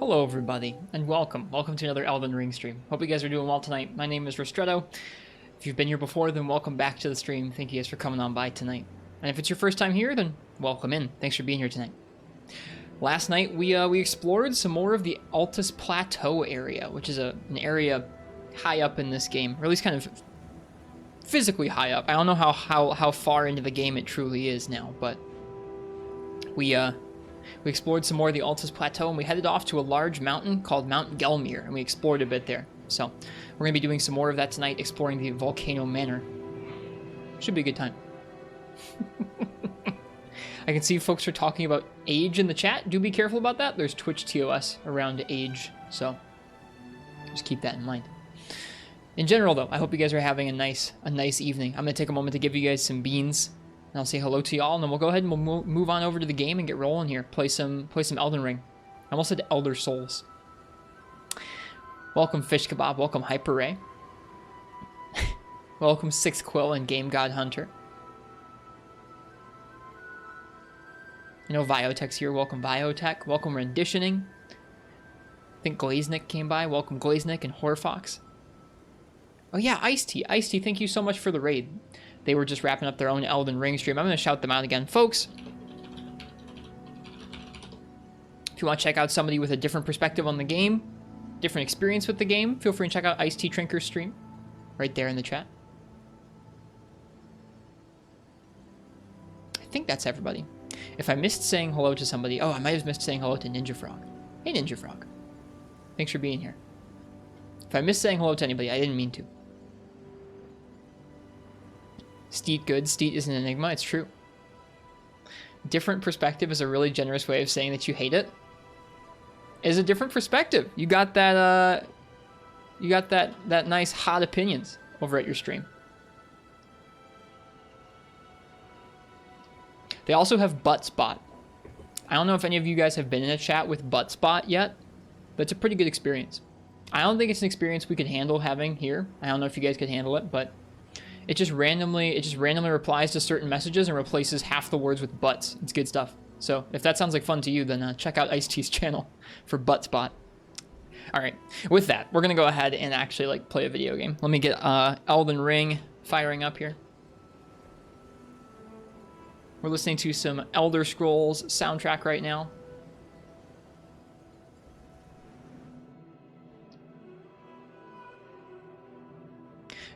Hello everybody, and welcome. Welcome to another Elden Ring stream. Hope you guys are doing well tonight. My name is Ristretto. If you've been here before, then welcome back to the stream. Thank you guys for coming on by tonight. And if it's your first time here, then welcome in. Thanks for being here tonight. Last night, we explored some more of the Altus Plateau area, which is an area high up in this game, or at least kind of physically high up. I don't know how far into the game it truly is now, but we explored some more of the Altus Plateau, and we headed off to a large mountain called Mount Gelmir, and we explored a bit there. So we're going to be doing some more of that tonight, exploring the Volcano Manor. Should be a good time. I can see folks are talking about age in the chat. Do be careful about that. There's Twitch TOS around age, so just keep that in mind. In general, though, I hope you guys are having a nice evening. I'm going to take a moment to give you guys some beans. And I'll say hello to y'all, and then we'll go ahead and we'll move on over to the game and get rolling here. Play some Elden Ring. I almost said Elder Souls. Welcome Fish Kebab. Welcome Hyper Ray. Welcome Six Quill and Game God Hunter. I know Viotech's here. Welcome Viotech. Welcome Renditioning. I think Glaznik came by. Welcome Glaznik and Horfox. Oh yeah, Ice-T. Ice-T, thank you so much for the raid. They were just wrapping up their own Elden Ring stream. I'm going to shout them out again. Folks, if you want to check out somebody with a different perspective on the game, different experience with the game, feel free to check out Ice-T Trinker's stream right there in the chat. I think that's everybody. If I missed saying hello to somebody, oh, I might have missed saying hello to Ninja Frog. Hey, Ninja Frog. Thanks for being here. If I missed saying hello to anybody, I didn't mean to. Steet good. Steet is an enigma. It's true. Different perspective is a really generous way of saying that you hate it. Is a different perspective. You got that. You got that nice hot opinions over at your stream. They also have Butt Spot. I don't know if any of you guys have been in a chat with Butt Spot yet, but it's a pretty good experience. I don't think it's an experience we could handle having here. I don't know if you guys could handle it, but it just randomly replies to certain messages and replaces half the words with butts. It's good stuff. So if that sounds like fun to you, then check out Ice-T's channel for Butt Spot. All right, with that, we're gonna go ahead and actually play a video game. Let me get Elden Ring firing up here. We're listening to some Elder Scrolls soundtrack right now.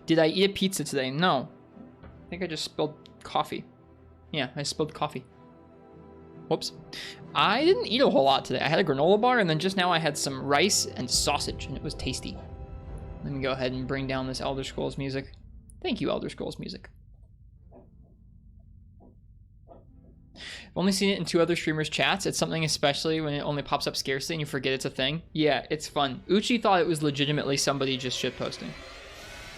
Did I eat a pizza today? No. I think I just spilled coffee. Yeah, I spilled coffee. Whoops. I didn't eat a whole lot today. I had a granola bar, and then just now I had some rice and sausage, and it was tasty. Let me go ahead and bring down this Elder Scrolls music. Thank you, Elder Scrolls music. I've only seen it in 2 other streamers' chats. It's something especially when it only pops up scarcely and you forget it's a thing. Yeah, it's fun. Uchi thought it was legitimately somebody just shitposting,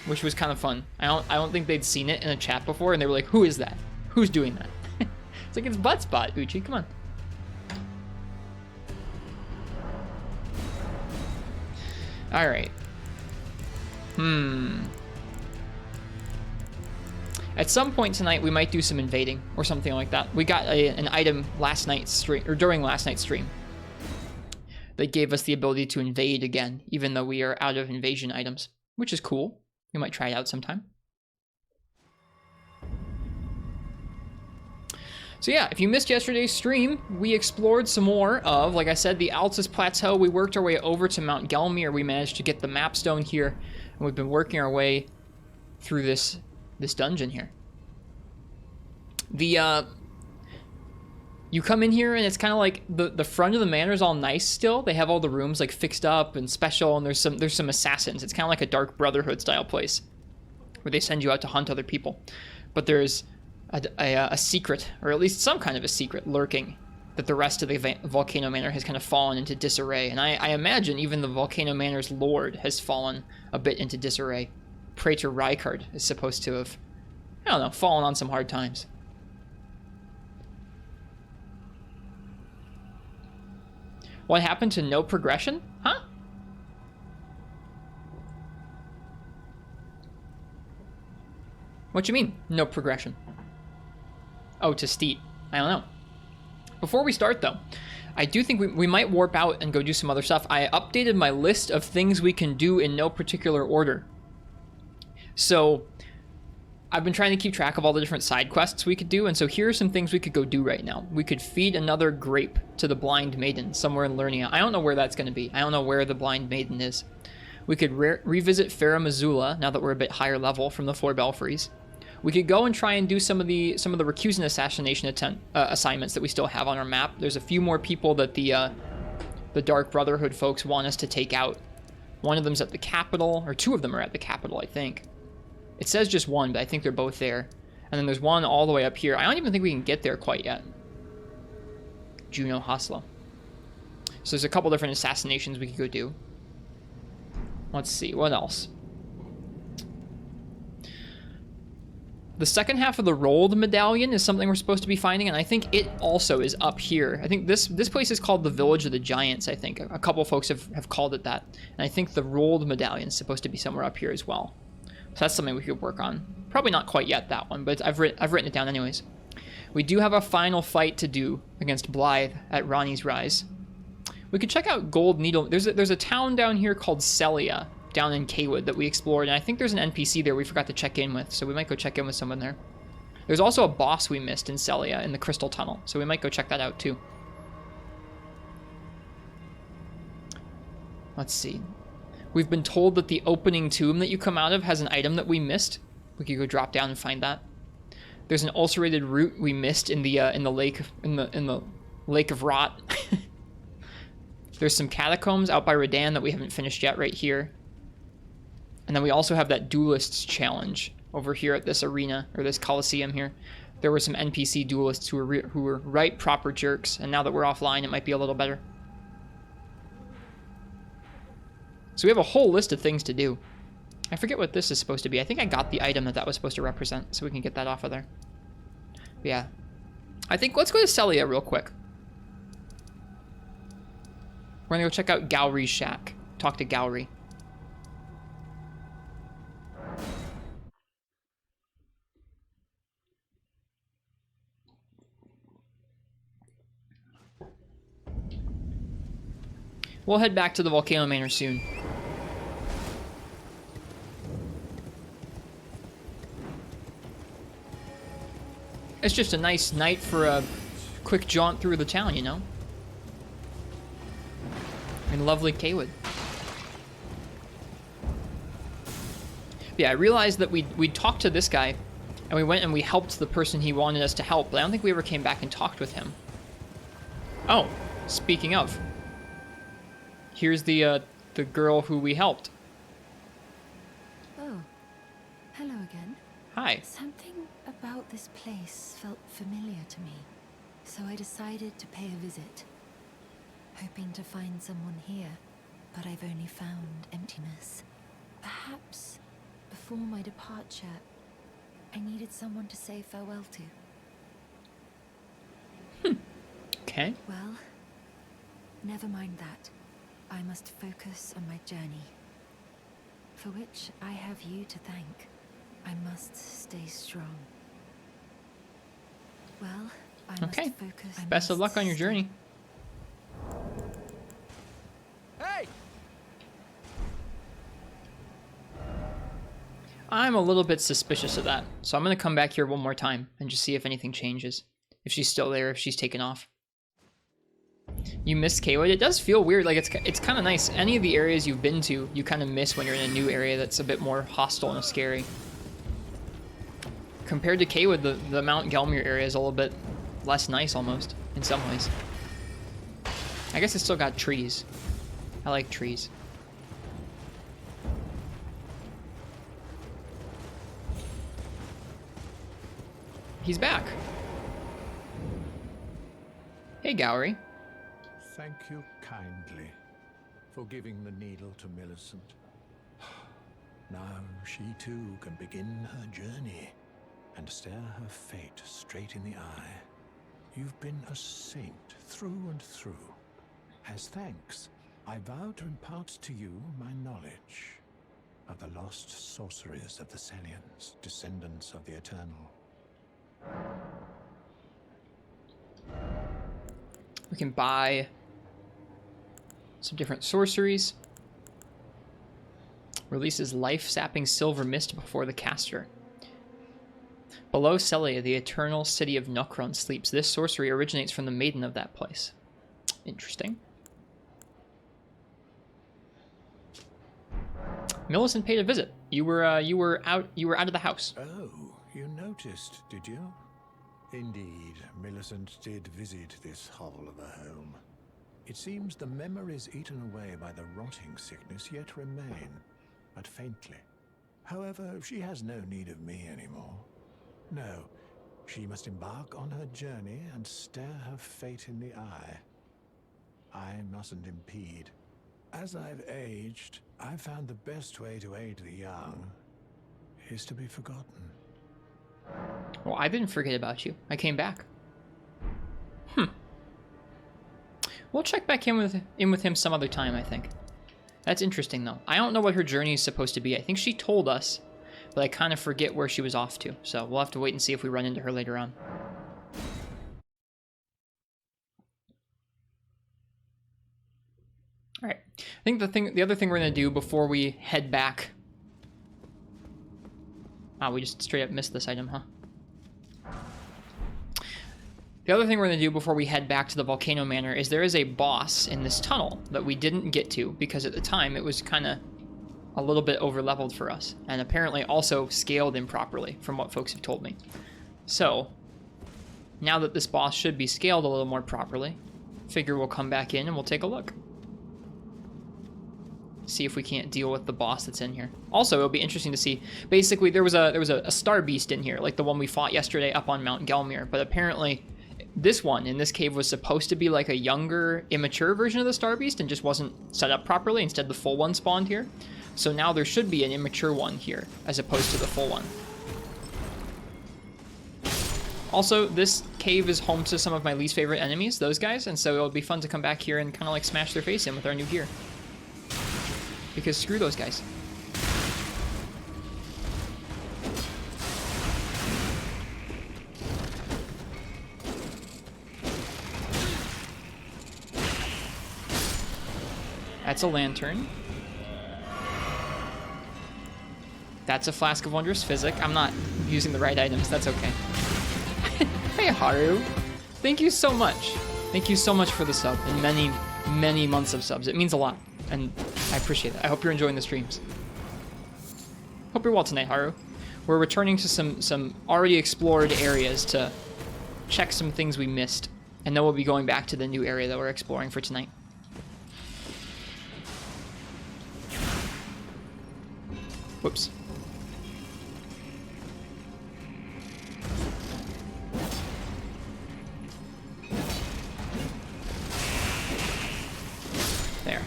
which was kind of fun. I don't think they'd seen it in a chat before, and they were like, who is that? Who's doing that? It's like, it's Butt Spot, Uchi, come on. All right. At some point tonight, we might do some invading or something like that. We got an item last night's stream, or during last night's stream, that gave us the ability to invade again, even though we are out of invasion items, which is cool. We might try it out sometime. So yeah, if you missed yesterday's stream, we explored some more of, like I said, the Altus Plateau. We worked our way over to Mount Gelmir. We managed to get the map stone here, and we've been working our way through this dungeon here. You come in here, and it's kind of like the front of the manor is all nice still. They have all the rooms fixed up and special, and there's some assassins. It's kind of like a Dark Brotherhood style place where they send you out to hunt other people. But there's a secret, or at least some kind of a secret, lurking that the rest of the Volcano Manor has kind of fallen into disarray. And I imagine even the Volcano Manor's lord has fallen a bit into disarray. Praetor Rykard is supposed to have, I don't know, fallen on some hard times. What happened to no progression? Huh? What you mean, no progression? Oh, to Steet. I don't know. Before we start, though, I do think we might warp out and go do some other stuff. I updated my list of things we can do in no particular order. So I've been trying to keep track of all the different side quests we could do, and so here are some things we could go do right now. We could feed another grape to the Blind Maiden somewhere in Lernia. I don't know where that's going to be. I don't know where the Blind Maiden is. We could revisit Farum Azula now that we're a bit higher level from the 4 Belfries. We could go and try and do some of the Recusant assassination assignments that we still have on our map. There's a few more people that the Dark Brotherhood folks want us to take out. One of them's at the capital, or 2 of them are at the capital, I think. It says just 1, but I think they're both there. And then there's one all the way up here. I don't even think we can get there quite yet. Juno Hasla. So there's a couple different assassinations we could go do. Let's see, what else? The second half of the rolled medallion is something we're supposed to be finding, and I think it also is up here. I think this place is called the Village of the Giants, I think. A couple folks have called it that. And I think the rolled medallion is supposed to be somewhere up here as well. So that's something we could work on. Probably not quite yet, that one, but I've written it down anyways. We do have a final fight to do against Blythe at Ronnie's Rise. We could check out Gold Needle. There's a town down here called Sellia, down in Kaywood, that we explored, and I think there's an NPC there we forgot to check in with, so we might go check in with someone there. There's also a boss we missed in Sellia in the Crystal Tunnel, so we might go check that out too. Let's see. We've been told that the opening tomb that you come out of has an item that we missed. We could go drop down and find that. There's an ulcerated root we missed in the lake of rot. There's some catacombs out by Redan that we haven't finished yet right here. And then we also have that duelists challenge over here at this arena, or this coliseum here. There were some NPC duelists who were right proper jerks, and now that we're offline, it might be a little better. So we have a whole list of things to do. I forget what this is supposed to be. I think I got the item that was supposed to represent, so we can get that off of there. But yeah. I think let's go to Sellia real quick. We're gonna go check out Gowry's shack. Talk to Gowry. We'll head back to the Volcano Manor soon. It's just a nice night for a quick jaunt through the town, you know? In lovely Kaywood. Yeah, I realized that we talked to this guy, and we went and we helped the person he wanted us to help, but I don't think we ever came back and talked with him. Oh, speaking of. Here's the girl who we helped. Oh, hello again. Hi. Something about this place felt familiar to me, so I decided to pay a visit. Hoping to find someone here, but I've only found emptiness. Perhaps before my departure, I needed someone to say farewell to. Okay. Well, never mind that. I must focus on my journey, for which I have you to thank. I must stay strong. Well, I must focus. Best of luck on your journey. Hey! I'm a little bit suspicious of that, so I'm going to come back here one more time and just see if anything changes. If she's still there, if she's taken off. You missed Kaywood? It does feel weird, like it's kind of nice. Any of the areas you've been to, you kind of miss when you're in a new area that's a bit more hostile and scary. Compared to Kaywood, the Mount Gelmir area is a little bit less nice almost, in some ways. I guess it's still got trees. I like trees. He's back. Hey, Gowry. Thank you kindly for giving the needle to Millicent. Now she too can begin her journey and stare her fate straight in the eye. You've been a saint through and through. As thanks, I vow to impart to you my knowledge of the lost sorceries of the Sellians, descendants of the Eternal. We can buy some different sorceries. Releases life-sapping silver mist before the caster. Below Sellia, the eternal city of Nokron sleeps. This sorcery originates from the maiden of that place. Interesting. Millicent paid a visit. You were out of the house. Oh, you noticed, did you? Indeed, Millicent did visit this hovel of a home. It seems the memories eaten away by the rotting sickness yet remain, but faintly. However, she has no need of me anymore. No, she must embark on her journey and stare her fate in the eye. I mustn't impede. As I've aged, I've found the best way to aid the young is to be forgotten. Well, I didn't forget about you. I came back. We'll check back in with him some other time, I think. That's interesting, though. I don't know what her journey is supposed to be. I think she told us, but I kind of forget where she was off to. So we'll have to wait and see if we run into her later on. All right. I think the other thing we're gonna do before we head back. Ah, we just straight up missed this item, huh? The other thing we're going to do before we head back to the Volcano Manor is there is a boss in this tunnel that we didn't get to because at the time it was kind of a little bit over-leveled for us, and apparently also scaled improperly from what folks have told me. So, now that this boss should be scaled a little more properly, figure we'll come back in and we'll take a look. See if we can't deal with the boss that's in here. Also, it'll be interesting to see. Basically, there was a star beast in here, like the one we fought yesterday up on Mount Gelmir, but apparently this one in this cave was supposed to be like a younger, immature version of the star beast and just wasn't set up properly. Instead, the full one spawned here. So now there should be an immature one here as opposed to the full one. Also, this cave is home to some of my least favorite enemies, those guys, and so it'll be fun to come back here and kind of like smash their face in with our new gear. Because screw those guys. That's a lantern. That's a flask of wondrous physic. I'm not using the right items. That's okay. Hey, Haru. Thank you so much. Thank you so much for the sub and many, many months of subs. It means a lot, and I appreciate it. I hope you're enjoying the streams. Hope you're well tonight, Haru. We're returning to some already explored areas to check some things we missed, and then we'll be going back to the new area that we're exploring for tonight. Whoops. There.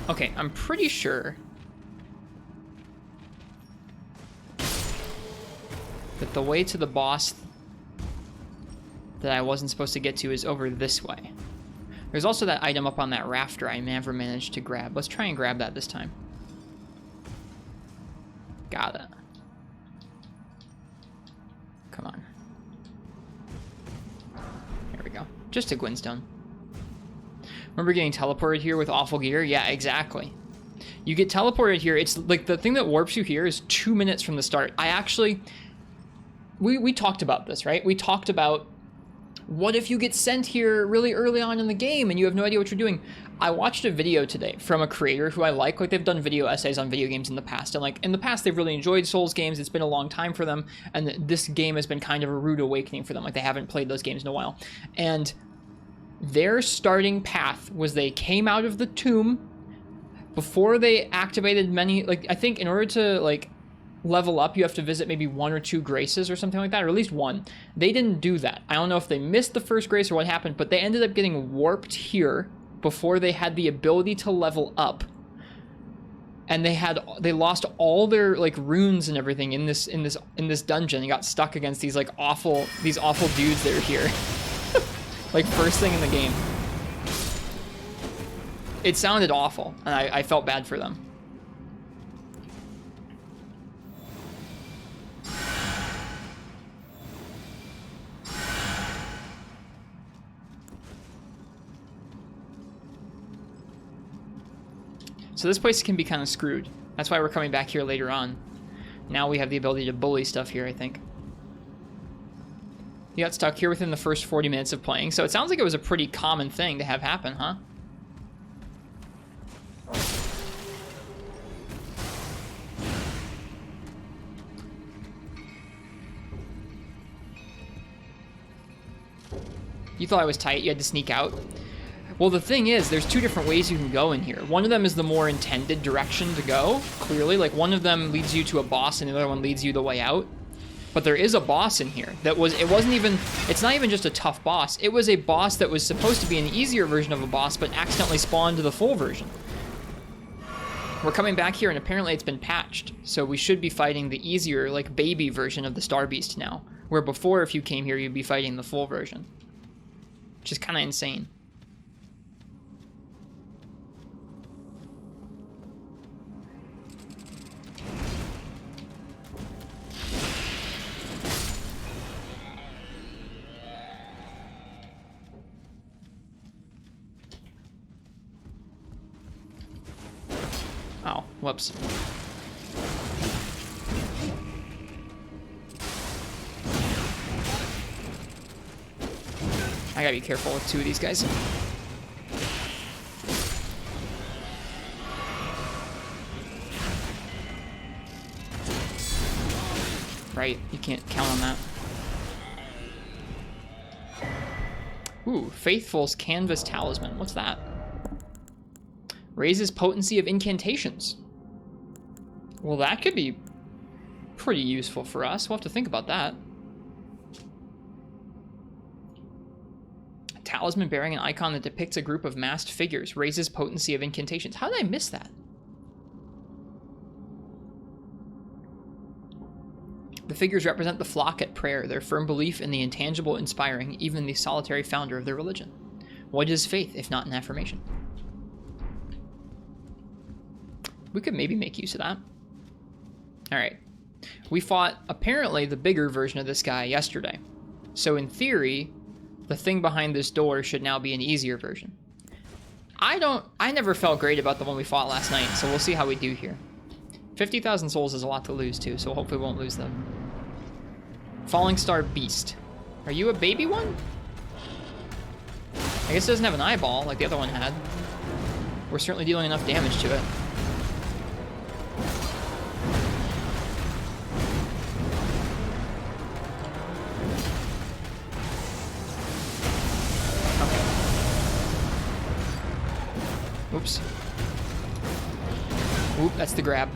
Okay, I'm pretty sure that the way to the boss that I wasn't supposed to get to is over this way. There's also that item up on that rafter I never managed to grab. Let's try and grab that this time. Got it. Come on. There we go. Just a Gwynstone. Remember getting teleported here with awful gear? Yeah, exactly. You get teleported here. It's like the thing that warps you here is 2 minutes from the start. I actually... We talked about this, right? We talked about what if you get sent here really early on in the game and you have no idea what you're doing? I watched a video today from a creator who I like. Like, they've done video essays on video games in the past. And, like, in the past, they've really enjoyed Souls games. It's been a long time for them. And this game has been kind of a rude awakening for them. Like, they haven't played those games in a while. And their starting path was they came out of the tomb before they activated many... Like, I think in order to, like, level up, you have to visit maybe 1 or 2 graces or something like that, or at least 1. They didn't do that. I don't know if they missed the first grace or what happened, but they ended up getting warped here before they had the ability to level up. And they lost all their like runes and everything in this dungeon and got stuck against these awful dudes that are here. Like, first thing in the game. It sounded awful, and I felt bad for them. So this place can be kind of screwed. That's why we're coming back here later on. Now we have the ability to bully stuff here, I think. You got stuck here within the first 40 minutes of playing, so it sounds like it was a pretty common thing to have happen, huh? You thought I was tight, you had to sneak out? Well, the thing is, there's two different ways you can go in here. One of them is the more intended direction to go, clearly. Like, one of them leads you to a boss and the other one leads you the way out. But there is a boss in here that was, it's not even just a tough boss. It was a boss that was supposed to be an easier version of a boss, but accidentally spawned to the full version. We're coming back here and apparently it's been patched. So we should be fighting the easier, like, baby version of the Star Beast now. Where before, if you came here, you'd be fighting the full version. Which is kind of insane. Oh, whoops. I gotta be careful with two of these guys. Right, you can't count on that. Ooh, Faithful's Canvas Talisman. What's that? Raises potency of incantations. Well, that could be pretty useful for us. We'll have to think about that. A talisman bearing an icon that depicts a group of masked figures. Raises potency of incantations. How did I miss that? The figures represent the flock at prayer, their firm belief in the intangible inspiring even the solitary founder of their religion. What is faith, if not an affirmation? We could maybe make use of that. Alright. We fought, apparently, the bigger version of this guy yesterday. So in theory, the thing behind this door should now be an easier version. I never felt great about the one we fought last night, so we'll see how we do here. 50,000 souls is a lot to lose too, so hopefully we won't lose them. Fallingstar Beast. Are you a baby one? I guess it doesn't have an eyeball like the other one had. We're certainly dealing enough damage to it. Oops. Oop, that's the grab.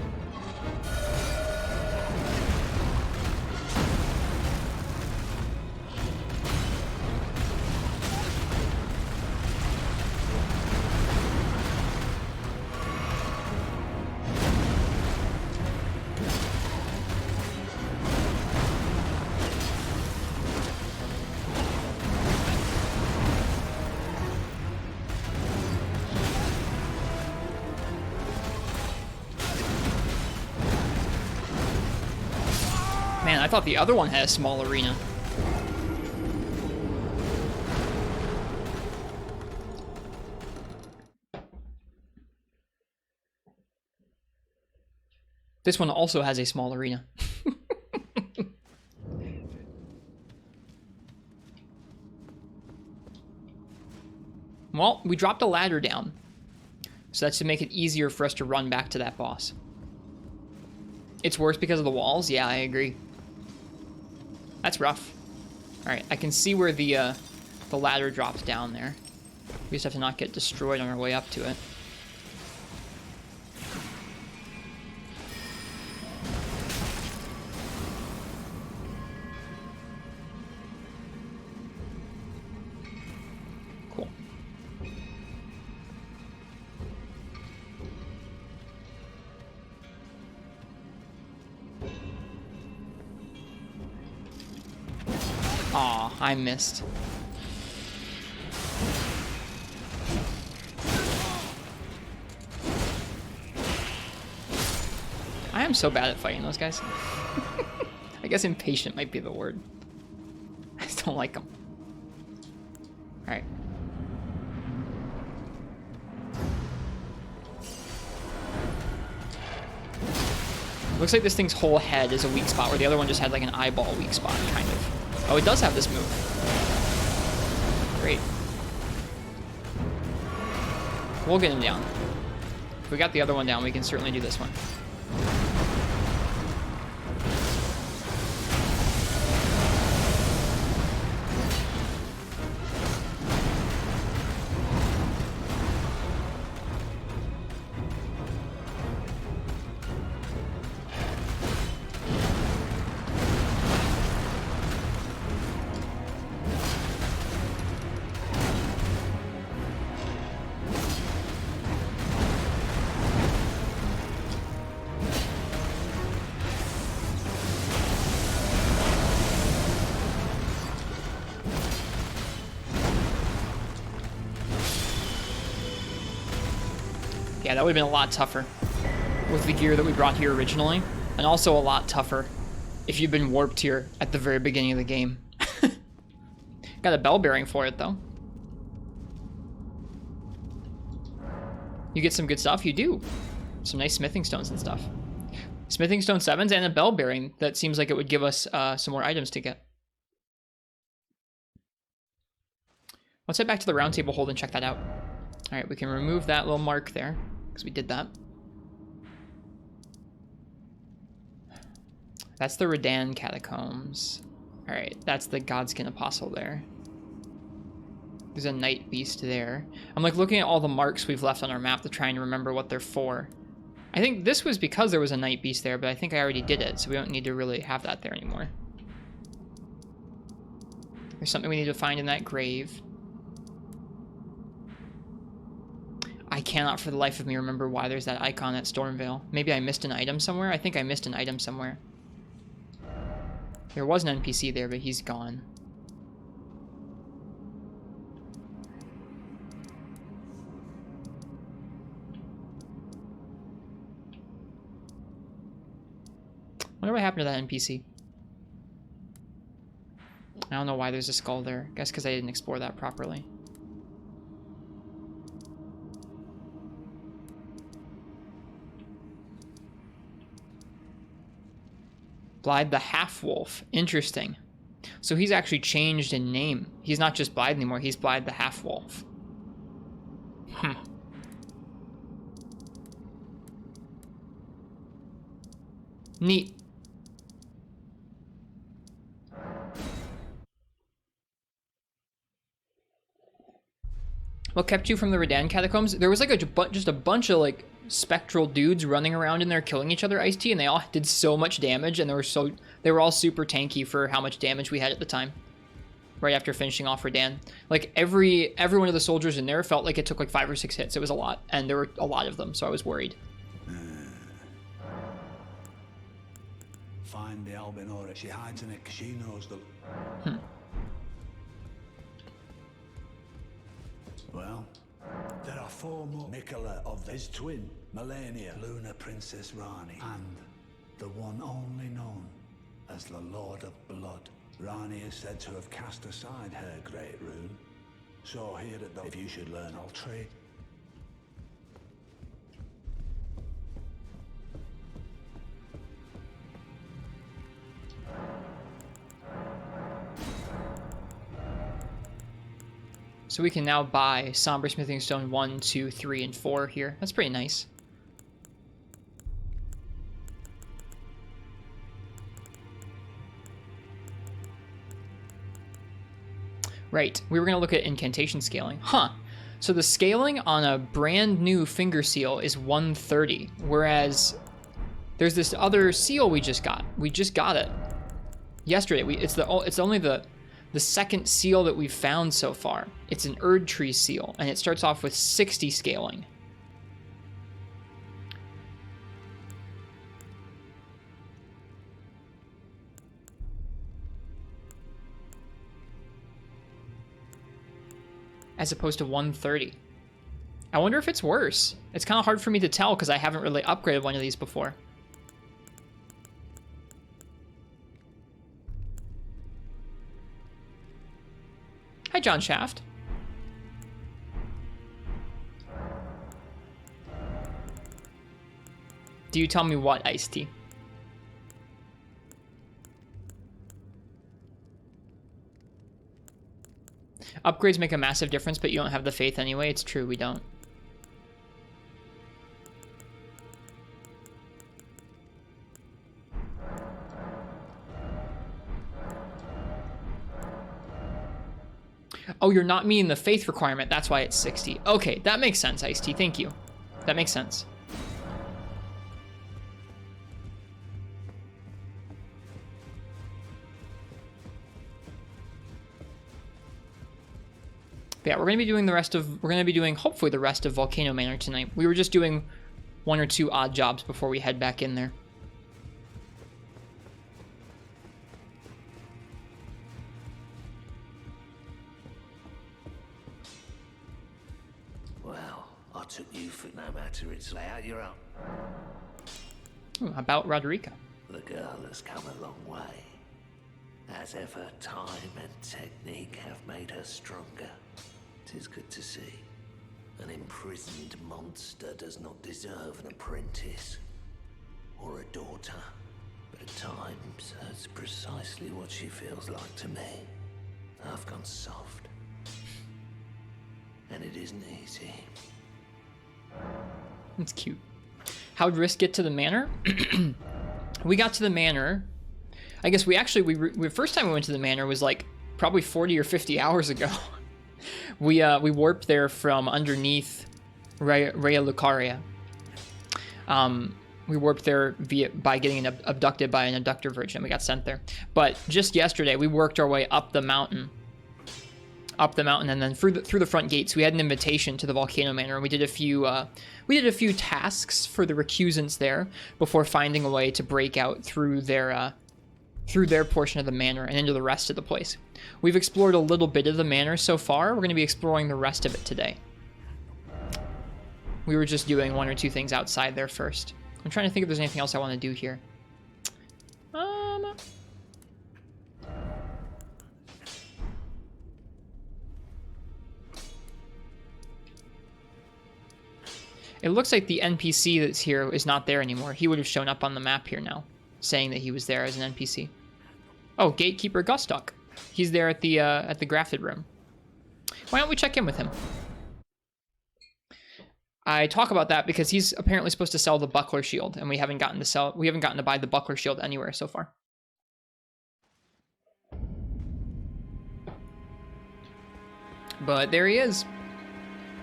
Man, I thought the other one had a small arena. This one also has a small arena. Well, we dropped a ladder down. So that's to make it easier for us to run back to that boss. It's worse because of the walls? Yeah, I agree. That's rough. Alright, I can see where the ladder drops down there. We just have to not get destroyed on our way up to it. Cool. Aw, I missed. I am so bad at fighting those guys. I guess impatient might be the word. I just don't like them. Alright. Looks like this thing's whole head is a weak spot, where the other one just had like an eyeball weak spot, kind of. Oh, it does have this move. Great. We'll get him down. If we got the other one down, we can certainly do this one. Yeah, that would have been a lot tougher with the gear that we brought here originally, and also a lot tougher if you'd been warped here at the very beginning of the game. Got a bell bearing for it, though. You get some good stuff? You do. Some nice smithing stones and stuff. Smithing stone 7s and a bell bearing. That seems like it would give us some more items to get. Let's head back to the round table hold and check that out. All right, we can remove that little mark there, because we did that. That's the Redan catacombs. All right, that's the Godskin apostle there. There's a night beast there. I'm like looking at all the marks we've left on our map to try and remember what they're for. I think this was because there was a night beast there, but I think I already did it, so we don't need to really have that there anymore. There's something we need to find in that grave. I cannot for the life of me remember why there's that icon at Stormvale. Maybe I missed an item somewhere? I think I missed an item somewhere. There was an NPC there, but he's gone. Wonder what happened to that NPC. I don't know why there's a skull there. I guess because I didn't explore that properly. Blythe the Half-Wolf. Interesting. So he's actually changed in name. He's not just Blythe anymore. He's Blythe the Half-Wolf. Neat. What kept you from the Redan catacombs? There was like just a bunch of like spectral dudes running around in there killing each other, Ice-T, and they all did so much damage, and they were all super tanky for how much damage we had at the time. Right after finishing off Redan. Like every one of the soldiers in there felt like it took like 5 or 6 hits. It was a lot, and there were a lot of them, so I was worried. Find the Albinora. She hides in it because she knows the... Well, there are 4 more. Nicola of his twin, Melania, Luna Princess Rani, and the one only known as the Lord of Blood. Rani is said to have cast aside her great rune. So here at the... If you should learn, I'll trade. So we can now buy Somber Smithing Stone 1, 2, 3, and 4 here. That's pretty nice. Right, we were going to look at incantation scaling. Huh. So the scaling on a brand new finger seal is 130, whereas there's this other seal we just got. We just got it yesterday. It's only the second seal that we've found so far. It's an Erd Tree seal, and it starts off with 60 scaling. As opposed to 130. I wonder if it's worse. It's kind of hard for me to tell because I haven't really upgraded one of these before. Hi, John Shaft. Do you tell me what, Ice-T? Upgrades make a massive difference, but you don't have the faith anyway. It's true, we don't. Oh, you're not meeting the faith requirement. That's why it's 60. Okay, that makes sense, Ice-T. Thank you. That makes sense. But yeah, we're going to be doing hopefully the rest of Volcano Manor tonight. We were just doing 1 or 2 odd jobs before we head back in there. Well, I took you for no matter its layout, you're up. About Roderica. The girl has come a long way. As ever, time and technique have made her stronger. 'Tis good to see. An imprisoned monster does not deserve an apprentice or a daughter. But at times, that's precisely what she feels like to me. I've gone soft. And it isn't easy. That's cute. How'd Risk get to the manor? We got to the manor. I guess we first time we went to the manor was like probably 40 or 50 hours ago. We warped there from underneath Rea Lucaria. We warped there by getting abducted by an abductor virgin. We got sent there. But just yesterday, we worked our way up the mountain, and then through the front gates. We had an invitation to the Volcano Manor, and we did a few tasks for the recusants there before finding a way to break out through their portion of the manor and into the rest of the place. We've explored a little bit of the manor so far. We're going to be exploring the rest of it today. We were just doing 1 or 2 things outside there first. I'm trying to think if there's anything else I want to do here. It looks like the NPC that's here is not there anymore. He would have shown up on the map here now, saying that he was there as an NPC. Oh, Gatekeeper Gustok. He's there at the grafted room. Why don't we check in with him? I talk about that because he's apparently supposed to sell the buckler shield, and we haven't gotten to buy the buckler shield anywhere so far. But there he is.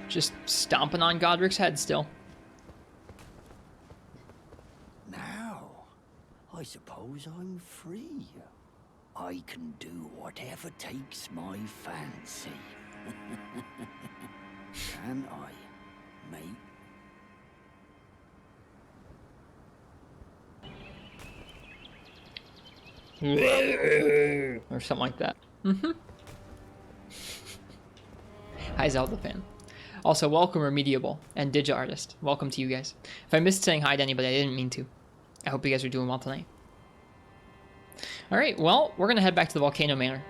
Just stomping on Godric's head still. Now, I suppose I'm free. I can do whatever takes my fancy. Can I, mate? Or something like that. Mm-hmm. Hi, Zelda fan. Also, welcome Remediable and Digi Artist. Welcome to you guys. If I missed saying hi to anybody, I didn't mean to. I hope you guys are doing well tonight. Alright, well, we're going to head back to the Volcano Manor.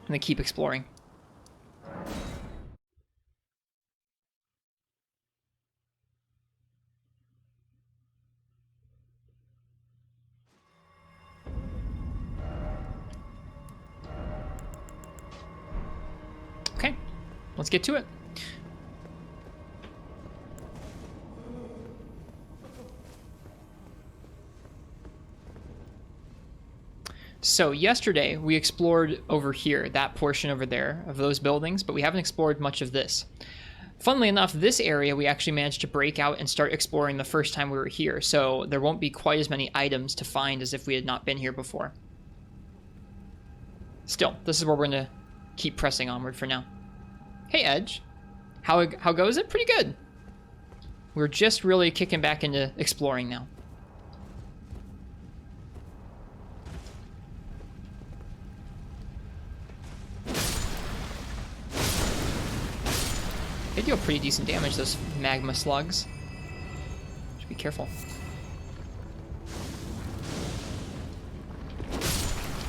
I'm going to keep exploring. Okay, let's get to it. So yesterday we explored over here, that portion over there of those buildings, but we haven't explored much of this. Funnily enough, this area we actually managed to break out and start exploring the first time we were here, so there won't be quite as many items to find as if we had not been here before. Still, this is where we're going to keep pressing onward for now. Hey Edge, how goes it? Pretty good. We're just really kicking back into exploring now. They deal pretty decent damage, those magma slugs. Should be careful.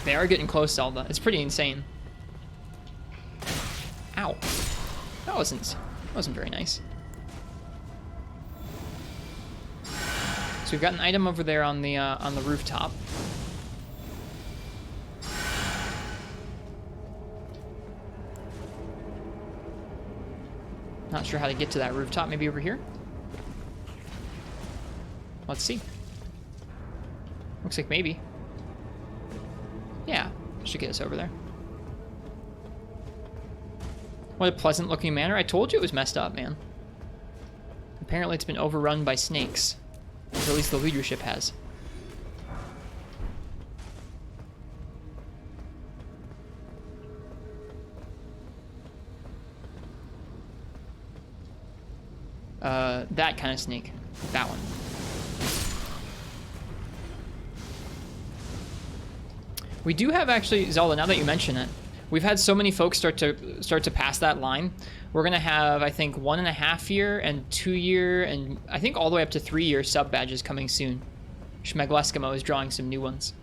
They are getting close, Zelda. It's pretty insane. Ow. That wasn't very nice. So we've got an item over there on the rooftop. Not sure how to get to that rooftop. Maybe over here? Let's see. Looks like maybe. Yeah, should get us over there. What a pleasant looking manor. I told you it was messed up, man. Apparently it's been overrun by snakes. Or at least the leadership has. That kind of snake. That one. We do have actually, Zelda, now that you mention it, we've had so many folks start to pass that line. We're gonna have, I think, 1.5 year and 2 year and I think all the way up to 3 year sub badges coming soon. Schmegleskimo is drawing some new ones.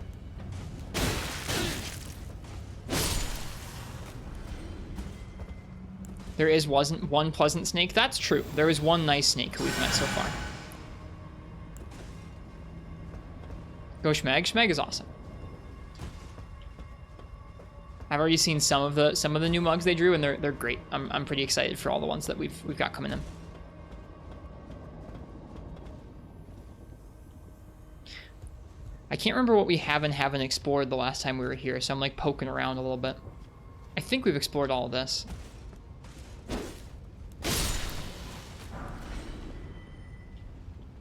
There wasn't one pleasant snake. That's true. There is one nice snake who we've met so far. Go Schmeg. Schmeg is awesome. I've already seen some of the new mugs they drew, and they're great. I'm pretty excited for all the ones that we've got coming in. I can't remember what we haven't explored the last time we were here, so I'm like poking around a little bit. I think we've explored all of this.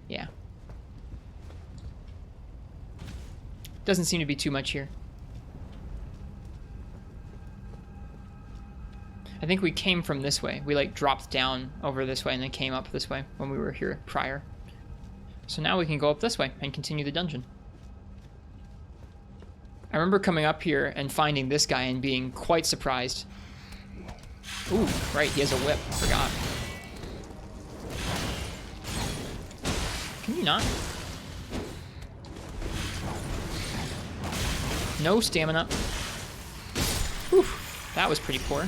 Yeah. Doesn't seem to be too much here. I think we came from this way. We like dropped down over this way and then came up this way when we were here prior. So now we can go up this way and continue the dungeon. I remember coming up here and finding this guy and being quite surprised. Ooh, right, he has a whip. I forgot. Can you not? No stamina. Whew, that was pretty poor.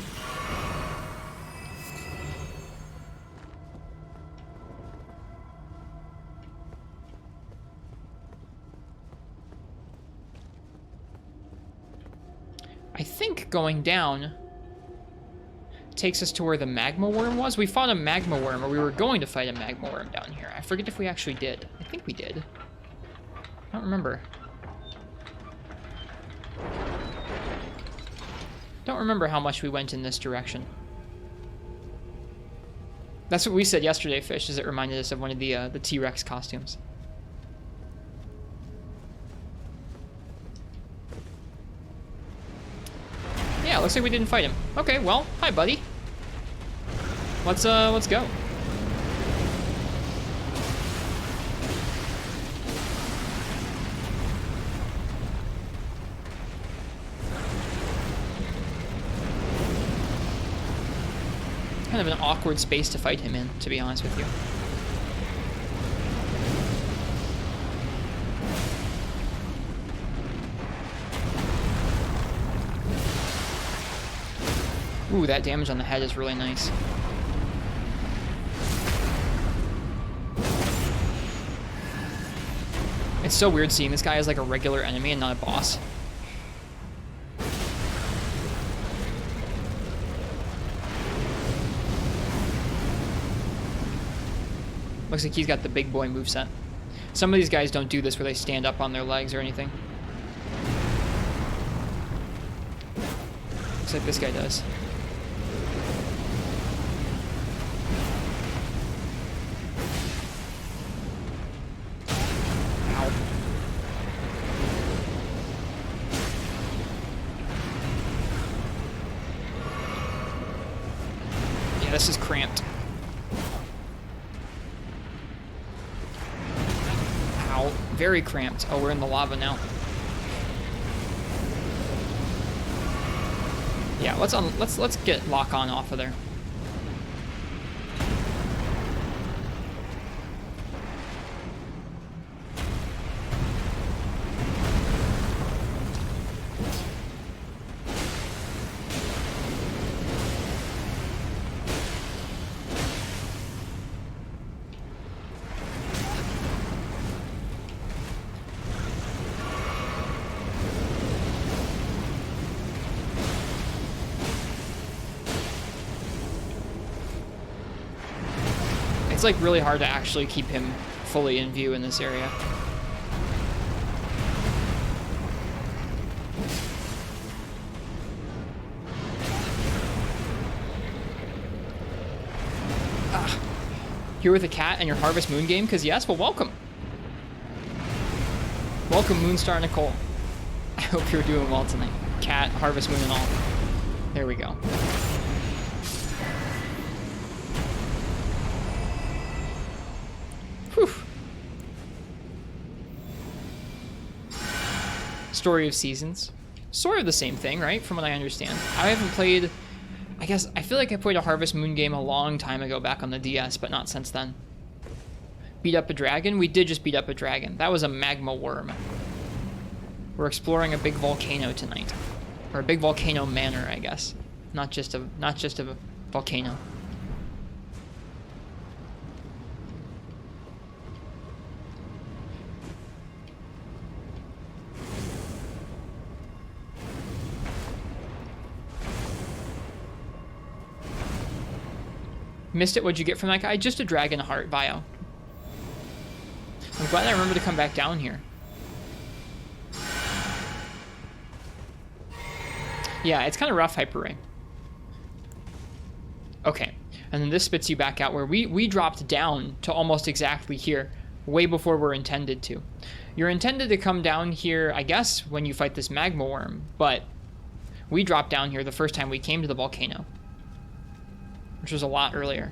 I think going down takes us to where the Magma Wyrm was. We fought a Magma Wyrm, or we were going to fight a Magma Wyrm down here. I forget if we actually did. I think we did. I don't remember. Don't remember how much we went in this direction. That's what we said yesterday, Fish, as it reminded us of one of the T-Rex costumes. Yeah, looks like we didn't fight him. Okay, well, hi, buddy. Let's go. Kind of an awkward space to fight him in, to be honest with you. Ooh, that damage on the head is really nice. It's so weird seeing this guy as like a regular enemy and not a boss. Looks like he's got the big boy moveset. Some of these guys don't do this where they stand up on their legs or anything. Looks like this guy does. This is cramped. Ow, very cramped. Oh, we're in the lava now. Yeah, let's get lock on off of there. It's like really hard to actually keep him fully in view in this area. Here with a cat and your Harvest Moon game? Because yes, well, welcome. Welcome, Moonstar Nicole. I hope you're doing well tonight. Cat, Harvest Moon, and all. There we go. Whew. Story of Seasons. Sort of the same thing, right? From what I understand. I haven't played... I guess, I feel like I played a Harvest Moon game a long time ago back on the DS, but not since then. Beat up a dragon? We did just beat up a dragon. That was a Magma Wyrm. We're exploring a big volcano tonight. Or a big volcano manor, I guess. Not just a volcano. Missed it, what'd you get from that guy? Just a dragon heart bio. I'm glad I remember to come back down here. Yeah, it's kind of rough, Hyper Ray. Okay, and then this spits you back out where we dropped down to almost exactly here, way before we're intended to. You're intended to come down here, I guess, when you fight this Magma Wyrm, but we dropped down here the first time we came to the volcano, which was a lot earlier.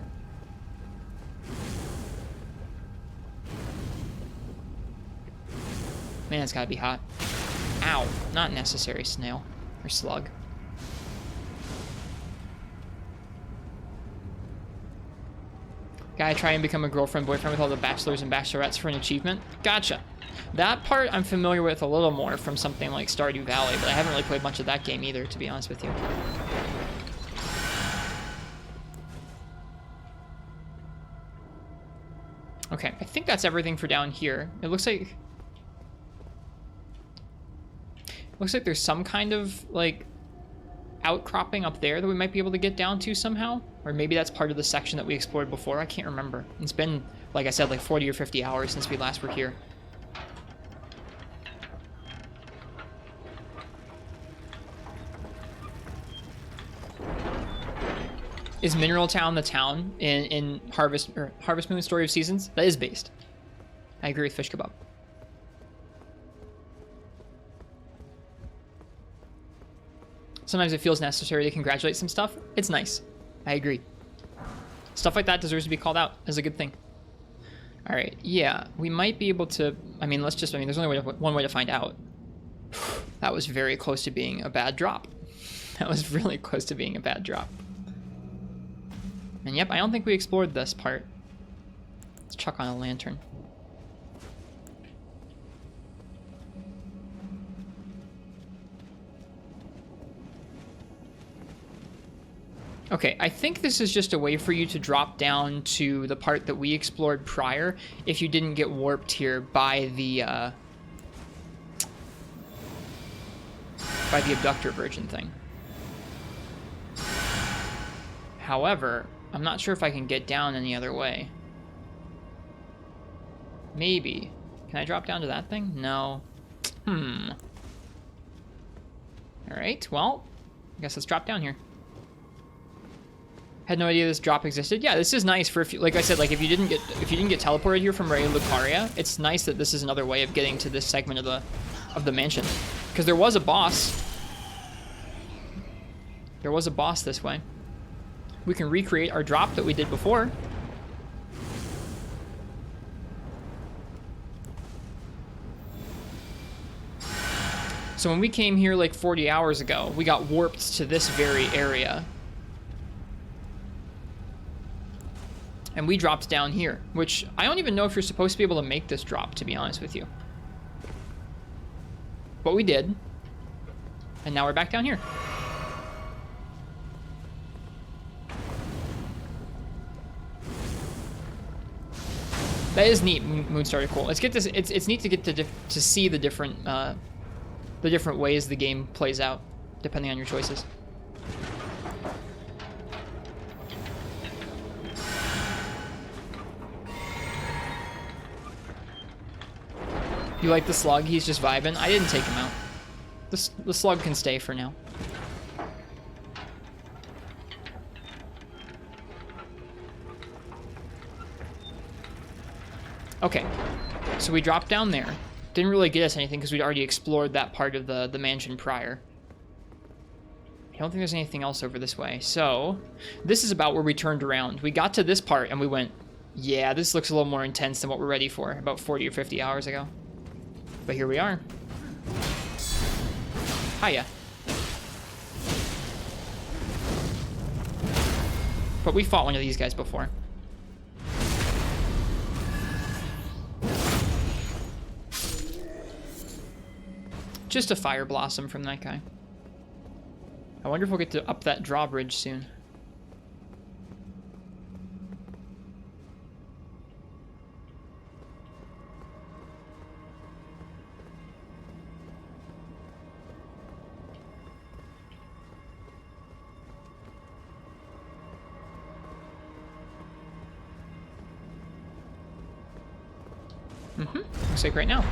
Man, it's gotta be hot. Ow, not necessary, snail. Or slug. Gotta try and become a girlfriend-boyfriend with all the bachelors and bachelorettes for an achievement? Gotcha. That part I'm familiar with a little more from something like Stardew Valley, but I haven't really played much of that game either, to be honest with you. Okay, I think that's everything for down here. It looks like there's some kind of like outcropping up there that we might be able to get down to somehow, or maybe that's part of the section that we explored before. I can't remember. It's been, like I said, like 40 or 50 hours since we last were here. Is Mineral Town the town in Harvest Moon Story of Seasons? That is based. I agree with Fish Kebab. Sometimes it feels necessary to congratulate some stuff. It's nice. I agree. Stuff like that deserves to be called out as a good thing. All right, yeah, we might be able to, there's only one way to find out. That was very close to being a bad drop. That was really close to being a bad drop. And yep, I don't think we explored this part. Let's chuck on a lantern. Okay, I think this is just a way for you to drop down to the part that we explored prior if you didn't get warped here by the abductor virgin thing. However, I'm not sure if I can get down any other way. Maybe. Can I drop down to that thing? No. Alright, well, I guess let's drop down here. Had no idea this drop existed. Yeah, this is nice for if you, like I said, like if you didn't get teleported here from Ray Lucaria, it's nice that this is another way of getting to this segment of the mansion. Because there was a boss. There was a boss this way. We can recreate our drop that we did before. So when we came here like 40 hours ago, we got warped to this very area. And we dropped down here, which I don't even know if you're supposed to be able to make this drop, to be honest with you. But we did. And now we're back down here. That is neat, Moonstar. Cool. Let's get this. It's neat to get to see the different ways the game plays out, depending on your choices. You like the slug? He's just vibing. I didn't take him out. The slug can stay for now. Okay, so we dropped down there. Didn't really get us anything because we'd already explored that part of the mansion prior. I don't think there's anything else over this way. So, this is about where we turned around. We got to this part and we went, yeah, this looks a little more intense than what we're ready for, about 40 or 50 hours ago. But here we are. Hiya. But we fought one of these guys before. Just a fire blossom from that guy. I wonder if we'll get to up that drawbridge soon. Looks like right now.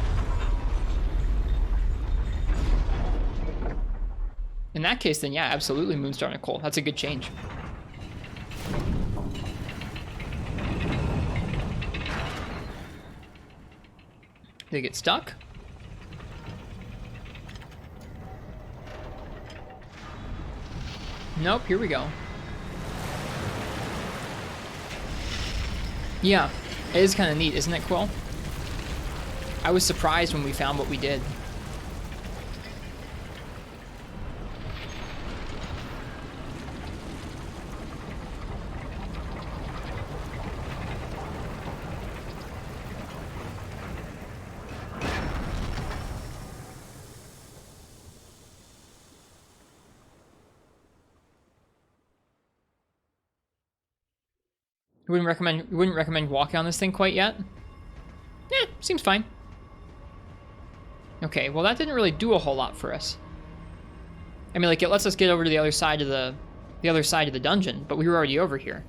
In that case, then yeah, absolutely Moonstar Nicole. That's a good change. Did it get stuck? Nope, here we go. Yeah, it is kind of neat, isn't it, Quill? I was surprised when we found what we did. You wouldn't recommend walking on this thing quite yet? Eh, seems fine. Okay, well that didn't really do a whole lot for us. I mean, like, it lets us get over to the other side of the dungeon, but we were already over here.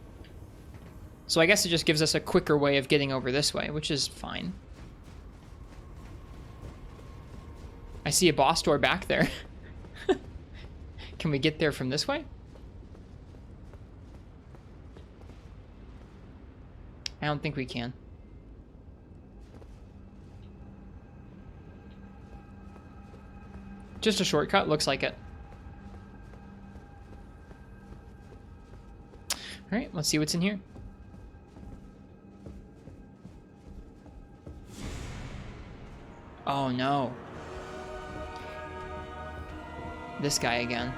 So I guess it just gives us a quicker way of getting over this way, which is fine. I see a boss door back there. Can we get there from this way? I don't think we can. Just a shortcut, looks like it. Alright, let's see what's in here. Oh no. This guy again.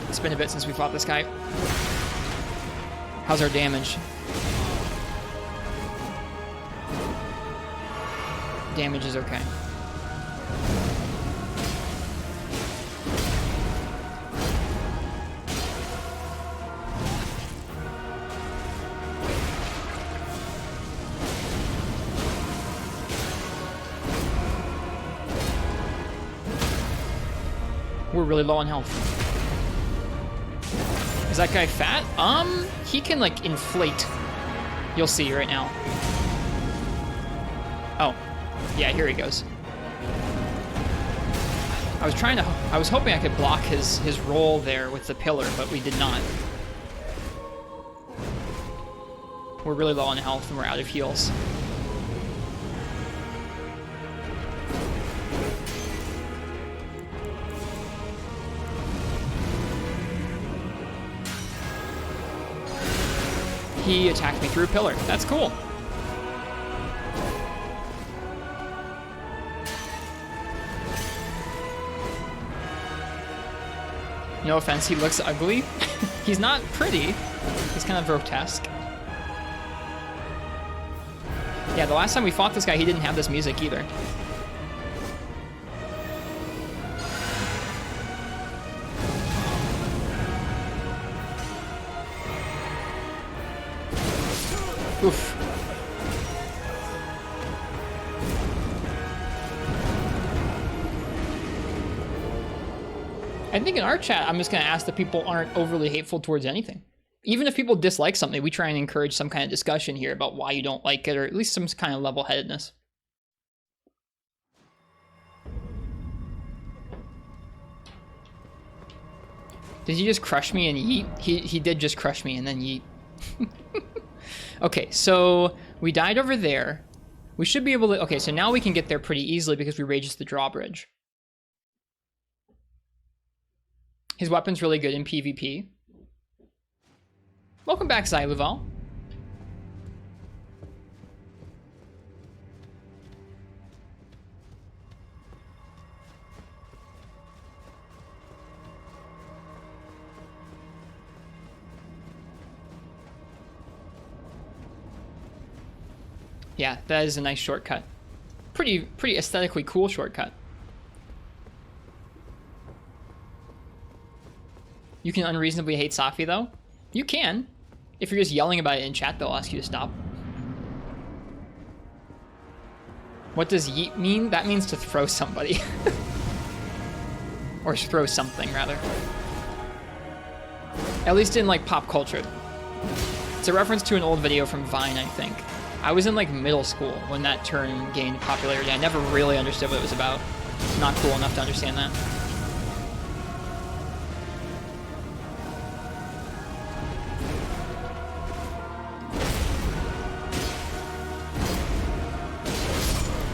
It's been a bit since we fought this guy. How's our damage? Damage is okay. We're really low on health. Is that guy fat? He can like inflate. You'll see right now. Oh, yeah, here he goes. I was hoping I could block his roll there with the pillar, but we did not. We're really low on health and we're out of heals. He attacked me through a pillar. That's cool. No offense, he looks ugly. He's not pretty. He's kind of grotesque. Yeah, the last time we fought this guy, he didn't have this music either. Oof. I think in our chat, I'm just going to ask that people aren't overly hateful towards anything. even if people dislike something, we try and encourage some kind of discussion here about why you don't like it, or at least some kind of level-headedness. Did he just crush me and yeet? He did just crush me and then yeet. Okay, so we died over there. We should be able to... Okay, so now we can get there pretty easily because we raised the drawbridge. His weapon's really good in PvP. Welcome back, Xyluval. Yeah, that is a nice shortcut. Pretty aesthetically cool shortcut. You can unreasonably hate Safi, though. You can. If you're just yelling about it in chat, they'll ask you to stop. What does yeet mean? That means to throw somebody. Or throw something, rather. At least in, like, pop culture. It's a reference to an old video from Vine, I think. I was in, like, middle school when that term gained popularity. I never really understood what it was about. Not cool enough to understand that.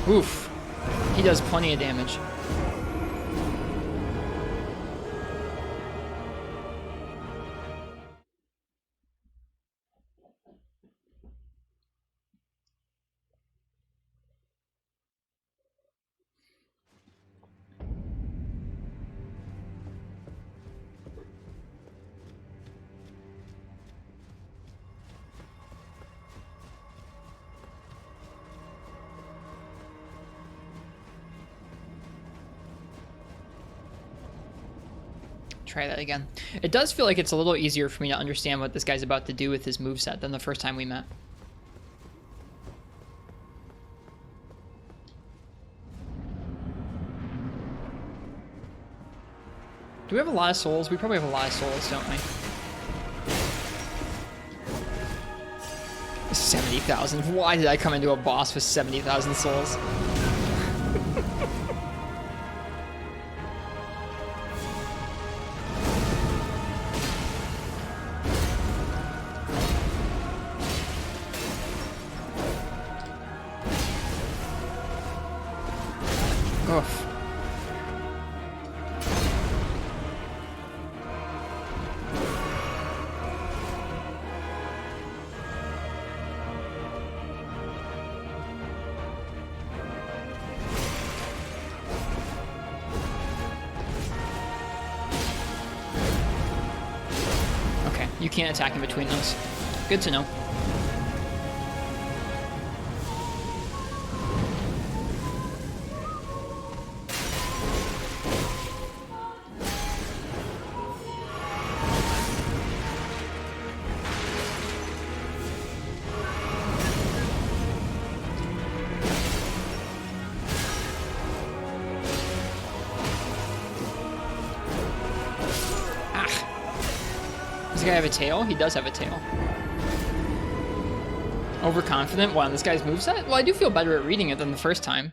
Oof. He does plenty of damage. Try that again. It does feel like it's a little easier for me to understand what this guy's about to do with his moveset than the first time we met. Do we have a lot of souls? We probably have a lot of souls, don't we? 70,000. Why did I come into a boss with 70,000 souls? Oof. Okay, you can't attack in between those. Good to know. Have a tail? He does have a tail. Overconfident? Wow, this guy's moveset? Well, I do feel better at reading it than the first time.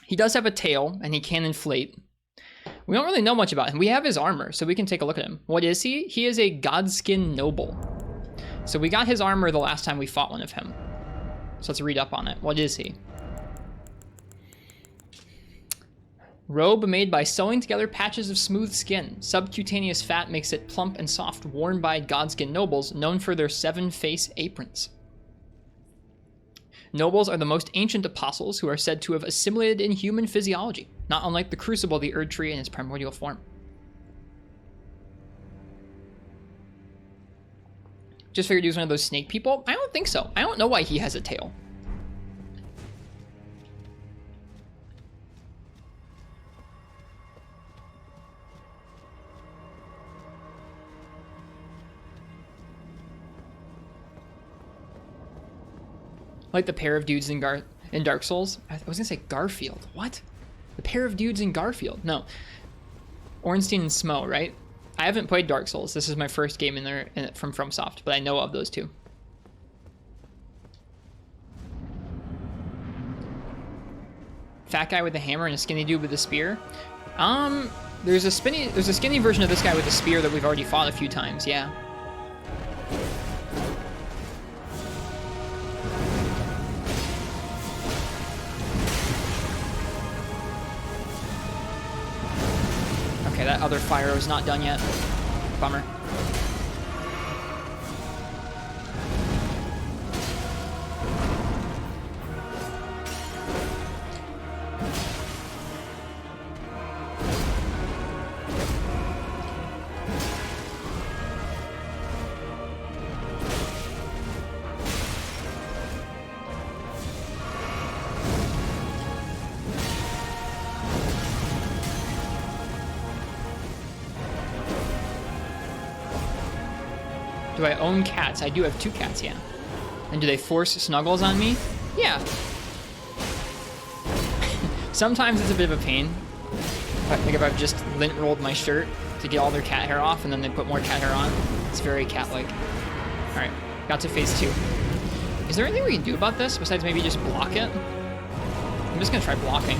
He does have a tail, and he can inflate. We don't really know much about him. We have his armor, so we can take a look at him. What is he? He is a Godskin noble. So we got his armor the last time we fought one of him. So let's read up on it. What is he? Robe made by sewing together patches of smooth skin. Subcutaneous fat makes it plump and soft, worn by Godskin nobles, known for their 7-face aprons. Nobles are the most ancient apostles who are said to have assimilated in human physiology, not unlike the crucible of the Erd Tree in its primordial form. Just figured he was one of those snake people? I don't think so. I don't know why he has a tail. Like the pair of dudes in Dark Souls. I was gonna say Garfield. What? The pair of dudes in Garfield. No. Ornstein and Smo, right? I haven't played Dark Souls. This is my first game in there from FromSoft, but I know of those two. Fat guy with a hammer and a skinny dude with a spear. There's a skinny version of this guy with a spear that we've already fought a few times. Yeah. Okay, that other fire is not done yet. Bummer. Do I own cats? I do have 2 cats, yeah. And do they force snuggles on me? Yeah. Sometimes it's a bit of a pain. Like if I've just lint rolled my shirt to get all their cat hair off and then they put more cat hair on. It's very cat-like. Alright, got to phase 2. Is there anything we can do about this besides maybe just block it? I'm just gonna try blocking.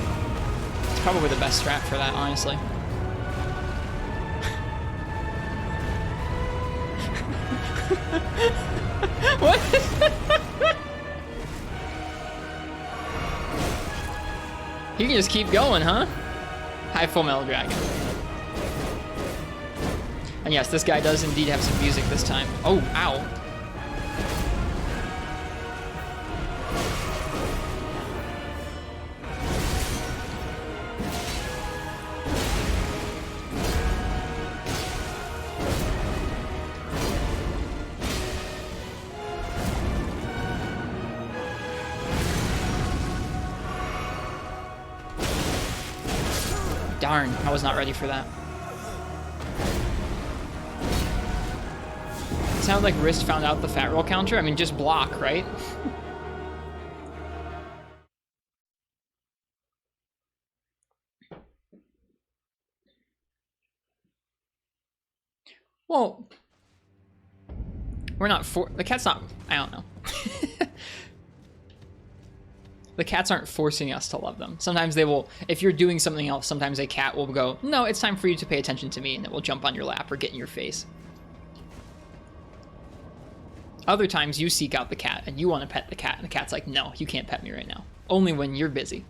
It's probably the best strat for that, honestly. What? You can just keep going, huh? High Full Metal Dragon. And yes, this guy does indeed have some music this time. Oh, ow. Darn, I was not ready for that. It sounded like Rist found out the fat roll counter. I mean, just block, right? Well, we're not the cat's not, I don't know. The cats aren't forcing us to love them. Sometimes they will, if you're doing something else, sometimes a cat will go, no, it's time for you to pay attention to me, and it will jump on your lap or get in your face. Other times you seek out the cat and you want to pet the cat, and the cat's like, no, you can't pet me right now. Only when you're busy.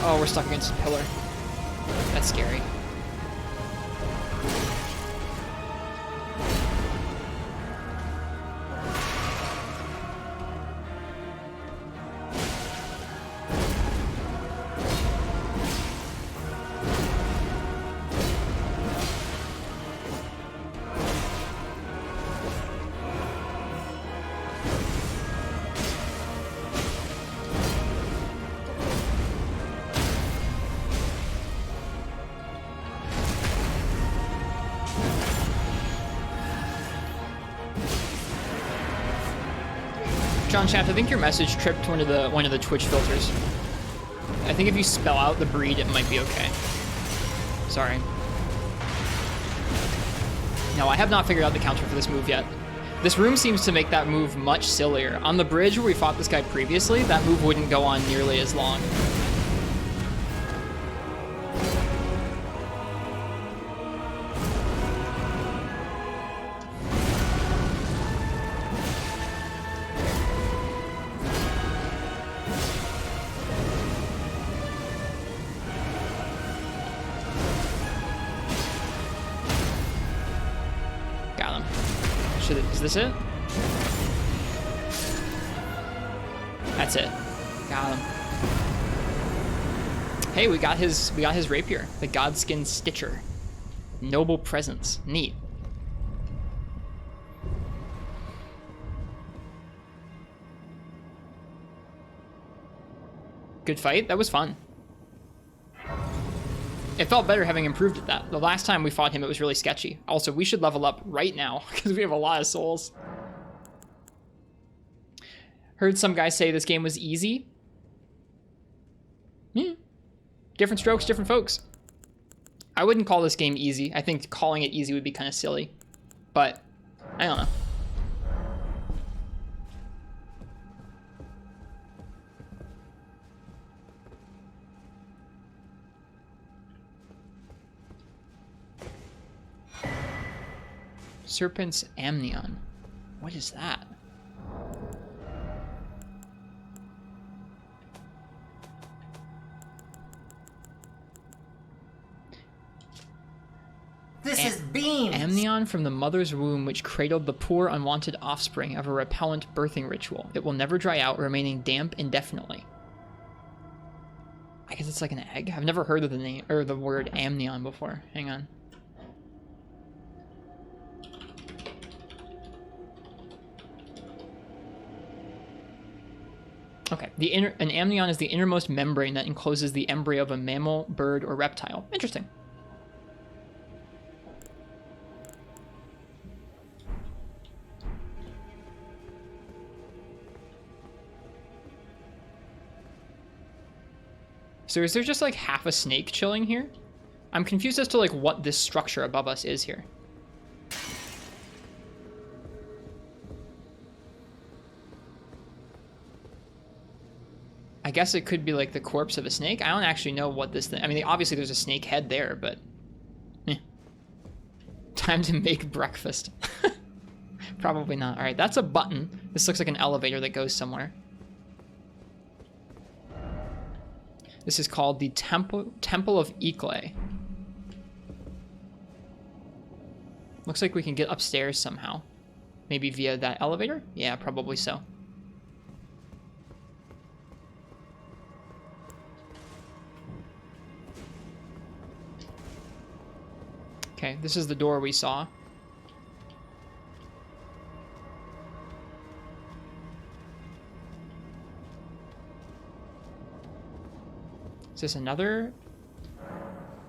Oh, we're stuck against a pillar. That's scary. John Shaft, I think your message tripped one of the Twitch filters. I think if you spell out the breed, it might be okay. Sorry. No, I have not figured out the counter for this move yet. This room seems to make that move much sillier. On the bridge where we fought this guy previously, that move wouldn't go on nearly as long. Is this it? That's it. Got him. Hey, we got his rapier, the Godskin Stitcher. Noble presence. Neat. Good fight. That was fun. It felt better having improved at that. The last time we fought him, it was really sketchy. Also, we should level up right now because we have a lot of souls. Heard some guys say this game was easy. Yeah. Different strokes, different folks. I wouldn't call this game easy. I think calling it easy would be kind of silly. But, I don't know. Serpent's Amnion. What is that? This is beans! Amnion from the mother's womb, which cradled the poor unwanted offspring of a repellent birthing ritual. It will never dry out, remaining damp indefinitely. I guess it's like an egg. I've never heard of the name or the word Amnion before. Hang on. Okay, an amnion is the innermost membrane that encloses the embryo of a mammal, bird, or reptile. Interesting. So is there just like half a snake chilling here? I'm confused as to like what this structure above us is here. I guess it could be like the corpse of a snake. I don't actually know what this thing... I mean, obviously there's a snake head there, but... Time to make breakfast. Probably not. All right, that's a button. This looks like an elevator that goes somewhere. This is called the Temple of Icle. Looks like we can get upstairs somehow. Maybe via that elevator? Yeah, probably so. Okay, this is the door we saw. Is this another?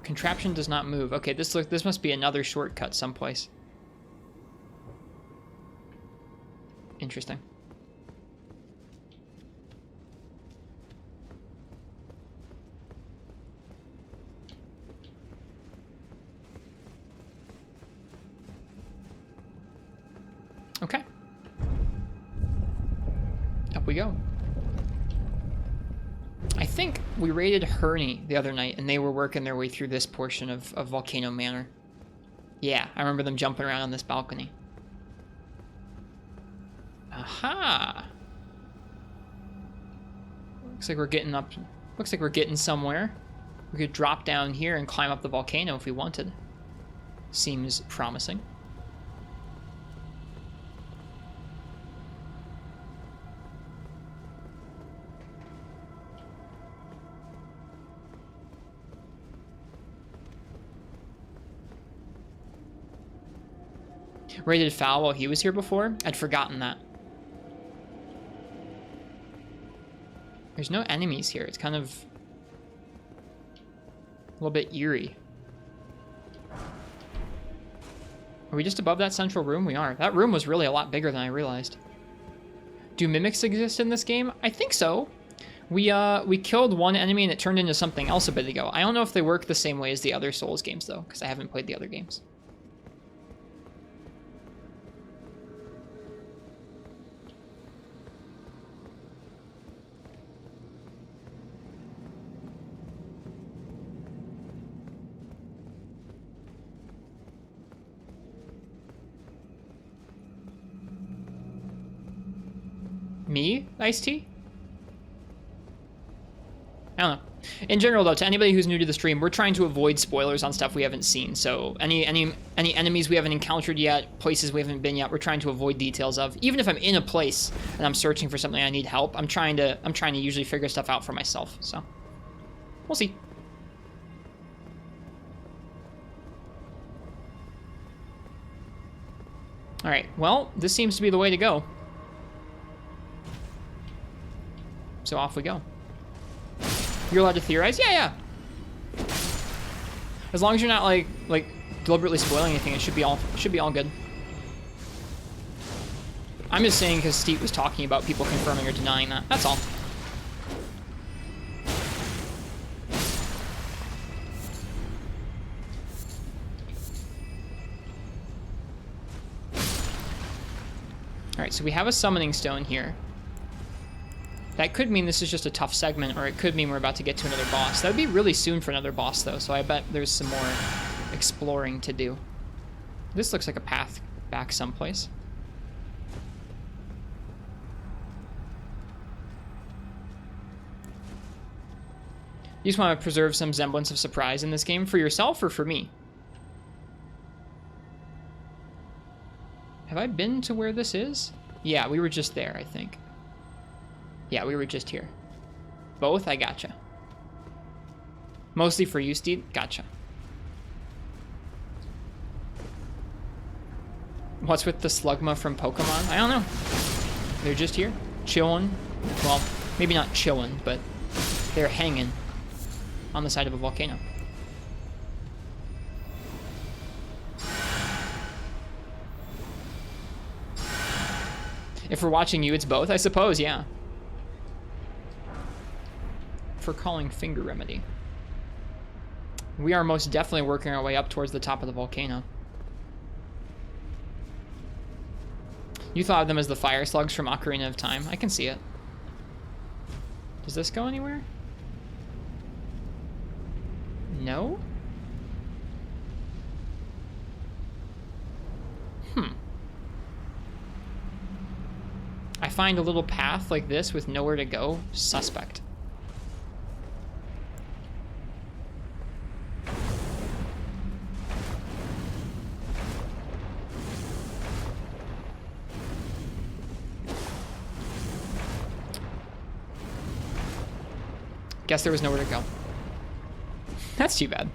Contraption does not move. Okay, this must be another shortcut someplace. Interesting. Okay. Up we go. I think we raided Herney the other night, and they were working their way through this portion of Volcano Manor. Yeah, I remember them jumping around on this balcony. Aha! Looks like we're getting up. Looks like we're getting somewhere. We could drop down here and climb up the volcano if we wanted. Seems promising. Raided Foul while he was here before? I'd forgotten that. There's no enemies here. It's kind of a little bit eerie. Are we just above that central room? We are. That room was really a lot bigger than I realized. Do mimics exist in this game? I think so. We killed one enemy and it turned into something else a bit ago. I don't know if they work the same way as the other Souls games though, because I haven't played the other games. Me? Iced tea? I don't know. In general, though, to anybody who's new to the stream, we're trying to avoid spoilers on stuff we haven't seen. So any enemies we haven't encountered yet, places we haven't been yet, we're trying to avoid details of. Even if I'm in a place and I'm searching for something I need help, I'm trying to usually figure stuff out for myself. So we'll see. All right. Well, this seems to be the way to go. So off we go. You're allowed to theorize? Yeah, yeah. As long as you're not like deliberately spoiling anything, it should be all good. I'm just saying because Steve was talking about people confirming or denying that. That's all. Alright, so we have a summoning stone here. That could mean this is just a tough segment, or it could mean we're about to get to another boss. That would be really soon for another boss, though, so I bet there's some more exploring to do. This looks like a path back someplace. You just want to preserve some semblance of surprise in this game for yourself or for me? Have I been to where this is? Yeah, we were just there, I think. Yeah, we were just here. Both? I gotcha. Mostly for you, Steve? Gotcha. What's with the Slugma from Pokemon? I don't know. They're just here, chilling. Well, maybe not chilling, but they're hanging on the side of a volcano. If we're watching you, it's both, I suppose, yeah. For calling finger remedy. We are most definitely working our way up towards the top of the volcano. You thought of them as the fire slugs from Ocarina of Time. I can see it. Does this go anywhere? No? I find a little path like this with nowhere to go suspect. Guess there was nowhere to go. That's too bad.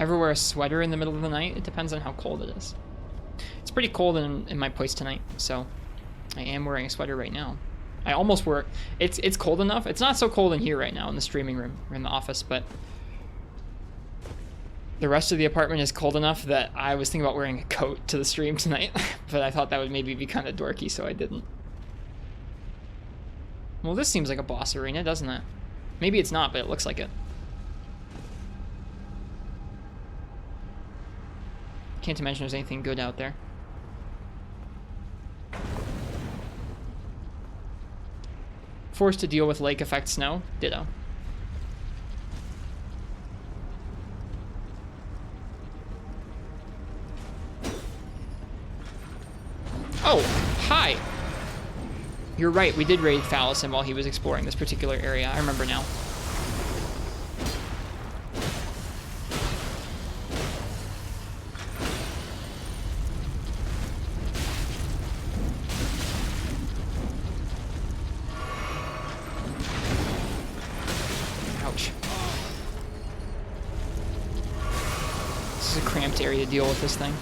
Ever wear a sweater in the middle of the night? It depends on how cold it is. It's pretty cold in my place tonight, so I am wearing a sweater right now. I almost wore it. It's cold enough. It's not so cold in here right now in the streaming room or in the office, but the rest of the apartment is cold enough that I was thinking about wearing a coat to the stream tonight, but I thought that would maybe be kind of dorky, so I didn't. Well, this seems like a boss arena, doesn't it? Maybe it's not, but it looks like it. Can't imagine there's anything good out there. Forced to deal with lake effect snow. Ditto. Oh, hi! You're right, we did raid Fallingstar while he was exploring this particular area. I remember now. Area to deal with this thing.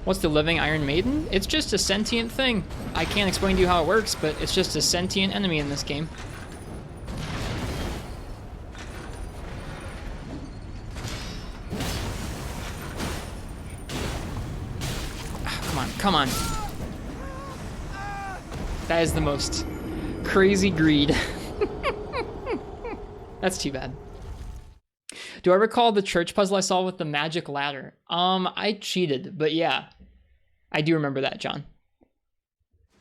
What's the living Iron Maiden? It's just a sentient thing. I can't explain to you how it works, but it's just a sentient enemy in this game. Come on. That is the most crazy greed. That's too bad. Do I recall the church puzzle I saw with the magic ladder? I cheated, but yeah. I do remember that, John.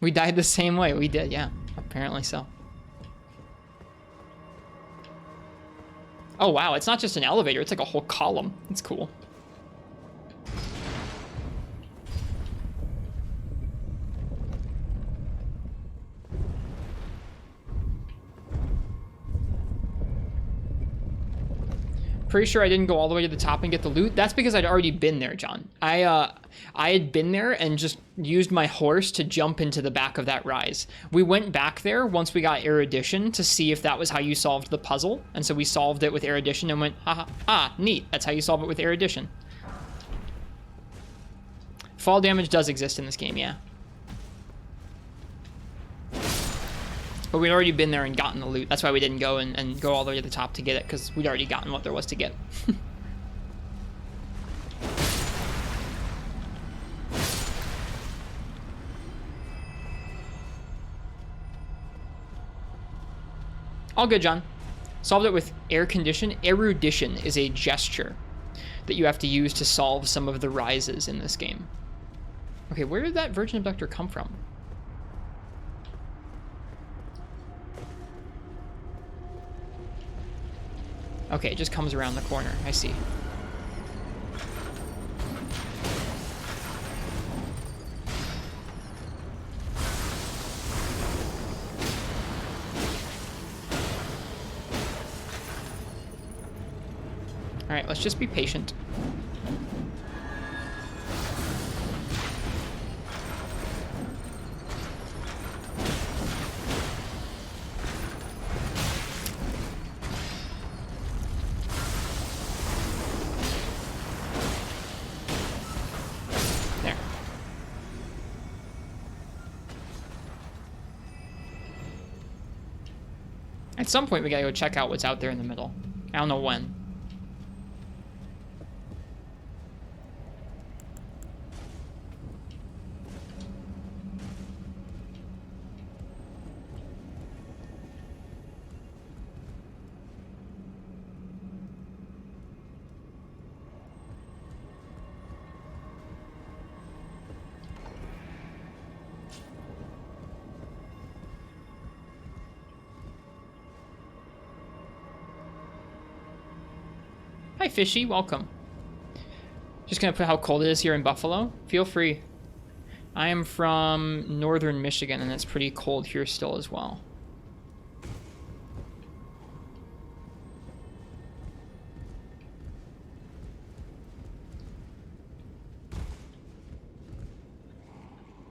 We died the same way. We did, yeah. Apparently so. Oh, wow. It's not just an elevator. It's like a whole column. It's cool. pretty sure I didn't go all the way to the top and get the loot. That's because I'd already been there, John. I had been there and just used my horse to jump into the back of that rise. We went back there once we got erudition to see if that was how you solved the puzzle. And so we solved it with erudition and went, neat. That's how you solve it with erudition. Fall damage does exist in this game, yeah. But we'd already been there and gotten the loot. That's why we didn't go and go all the way to the top to get it, because we'd already gotten what there was to get. All good, John. Solved it with air condition. Erudition is a gesture that you have to use to solve some of the rises in this game. Okay, where did that Virgin Abductor come from? Okay, it just comes around the corner. I see. All right, let's just be patient. At some point, we gotta go check out what's out there in the middle. I don't know when. Hi, Fishy. Welcome. Just gonna put how cold it is here in Buffalo. Feel free. I am from northern Michigan, and it's pretty cold here still as well.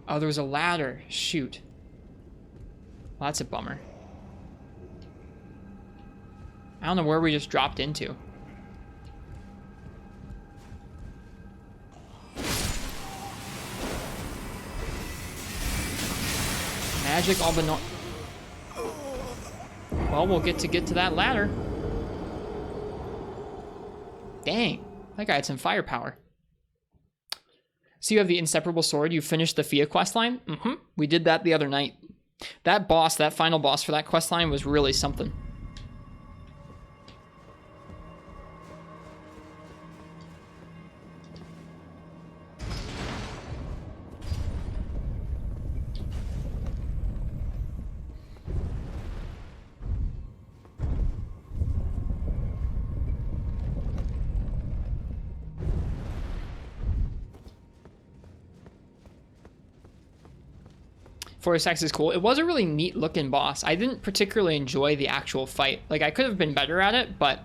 Oh, there was a ladder. Shoot. Well, that's a bummer. I don't know where we just dropped into. Magic all but no. Well, we'll get to that ladder. Dang, that guy had some firepower. So you have the inseparable sword. You finished the Fia questline? Mm-hmm. We did that the other night. That boss, that final boss for that questline was really something. Forest Axe is cool. It was a really neat looking boss. I didn't particularly enjoy the actual fight. Like, I could have been better at it, but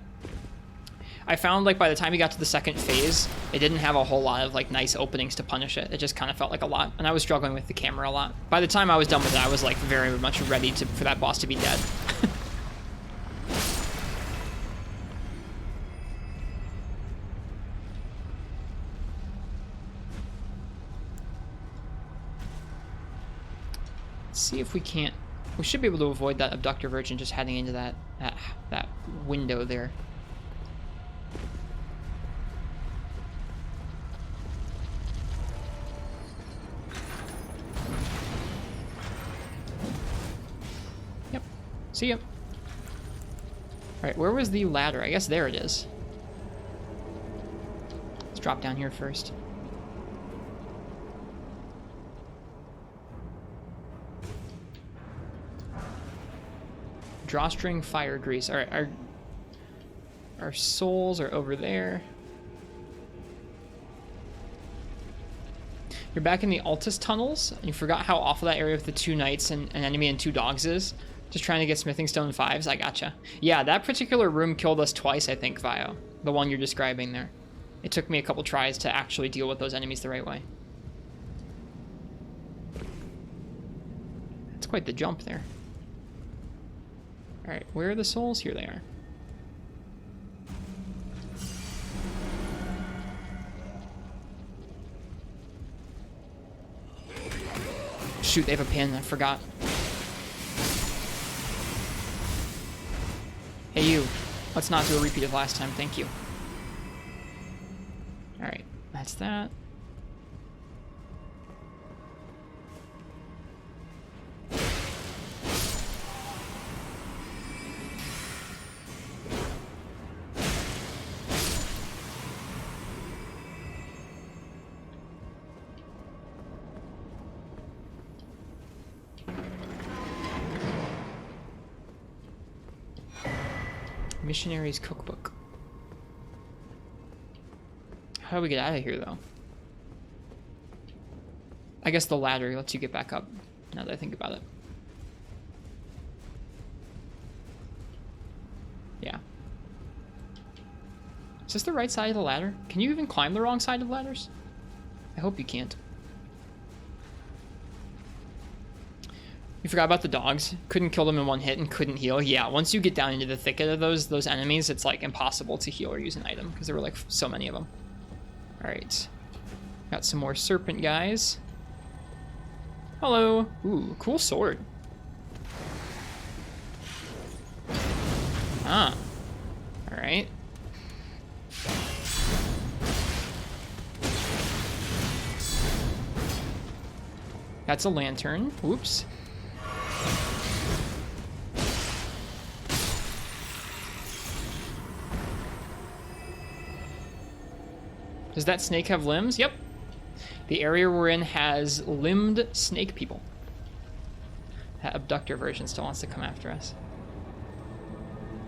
I found, like, by the time you got to the second phase, it didn't have a whole lot of, like, nice openings to punish it. It just kind of felt like a lot, and I was struggling with the camera a lot. By the time I was done with it, I was, like, very much ready for that boss to be dead. See if we can't. We should be able to avoid that abductor virgin just heading into that window there. Yep. See ya. All right, where was the ladder? I guess there it is. Let's drop down here first. Drawstring fire grease. All right, our souls are over there. You're back in the Altus tunnels. You forgot how awful that area with the 2 knights and an enemy and 2 dogs is. Just trying to get smithing stone 5s. I gotcha. Yeah, that particular room killed us twice, I think, Vio. The one you're describing there. It took me a couple tries to actually deal with those enemies the right way. That's quite the jump there. Alright, where are the souls? Here they are. Shoot, they have a pin. I forgot. Hey, you. Let's not do a repeat of last time. Thank you. Alright, that's that. Missionary's Cookbook. How do we get out of here, though? I guess the ladder lets you get back up, now that I think about it. Yeah. Is this the right side of the ladder? Can you even climb the wrong side of ladders? I hope you can't. You forgot about the dogs. Couldn't kill them in one hit and couldn't heal. Yeah, once you get down into the thicket of those enemies, it's like impossible to heal or use an item because there were like so many of them. All right, got some more serpent guys. Hello. Ooh, cool sword. Ah. All right. That's a lantern. Oops. Does that snake have limbs? Yep. The area we're in has limbed snake people. That abductor version still wants to come after us.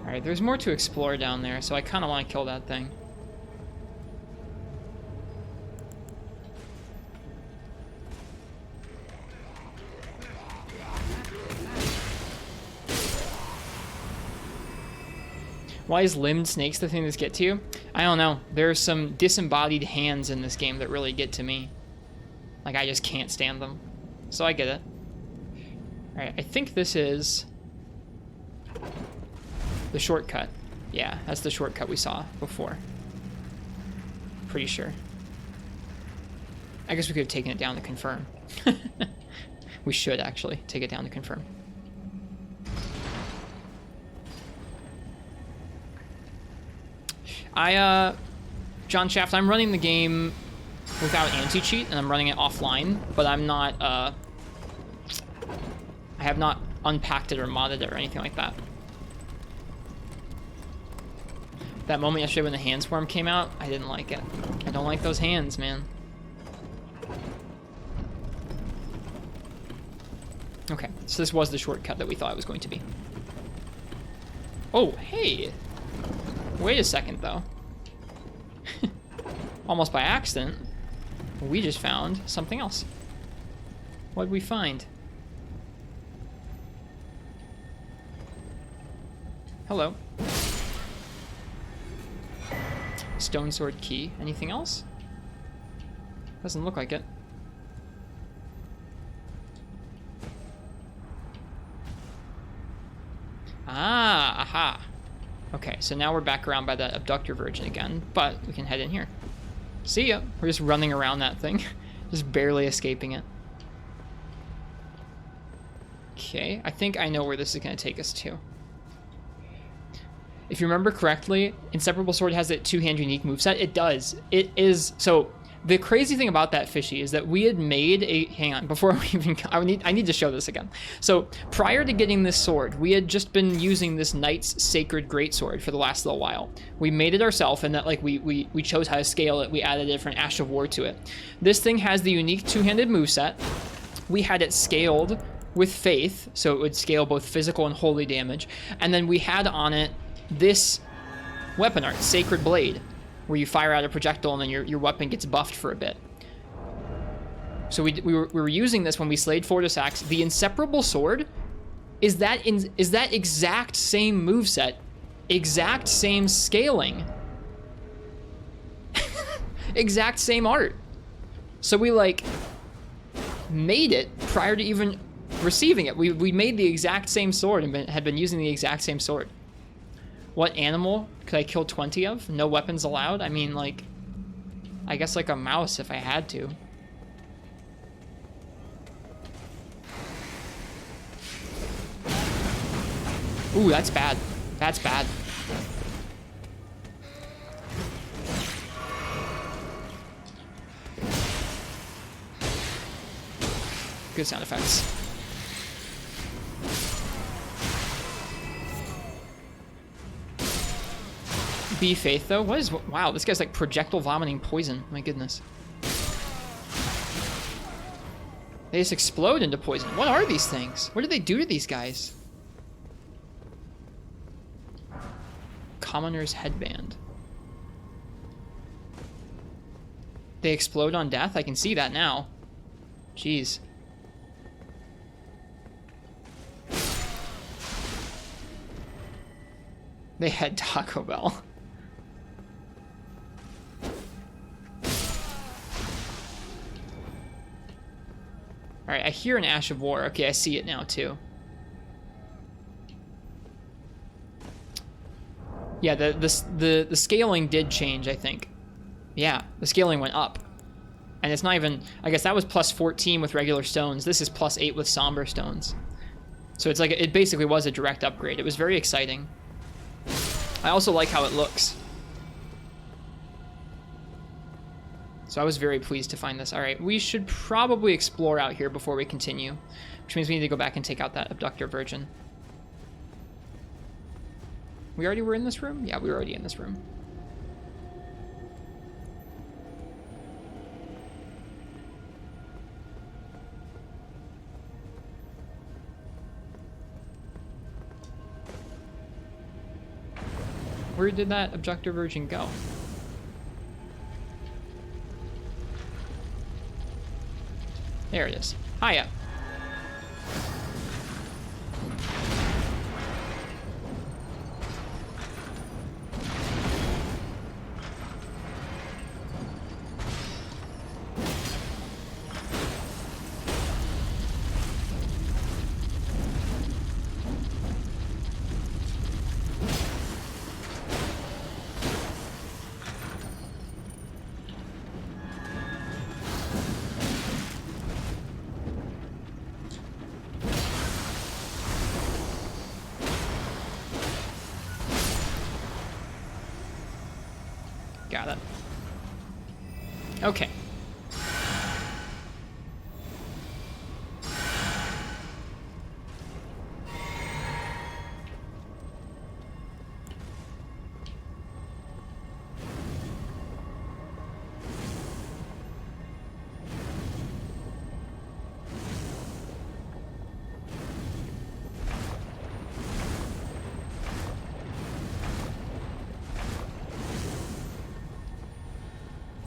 Alright, there's more to explore down there, so I kind of want to kill that thing. Why is limbed snakes the thing that gets to you? I don't know. There's some disembodied hands in this game that really get to me. Like, I just can't stand them. So I get it. Alright, I think this is the shortcut. Yeah, that's the shortcut we saw before. Pretty sure. I guess we could have taken it down to confirm. We should, actually, take it down to confirm. John Shaft, I'm running the game without anti-cheat, and I'm running it offline, but I'm not, I have not unpacked it or modded it or anything like that. That moment yesterday when the hand swarm came out, I didn't like it. I don't like those hands, man. Okay, so this was the shortcut that we thought it was going to be. Oh, hey! Wait a second, though. Almost by accident, we just found something else. What did we find? Hello. Stone sword key. Anything else? Doesn't look like it. Ah, aha. Okay, so now we're back around by that abductor virgin again, but we can head in here. See ya. We're just running around that thing. Just barely escaping it. Okay, I think I know where this is going to take us to. If you remember correctly, Inseparable Sword has that two-hand unique moveset. It does. It is... So, the crazy thing about that, Fishy, is that we had made a... Hang on, before we even... I need to show this again. So, prior to getting this sword, we had just been using this Knight's Sacred Greatsword for the last little while. We made it ourselves, and that, like, we chose how to scale it. We added a different Ash of War to it. This thing has the unique two-handed moveset. We had it scaled with Faith, so it would scale both physical and holy damage. And then we had on it this weapon art, Sacred Blade, where you fire out a projectile and then your weapon gets buffed for a bit. So we were using this when we slayed Fortis Axe. The Inseparable Sword is that exact same moveset, exact same scaling, exact same art. So we like made it prior to even receiving it. We made the exact same sword and had been using the exact same sword. What animal could I kill 20 of? No weapons allowed? I mean, like, I guess like a mouse if I had to. Ooh, that's bad. That's bad. Good sound effects. Be Faith, though? What is... Wow, this guy's like projectile vomiting poison. My goodness. They just explode into poison. What are these things? What do they do to these guys? Commoner's Headband. They explode on death? I can see that now. Jeez. They had Taco Bell. Alright, I hear an Ash of War. Okay, I see it now, too. Yeah, the scaling did change, I think. Yeah, the scaling went up. And it's not even... I guess that was plus 14 with regular stones. This is plus 8 with somber stones. So it's like... It basically was a direct upgrade. It was very exciting. I also like how it looks. So I was very pleased to find this. Alright, we should probably explore out here before we continue. Which means we need to go back and take out that Abductor Virgin. We already were in this room? Yeah, we were already in this room. Where did that Abductor Virgin go? There it is. Hiya. Got it. Okay.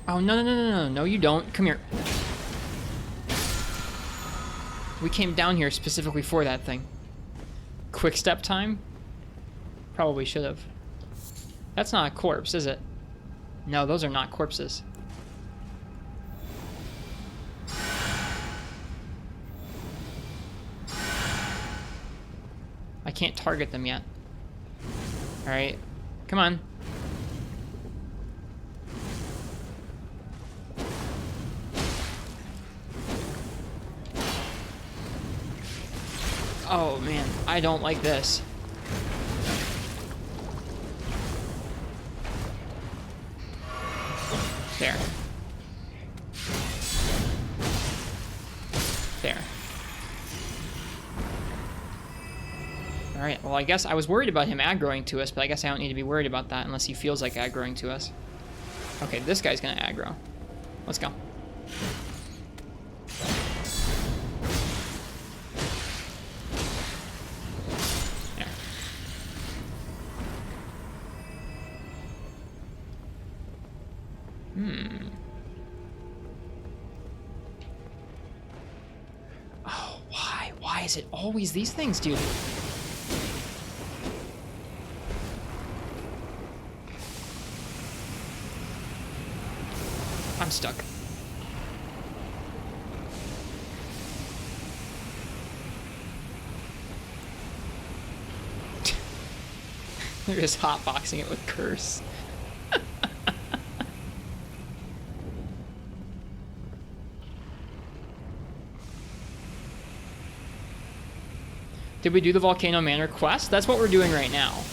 Oh, no, you don't. Come here. We came down here specifically for that thing. Quick step time? Probably should have. That's not a corpse, is it? No, those are not corpses. I can't target them yet. Alright. Come on. Oh man, I don't like this. There. There. Alright, well I guess I was worried about him aggroing to us, but I guess I don't need to be worried about that unless he feels like aggroing to us. Okay, this guy's gonna aggro. Let's go. Why is it always these things, dude? I'm stuck. They're just hotboxing it with curse. Did we do the Volcano Manor quest? That's what we're doing right now.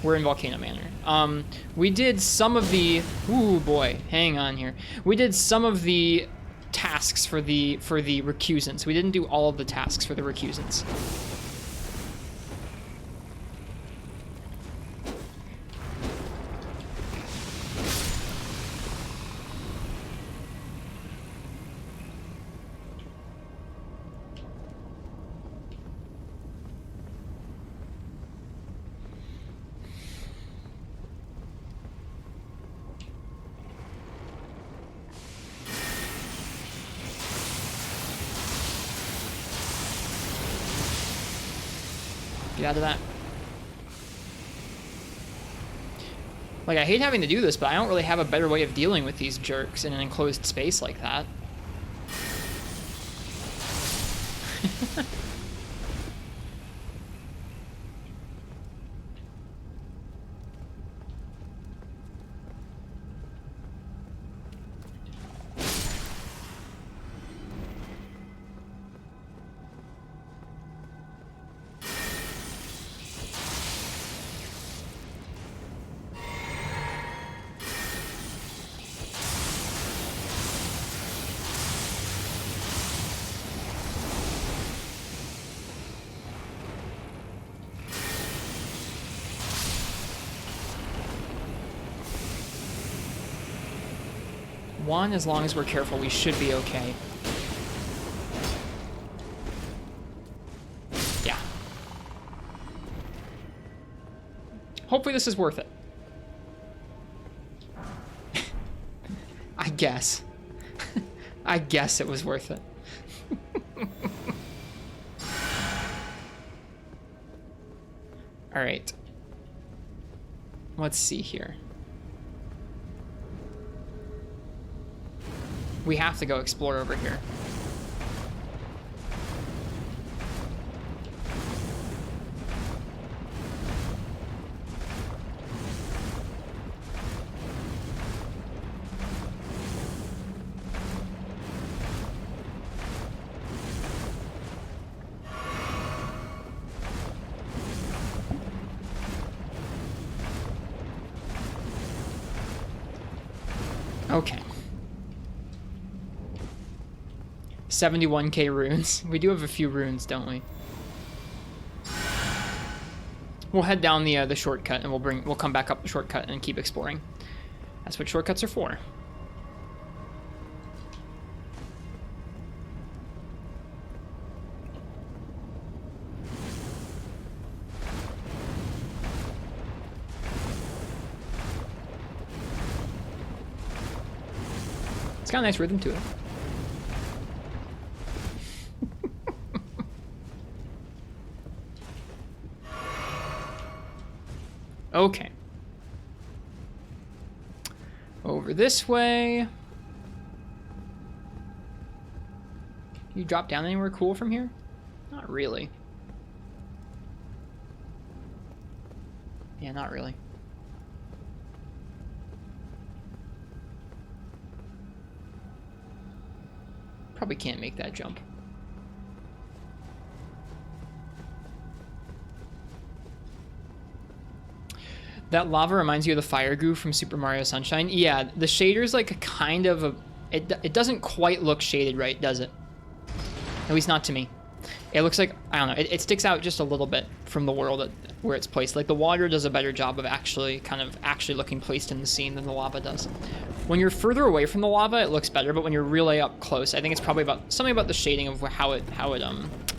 We're in Volcano Manor. We did some of the... Ooh, boy. Hang on here. We did some of the tasks for the recusants. We didn't do all of the tasks for the recusants. Get out of that. Like, I hate having to do this, but I don't really have a better way of dealing with these jerks in an enclosed space like that. One, as long as we're careful, we should be okay. Yeah. Hopefully this is worth it. I guess. I guess it was worth it. All right. Let's see here. We have to go explore over here. Okay. 71k runes. We do have a few runes, don't we? We'll head down the shortcut, and we'll come back up the shortcut and keep exploring. That's what shortcuts are for. It's got a nice rhythm to it. Okay. Over this way. You drop down anywhere cool from here? Not really. Yeah, not really. Probably can't make that jump. That lava reminds you of the fire goo from Super Mario Sunshine. Yeah, the shader's like a kind of a... It doesn't quite look shaded right, does it? At least not to me. It looks like, I don't know, it sticks out just a little bit from the world where it's placed. Like the water does a better job of actually looking placed in the scene than the lava does. When you're further away from the lava, it looks better, but when you're really up close, I think it's probably about something about the shading of how it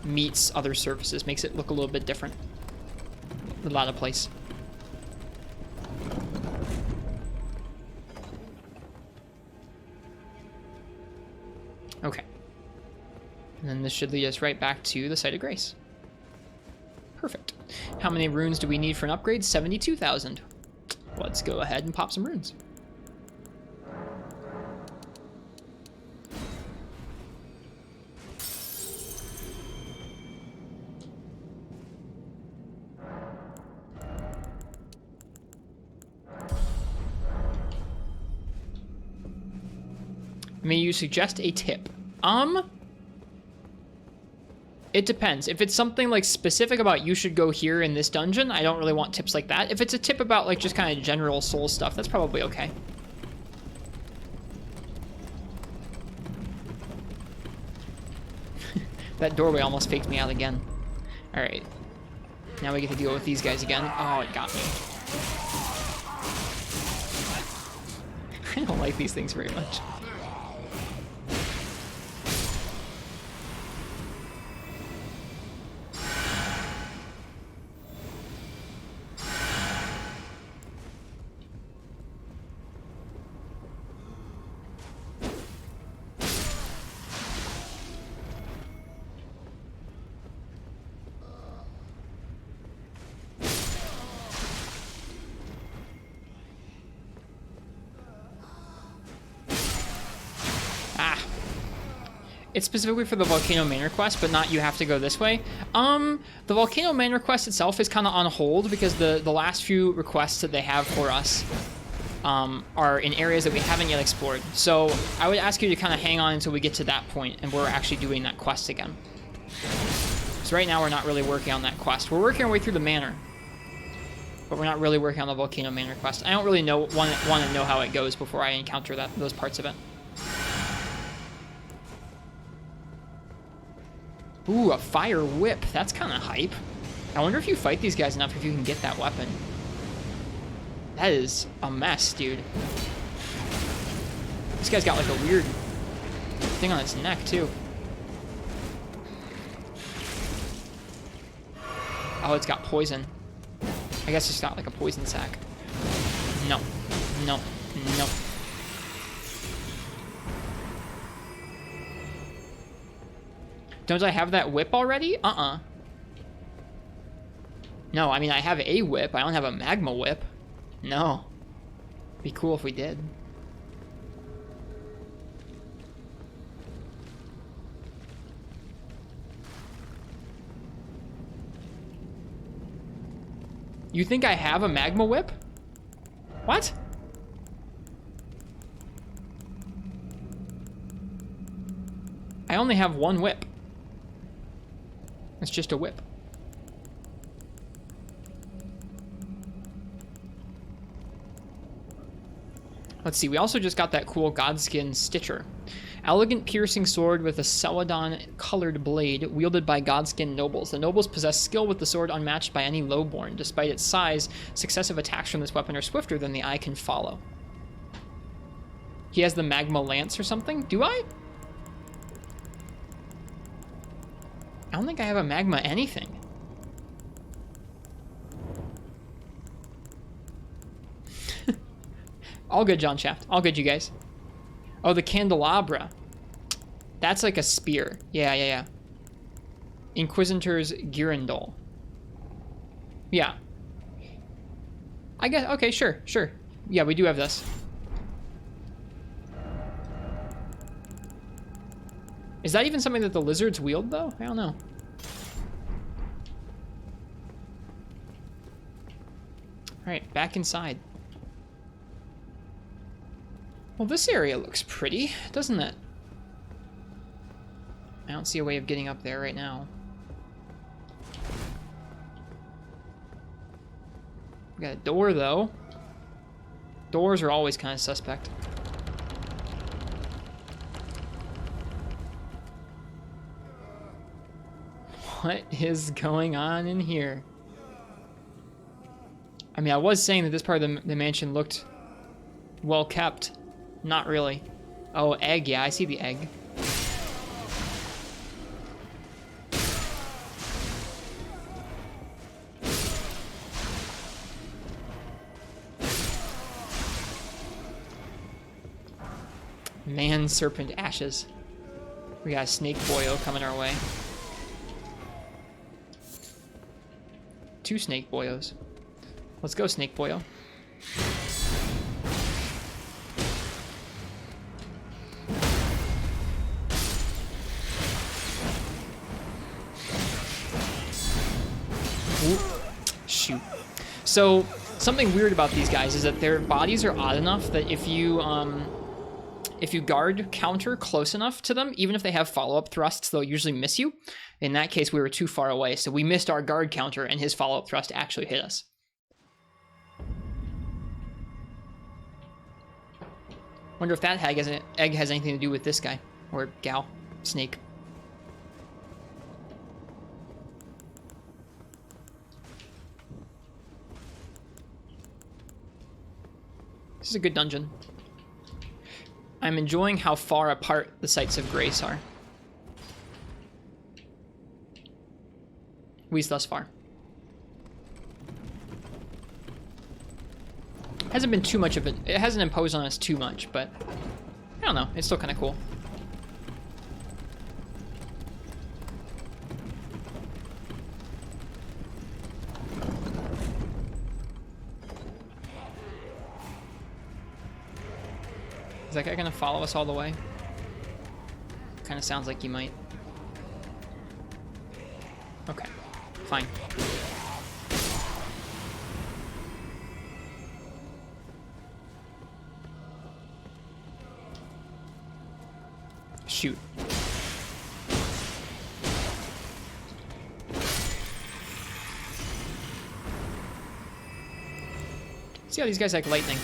meets other surfaces makes it look a little bit different. A lot of place. Okay. And then this should lead us right back to the Site of Grace. Perfect. How many runes do we need for an upgrade? 72,000. Let's go ahead and pop some runes. May you suggest a tip? It depends. If it's something like specific about you should go here in this dungeon, I don't really want tips like that. If it's a tip about like just kind of general soul stuff, that's probably okay. That doorway almost faked me out again. All right. Now we get to deal with these guys again. Oh, it got me. I don't like these things very much. It's specifically for the Volcano Manor quest, but not you have to go this way. The Volcano Manor quest itself is kind of on hold because the last few requests that they have for us are in areas that we haven't yet explored. So I would ask you to kind of hang on until we get to that point and we're actually doing that quest again. So right now we're not really working on that quest. We're working our way through the manor, but we're not really working on the Volcano Manor quest. I don't really want to know how it goes before I encounter those parts of it. Ooh, a fire whip. That's kind of hype. I wonder if you fight these guys enough if you can get that weapon. That is a mess, dude. This guy's got like a weird thing on his neck, too. Oh, it's got poison. I guess it's got like a poison sac. No. No. No. Don't I have that whip already? No, I mean, I have a whip. I don't have a magma whip. No. Be cool if we did. You think I have a magma whip? What? I only have one whip. It's just a whip. Let's see, we also just got that cool Godskin Stitcher. Elegant piercing sword with a celadon-colored blade wielded by Godskin nobles. The nobles possess skill with the sword unmatched by any lowborn. Despite its size, successive attacks from this weapon are swifter than the eye can follow. He has the Magma Lance or something? Do I? I don't think I have a Magma anything. All good, John Shaft. All good, you guys. Oh, the candelabra. That's like a spear. Yeah. Inquisitor's Girandol. Yeah. I guess, okay, sure. Yeah, we do have this. Is that even something that the lizards wield, though? I don't know. Alright, back inside. Well, this area looks pretty, doesn't it? I don't see a way of getting up there right now. We got a door, though. Doors are always kind of suspect. What is going on in here? I mean, I was saying that this part of the mansion looked well kept. Not really. Oh, egg. Yeah, I see the egg. Man serpent ashes. We got a snake boyo coming our way. 2 snake boyos. Let's go, snake boyo. Ooh. Shoot. So something weird about these guys is that their bodies are odd enough that if you guard counter close enough to them, even if they have follow-up thrusts, they'll usually miss you. In that case, we were too far away, so we missed our guard counter, and his follow-up thrust actually hit us. Wonder if that egg has anything to do with this guy. Or gal. Snake. This is a good dungeon. I'm enjoying how far apart the sites of grace are. At least thus far. Hasn't been too much of it. It hasn't imposed on us too much, but I don't know. It's still kind of cool. Is that guy gonna follow us all the way? Kind of sounds like he might. Okay, fine. Shoot. See how these guys like lightning.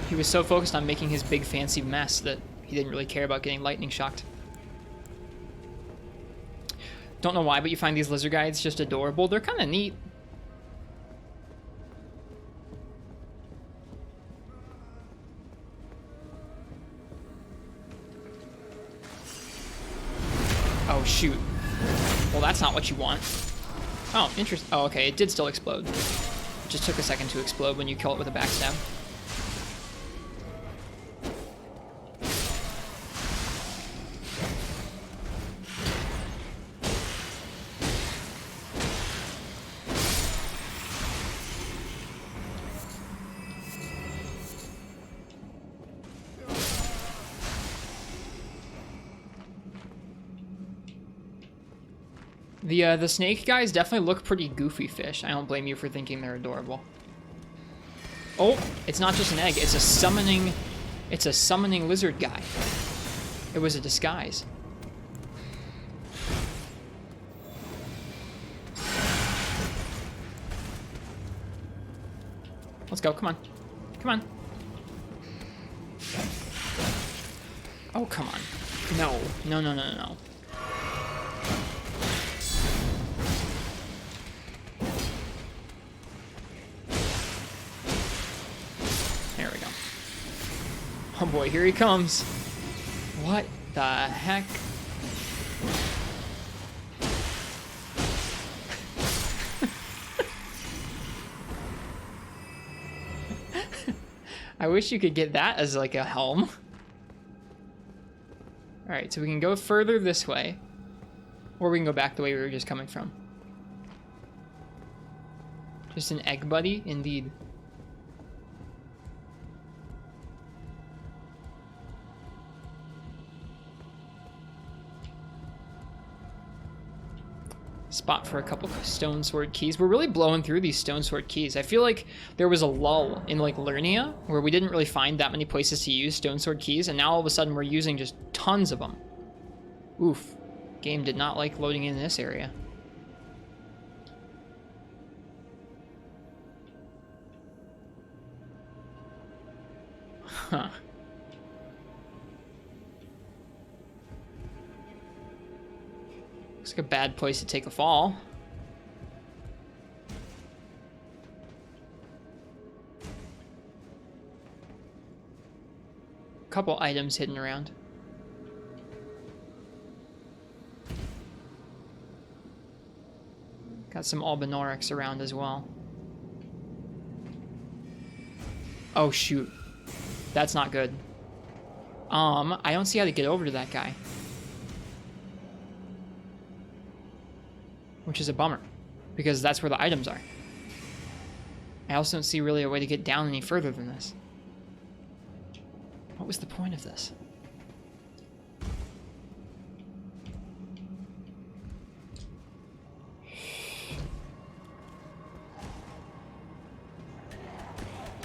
He was so focused on making his big fancy mess that he didn't really care about getting lightning shocked. Don't know why, but you find these lizard guides just adorable. They're kind of neat. Oh, shoot. Well, that's not what you want. Oh, interesting. Oh, okay, it did still explode. It just took a second to explode when you kill it with a backstab. The snake guys definitely look pretty goofy fish. I don't blame you for thinking they're adorable. Oh, it's not just an egg. It's a summoning lizard guy. It was a disguise. Let's go. Come on. Come on. Oh, come on. No. No, no, no, no, no. There we go. Oh boy, here he comes. What the heck? I wish you could get that as like a helm. Alright, so we can go further this way. Or we can go back the way we were just coming from. Just an egg buddy, indeed. Spot for a couple stone sword keys. We're really blowing through these stone sword keys. I feel like there was a lull in like Lernia where we didn't really find that many places to use stone sword keys, and now all of a sudden we're using just tons of them. Oof. Game did not like loading in this area. Huh. Looks like a bad place to take a fall. Couple items hidden around. Got some Albinorics around as well. Oh shoot. That's not good. I don't see how to get over to that guy. Which is a bummer, because that's where the items are. I also don't see really a way to get down any further than this. What was the point of this?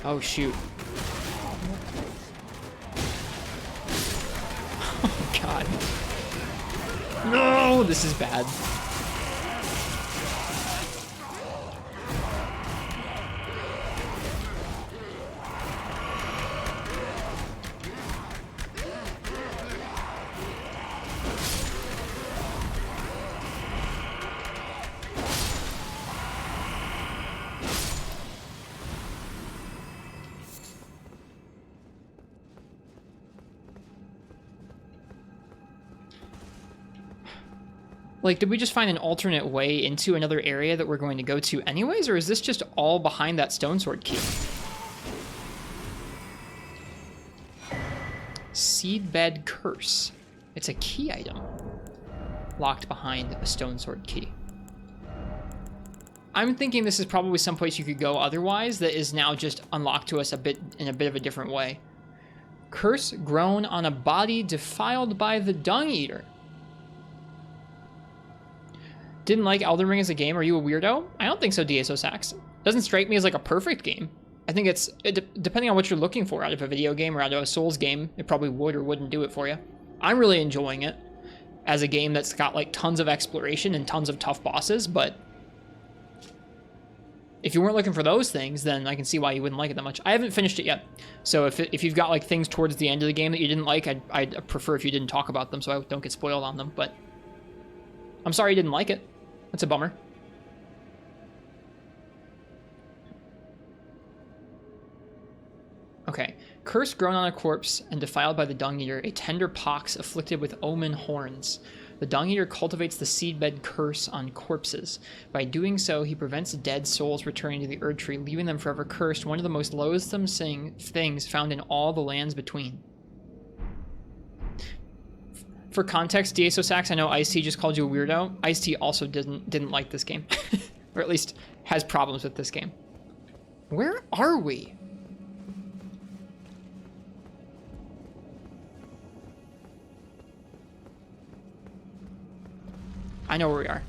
Oh shoot. Oh god. No, this is bad. Like, did we just find an alternate way into another area that we're going to go to anyways, or is this just all behind that stone sword key? Seedbed Curse. It's a key item. Locked behind a stone sword key. I'm thinking this is probably someplace you could go otherwise that is now just unlocked to us in a bit of a different way. Curse grown on a body defiled by the Dung Eater. Didn't like Elden Ring as a game. Are you a weirdo? I don't think so, DSO Sax. Doesn't strike me as like a perfect game. I think depending on what you're looking for out of a video game or out of a Souls game, it probably would or wouldn't do it for you. I'm really enjoying it as a game that's got like tons of exploration and tons of tough bosses, but if you weren't looking for those things, then I can see why you wouldn't like it that much. I haven't finished it yet, so if you've got like things towards the end of the game that you didn't like, I'd prefer if you didn't talk about them so I don't get spoiled on them, but I'm sorry you didn't like it. That's a bummer. Okay. Curse grown on a corpse and defiled by the Dung Eater, a tender pox afflicted with omen horns. The Dung Eater cultivates the seedbed curse on corpses. By doing so, he prevents dead souls returning to the Erd Tree, leaving them forever cursed, one of the most loathsome things found in all the lands between. For context, DSO Sax, I know Ice-T just called you a weirdo. Ice-T also didn't like this game. Or at least has problems with this game. Where are we? I know where we are.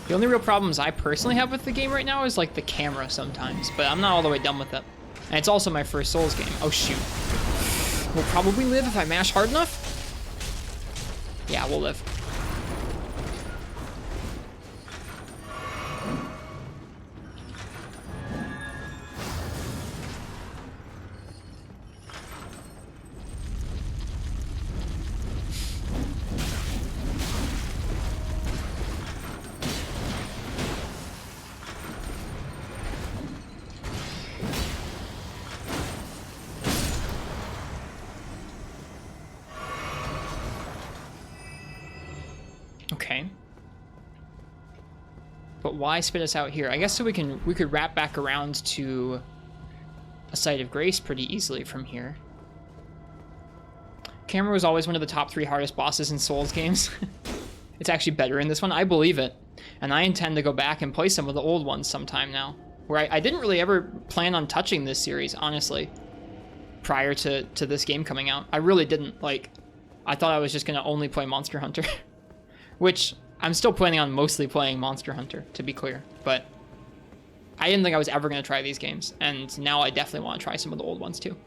The only real problems I personally have with the game right now is like the camera sometimes, but I'm not all the way done with it. And it's also my first Souls game. Oh shoot. We'll probably live if I mash hard enough? Yeah, we'll live. Okay. But why spit us out here? I guess so we could wrap back around to a Site of Grace pretty easily from here. Camera was always one of the top 3 hardest bosses in Souls games. It's actually better in this one. I believe it. And I intend to go back and play some of the old ones sometime now. Where I didn't really ever plan on touching this series, honestly, prior to this game coming out. I really didn't. Like, I thought I was just going to only play Monster Hunter. Which, I'm still planning on mostly playing Monster Hunter, to be clear. But I didn't think I was ever going to try these games. And now I definitely want to try some of the old ones, too.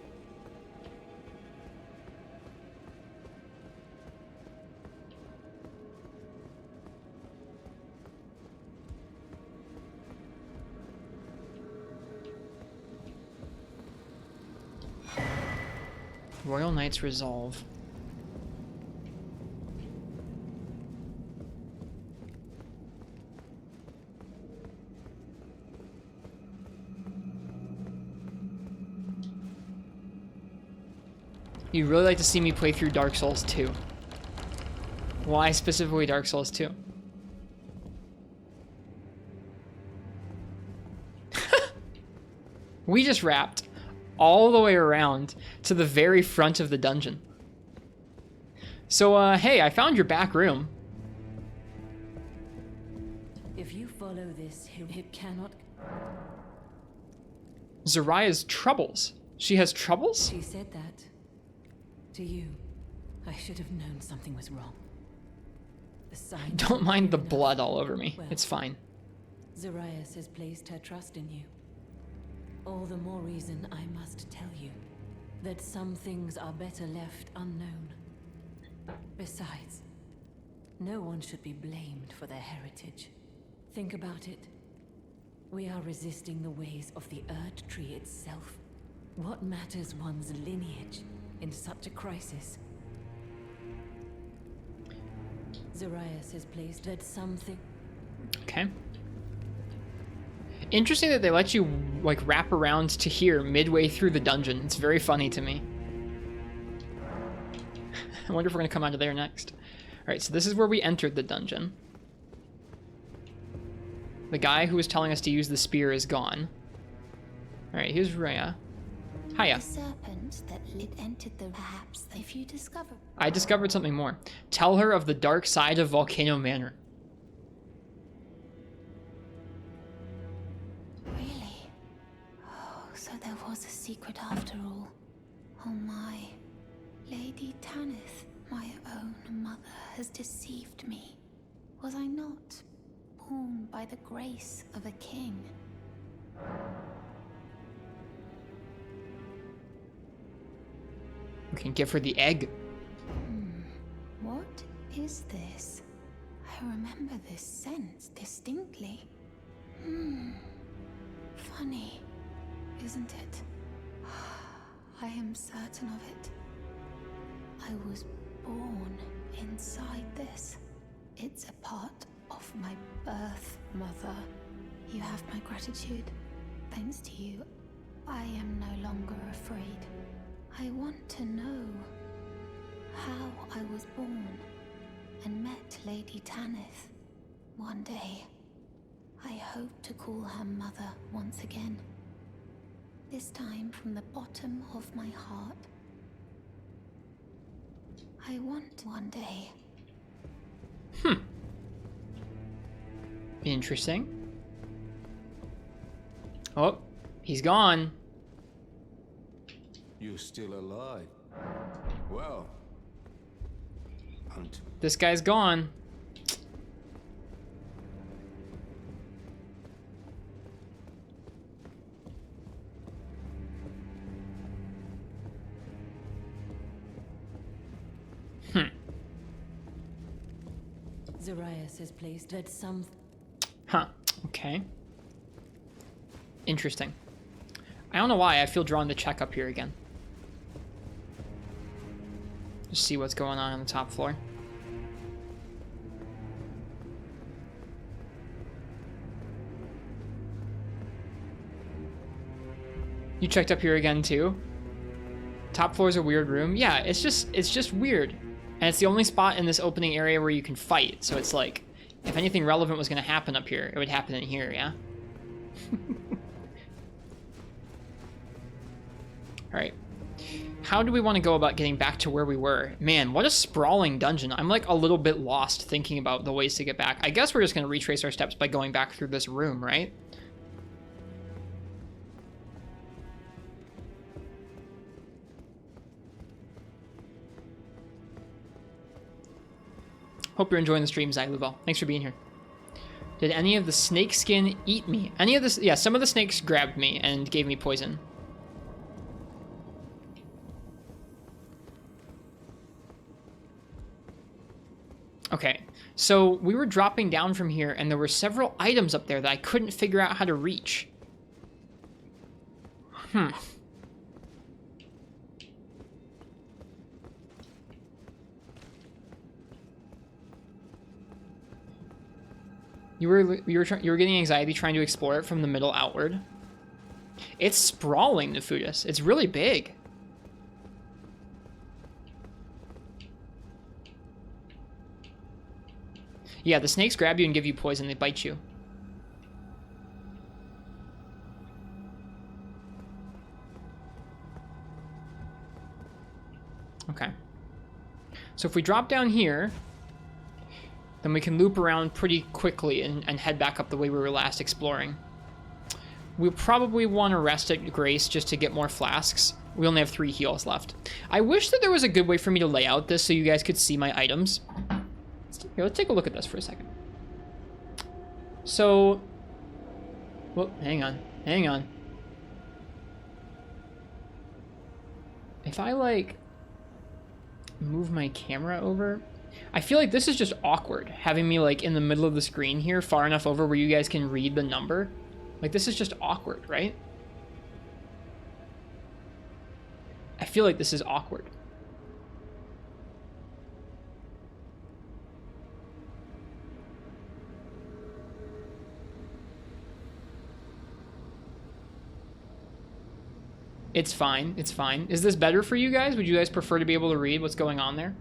Royal Knight's Resolve. You'd really like to see me play through Dark Souls 2. Why specifically Dark Souls 2? We just wrapped all the way around to the very front of the dungeon. So, hey, I found your back room. If you follow this, it cannot... Zariah's troubles. She has troubles? She said that. To you. I should have known something was wrong. The signs... Don't mind the blood all over me. Well, it's fine. Zariah has placed her trust in you. All the more reason I must tell you that some things are better left unknown. Besides, no one should be blamed for their heritage. Think about it. We are resisting the ways of the Erd Tree itself. What matters one's lineage in such a crisis? Zariah has placed that something... Okay. Interesting that they let you, like, wrap around to here midway through the dungeon. It's very funny to me. I wonder if we're going to come out of there next. Alright, so this is where we entered the dungeon. The guy who was telling us to use the spear is gone. Alright, here's Rhea. Hiya. The serpent that entered the... Perhaps if you discover... I discovered something more. Tell her of the dark side of Volcano Manor. Really? Oh, so there was a secret after all. Oh my. Lady Tanith, my own mother, has deceived me. Was I not born by the grace of a king? We can give her the egg. What is this? I remember this scent distinctly. Funny, isn't it? I am certain of it. I was born inside this. It's a part of my birth, Mother. You have my gratitude. Thanks to you, I am no longer afraid. I want to know how I was born and met Lady Tanith. One day, I hope to call her mother once again. This time from the bottom of my heart. I want one day. Interesting. Oh, he's gone. You're still alive. Well, hunt. This guy's gone. Zariah has placed that some... Huh. Okay. Interesting. I don't know why I feel drawn to check up here again. Just see what's going on the top floor. You checked up here again too? Top floor's a weird room. Yeah, it's just weird. And it's the only spot in this opening area where you can fight. So it's like, if anything relevant was going to happen up here, it would happen in here, yeah? Alright. How do we want to go about getting back to where we were? Man, what a sprawling dungeon. I'm like a little bit lost thinking about the ways to get back. I guess we're just going to retrace our steps by going back through this room, right? Hope you're enjoying the stream, Zyluval. Thanks for being here. Did any of the snake skin eat me? Any of this? Yeah, some of the snakes grabbed me and gave me poison. Okay, so we were dropping down from here and there were several items up there that I couldn't figure out how to reach. You were getting anxiety trying to explore it from the middle outward. It's sprawling, Nefudis. It's really big. Yeah, the snakes grab you and give you poison. They bite you. Okay. So if we drop down here, then we can loop around pretty quickly and head back up the way we were last exploring. We'll probably want to rest at Grace just to get more flasks. We only have 3 heals left. I wish that there was a good way for me to lay out this so you guys could see my items. Here, let's take a look at this for a second. So, well, hang on. If I, like, move my camera over, I feel like this is just awkward, having me, like, in the middle of the screen here, far enough over where you guys can read the number. Like, this is just awkward, right? I feel like this is awkward. It's fine. It's fine. Is this better for you guys? Would you guys prefer to be able to read what's going on there?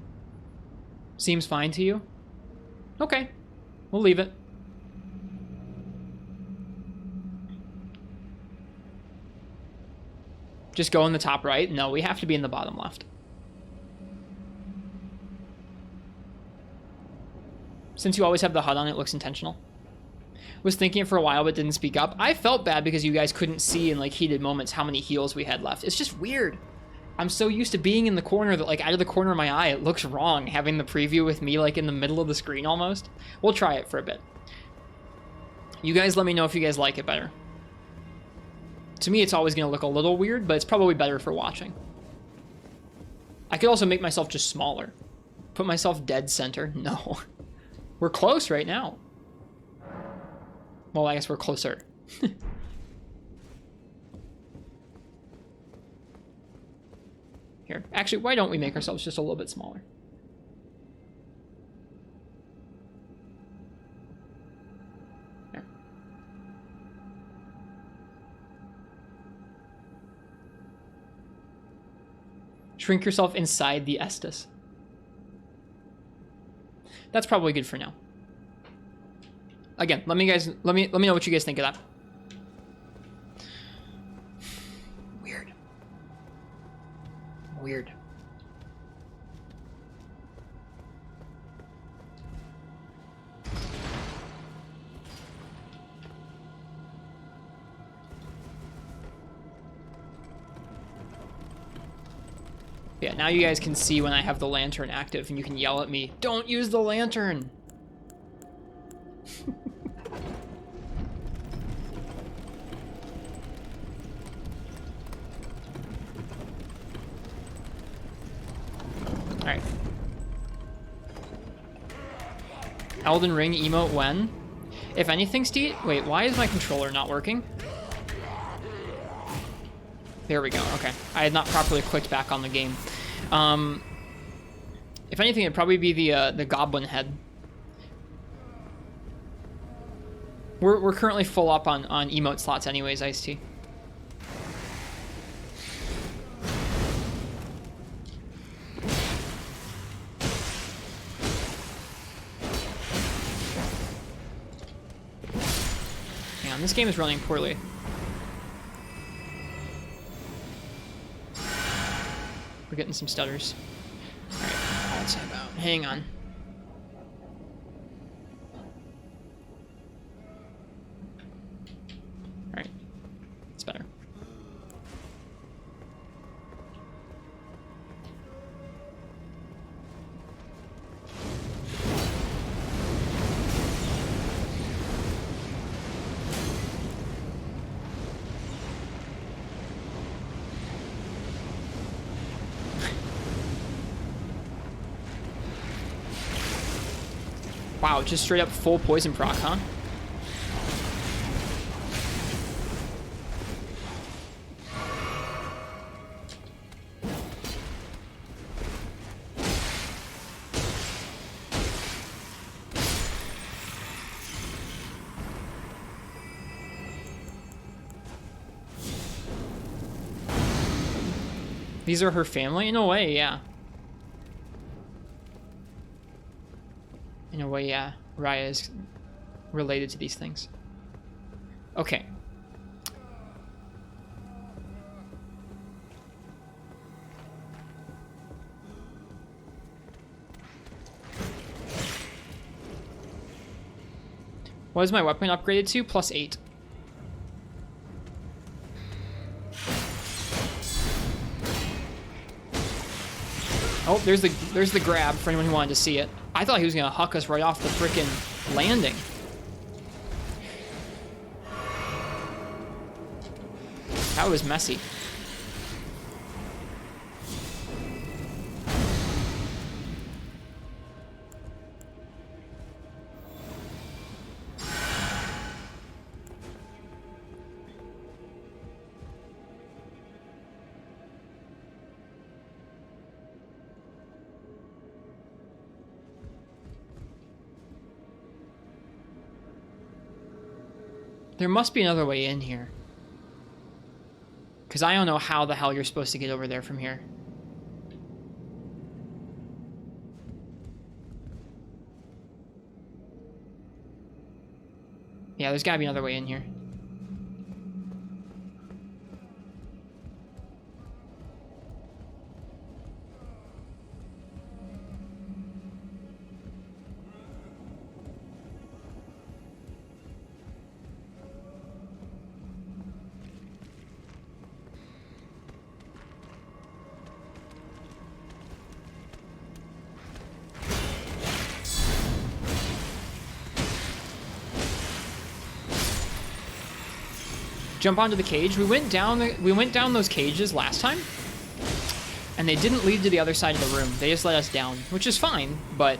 Seems fine to you? Okay. We'll leave it. Just go in the top right? No, we have to be in the bottom left. Since you always have the HUD on, it looks intentional. Was thinking it for a while but didn't speak up. I felt bad because you guys couldn't see in like heated moments how many heals we had left. It's just weird. I'm so used to being in the corner that like out of the corner of my eye it looks wrong having the preview with me like in the middle of the screen almost. We'll try it for a bit. You guys let me know if you guys like it better. To me it's always going to look a little weird, but it's probably better for watching. I could also make myself just smaller. Put myself dead center. No. We're close right now. Well, I guess we're closer. Here. Actually, why don't we make ourselves just a little bit smaller? There. Shrink yourself inside the Estus. That's probably good for now. Again, let me know what you guys think of that. Weird. Yeah, now you guys can see when I have the lantern active and you can yell at me, "Don't use the lantern!" Alright. Elden Ring emote when? If anything, Steve... Wait, why is my controller not working? There we go, okay. I had not properly clicked back on the game. If anything, it'd probably be the goblin head. We're currently full up on emote slots anyways, Ice-T. Man, this game is running poorly. We're getting some stutters. Alright, let's head out. Hang on. Alright. It's better. Wow, just straight up full poison proc, huh? These are her family? In a way, yeah. In a way, yeah. Raya is related to these things. Okay. What is my weapon upgraded to? +8. Oh, there's the grab for anyone who wanted to see it. I thought he was gonna huck us right off the frickin' landing. That was messy. There must be another way in here. Because I don't know how the hell you're supposed to get over there from here. Yeah, there's gotta be another way in here. Jump onto the cage. We went down those cages last time, and they didn't lead to the other side of the room. They just let us down, which is fine, but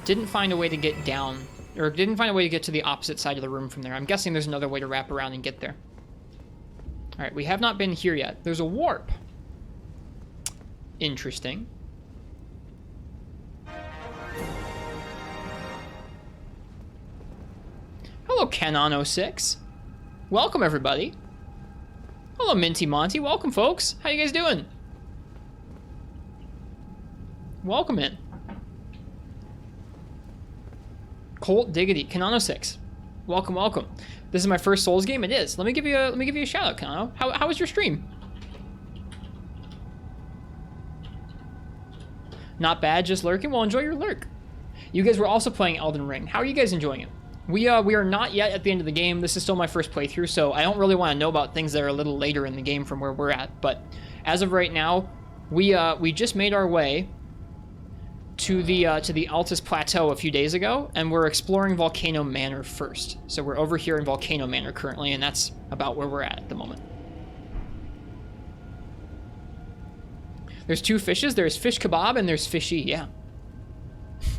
didn't find a way to get down, or didn't find a way to get to the opposite side of the room from there. I'm guessing there's another way to wrap around and get there. All right, we have not been here yet. There's a warp. Interesting. Hello, Canon06. Welcome, everybody. Hello, Minty Monty. Welcome, folks. How you guys doing? Welcome in. Colt Diggity, Canano6. Welcome, welcome. This is my first Souls game. It is. Let me give you a shout out, Canano. How was your stream? Not bad, just lurking. Well, enjoy your lurk. You guys were also playing Elden Ring. How are you guys enjoying it? We are not yet at the end of the game. This is still my first playthrough, so I don't really want to know about things that are a little later in the game from where we're at. But as of right now, we just made our way to the Altus Plateau a few days ago, and we're exploring Volcano Manor first. So we're over here in Volcano Manor currently, and that's about where we're at the moment. There's two fishes. There's Fish Kebab and there's Fishy. Yeah.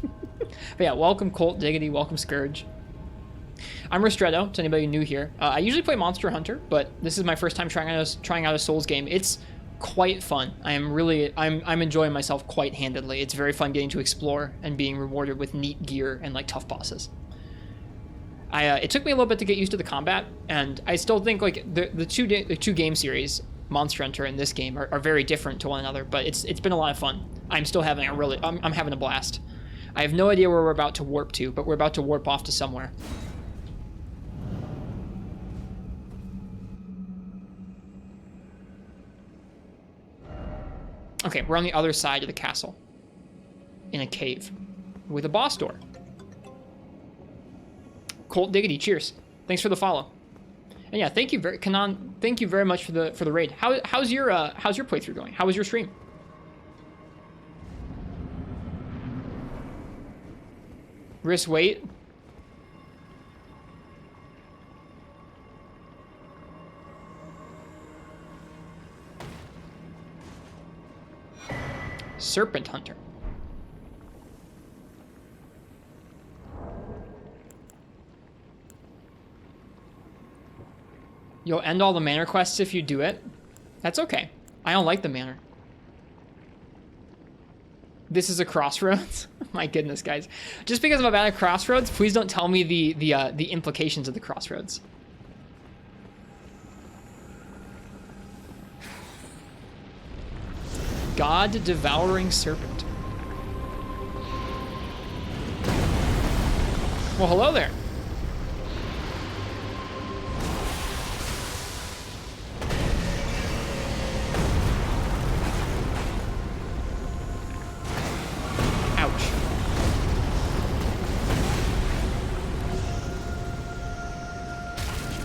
But yeah, welcome Colt Diggity. Welcome Scourge. I'm Ristretto, to anybody new here. I usually play Monster Hunter, but this is my first time trying out a Souls game. It's quite fun. I'm enjoying myself quite handedly. It's very fun getting to explore and being rewarded with neat gear and like tough bosses. It took me a little bit to get used to the combat, and I still think like the two game series, Monster Hunter and this game, are very different to one another. But it's been a lot of fun. I'm still having I'm having a blast. I have no idea where we're about to warp to, but we're about to warp off to somewhere. Okay, we're on the other side of the castle. In a cave. With a boss door. Colt Diggity, cheers. Thanks for the follow. And yeah, thank you Kanan, thank you very much for the raid. How's your playthrough going? How was your stream? Wrist weight. Serpent Hunter. You'll end all the manor quests if you do it. That's okay. I don't like the manor. This is a crossroads? My goodness, guys. Just because I'm about a crossroads, please don't tell me the implications of the crossroads. God-devouring serpent. Well, hello there. Ouch.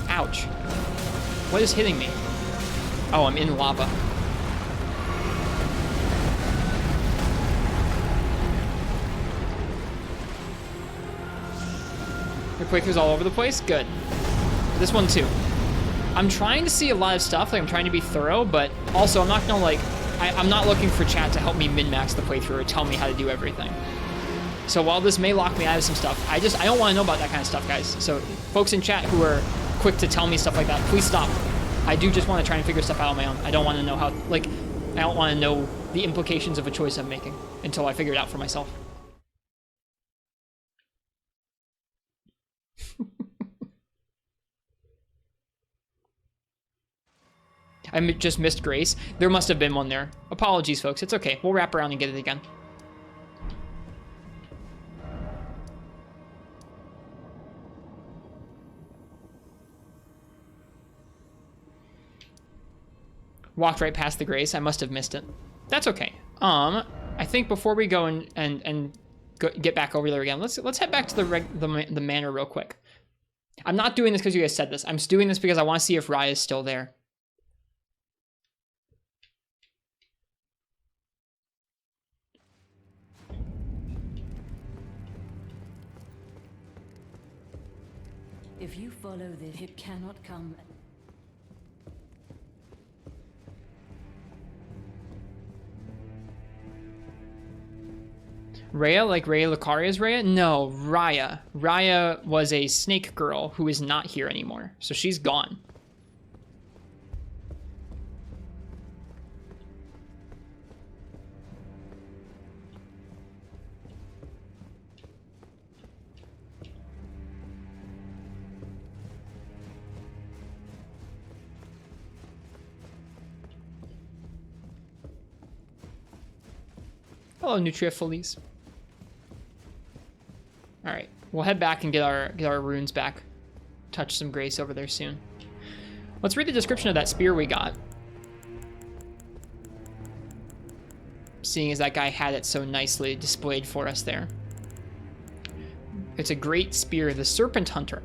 Ouch. What is hitting me? Oh, I'm in lava. Your playthrough's all over the place? Good. This one too. I'm trying to see a lot of stuff, like I'm trying to be thorough, but also I'm not gonna like, I'm not looking for chat to help me min-max the playthrough or tell me how to do everything. So while this may lock me out of some stuff, I don't want to know about that kind of stuff, guys. So folks in chat who are quick to tell me stuff like that, please stop. I do just want to try and figure stuff out on my own. I don't want to know how, like, I don't want to know the implications of a choice I'm making until I figure it out for myself. I just missed Grace. There must have been one there. Apologies, folks. It's okay. We'll wrap around and get it again. Walked right past the Grace. I must have missed it. That's okay. I think before we go and get back over there again, let's head back to the manor real quick. I'm not doing this because you guys said this. I'm just doing this because I want to see if Raya is still there. If you follow this, it cannot come. Rhea, like Rhea Lucaria's Rhea? No, Raya. Raya was a snake girl who is not here anymore. So she's gone. Hello, Nutria Feliz. All right, we'll head back and get our runes back. Touch some grace over there soon. Let's read the description of that spear we got. Seeing as that guy had it so nicely displayed for us there. It's a great spear, the Serpent Hunter.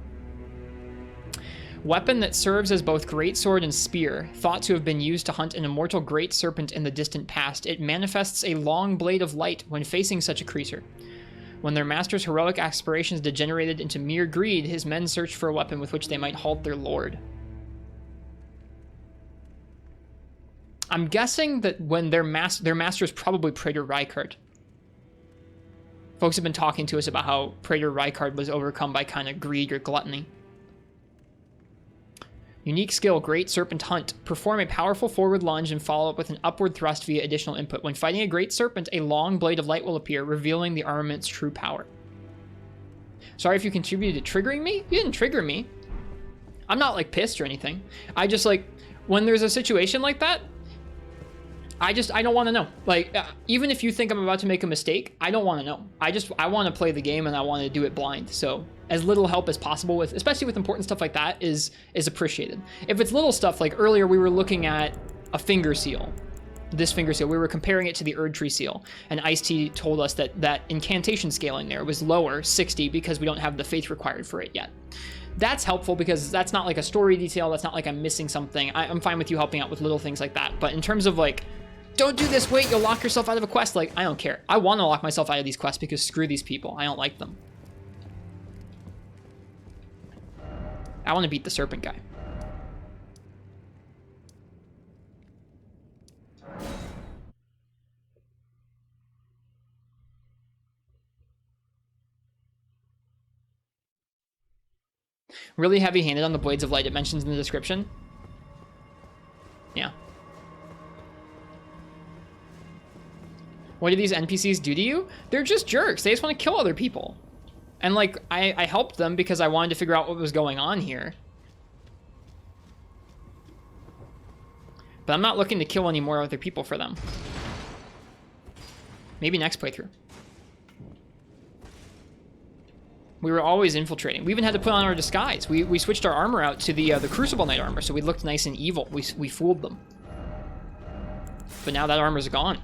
Weapon that serves as both greatsword and spear, thought to have been used to hunt an immortal great serpent in the distant past. It manifests a long blade of light when facing such a creature. When their master's heroic aspirations degenerated into mere greed, his men searched for a weapon with which they might halt their lord. I'm guessing that when their master is probably Praetor Rykard. Folks have been talking to us about how Praetor Rykard was overcome by kind of greed or gluttony. Unique skill, Great Serpent Hunt. Perform a powerful forward lunge and follow up with an upward thrust via additional input. When fighting a great serpent, a long blade of light will appear, revealing the armament's true power. Sorry if you contributed to triggering me? You didn't trigger me. I'm not, like, pissed or anything. I just, like, when there's a situation like that, I don't want to know. Like, even if you think I'm about to make a mistake, I don't want to know. I want to play the game and I want to do it blind. So as little help as possible with, especially with important stuff like that, is appreciated. If it's little stuff, like earlier we were looking at a finger seal. This finger seal, we were comparing it to the Erdtree seal, and Ice-T told us that incantation scaling there was lower, 60, because we don't have the faith required for it yet. That's helpful because that's not like a story detail. That's not like I'm missing something. I'm fine with you helping out with little things like that. But in terms of like, don't do this, wait, you'll lock yourself out of a quest. Like, I don't care. I want to lock myself out of these quests because screw these people. I don't like them. I want to beat the serpent guy. Really heavy-handed on the blades of light it mentions in the description. Yeah. What do these NPCs do to you? They're just jerks. They just want to kill other people. And like, I helped them because I wanted to figure out what was going on here. But I'm not looking to kill any more other people for them. Maybe next playthrough. We were always infiltrating. We even had to put on our disguise. We switched our armor out to the Crucible Knight armor, so we looked nice and evil. We fooled them. But now that armor's gone.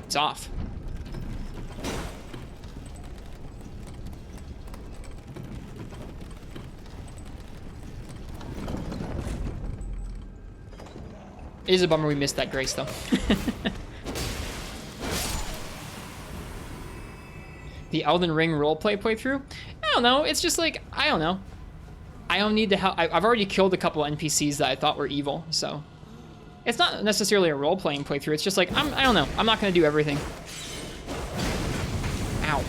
It's off. It is a bummer we missed that grace, though. The Elden Ring roleplay playthrough? I don't know. It's just like, I don't know. I don't need to help. I've already killed a couple NPCs that I thought were evil, so. It's not necessarily a role-playing playthrough. It's just like, I don't know. I'm not going to do everything. Ow.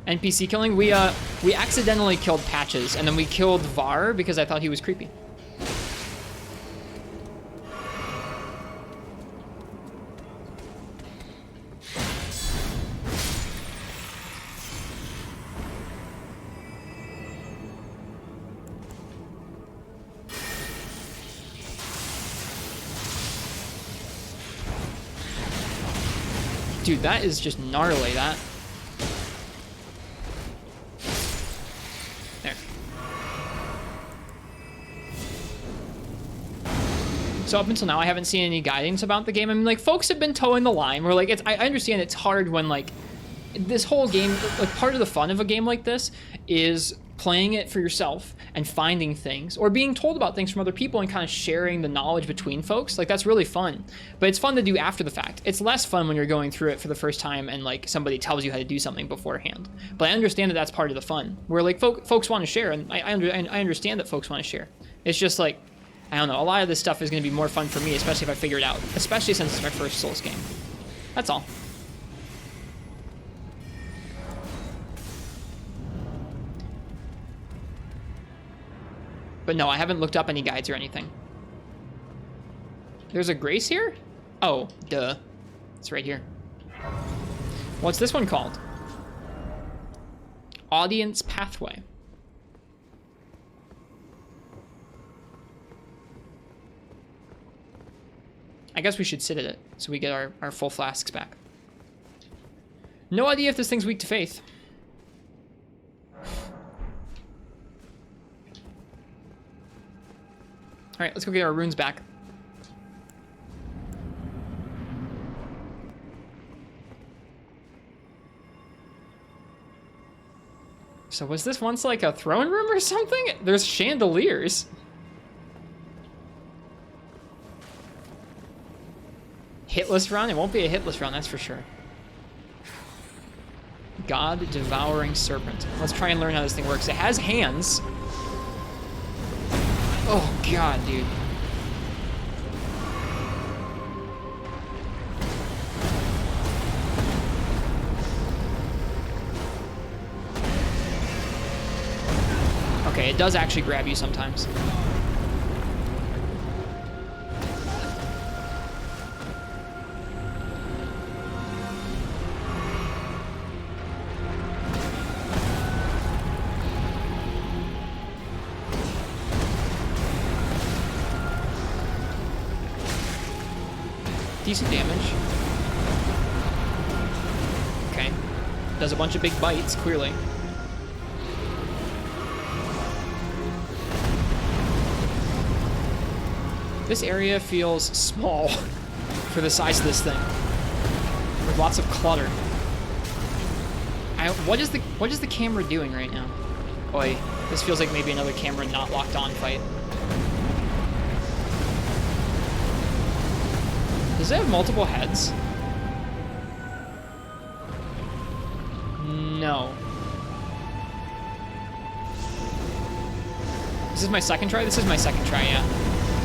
NPC killing? We accidentally killed Patches, and then we killed Var because I thought he was creepy. Dude, that is just gnarly, that. There. So up until now, I haven't seen any guidance about the game. I mean, like, folks have been towing the line. Where, like, I understand it's hard when, like, this whole game, like, part of the fun of a game like this is playing it for yourself and finding things, or being told about things from other people and kind of sharing the knowledge between folks. Like, that's really fun, but it's fun to do after the fact. It's less fun when you're going through it for the first time and like somebody tells you how to do something beforehand. But I understand that that's part of the fun, where like folks want to share, and I understand that folks want to share. It's just like, I don't know, a lot of this stuff is going to be more fun for me, especially if I figure it out, especially since it's my first Souls game. That's all. But no, I haven't looked up any guides or anything. There's a grace here? Oh, duh. It's right here. What's this one called? Audience Pathway. I guess we should sit at it so we get our full flasks back. No idea if this thing's weak to faith. All right, let's go get our runes back. So was this once like a throne room or something? There's chandeliers. Hitless run? It won't be a hitless run, that's for sure. God Devouring Serpent. Let's try and learn how this thing works. It has hands. Oh god, dude. Okay, it does actually grab you sometimes. Decent damage. Okay. Does a bunch of big bites, clearly. This area feels small for the size of this thing. With lots of clutter. What is the camera doing right now? Boy, this feels like maybe another camera not locked on fight. Does it have multiple heads? No. Is this my second try? This is my second try, yeah.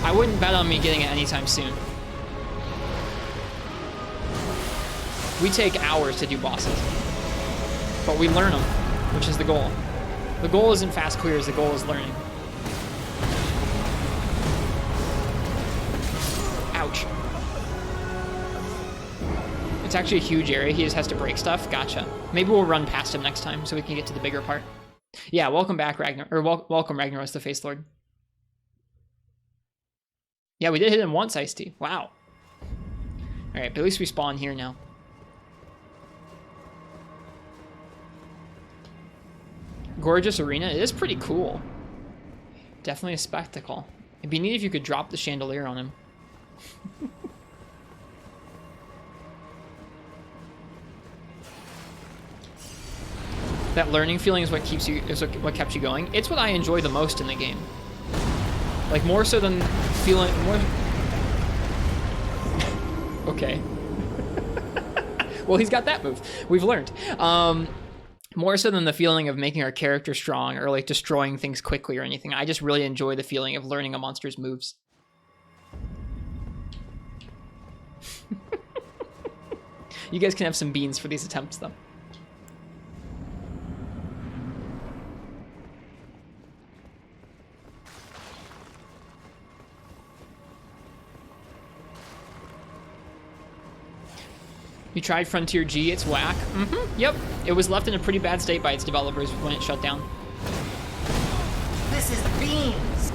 I wouldn't bet on me getting it anytime soon. We take hours to do bosses. But we learn them, which is the goal. The goal isn't fast clears, the goal is learning. Ouch. It's actually a huge area. He just has to break stuff. Gotcha. Maybe we'll run past him next time so we can get to the bigger part. Yeah, welcome back, Ragnar. Or welcome, Ragnaros the Face Lord. Yeah, we did hit him once, Ice-T. Wow. Alright, but at least we spawn here now. Gorgeous arena. It is pretty cool. Definitely a spectacle. It'd be neat if you could drop the chandelier on him. That learning feeling is what keeps you, what kept you going. It's what I enjoy the most in the game. Like more so than feeling more. Okay. Well, he's got that move. We've learned. More so than the feeling of making our character strong or like destroying things quickly or anything. I just really enjoy the feeling of learning a monster's moves. You guys can have some beans for these attempts, though. You tried Frontier G, it's whack. Yep. It was left in a pretty bad state by its developers when it shut down. This is beans!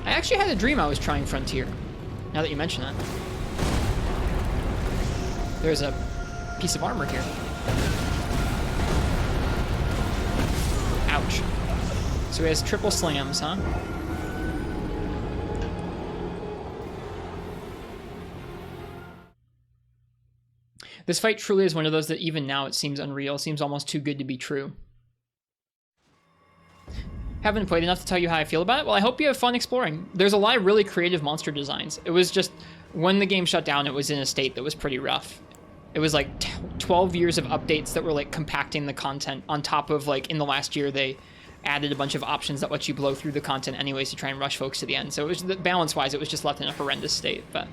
I actually had a dream I was trying Frontier, now that you mention it. There's a piece of armor here. Ouch. So he has triple slams, huh? This fight truly is one of those that even now it seems unreal, seems almost too good to be true. Haven't played enough to tell you how I feel about it? Well, I hope you have fun exploring. There's a lot of really creative monster designs. It was just, when the game shut down, it was in a state that was pretty rough. It was like 12 years of updates that were like compacting the content on top of like in the last year they added a bunch of options that let you blow through the content anyways to try and rush folks to the end. So it was, balance-wise, it was just left in a horrendous state. But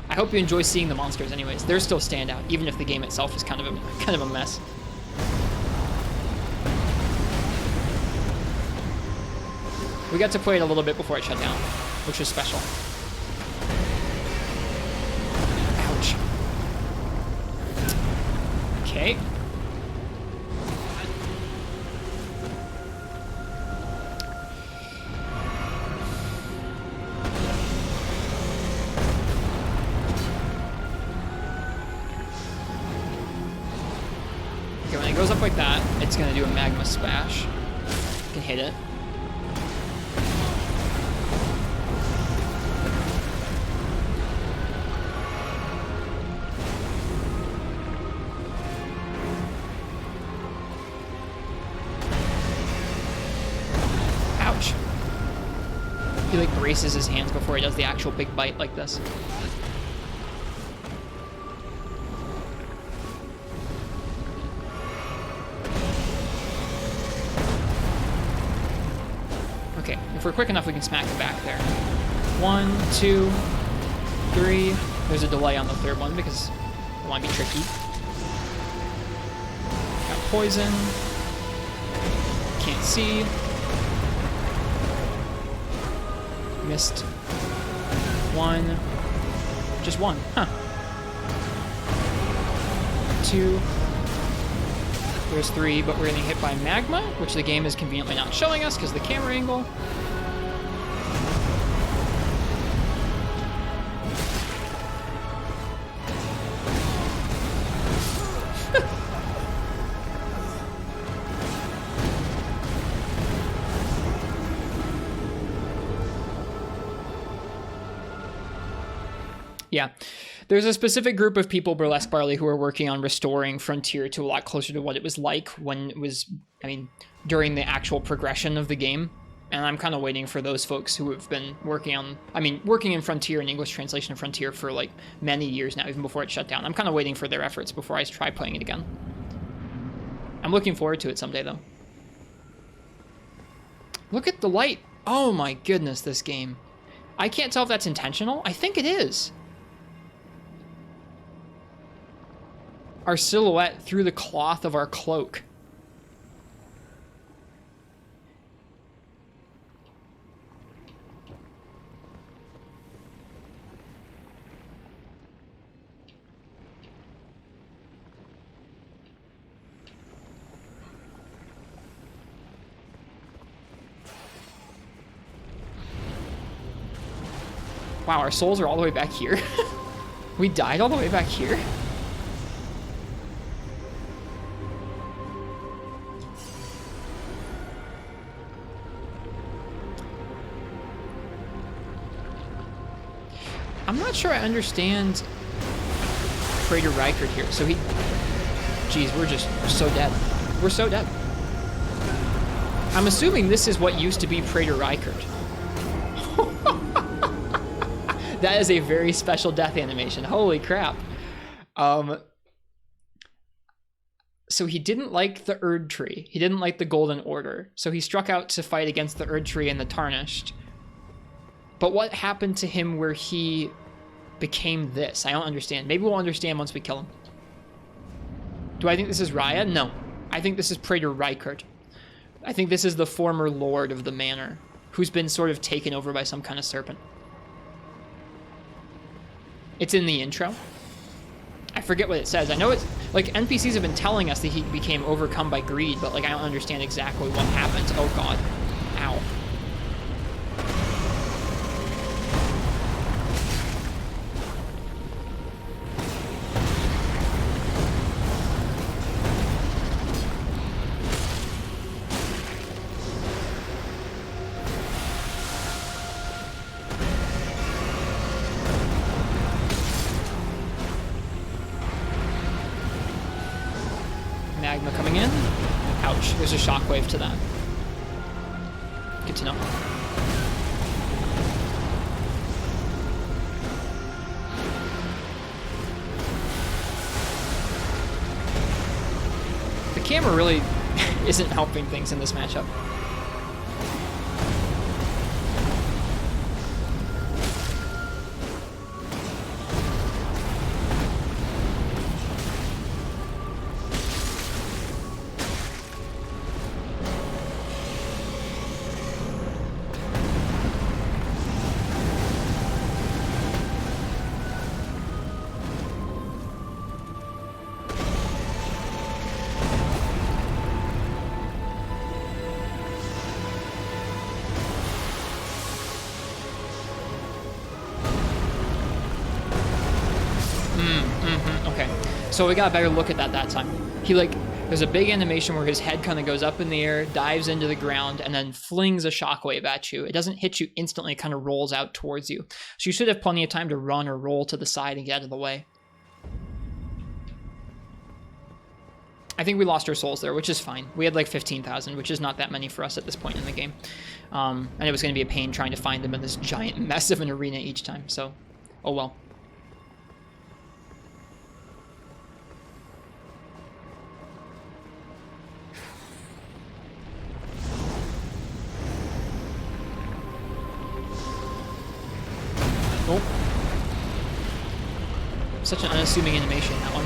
I hope you enjoy seeing the monsters anyways. They're still standout, even if the game itself is kind of a mess. We got to play it a little bit before it shut down, which was special. Ouch. Okay. Okay, when it goes up like that, it's gonna do a magma splash. You can hit it. He like braces his hands before he does the actual big bite like this. Okay, if we're quick enough, we can smack it back there. 1, 2, 3. There's a delay on the third one because I want to be tricky. Got poison. Can't see. Missed. 1. Just 1. Huh. 2. There's 3, but we're getting hit by magma, which the game is conveniently not showing us because of the camera angle. Yeah, there's a specific group of people, Burlesque Barley, who are working on restoring Frontier to a lot closer to what it was like when it was, I mean, during the actual progression of the game. And I'm kind of waiting for those folks who have been working on, working in Frontier and English translation of Frontier for like many years now, even before it shut down. I'm kind of waiting for their efforts before I try playing it again. I'm looking forward to it someday, though. Look at the light. Oh my goodness, this game. I can't tell if that's intentional. I think it is. Our silhouette through the cloth of our cloak. Wow, our souls are all the way back here. We died all the way back here. I'm not sure I understand Praetor Rykard here. So he... Jeez, we're so dead. We're so dead. I'm assuming this is what used to be Praetor Rykard. That is a very special death animation. Holy crap. So he didn't like the Erd Tree. He didn't like the Golden Order. So he struck out to fight against the Erd Tree and the Tarnished. But what happened to him where he became this? I don't understand. Maybe we'll understand once we kill him. Do I think this is Raya? No. I think this is Praetor Rykard. I think this is the former lord of the manor, who's been sort of taken over by some kind of serpent. It's in the intro. I forget what it says. I know it's, like, NPCs have been telling us that he became overcome by greed, but, like, I don't understand exactly what happened. Oh, God. Ow. Magma coming in. Ouch, there's a shockwave to that. Good to know. The camera really isn't helping things in this matchup. So we got a better look at that time. He, like, there's a big animation where his head kind of goes up in the air, dives into the ground, and then flings a shockwave at you. It doesn't hit you instantly, it kind of rolls out towards you. So you should have plenty of time to run or roll to the side and get out of the way. I think we lost our souls there, which is fine. We had like 15,000, which is not that many for us at this point in the game. And it was going to be a pain trying to find them in this giant mess of an arena each time, so oh well. Oh. Such an unassuming animation, that one.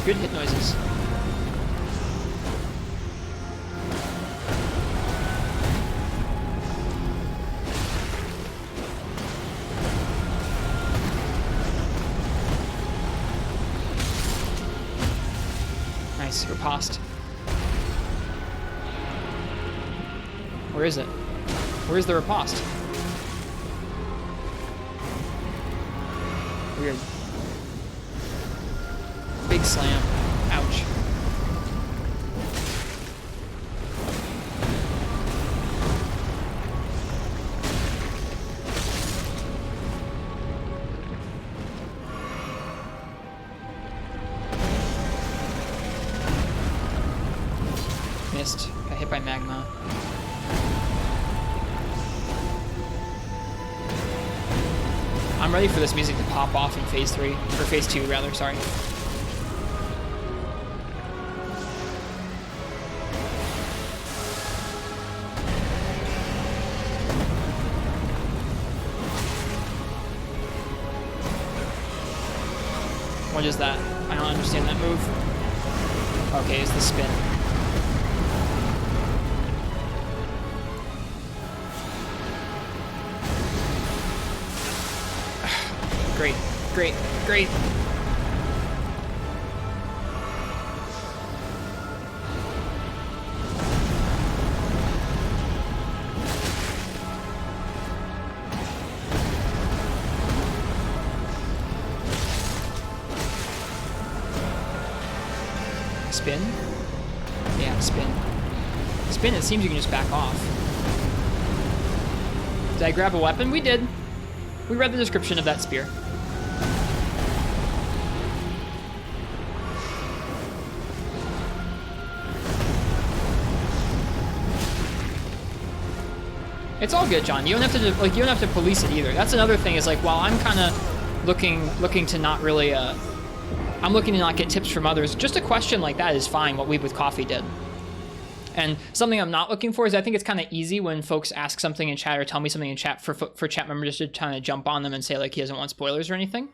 Good hit noises. Nice, riposte. Where is it? Where's the riposte? Weird. Big slam. Ouch. Missed. Got hit by Magma. I'm ready for this music to pop off in phase 3, or phase 2 rather, sorry. What is that? I don't understand that move. Okay, it's the spin. Great, great. Spin? Yeah, spin. Spin, it seems you can just back off. Did I grab a weapon? We did. We read the description of that spear. It's all good, John. You don't have to like, you don't have to police it either. That's another thing. Is like, while I'm kind of looking to not really I'm looking to not get tips from others. Just a question like that is fine. What We With Coffee did. And something I'm not looking for is, I think it's kind of easy when folks ask something in chat or tell me something in chat for chat members to kind of jump on them and say like he doesn't want spoilers or anything.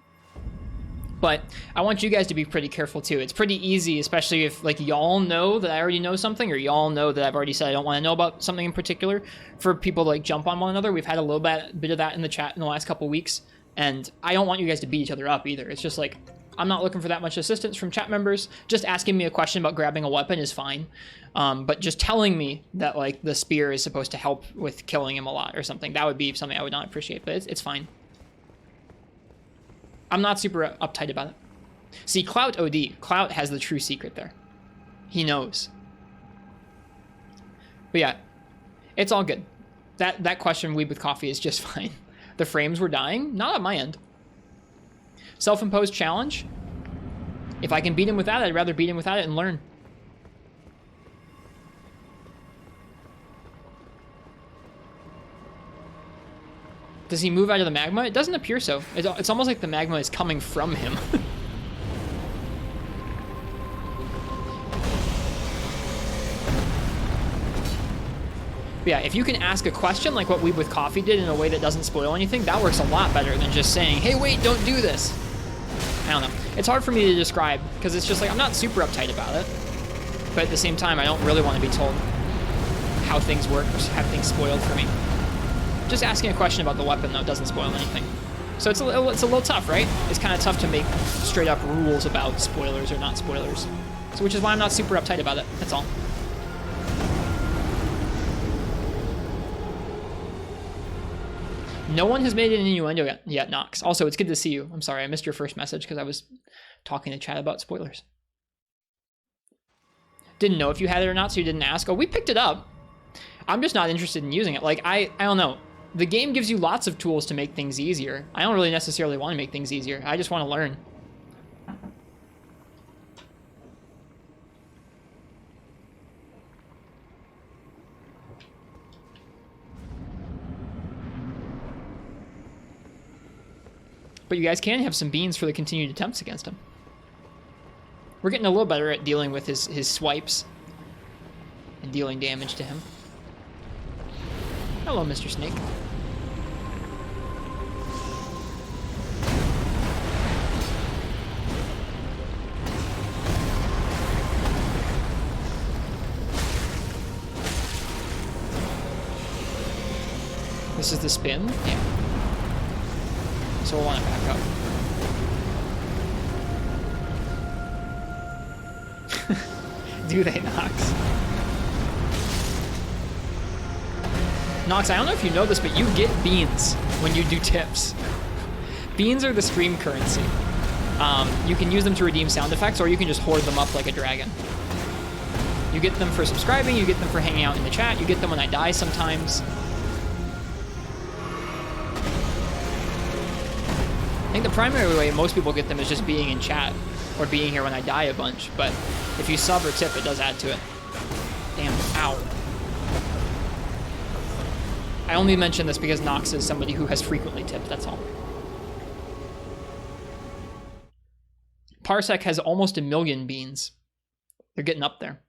But I want you guys to be pretty careful too. It's pretty easy, especially if like y'all know that I already know something, or y'all know that I've already said I don't want to know about something in particular, for people to like jump on one another. We've had a little bit of that in the chat in the last couple weeks, and I don't want you guys to beat each other up either. It's just like, I'm not looking for that much assistance from chat members. Just asking me a question about grabbing a weapon is fine. But just telling me that like the spear is supposed to help with killing him a lot or something, that would be something I would not appreciate, but it's fine. I'm not super uptight about it. See, Clout OD. Clout has the true secret there. He knows. But yeah, it's all good. That question, Weed with Coffee, is just fine. The frames were dying? Not on my end. Self-imposed challenge? If I can beat him without it, I'd rather beat him without it and learn. Does he move out of the magma? It doesn't appear so. It's almost like the magma is coming from him. But yeah, if you can ask a question like what Weeb with Coffee did in a way that doesn't spoil anything, that works a lot better than just saying, hey, wait, don't do this. I don't know. It's hard for me to describe because it's just like, I'm not super uptight about it. But at the same time, I don't really want to be told how things work or have things spoiled for me. Just asking a question about the weapon, though, doesn't spoil anything. So it's a little tough, right? It's kind of tough to make straight up rules about spoilers or not spoilers. So which is why I'm not super uptight about it. That's all. No one has made an innuendo yet, Nox. Also, it's good to see you. I'm sorry, I missed your first message because I was talking to chat about spoilers. Didn't know if you had it or not, so you didn't ask. Oh, we picked it up. I'm just not interested in using it. Like, I don't know. The game gives you lots of tools to make things easier. I don't really necessarily want to make things easier. I just want to learn. But you guys can have some beans for the continued attempts against him. We're getting a little better at dealing with his swipes and dealing damage to him. Hello, Mr. Snake. This is the spin? Yeah. So we'll want to back up. Do they, Nox? Nox, I don't know if you know this, but you get beans when you do tips. Beans are the stream currency. You can use them to redeem sound effects, or you can just hoard them up like a dragon. You get them for subscribing, you get them for hanging out in the chat, you get them when I die sometimes. I think the primary way most people get them is just being in chat, or being here when I die a bunch, but if you sub or tip, it does add to it. Damn, ow. I only mention this because Nox is somebody who has frequently tipped, that's all. Parsec has almost 1 million beans. They're getting up there.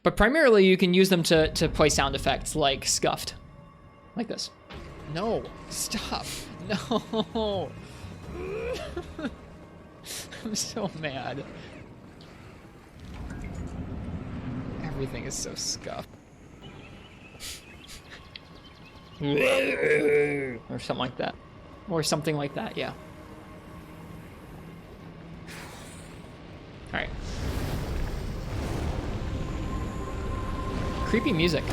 But primarily you can use them to play sound effects like scuffed. Like this. No, stop. No. I'm so mad. Everything is so scuffed. Or something like that. or something like that, yeah. Alright. Creepy music.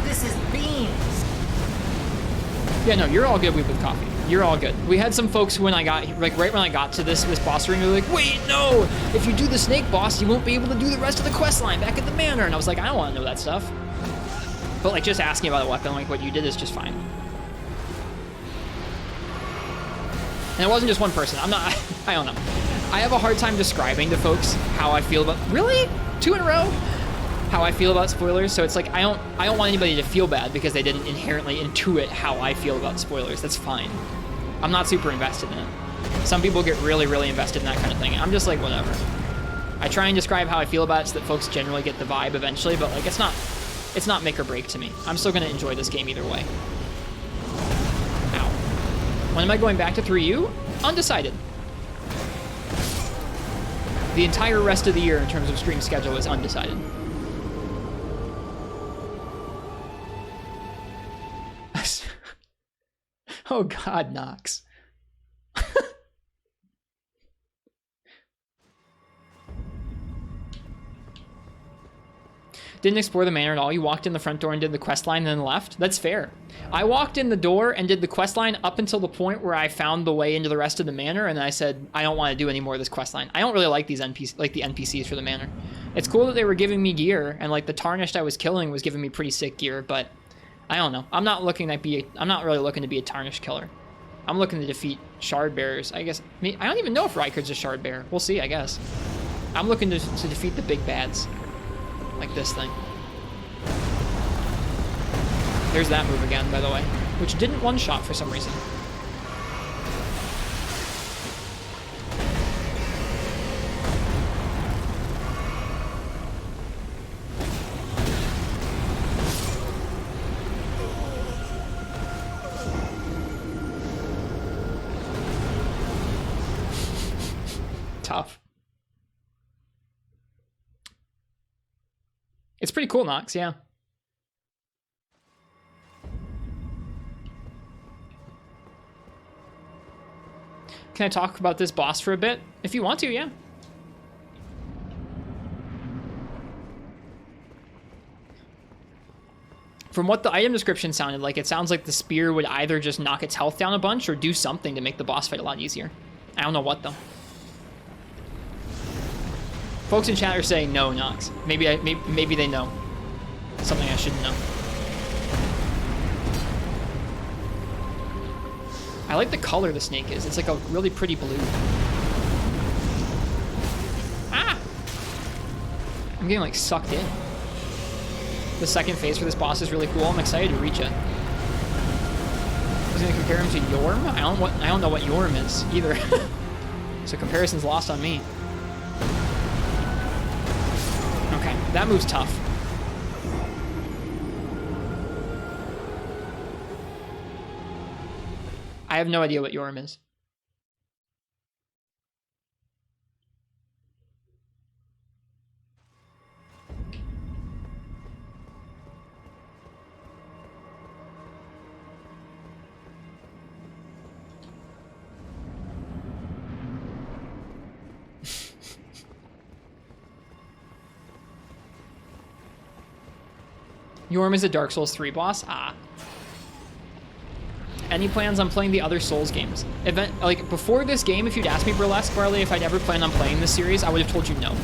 This is beans. Yeah, no, you're all good with coffee. You're all good. We had some folks when I got, like right when I got to this boss ring, they were like, wait, no, if you do the snake boss, you won't be able to do the rest of the quest line back at the manor. And I was like, I don't want to know that stuff. But like just asking about a weapon, like what you did is just fine. And it wasn't just one person. I'm not, I don't know. I have a hard time describing to folks how I feel about, really? 2 in a row? How I feel about spoilers. So it's like, I don't want anybody to feel bad because they didn't inherently intuit how I feel about spoilers. That's fine. I'm not super invested in it. Some people get really, really invested in that kind of thing. I'm just like, whatever. I try and describe how I feel about it so that folks generally get the vibe eventually, but like, it's not make or break to me. I'm still gonna enjoy this game either way. Ow. When am I going back to 3U? Undecided. The entire rest of the year in terms of stream schedule is undecided. Oh God, Nox. Didn't explore the manor at all. You walked in the front door and did the quest line and then left. That's fair. I walked in the door and did the quest line up until the point where I found the way into the rest of the manor, and then I said, I don't want to do any more of this quest line. I don't really like these NPCs for the manor. It's cool that they were giving me gear, and like the tarnished I was killing was giving me pretty sick gear, but I don't know. I'm not really looking to be a tarnished killer. I'm looking to defeat shard bearers. I guess. I mean, I don't even know if Rykard's a shard bearer. We'll see, I guess. I'm looking to defeat the big bads. Like this thing. There's that move again, by the way. Which didn't one-shot for some reason. Tough. It's pretty cool, Nox, yeah. Can I talk about this boss for a bit? If you want to, yeah. From what the item description sounded like, it sounds like the spear would either just knock its health down a bunch or do something to make the boss fight a lot easier. I don't know what, though. Folks in chat are saying no, Nox. Maybe they know. Something I shouldn't know. I like the color the snake is. It's like a really pretty blue. Ah! I'm getting like sucked in. The second phase for this boss is really cool. I'm excited to reach it. I was gonna compare him to Wyrm. I don't know what Wyrm is either. So comparison's lost on me. Okay, that move's tough. I have no idea what Wyrm is. Wyrm is a Dark Souls 3 boss? Ah. Any plans on playing the other Souls games? Like, before this game, if you'd asked me, Burlesque Barley, if I'd ever planned on playing this series, I would have told you no.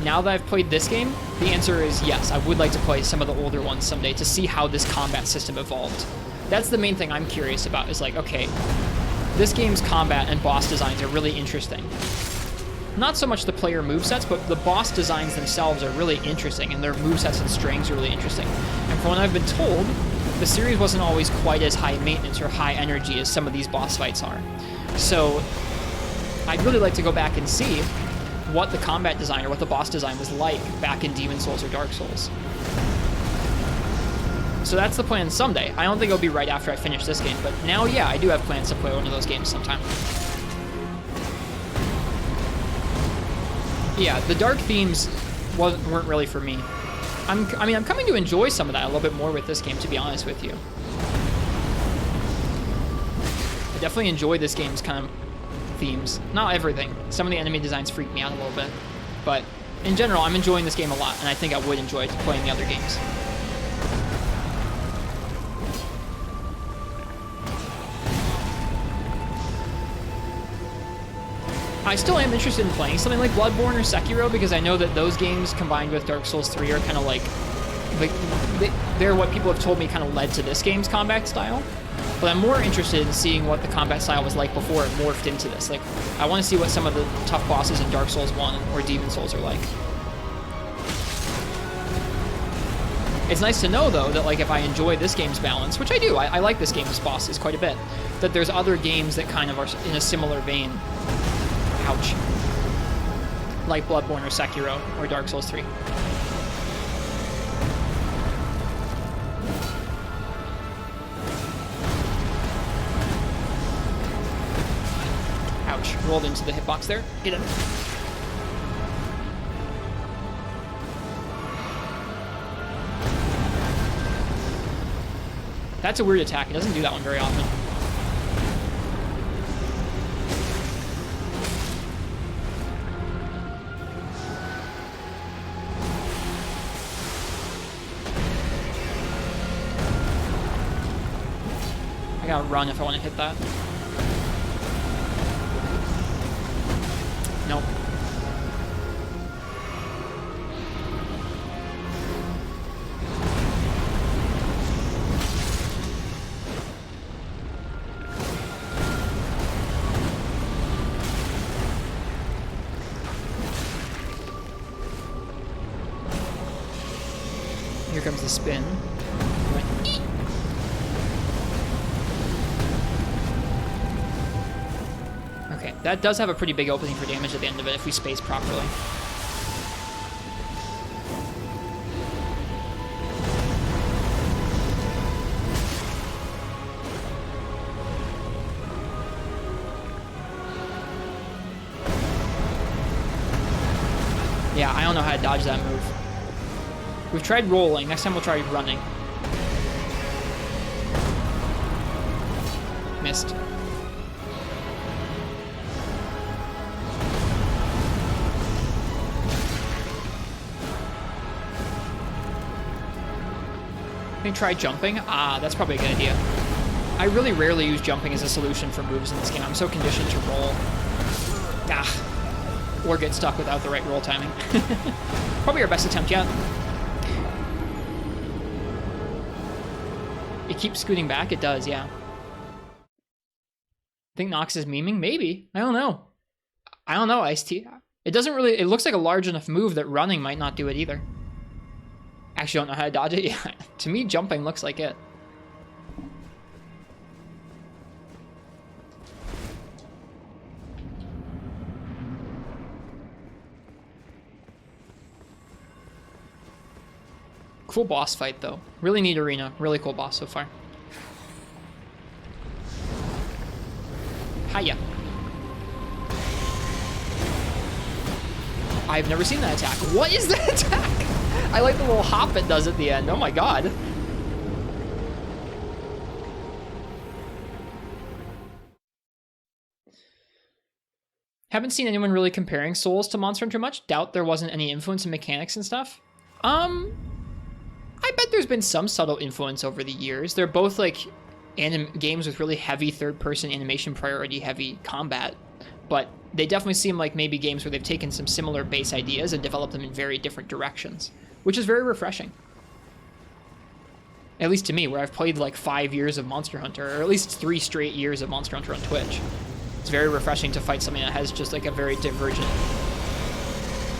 Now that I've played this game, the answer is yes. I would like to play some of the older ones someday to see how this combat system evolved. That's the main thing I'm curious about, is like, okay, this game's combat and boss designs are really interesting. Not so much the player movesets, but the boss designs themselves are really interesting, and their movesets and strings are really interesting. And from what I've been told, the series wasn't always quite as high maintenance or high energy as some of these boss fights are. So I'd really like to go back and see what the combat design or what the boss design was like back in Demon Souls or Dark Souls. So that's the plan someday. I don't think it'll be right after I finish this game, but now, yeah, I do have plans to play one of those games sometime. Yeah, the dark themes weren't really for me. I'm coming to enjoy some of that a little bit more with this game, to be honest with you. I definitely enjoy this game's kind of themes. Not everything. Some of the enemy designs freak me out a little bit. But in general, I'm enjoying this game a lot, and I think I would enjoy playing the other games. I still am interested in playing something like Bloodborne or Sekiro because I know that those games combined with Dark Souls 3 are kind of like they're what people have told me kind of led to this game's combat style. But I'm more interested in seeing what the combat style was like before it morphed into this. Like, I want to see what some of the tough bosses in Dark Souls 1 or Demon Souls are like. It's nice to know, though, that like if I enjoy this game's balance, which I do, I like this game's bosses quite a bit, that there's other games that kind of are in a similar vein. Ouch. Like Bloodborne or Sekiro or Dark Souls 3. Ouch. Rolled into the hitbox there. Get him. That's a weird attack. It doesn't do that one very often. I gotta run if I want to hit that. Nope. Here comes the spin. Okay, that does have a pretty big opening for damage at the end of it if we space properly. Yeah, I don't know how to dodge that move. We've tried rolling. Next time we'll try running. Missed. Can you try jumping? Ah, that's probably a good idea. I really rarely use jumping as a solution for moves in this game. I'm so conditioned to roll. Ah. Or get stuck without the right roll timing. Probably our best attempt yet. It keeps scooting back? It does, yeah. Think Nox is memeing? Maybe. I don't know. I don't know, Ice-T. It doesn't really... It looks like a large enough move that running might not do it either. Actually don't know how to dodge it. Yeah, to me, jumping looks like it. Cool boss fight, though. Really neat arena. Really cool boss so far. Hiya. I've never seen that attack. What is that attack? I like the little hop it does at the end. Oh my god. Haven't seen anyone really comparing Souls to Monster Hunter much. Doubt there wasn't any influence in mechanics and stuff. I bet there's been some subtle influence over the years. They're both like games with really heavy third-person animation priority, heavy combat, but they definitely seem like maybe games where they've taken some similar base ideas and developed them in very different directions, which is very refreshing. At least to me, where I've played like 5 years of Monster Hunter, or at least 3 straight years of Monster Hunter on Twitch. It's very refreshing to fight something that has just like a very divergent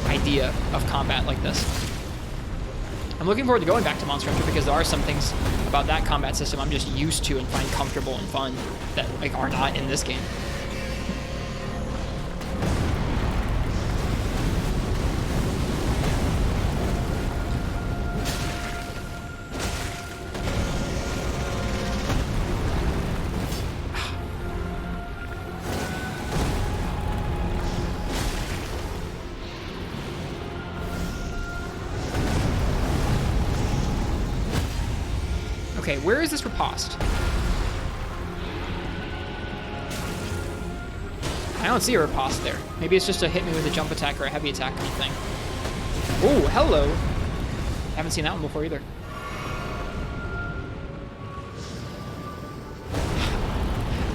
idea of combat like this. I'm looking forward to going back to Monster Hunter because there are some things about that combat system I'm just used to and find comfortable and fun that like are not in this game. Okay, where is this riposte? I don't see a riposte there. Maybe it's just a hit me with a jump attack or a heavy attack kind of thing. Oh, hello. Haven't seen that one before either.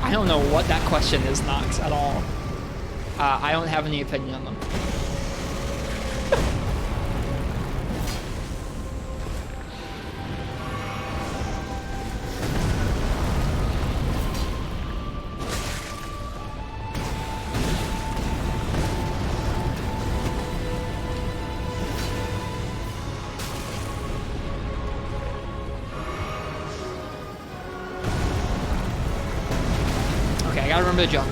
I don't know what that question is, Nox, at all. I don't have any opinion on them. I gotta remember to jump.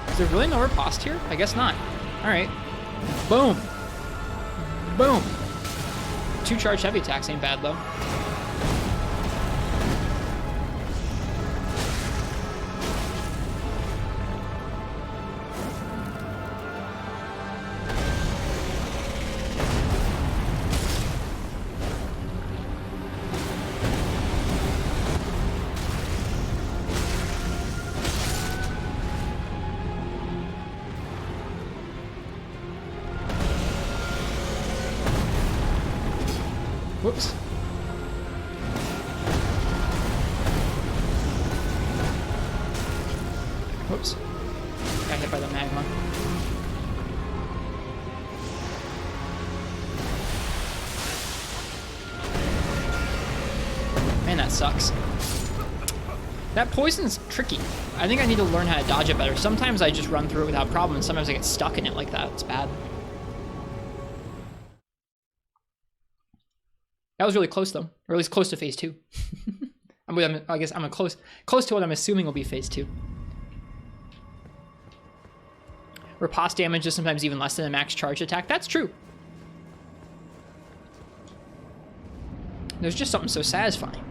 Is there really no riposte here? I guess not. Alright. Boom. Boom. 2 charged heavy attacks ain't bad though. Whoops. Whoops. Got hit by the magma. Man, that sucks. That poison's tricky. I think I need to learn how to dodge it better. Sometimes I just run through it without problem, and sometimes I get stuck in it like that. It's bad. That was really close, though. Or at least close to phase 2. I guess I'm close to what I'm assuming will be phase 2. Riposte damage is sometimes even less than a max charge attack. That's true. There's just something so satisfying.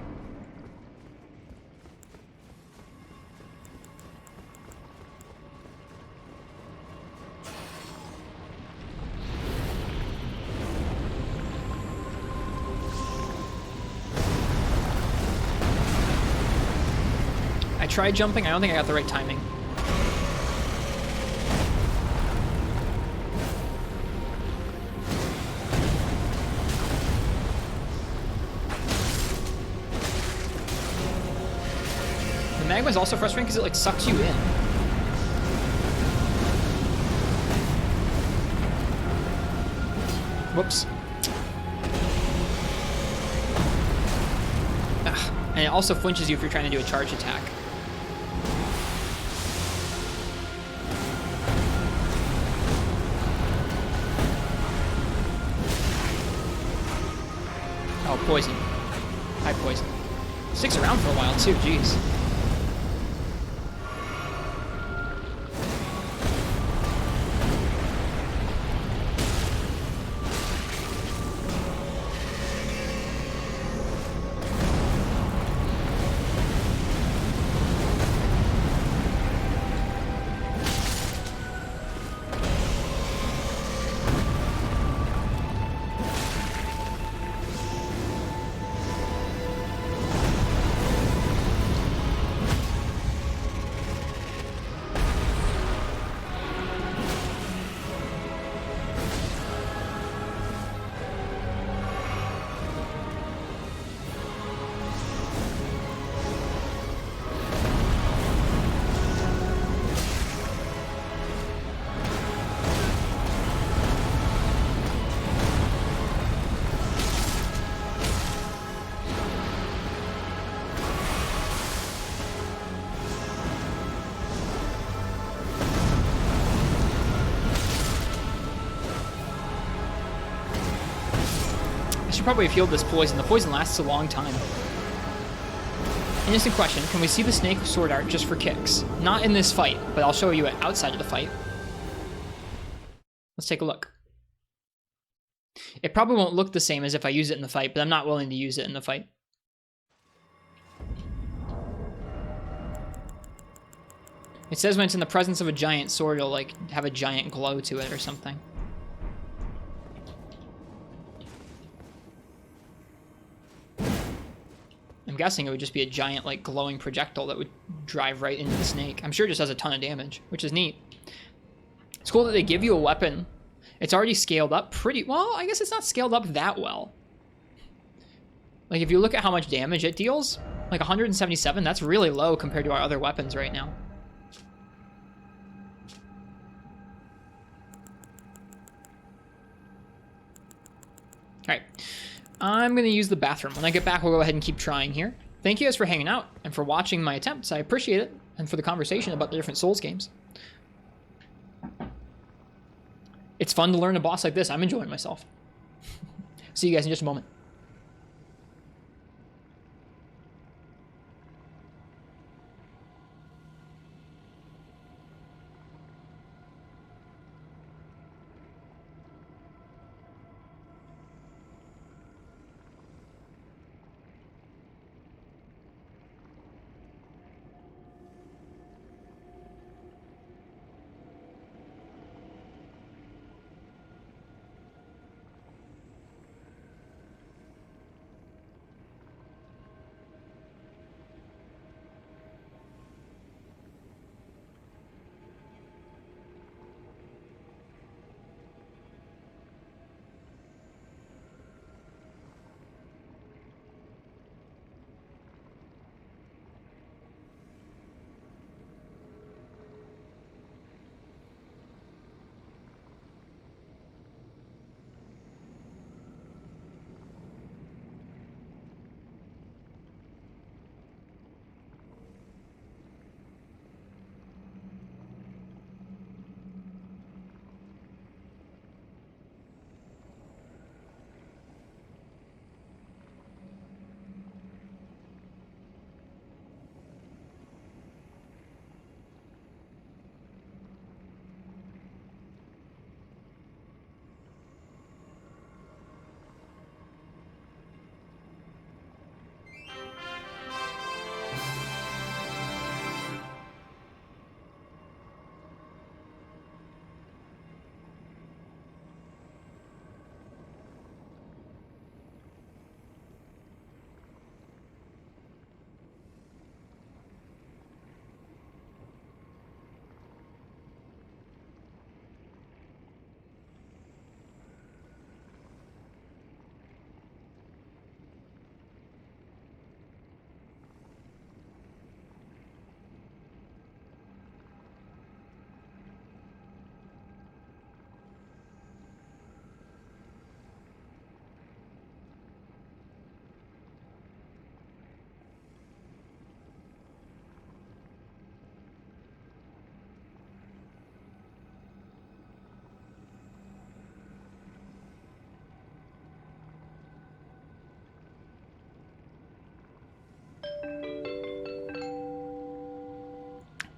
I tried jumping. I don't think I got the right timing. The magma is also frustrating because it like sucks you in. Whoops. Ugh. And it also flinches you if you're trying to do a charge attack. Oh, poison. High poison. Sticks around for a while too, jeez. I should probably have healed this poison. The poison lasts a long time. Innocent question, can we see the snake with sword art just for kicks? Not in this fight, but I'll show you it outside of the fight. Let's take a look. It probably won't look the same as if I use it in the fight, but I'm not willing to use it in the fight. It says when it's in the presence of a giant sword, it'll like have a giant glow to it or something. I'm guessing it would just be a giant like glowing projectile that would drive right into the snake. I'm sure it just does a ton of damage, which is neat. It's cool that they give you a weapon. It's already scaled up pretty well. I guess it's not scaled up that well. Like if you look at how much damage it deals, like 177, that's really low compared to our other weapons right now. Alright, I'm going to use the bathroom. When I get back, we'll go ahead and keep trying here. Thank you guys for hanging out and for watching my attempts. I appreciate it. And for the conversation about the different Souls games. It's fun to learn a boss like this. I'm enjoying myself. See you guys in just a moment.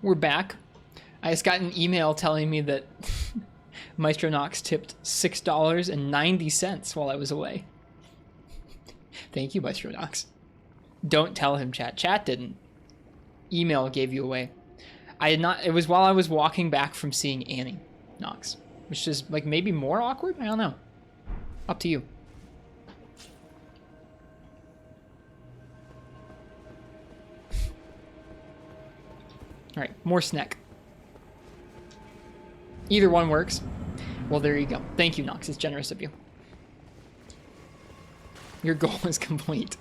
We're back. I just got an email telling me that Maestro Nox tipped $6.90 while I was away. Thank you, Maestro Nox. Don't tell him, chat. Chat didn't. Email gave you away. I did not. It was while I was walking back from seeing Annie Nox, which is like maybe more awkward. I don't know. Up to you. All right, more snack. Either one works. Well, there you go. Thank you, Nox. It's generous of you. Your goal is complete.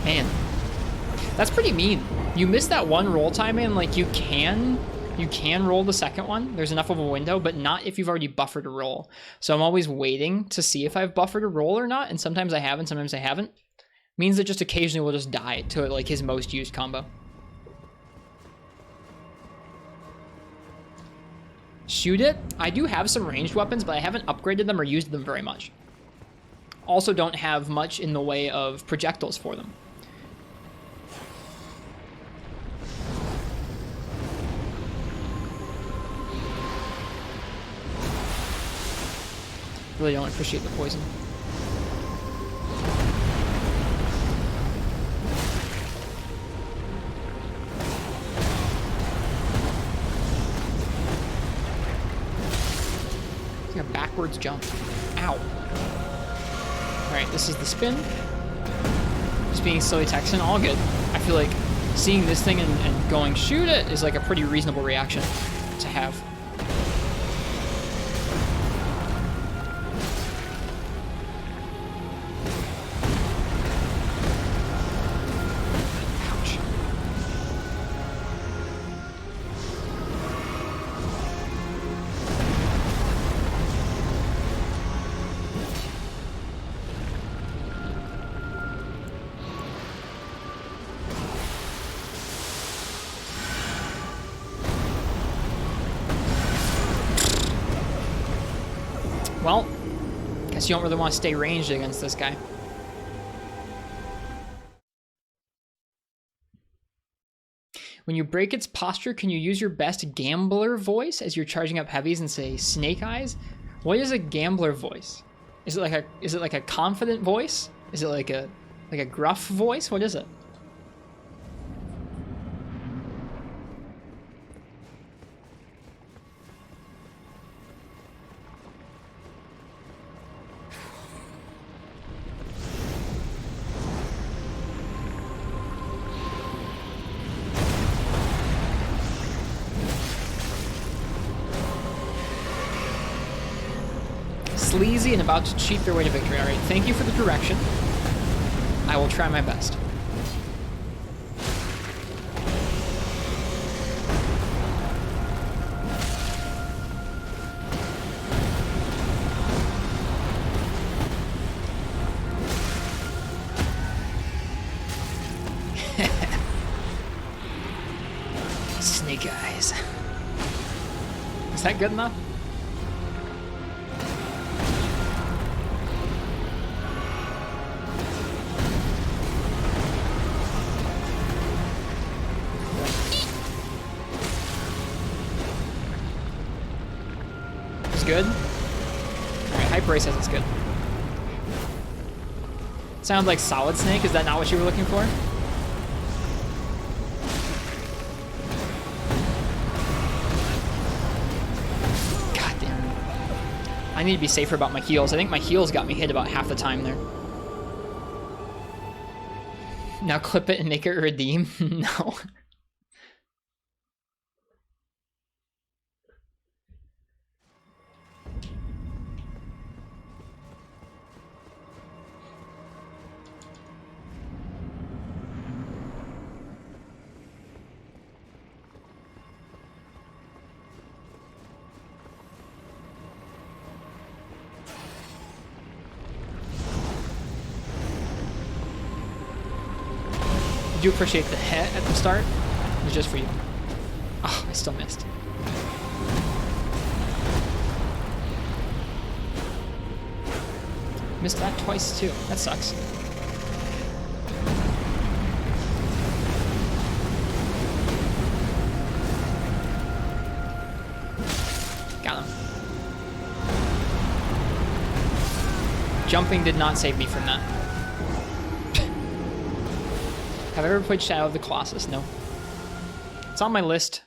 Man. That's pretty mean. You missed that one roll time, and like you can roll the second one. There's enough of a window, but not if you've already buffered a roll. So I'm always waiting to see if I've buffered a roll or not, and sometimes I haven't, sometimes I haven't. Means that just occasionally we'll just die to like his most used combo. shoot it. I do have some ranged weapons, but I haven't upgraded them or used them very much. Also don't have much in the way of projectiles for them. Really don't appreciate the poison. It's like a backwards jump. Ow. Alright, this is the spin. Just being silly Texan, all good. I feel like seeing this thing and going shoot it is like a pretty reasonable reaction to have. Well, guess you don't really want to stay ranged against this guy. When you break its posture, can you use your best gambler voice as you're charging up heavies and say snake eyes? What is a gambler voice? Is it like a confident voice? Is it like a gruff voice? What is it? Sleazy and about to cheat their way to victory. Alright, thank you for the direction. I will try my best. Snake eyes. Is that good enough? Good. Alright, Hyper Ace says it's good. Sounds like Solid Snake. Is that not what you were looking for? God damn. I need to be safer about my heals. I think my heals got me hit about half the time there. Now clip it and make it redeem? No. I do appreciate the hit at the start. It was just for you. Oh, I still missed. Missed that twice too. That sucks. Got him. Jumping did not save me from that. Have I ever played Shadow of the Colossus? No. It's on my list,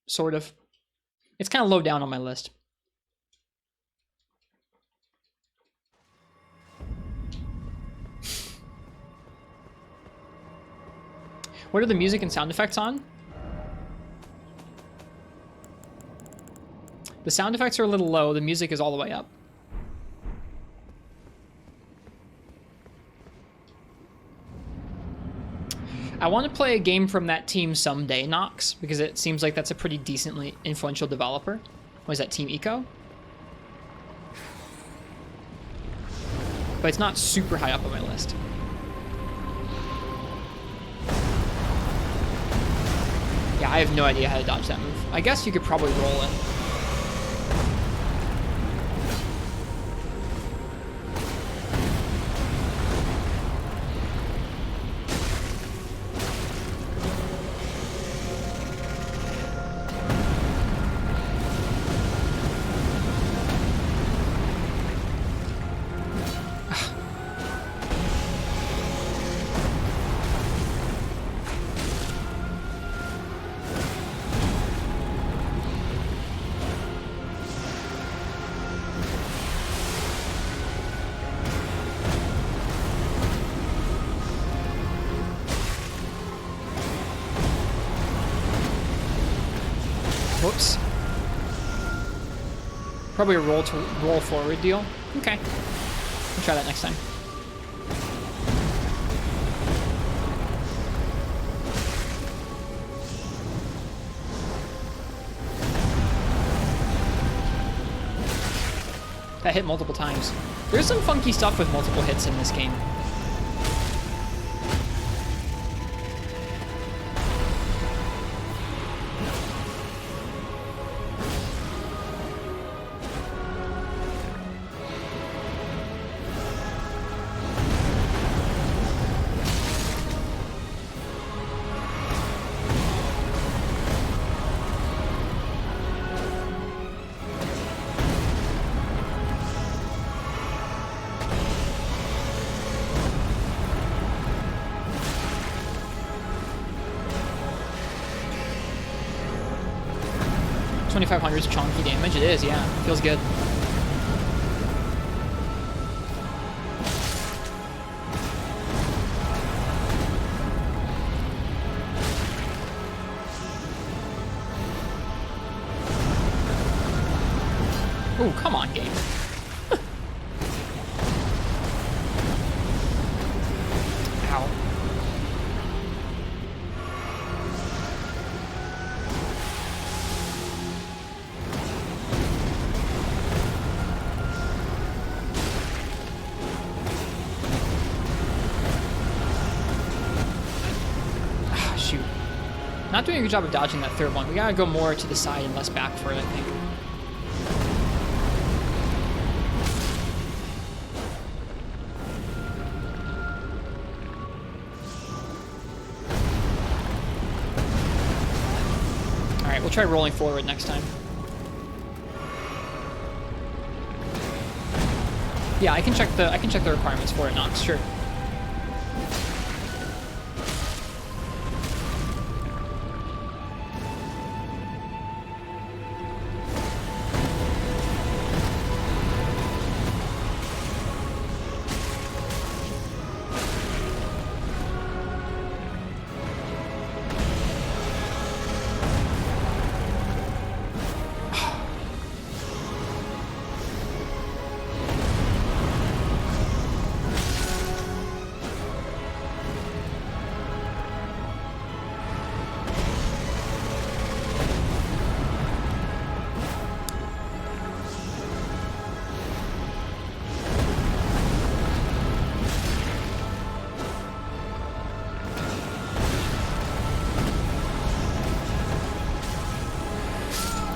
sort of. It's kind of low down on my list. What are the music and sound effects on? The sound effects are a little low, the music is all the way up. I want to play a game from that team someday, Nox, because it seems like that's a pretty decently influential developer. What is that, Team Eco? But it's not super high up on my list. Yeah, I have no idea how to dodge that move. I guess you could probably roll it. Whoops. Probably a roll forward deal. Okay. We'll try that next time. That hit multiple times. There's some funky stuff with multiple hits in this game. $2,500's chunky damage. It is, yeah. Feels good. Ooh, come on, game. Ow. Not doing a good job of dodging that third one. We gotta go more to the side and less back for it, I think. Alright, we'll try rolling forward next time. Yeah, I can check the requirements for it, Nox, sure.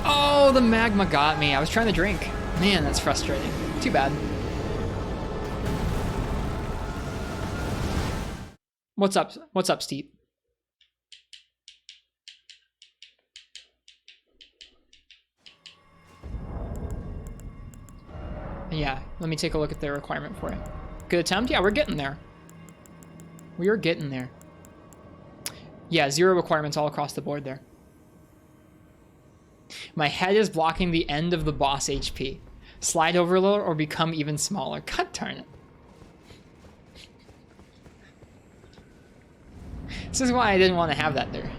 Oh, the magma got me. I was trying to drink. Man, that's frustrating. Too bad. What's up? What's up, Steve? Yeah, let me take a look at the requirement for it. Good attempt? Yeah, we're getting there. We are getting there. Yeah, 0 requirements all across the board there. My head is blocking the end of the boss HP. Slide overload or become even smaller. God darn it. This is why I didn't want to have that there.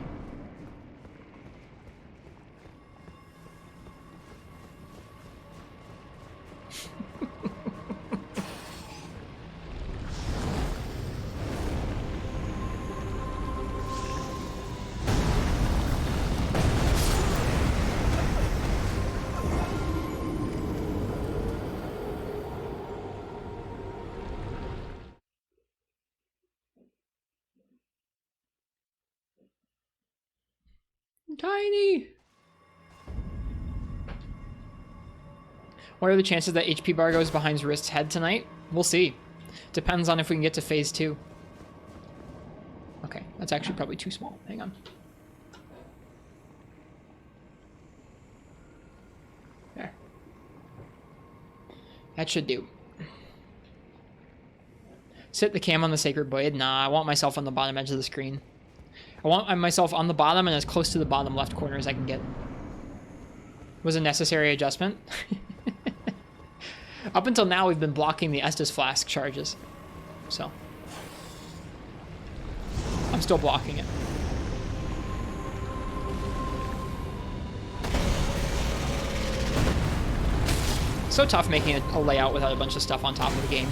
Tiny. What are the chances that HP bar goes behind Rist's head tonight? We'll see. Depends on if we can get to phase 2. Okay, that's actually probably too small. Hang on. There. That should do. Sit the cam on the sacred blade. Nah, I want myself on the bottom edge of the screen. I want myself on the bottom and as close to the bottom left corner as I can get. Was a necessary adjustment. Up until now, we've been blocking the Estus Flask charges. So. I'm still blocking it. So tough making a layout without a bunch of stuff on top of the game.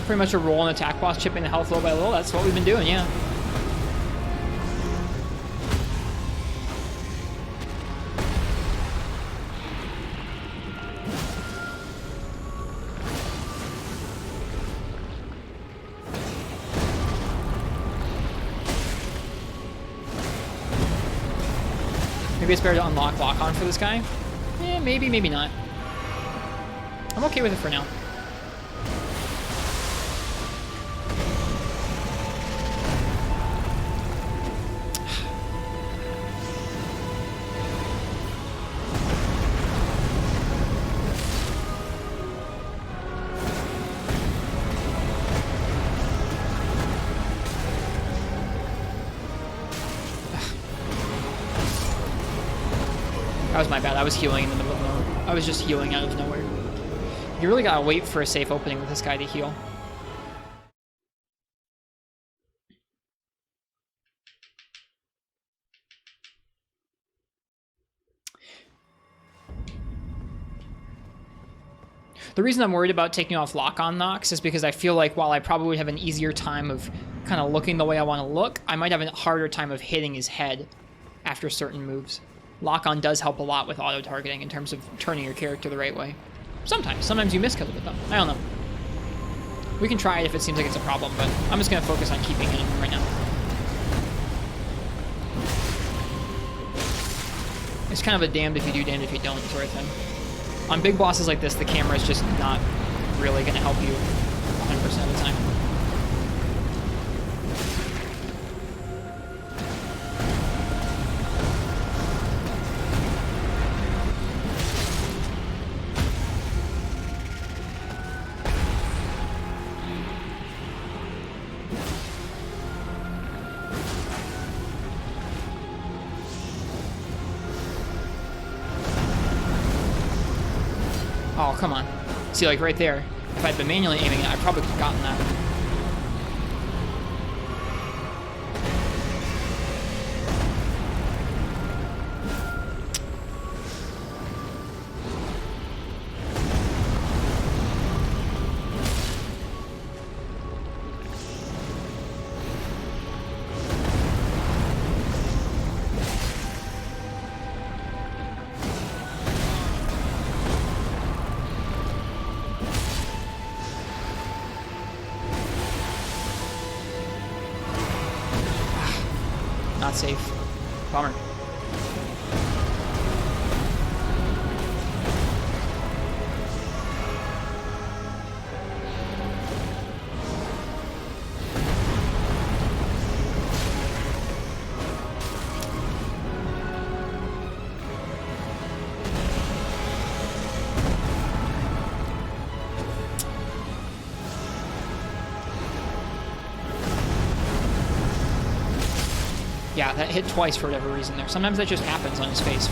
Pretty much a roll and attack boss, chipping the health little by little. That's what we've been doing, yeah. Maybe it's better to unlock lock-on for this guy. Yeah, maybe, maybe not. I'm okay with it for now. That was my bad. I was healing in the middle of nowhere. I was just healing out of nowhere. You really gotta wait for a safe opening with this guy to heal. The reason I'm worried about taking off lock-on knocks is because I feel like while I probably have an easier time of kind of looking the way I want to look, I might have a harder time of hitting his head after certain moves. Lock-on does help a lot with auto-targeting in terms of turning your character the right way. Sometimes you miss because of it though. I don't know. We can try it if it seems like it's a problem, but I'm just going to focus on keeping it right now. It's kind of a damned if you do, damned if you don't sort of thing. On big bosses like this, the camera is just not really going to help you 100% of the time. Oh, come on. See, like right there, if I'd been manually aiming it, I probably could have gotten that. Not safe. Bummer. Yeah, that hit twice for whatever reason there. Sometimes that just happens on his face.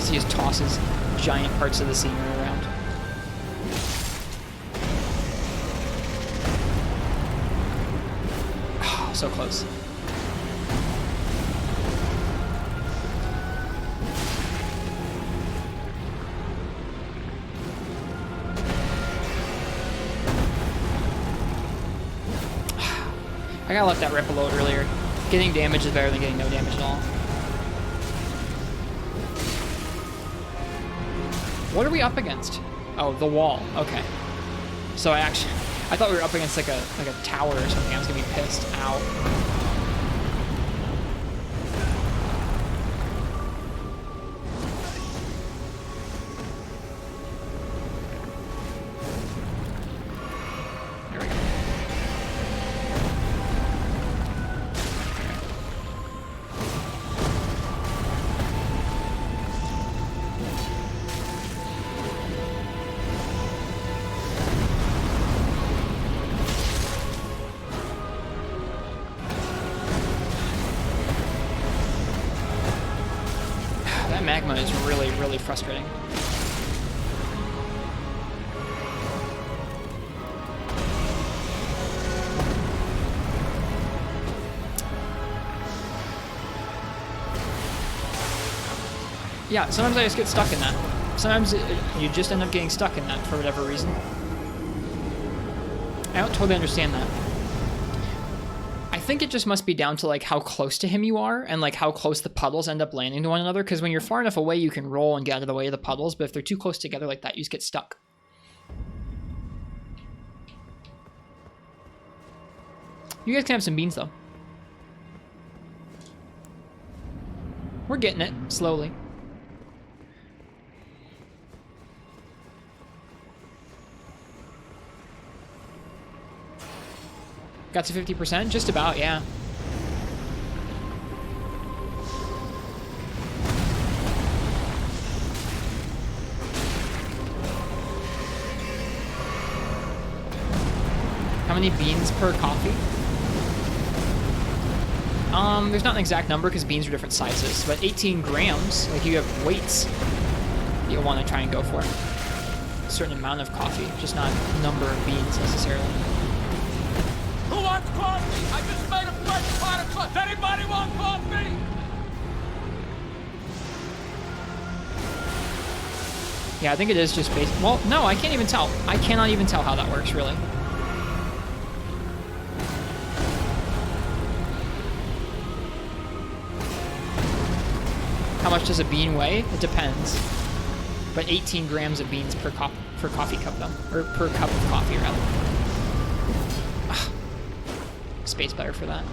He just tosses giant parts of the scenery around. Oh, so close. I gotta let that rip a little earlier. Getting damage is better than getting no damage at all. What are we up against? Oh, the wall. Okay. So I thought we were up against like a tower or something. I was gonna be pissed. Ow. That magma is really, really frustrating. Yeah, sometimes I just get stuck in that. Sometimes you just end up getting stuck in that for whatever reason. I don't totally understand that. I think it just must be down to like how close to him you are and like how close the puddles end up landing to one another, because when you're far enough away you can roll and get out of the way of the puddles, but if they're too close together like that you just get stuck. You guys can have some beans though. We're getting it, slowly. Got to 50%? Just about, yeah. How many beans per coffee? There's not an exact number because beans are different sizes, but 18 grams, like you have weights that you'll want to try and go for. A certain amount of coffee, just not number of beans necessarily. Who wants coffee? I just made a fresh pot of coffee. Does anybody want coffee? Yeah, I think it is just based... Well, no, I can't even tell. I cannot even tell how that works, really. How much does a bean weigh? It depends. But 18 grams of beans per coffee cup, though. Or per cup of coffee, rather. Space better for that.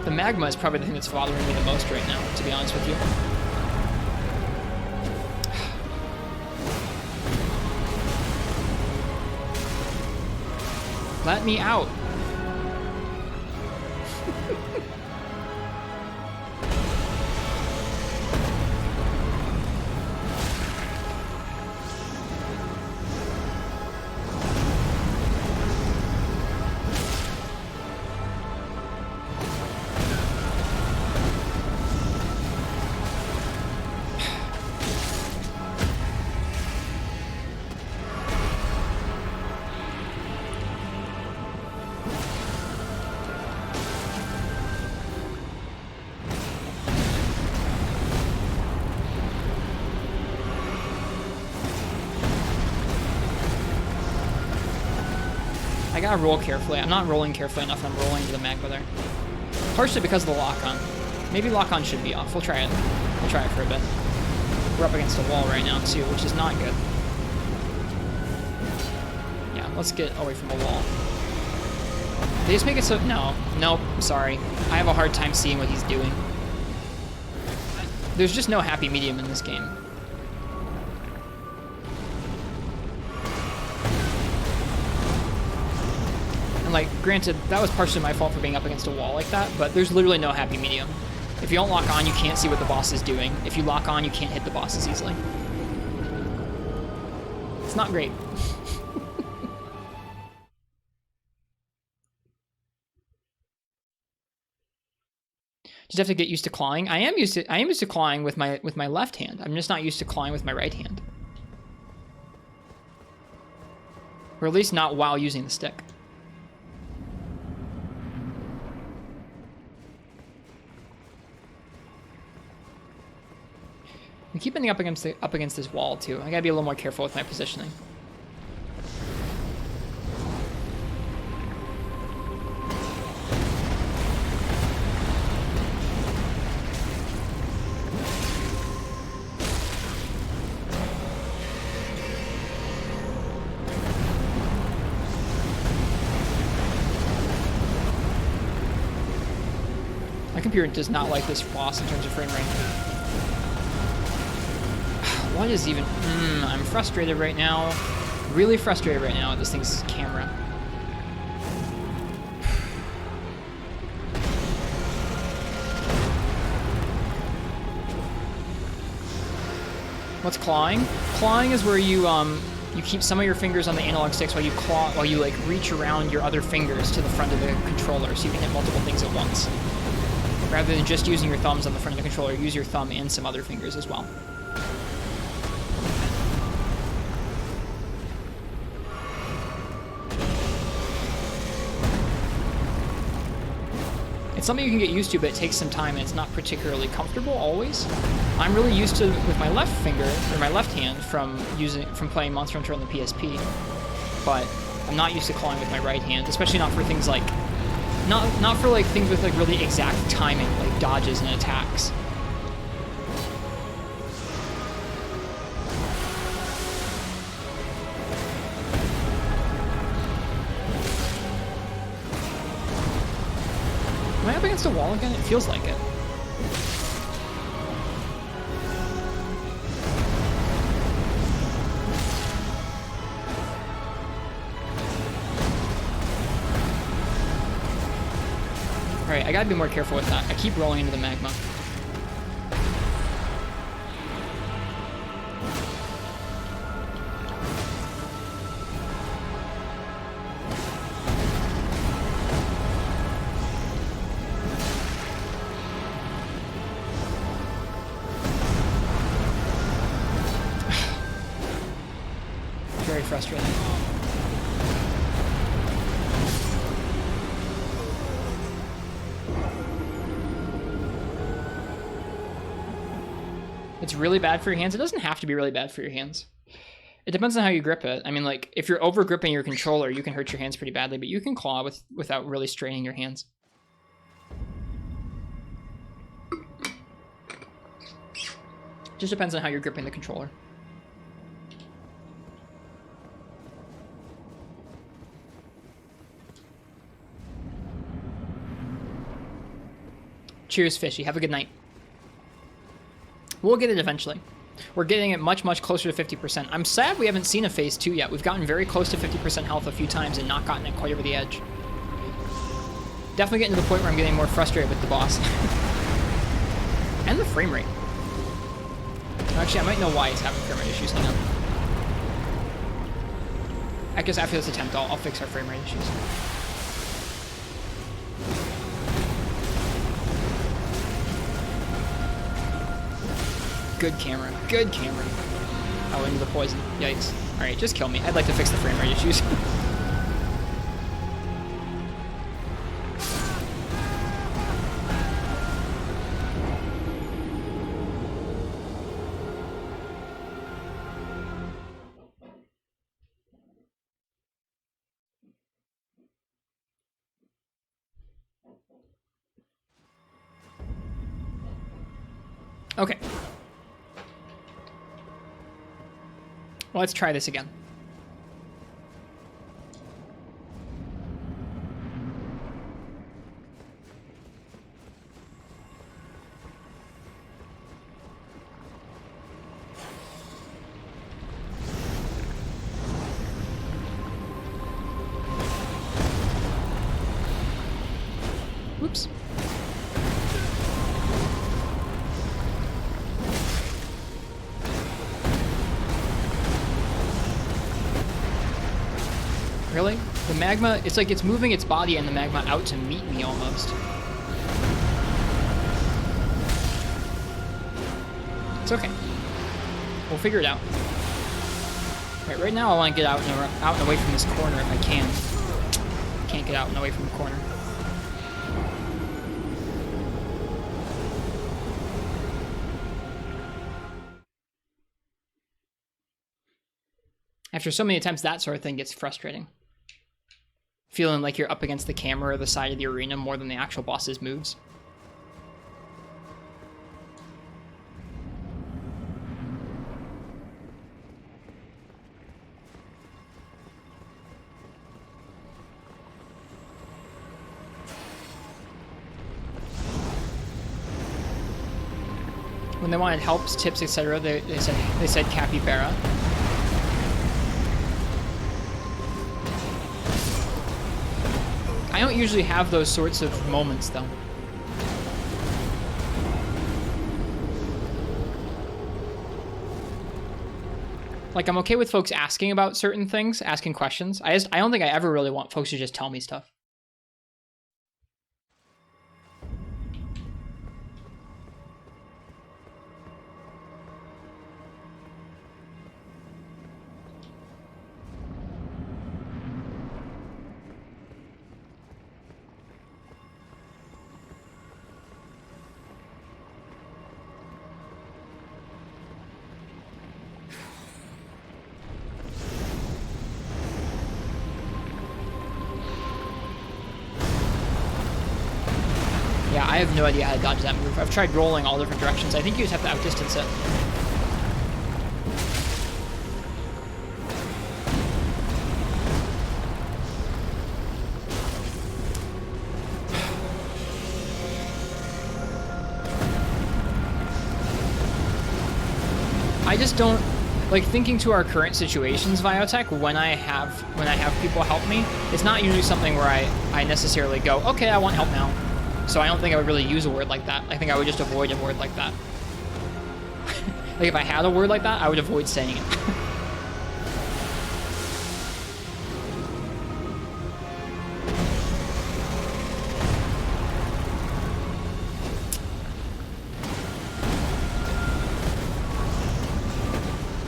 The magma is probably the thing that's bothering me the most right now, to be honest with you. Let me out. I gotta roll carefully. I'm not rolling carefully enough. I'm rolling into the magma there. Partially because of the lock-on. Maybe lock-on should be off. We'll try it. We'll try it for a bit. We're up against a wall right now, too, which is not good. Yeah, let's get away from the wall. They just make it so... No. Nope. Sorry. I have a hard time seeing what he's doing. There's just no happy medium in this game. And, like, granted, that was partially my fault for being up against a wall like that, but there's literally no happy medium. If you don't lock on, you can't see what the boss is doing. If you lock on, you can't hit the bosses easily. It's not great. Just have to get used to clawing. I am used to clawing with my left hand. I'm just not used to clawing with my right hand. Or at least not while using the stick. I keep ending up against this wall too. I gotta be a little more careful with my positioning. My computer does not like this boss in terms of frame rate. What is even... I'm frustrated right now. Really frustrated right now with this thing's camera. What's clawing? Clawing is where you keep some of your fingers on the analog sticks while you like reach around your other fingers to the front of the controller, so you can hit multiple things at once. Rather than just using your thumbs on the front of the controller, use your thumb and some other fingers as well. It's something you can get used to, but it takes some time, and it's not particularly comfortable always. I'm really used to with my left finger, or my left hand, from playing Monster Hunter on the PSP, but I'm not used to clawing with my right hand, especially not for things like, not for like things with like really exact timing, like dodges and attacks. Am I up against a wall again? It feels like it. Alright, I gotta be more careful with that. I keep rolling into the magma. Very frustrating. It's really bad for your hands. It doesn't have to be really bad for your hands. It depends on how you grip it. I mean, like, if you're over gripping your controller, you can hurt your hands pretty badly, but you can claw without really straining your hands. Just depends on how you're gripping the controller. Cheers, Fishy. Have a good night. We'll get it eventually. We're getting it much, much closer to 50%. I'm sad we haven't seen a phase 2 yet. We've gotten very close to 50% health a few times and not gotten it quite over the edge. Definitely getting to the point where I'm getting more frustrated with the boss. And the frame rate. Actually, I might know why it's having frame rate issues. Hang on. I guess after this attempt, I'll fix our frame rate issues. Good camera. Good camera. Oh, into the poison. Yikes. Alright, just kill me. I'd like to fix the frame rate issues. Okay. Well, let's try this again. Whoops. Really? The magma, it's like it's moving its body and the magma out to meet me almost. It's okay. We'll figure it out. Right now I want to get out and away from this corner if I can. Can't get out and away from the corner. After so many attempts, that sort of thing gets frustrating. Feeling like you're up against the camera or the side of the arena more than the actual boss's moves. When they wanted helps, tips, etc., they said capybara. I don't usually have those sorts of moments, though. Like, I'm okay with folks asking about certain things, asking questions. I don't think I ever really want folks to just tell me stuff. I have no idea how to dodge that move. I've tried rolling all different directions. I think you just have to outdistance it. I just don't like thinking to our current situations, Biotech, when I have people help me. It's not usually something where I necessarily go, okay, I want help now. So I don't think I would really use a word like that. I think I would just avoid a word like that. Like if I had a word like that, I would avoid saying it.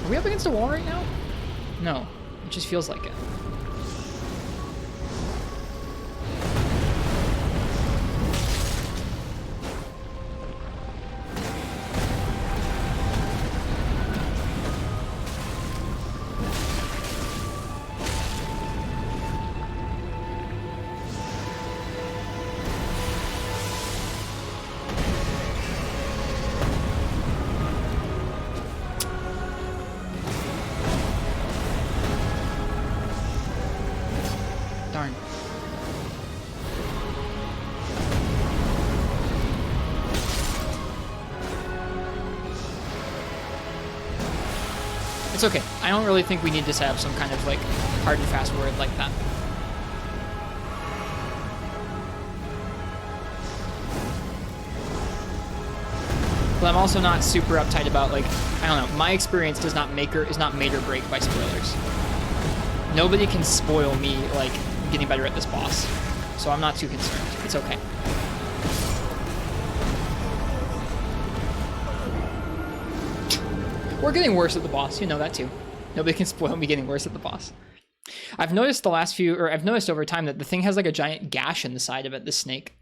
Are we up against a wall right now? No, it just feels like it. It's okay. I don't really think we need to set up some kind of like hard and fast word like that. But I'm also not super uptight about like, I don't know, my experience is not make or break by spoilers. Nobody can spoil me like getting better at this boss. So I'm not too concerned. It's okay. We're getting worse at the boss, you know that too. Nobody can spoil me getting worse at the boss. I've noticed I've noticed over time that the thing has like a giant gash in the side of it, this snake.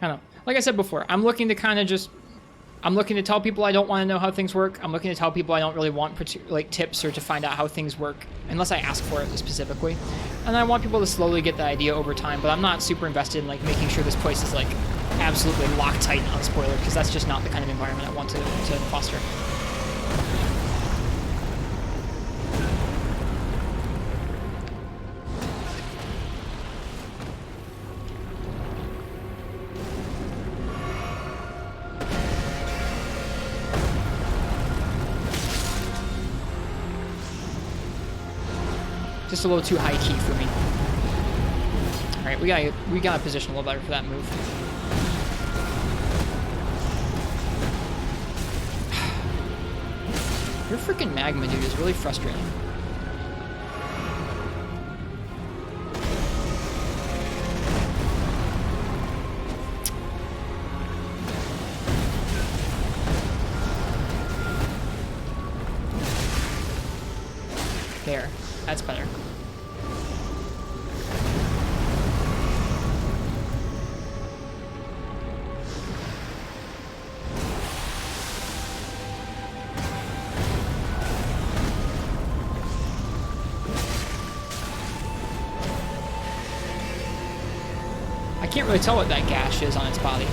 I don't know. Like I said before, I'm looking to tell people I don't want to know how things work. I'm looking to tell people I don't really want like tips or to find out how things work unless I ask for it specifically. And I want people to slowly get the idea over time, but I'm not super invested in like making sure this place is like absolutely locked tight on spoiler because that's just not the kind of environment I want to foster. Just a little too high key for me. All right, we gotta position a little better for that move. Your freaking Magma dude is really frustrating. There, that's better. I can't really tell what that gash is on its body.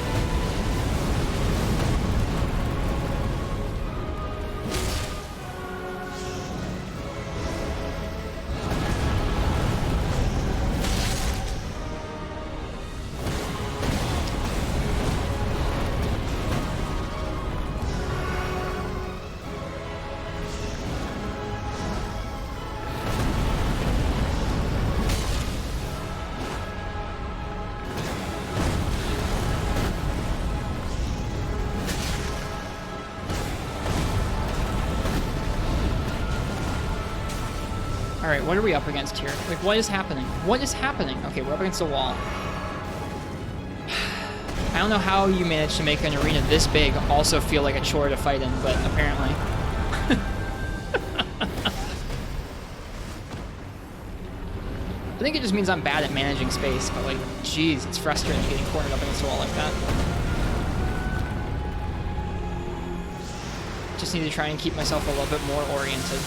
Alright, what are we up against here? Like, what is happening? What is happening? Okay, we're up against a wall. I don't know how you managed to make an arena this big also feel like a chore to fight in, but apparently. I think it just means I'm bad at managing space, but like, geez, it's frustrating getting cornered up against a wall like that. Just need to try and keep myself a little bit more oriented.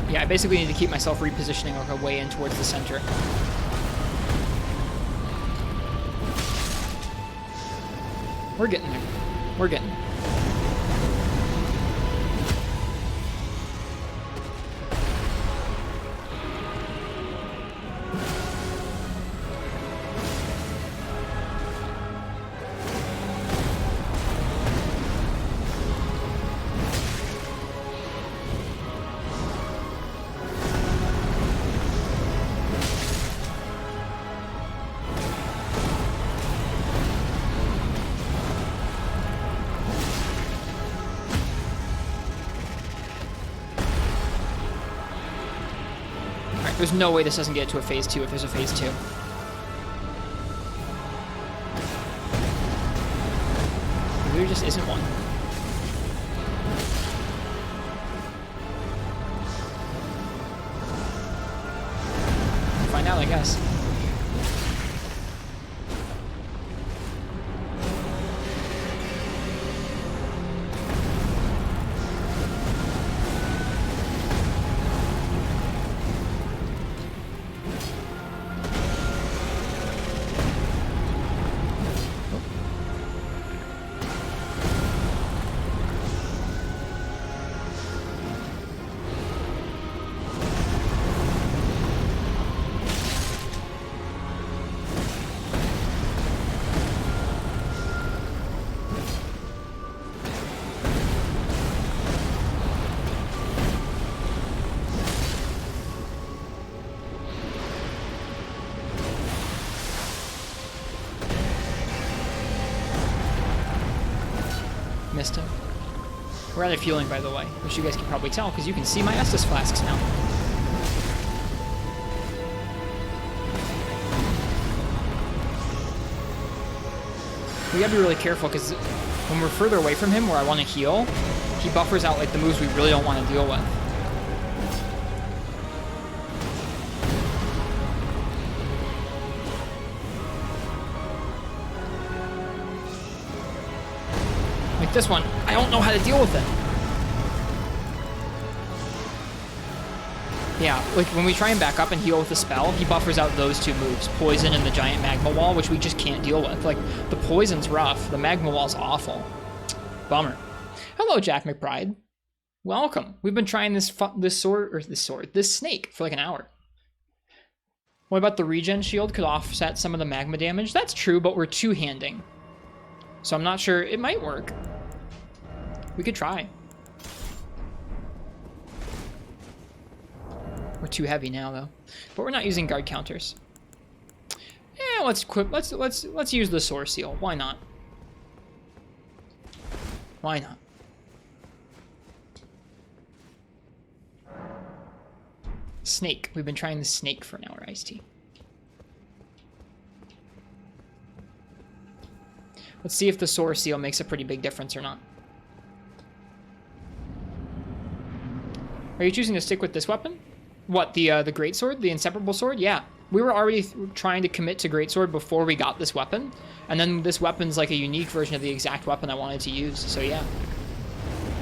Yeah, I basically need to keep myself repositioning our way in towards the center. We're getting there. We're getting there. There's no way this doesn't get to a phase 2 if there's a phase 2. There just isn't one. We'll find out, I guess. Missed him. We're out of fueling, by the way, which you guys can probably tell because you can see my Estus flasks now. We gotta be really careful because when we're further away from him where I want to heal, he buffers out like the moves we really don't want to deal with. Like this one, I don't know how to deal with it. Yeah, like when we try and back up and heal with a spell, he buffers out those two moves, Poison and the giant Magma Wall, which we just can't deal with. Like, the Poison's rough, the Magma Wall's awful. Bummer. Hello, Jack McBride. Welcome. We've been trying this snake for like an hour. What about the regen shield could offset some of the magma damage? That's true, but we're two-handing. So I'm not sure, it might work. We could try. We're too heavy now, though. But we're not using guard counters. Yeah, let's equip. Let's use the Soar Seal. Why not? Why not? Snake. We've been trying the snake for an hour, Iced Tea. Let's see if the Soar Seal makes a pretty big difference or not. Are you choosing to stick with this weapon? What, the Greatsword? The Inseparable Sword? Yeah. We were already trying to commit to Greatsword before we got this weapon. And then this weapon's like a unique version of the exact weapon I wanted to use. So yeah.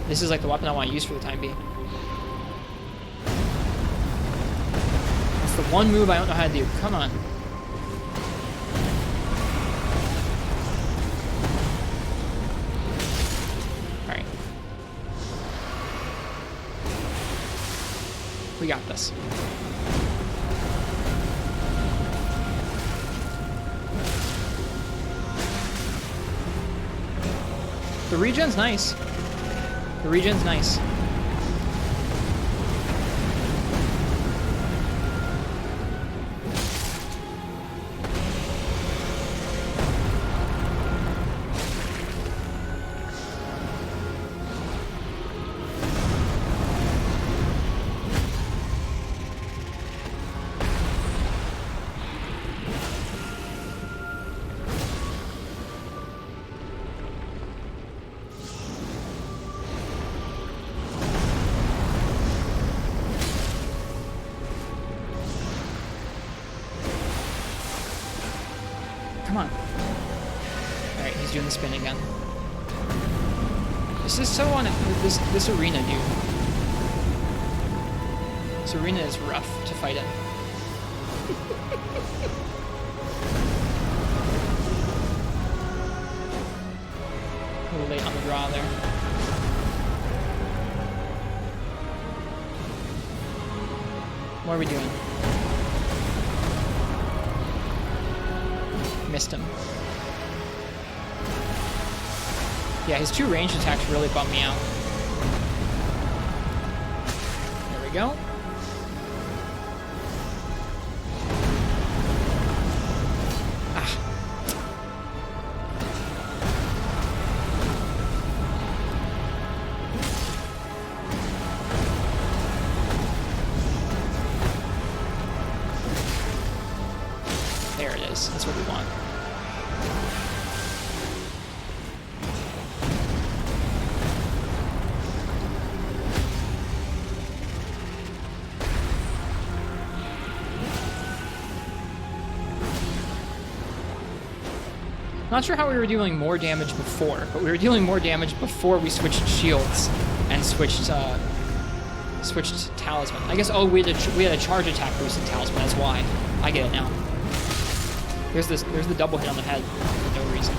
This is like the weapon I want to use for the time being. That's the one move I don't know how to do. Come on. We got this. The regen's nice. The regen's nice. Come on. Alright, he's doing the spin again. This is so on this arena, dude. This arena is rough to fight in. A little late on the draw there. What are we doing? Missed him. Yeah, his 2 ranged attacks really bummed me out. There we go. Ah. There it is. That's what we want. Not sure how we were dealing more damage before, but we were dealing more damage before we switched shields and switched talisman. I guess, oh, we had a charge attack boost in talisman, that's why. I get it now. There's the double hit on the head for no reason.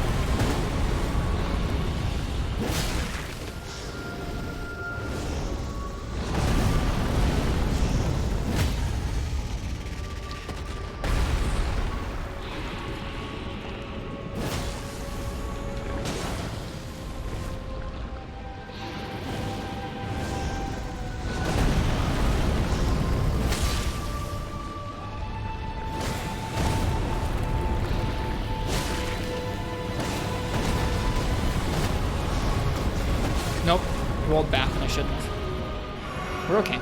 Nope, rolled back when I shouldn't have. We're okay.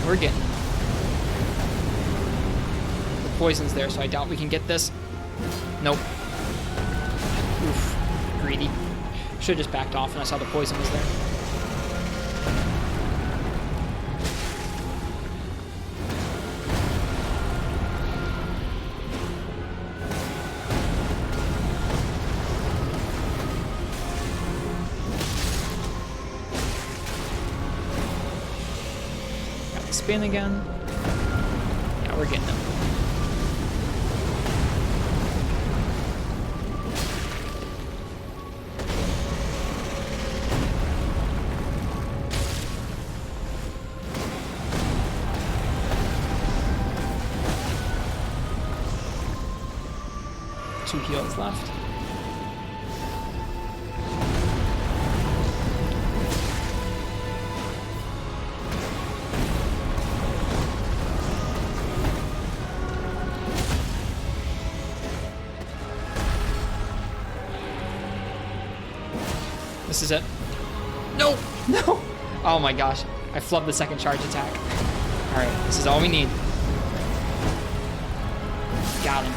We're getting them. The poison's there, so I doubt we can get this. Nope. Oof. Greedy. Should've just backed off when I saw the poison was there. Spin again. Yeah, we're getting them. Two heals left. This is it. No! No! Oh my gosh. I flubbed the second charge attack. Alright, this is all we need. Got him.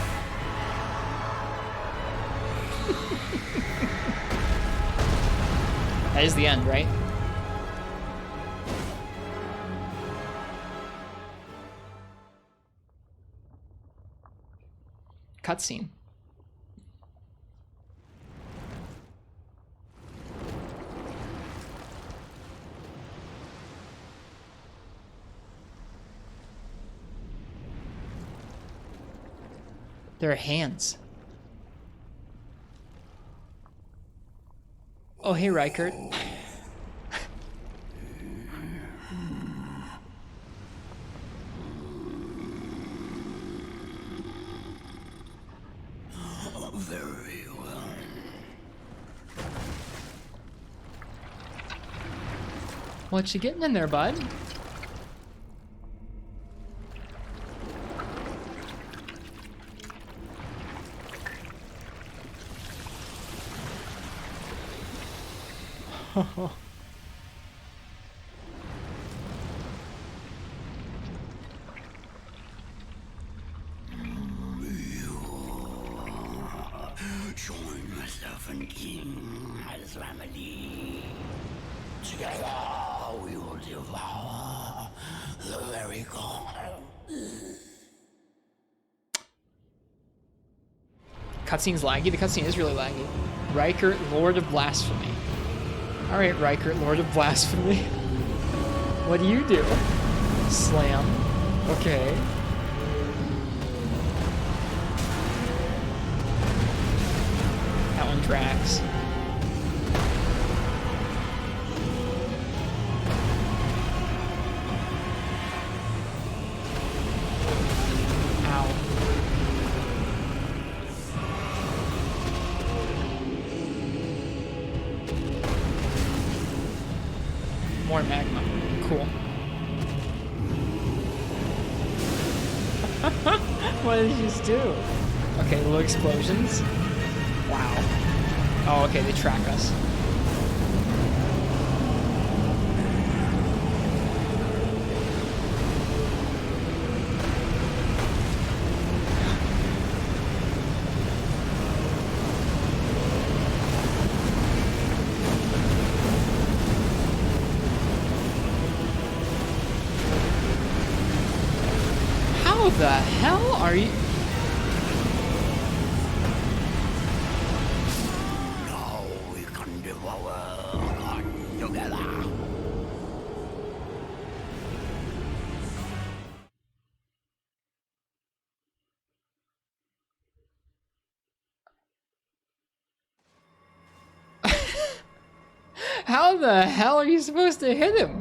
That is the end, right? Cutscene. Their hands. Oh, hey, Rykard. Very well. What you getting in there, bud? Join myself and King as remedy. Together we will devour the very god. Cutscene's laggy. The cutscene is really laggy. Rykard, Lord of Blasphemy. Alright, Rykard, Lord of Blasphemy. What do you do? Slam. Okay. That one tracks. Ow. More magma. Cool. What did you just do? Okay, little explosions. Wow. Oh, okay, they track us. How the hell are you? Now we can devour together. How the hell are you supposed to hit him?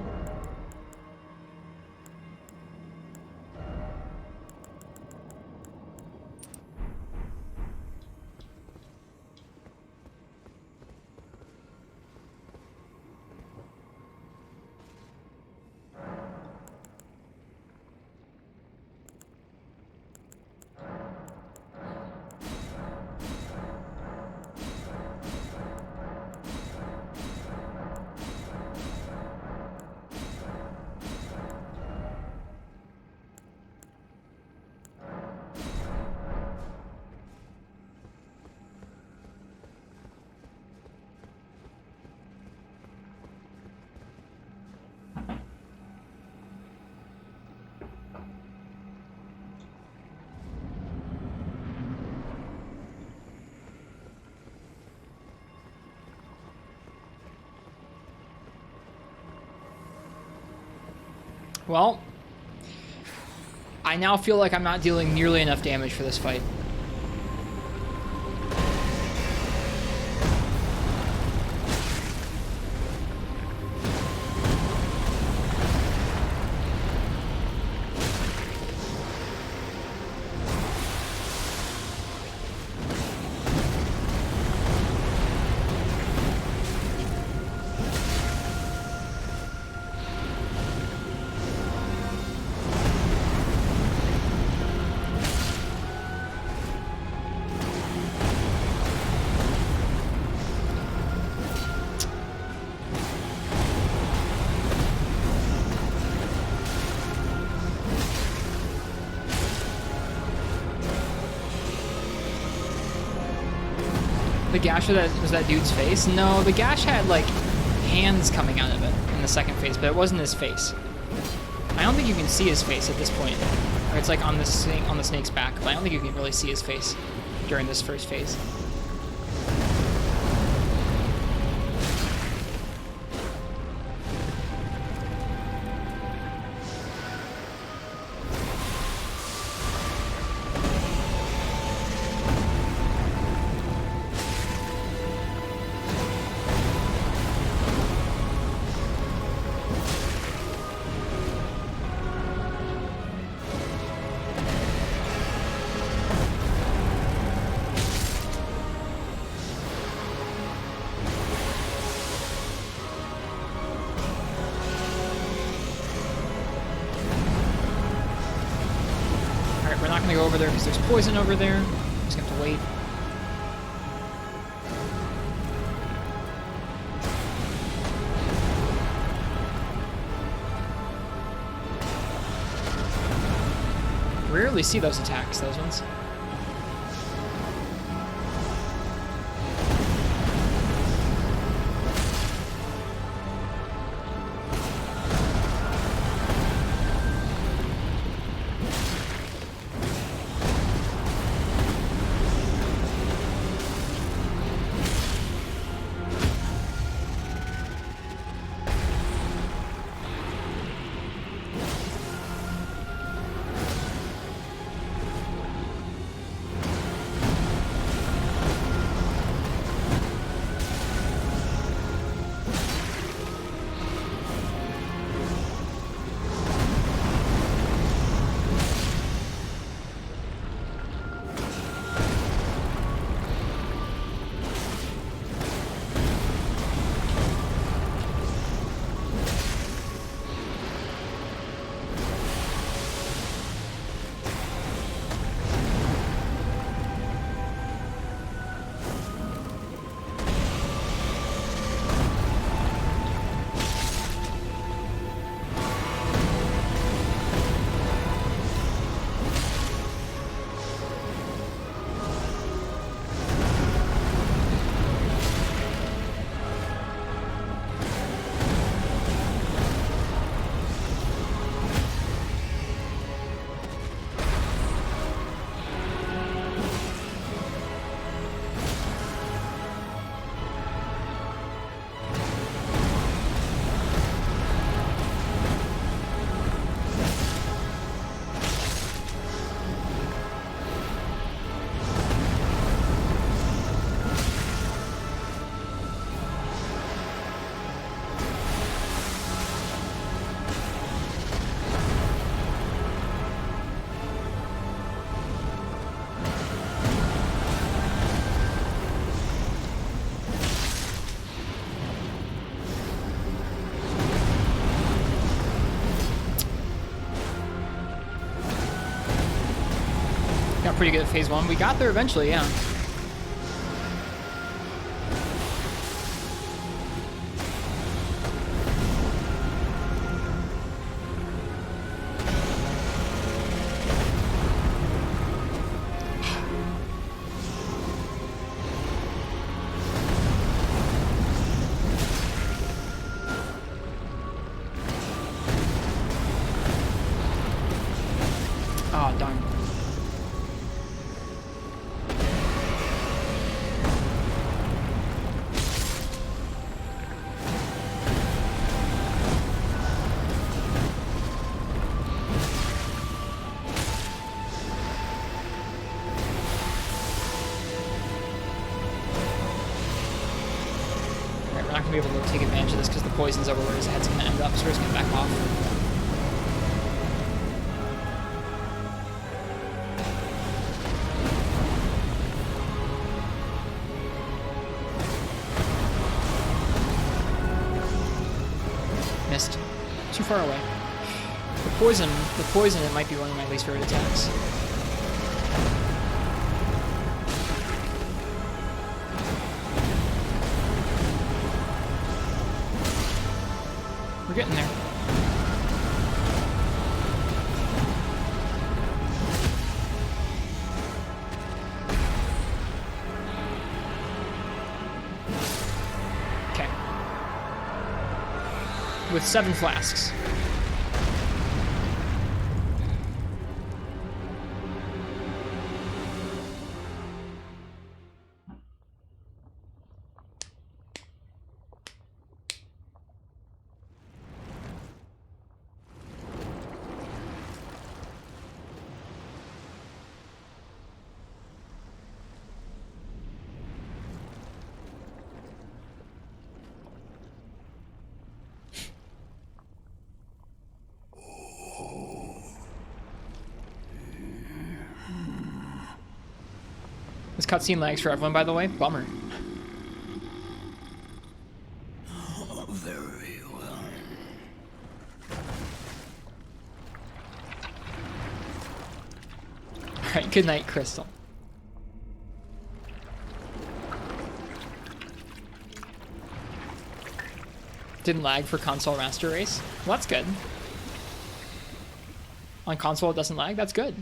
Well, I now feel like I'm not dealing nearly enough damage for this fight. The gash was that dude's face? No, the gash had like hands coming out of it in the second phase, but it wasn't his face. I don't think you can see his face at this point. Or it's like on the snake's back, but I don't think you can really see his face during this first phase. We're not going to go over there because there's poison over there. I'm just going to have to wait. Rarely see those attacks, those ones. Pretty good at phase 1. We got there eventually, yeah. Oh, darn. Be able to take advantage of this because the poison's over where his head's going to end up, so we're just going to back off. Missed. Too far away. The poison, it might be one of my least favorite attacks. We're getting there. with 7 flasks. This cutscene lags for everyone, by the way. Bummer. Very well. Alright, good night, Crystal. Didn't lag for console master race. Well, that's good. On console, it doesn't lag. That's good.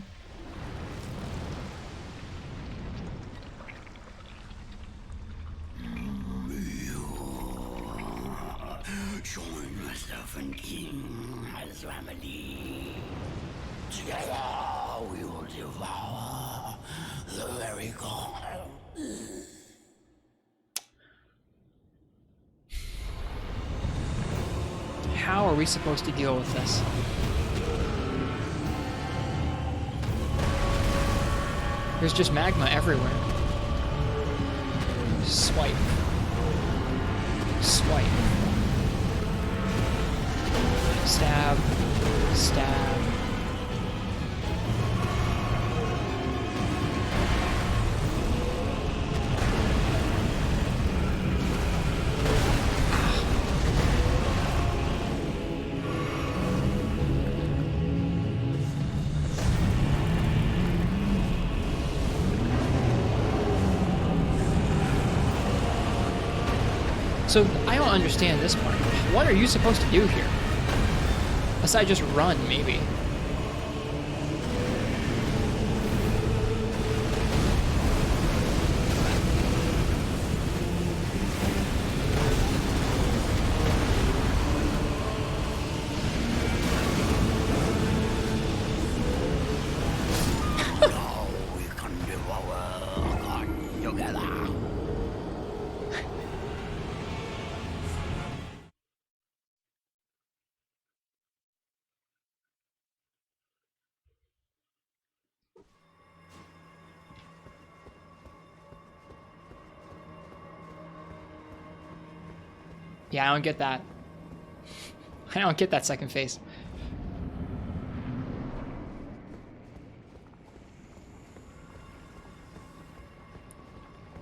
Join myself and King as family. Together we will devour the very god. How are we supposed to deal with this? There's just magma everywhere. Swipe. Swipe. Stab. Stab. So, I don't understand this part. What are you supposed to do here? Aside just run, maybe. Now we can devour God together. Yeah, I don't get that. I don't get that second phase.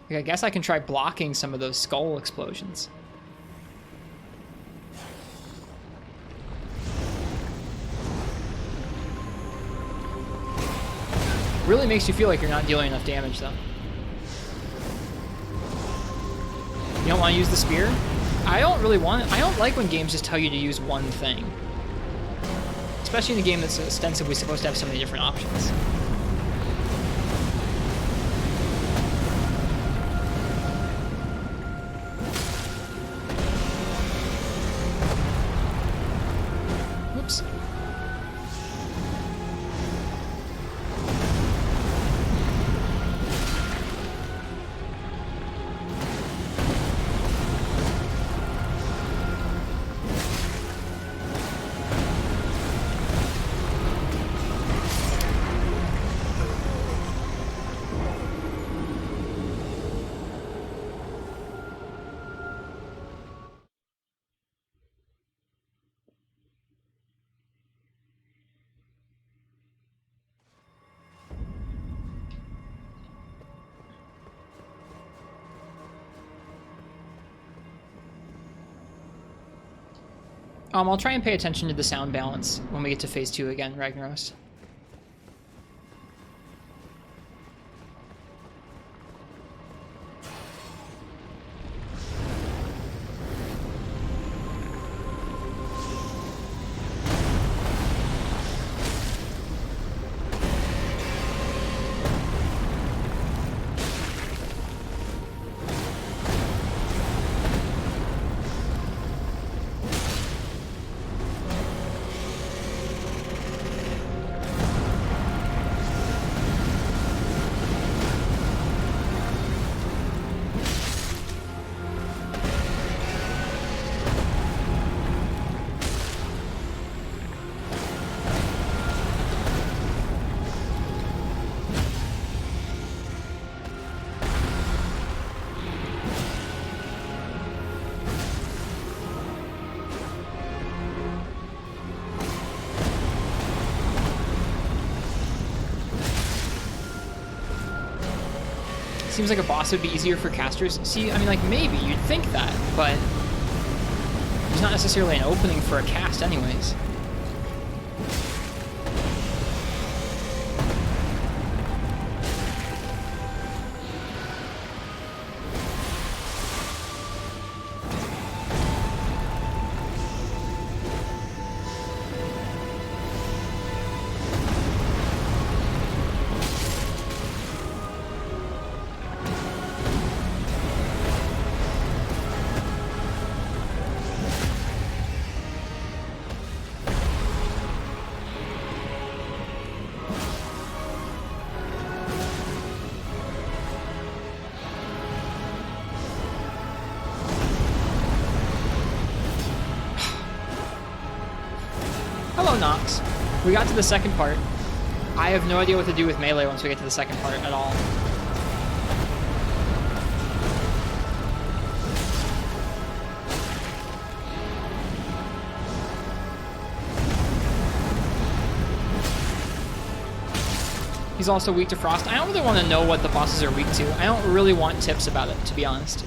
I guess I can try blocking some of those skull explosions. Really makes you feel like you're not dealing enough damage, though. You don't want to use the spear? I don't really want it. I don't like when games just tell you to use one thing. Especially in a game that's ostensibly supposed to have so many different options. Whoops. I'll try and pay attention to the sound balance when we get to phase 2 again, Ragnaros. Seems like a boss would be easier for casters. See, I mean, like, maybe you'd think that, but there's not necessarily an opening for a cast anyways. Nox. We got to the second part. I have no idea what to do with melee once we get to the second part at all. He's also weak to frost. I don't really want to know what the bosses are weak to. I don't really want tips about it, to be honest.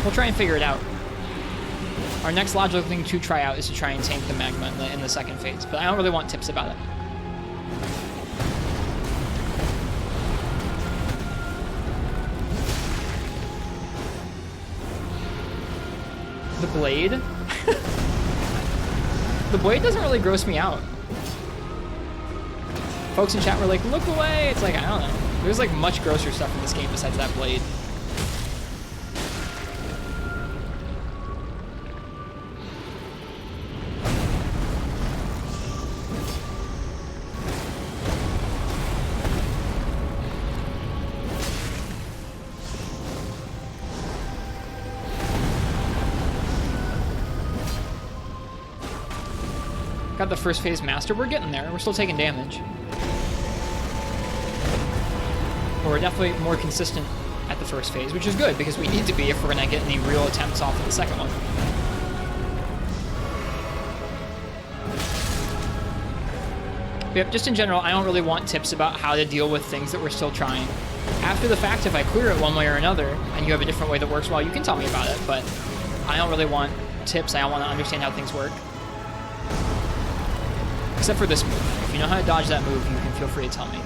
We'll try and figure it out. Our next logical thing to try out is to try and tank the Magma in the second phase, but I don't really want tips about it. The blade? The blade doesn't really gross me out. Folks in chat were like, look away! It's like, I don't know. There's like much grosser stuff in this game besides that blade. Got the first phase master. We're getting there. We're still taking damage. But we're definitely more consistent at the first phase, which is good because we need to be if we're going to get any real attempts off of the second one. Yep, just in general, I don't really want tips about how to deal with things that we're still trying. After the fact, if I clear it one way or another, and you have a different way that works well, you can tell me about it, but I don't really want tips. I don't want to understand how things work. Except for this move. If you know how to dodge that move, you can feel free to tell me.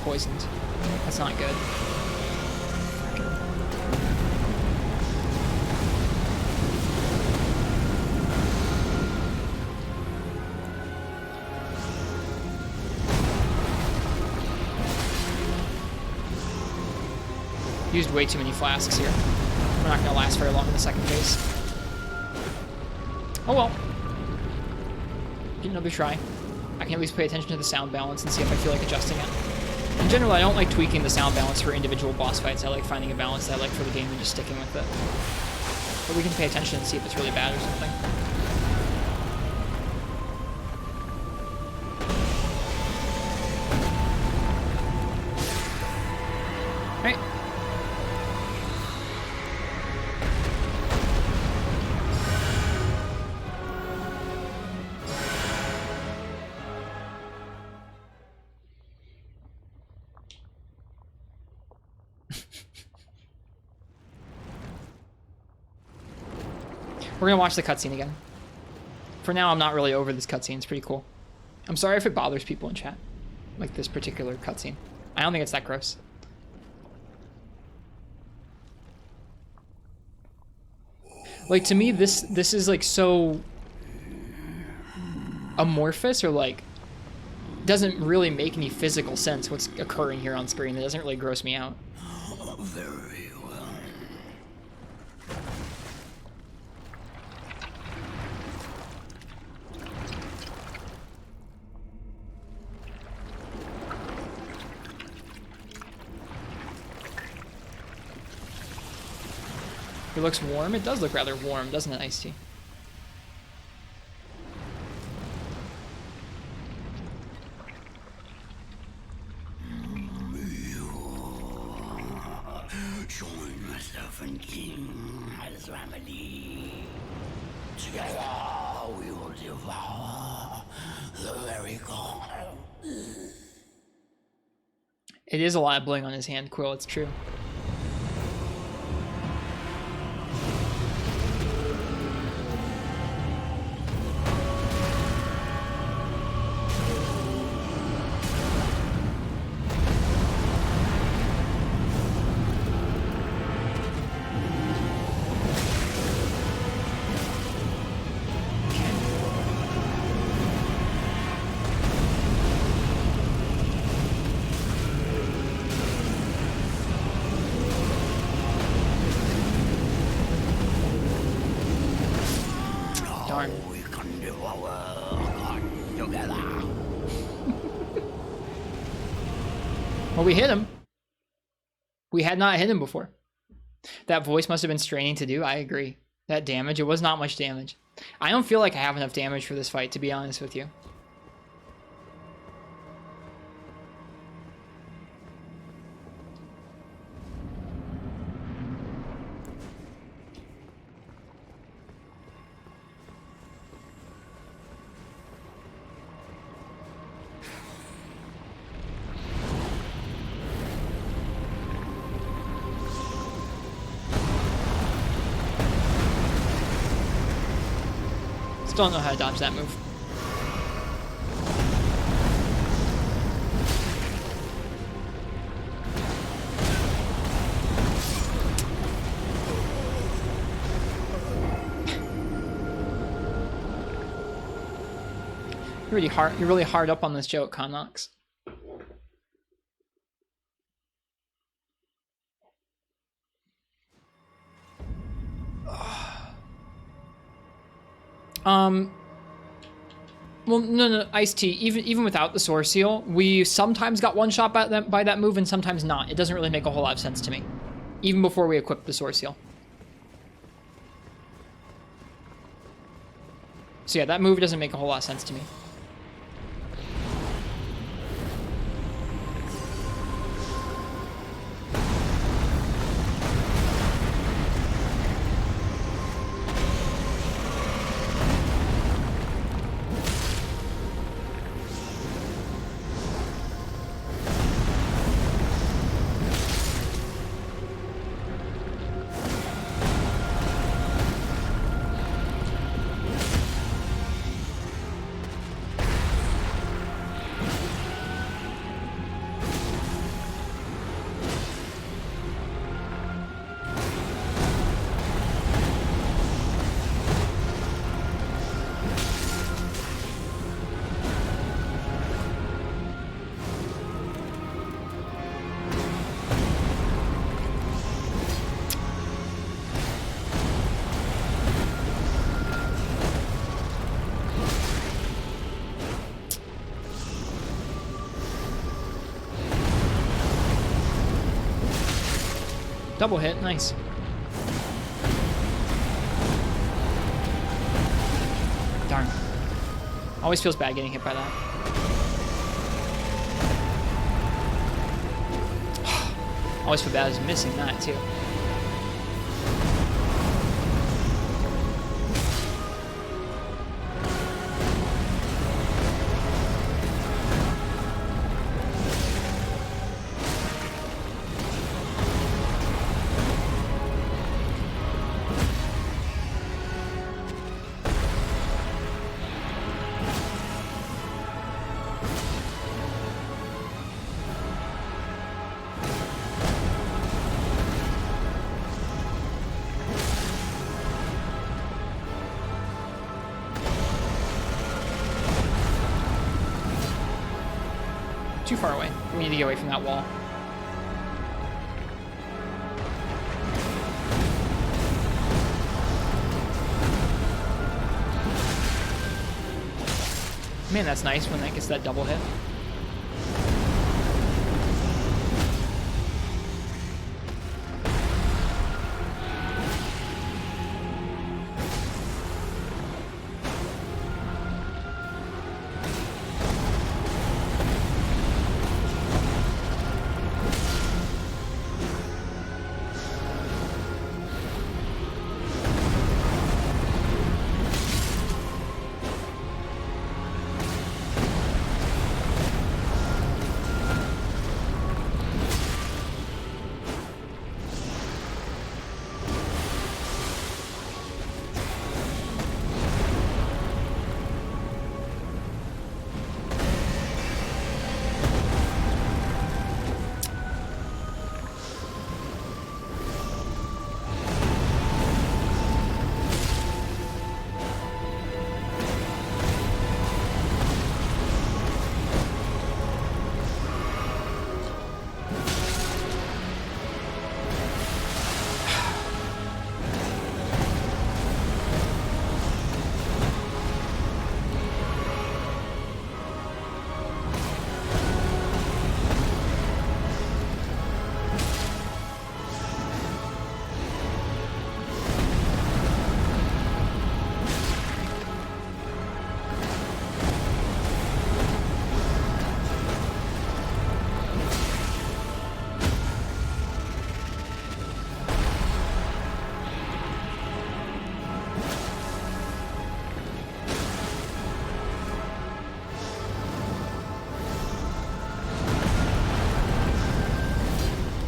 Poisoned. That's not good. Used way too many flasks here. We're not going to last very long in the second phase. Oh well. Get another try. I can at least pay attention to the sound balance and see if I feel like adjusting it. In general, I don't like tweaking the sound balance for individual boss fights. I like finding a balance that I like for the game and just sticking with it. But we can pay attention and see if it's really bad or something. Alright. We're gonna watch the cutscene again. For now, I'm not really over this cutscene. It's pretty cool. I'm sorry if it bothers people in chat, like this particular cutscene. I don't think it's that gross. Like, to me, this is like so amorphous, or like doesn't really make any physical sense what's occurring here on screen. It doesn't really gross me out. Very well. It looks warm. It does look rather warm, doesn't it, Iced Tea? Join myself and King as family. Together we will devour the very god. It is a lot of bling on his hand, Quill. It's true. Well, we hit him. We had not hit him before. That voice must have been straining to do. I agree. That damage, it was not much damage. I don't feel like I have enough damage for this fight, to be honest with you. Don't know how to dodge that move. You're really hard up on this joke, Connox. Well, no, Iced Tea, even without the Source Seal, we sometimes got one shot by that move and sometimes not. It doesn't really make a whole lot of sense to me, even before we equipped the Source Seal. So yeah, that move doesn't make a whole lot of sense to me. Double hit, nice. Darn. Always feels bad getting hit by that. Always feel bad as missing that too. Too far away. We need to get away from that wall. Man, that's nice when that gets that double hit.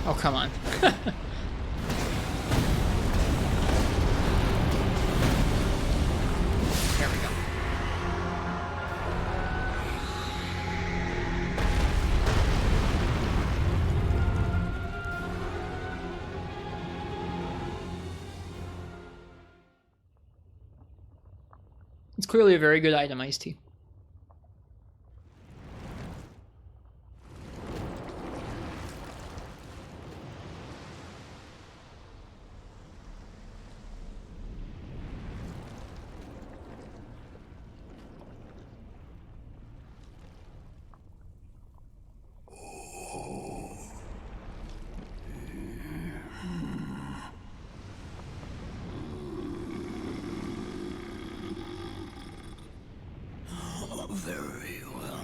Oh, come on. There we go. It's clearly a very good item, iced tea. Very well.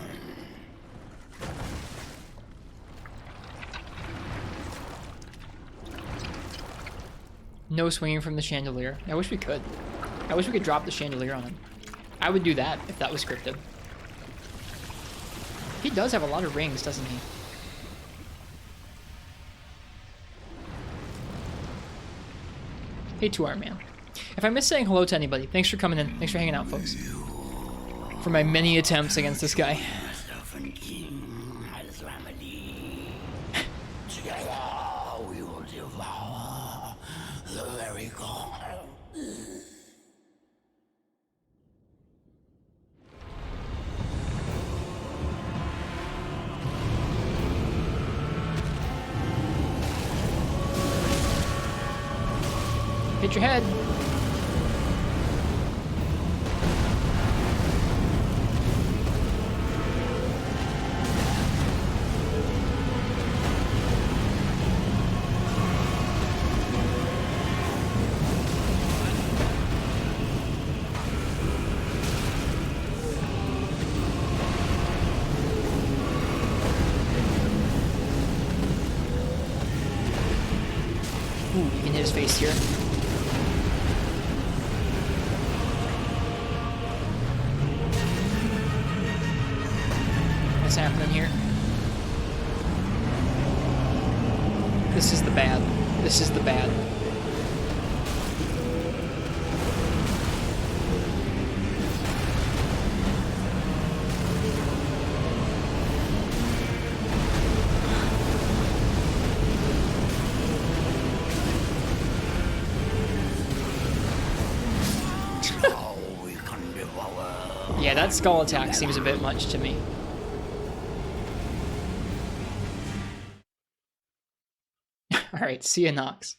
No swinging from the chandelier. I wish we could. I wish we could drop the chandelier on him. I would do that if that was scripted. He does have a lot of rings, doesn't he? Hey, 2R man. If I miss saying hello to anybody, thanks for coming in. Thanks for hanging out, folks. For my many attempts against this guy. Together we will devour the very god. Hit your head. Ooh, you can hit his face here. What's happening here? This is the bad. This is the bad. Yeah, that skull attack seems a bit much to me. Alright, see ya, Nox.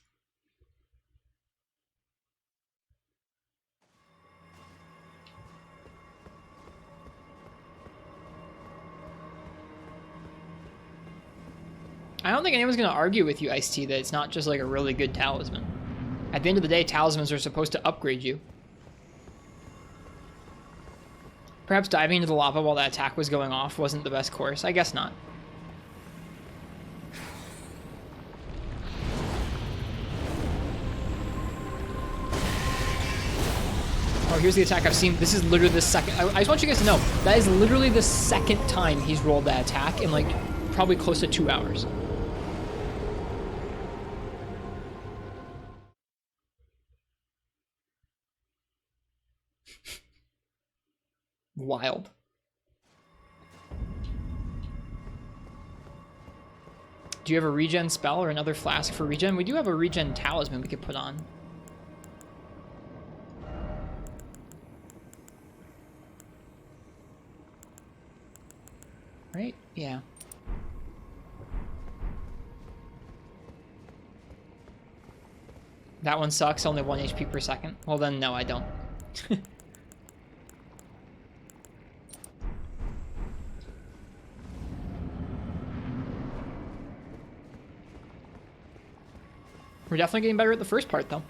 I don't think anyone's going to argue with you, Ice-T, that it's not just like a really good talisman. At the end of the day, talismans are supposed to upgrade you. Perhaps diving into the lava while that attack was going off wasn't the best course. I guess not. Oh, here's the attack I've seen. This is literally the second... I just want you guys to know, that is literally the second time he's rolled that attack in, like, probably close to 2 hours. Wild. Do you have a regen spell or another flask for regen? We do have a regen talisman we could put on. Right? Yeah. That one sucks, only 1 HP per second. Well then, no, I don't. We're definitely getting better at the first part, though.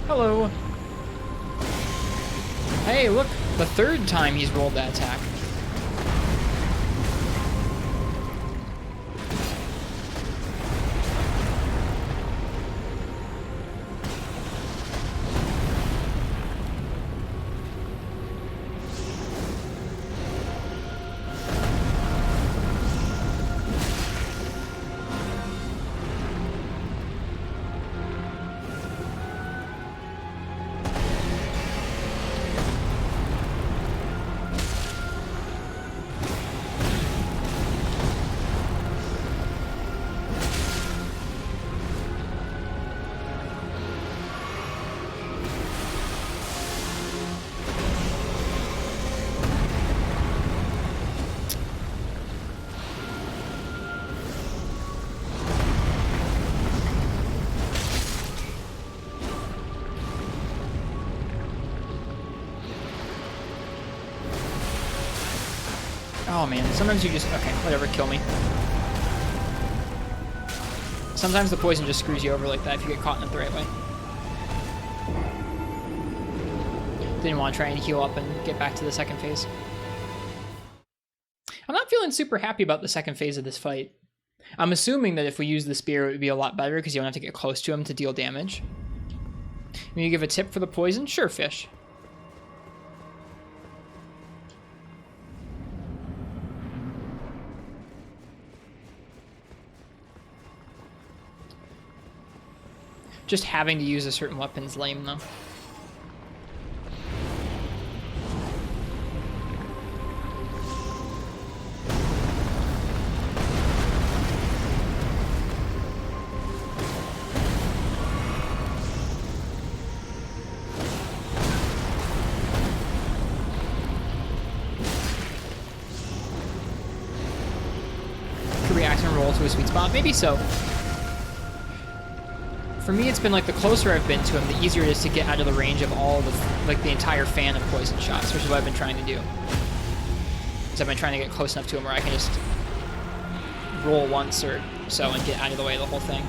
Hello. Hey, look, the third time he's rolled that attack. Oh man, sometimes you just... Okay, whatever, kill me. Sometimes the poison just screws you over like that if you get caught in it the right way. Didn't want to try and heal up and get back to the second phase. I'm not feeling super happy about the second phase of this fight. I'm assuming that if we use the spear, it would be a lot better because you don't have to get close to him to deal damage. Can you give a tip for the poison? Sure, fish. Just having to use a certain weapon's lame, though. React and roll to a sweet spot? Maybe so. For me, it's been like the closer I've been to him, the easier it is to get out of the range of all the, like the entire fan of poison shots, which is what I've been trying to do. Because I've been trying to get close enough to him where I can just roll once or so and get out of the way of the whole thing.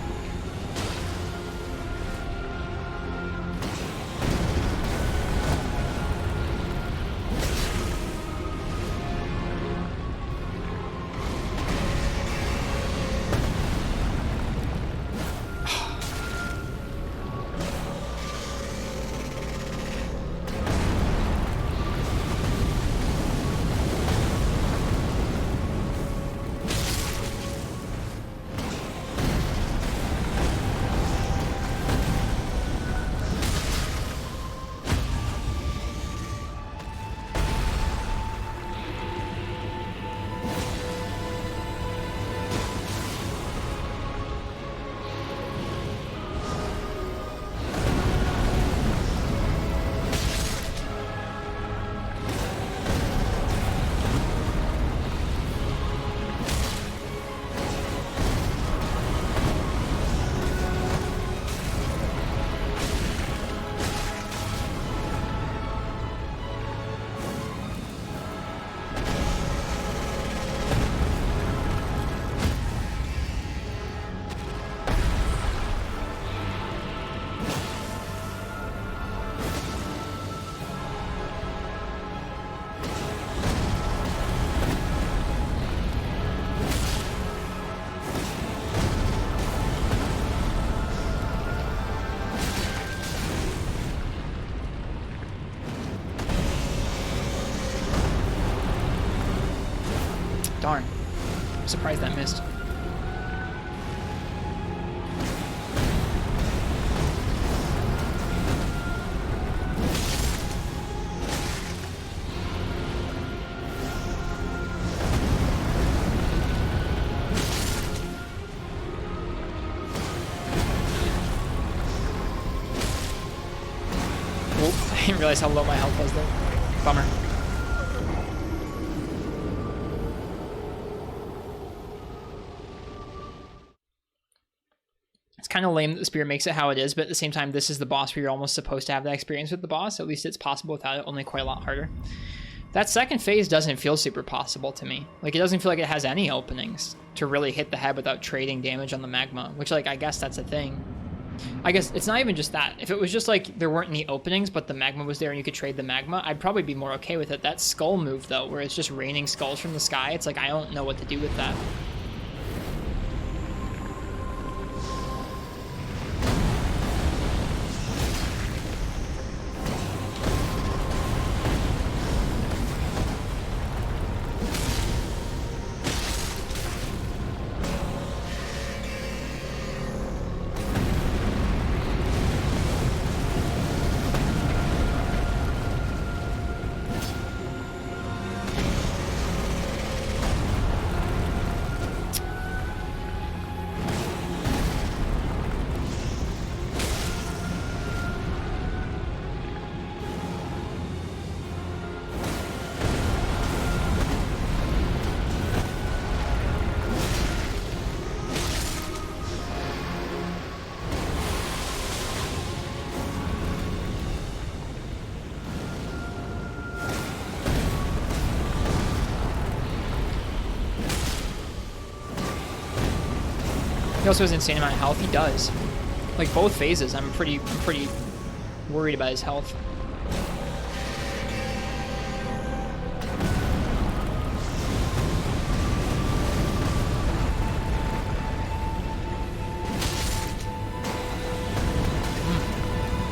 Darn. I'm surprised that missed. Oh, I didn't realize how low my health was there. Bummer. Kind of lame that the spear makes it how it is, but at the same time, this is the boss where you're almost supposed to have that experience with the boss. At least it's possible without it, only quite a lot harder. That second phase doesn't feel super possible to me. Like, it doesn't feel like it has any openings to really hit the head without trading damage on the magma, which, like, I guess that's a thing. I guess it's not even just that. If it was just like there weren't any openings, but the magma was there and you could trade the magma, I'd probably be more okay with it. That skull move, though, where it's just raining skulls from the sky, it's like I don't know what to do with that. He also has an insane amount of health. He does. Like both phases, I'm pretty worried about his health.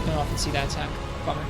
Don't often see that attack. Bummer.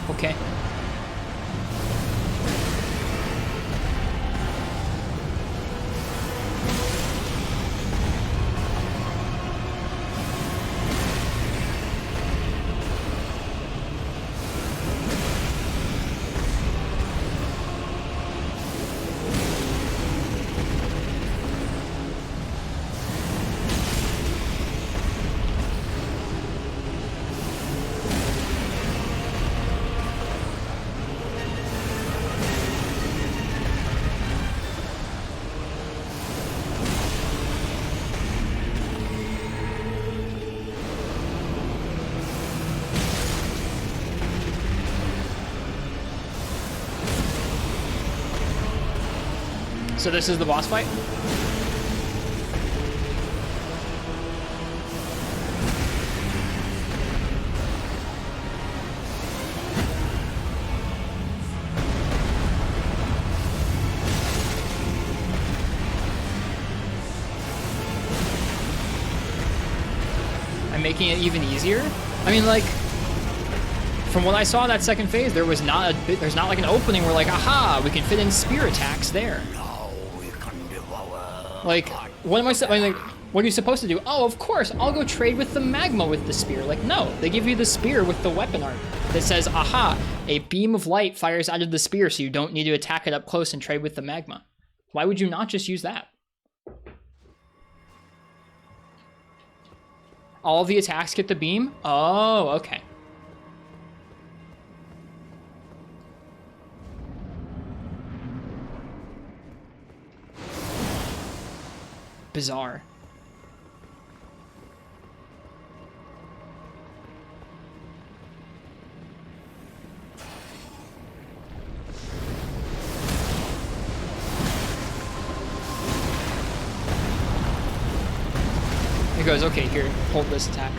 Okay. So this is the boss fight? I'm making it even easier? I mean, like, from what I saw in that second phase, there's not like an opening where like, aha, we can fit in spear attacks there. Like, what am I like, what are you supposed to do? Oh, of course, I'll go trade with the Magma with the spear. Like, no, they give you the spear with the weapon art that says, aha, a beam of light fires out of the spear, so you don't need to attack it up close and trade with the Magma. Why would you not just use that? All the attacks get the beam? Oh, okay. Bizarre. It goes, okay, here, hold this attack.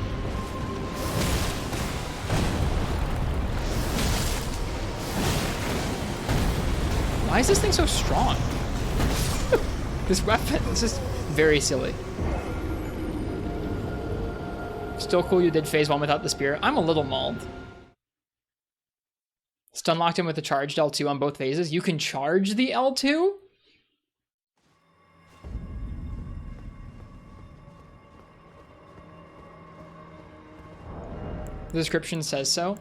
Why is this thing so strong? This weapon is just very silly. Still cool you did phase 1 without the spear. I'm a little mauled. Stun locked him with a charged L2 on both phases. You can charge the L2? The description says so.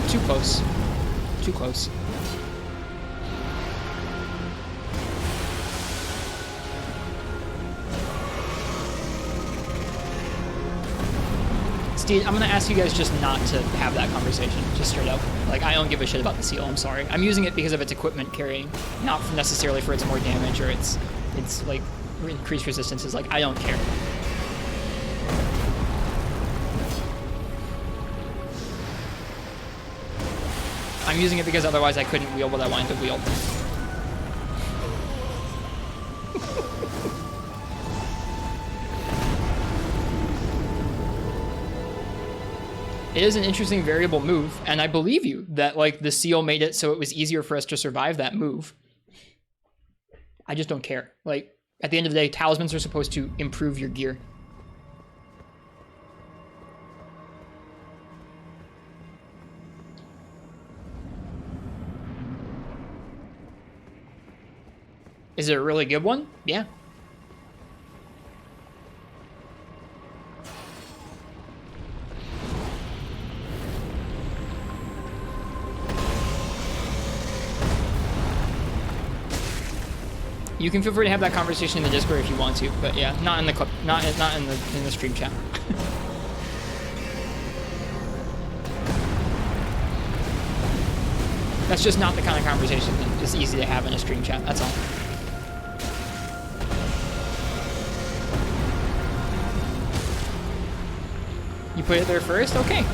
Too close. Too close. Steve, I'm gonna ask you guys just not to have that conversation, just straight up. Like, I don't give a shit about the seal, I'm sorry. I'm using it because of its equipment carrying, not necessarily for its more damage or its like, increased resistances. Like, I don't care. I'm using it because otherwise I couldn't wield what I wanted to wield. It is an interesting variable move, and I believe you that, like, the seal made it so it was easier for us to survive that move. I just don't care. Like, at the end of the day, talismans are supposed to improve your gear. Is it a really good one? Yeah. You can feel free to have that conversation in the Discord if you want to, but yeah, not in the clip, not in the stream chat. That's just not the kind of conversation that is easy to have in a stream chat. That's all. You put it there first? Okay.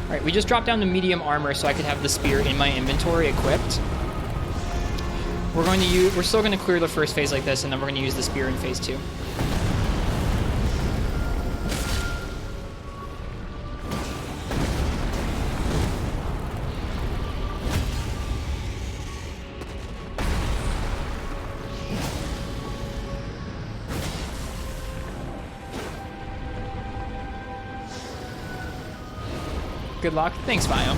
Alright, we just dropped down to medium armor so I could have the spear in my inventory equipped. We're still going to clear the first phase like this, and then we're going to use the spear in phase 2. Good luck. Thanks, Biome.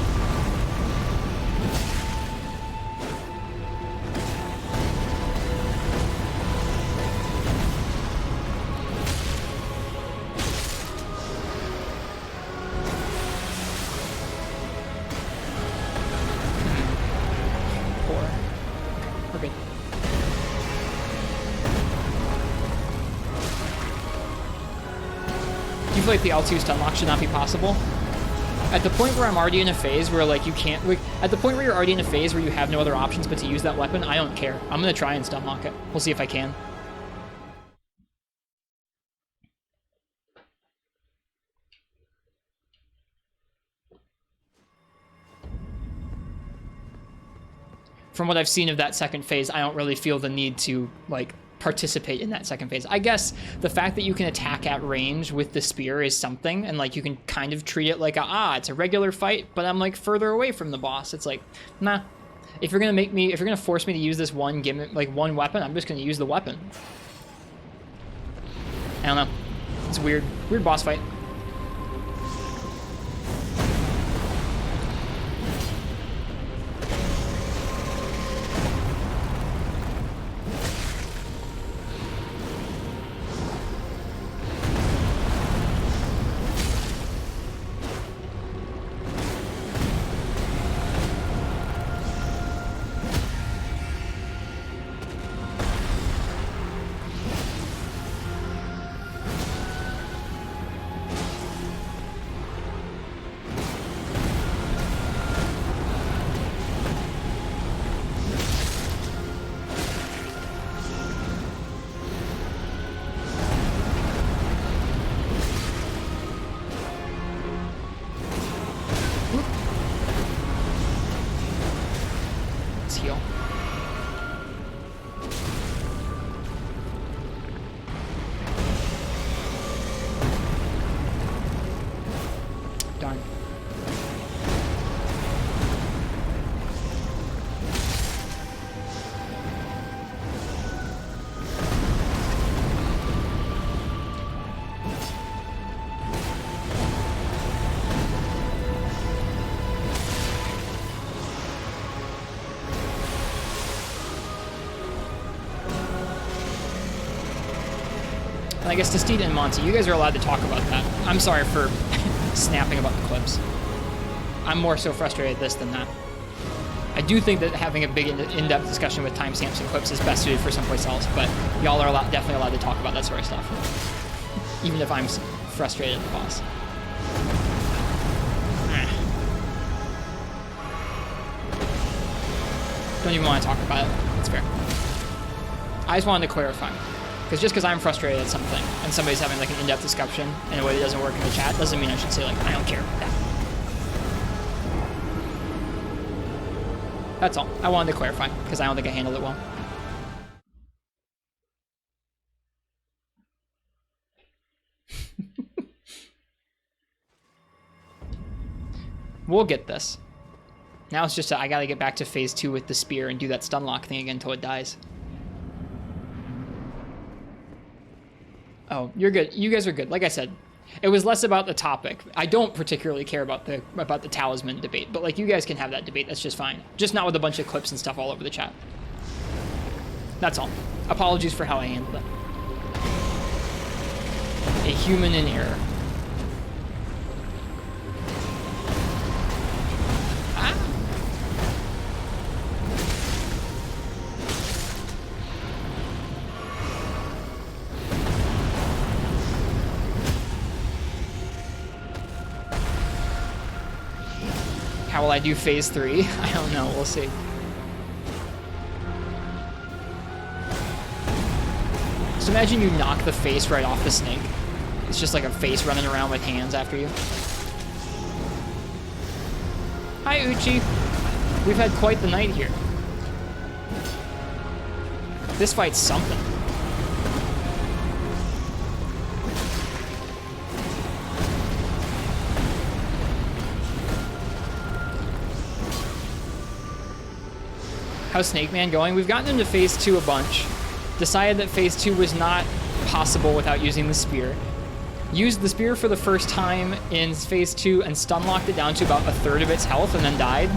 like the L2 stun lock should not be possible. At the point where I'm already in a phase where like you can't, like, at the point where you're already in a phase where you have no other options but to use that weapon, I don't care. I'm gonna try and stun lock it. We'll see if I can. From what I've seen of that second phase, I don't really feel the need to like participate in that second phase. I guess the fact that you can attack at range with the spear is something, and like you can kind of treat it like it's a regular fight, but I'm like further away from the boss. It's like, nah. If you're gonna force me to use this one gimmick, like one weapon, I'm just gonna use the weapon. I don't know. It's weird. Weird boss fight. I guess Testita and Monty, you guys are allowed to talk about that. I'm sorry for snapping about the clips. I'm more so frustrated at this than that. I do think that having a big in-depth discussion with timestamps and clips is best suited for someplace else, but y'all are definitely allowed to talk about that sort of stuff. Even if I'm frustrated at the boss. Don't even want to talk about it. It's fair. I just wanted to clarify. Because just because I'm frustrated at something and somebody's having like an in-depth discussion in a way that doesn't work in the chat doesn't mean I should say like, I don't care about that. That's all. I wanted to clarify because I don't think I handled it well. We'll get this. Now it's just I gotta get back to phase 2 with the spear and do that stun lock thing again until it dies. Oh, you're good. You guys are good. Like I said, it was less about the topic. I don't particularly care about the talisman debate, but like you guys can have that debate. That's just fine. Just not with a bunch of clips and stuff all over the chat. That's all. Apologies for how I handled it. A human in error. How will I do phase 3? I don't know. We'll see. Just imagine you knock the face right off the snake. It's just like a face running around with hands after you. Hi, Uchi. We've had quite the night here. This fight's something. How's Snake Man going? We've gotten into phase 2 a bunch. Decided that phase 2 was not possible without using the spear. Used the spear for the first time in phase 2 and stun locked it down to about 1/3 of its health and then died.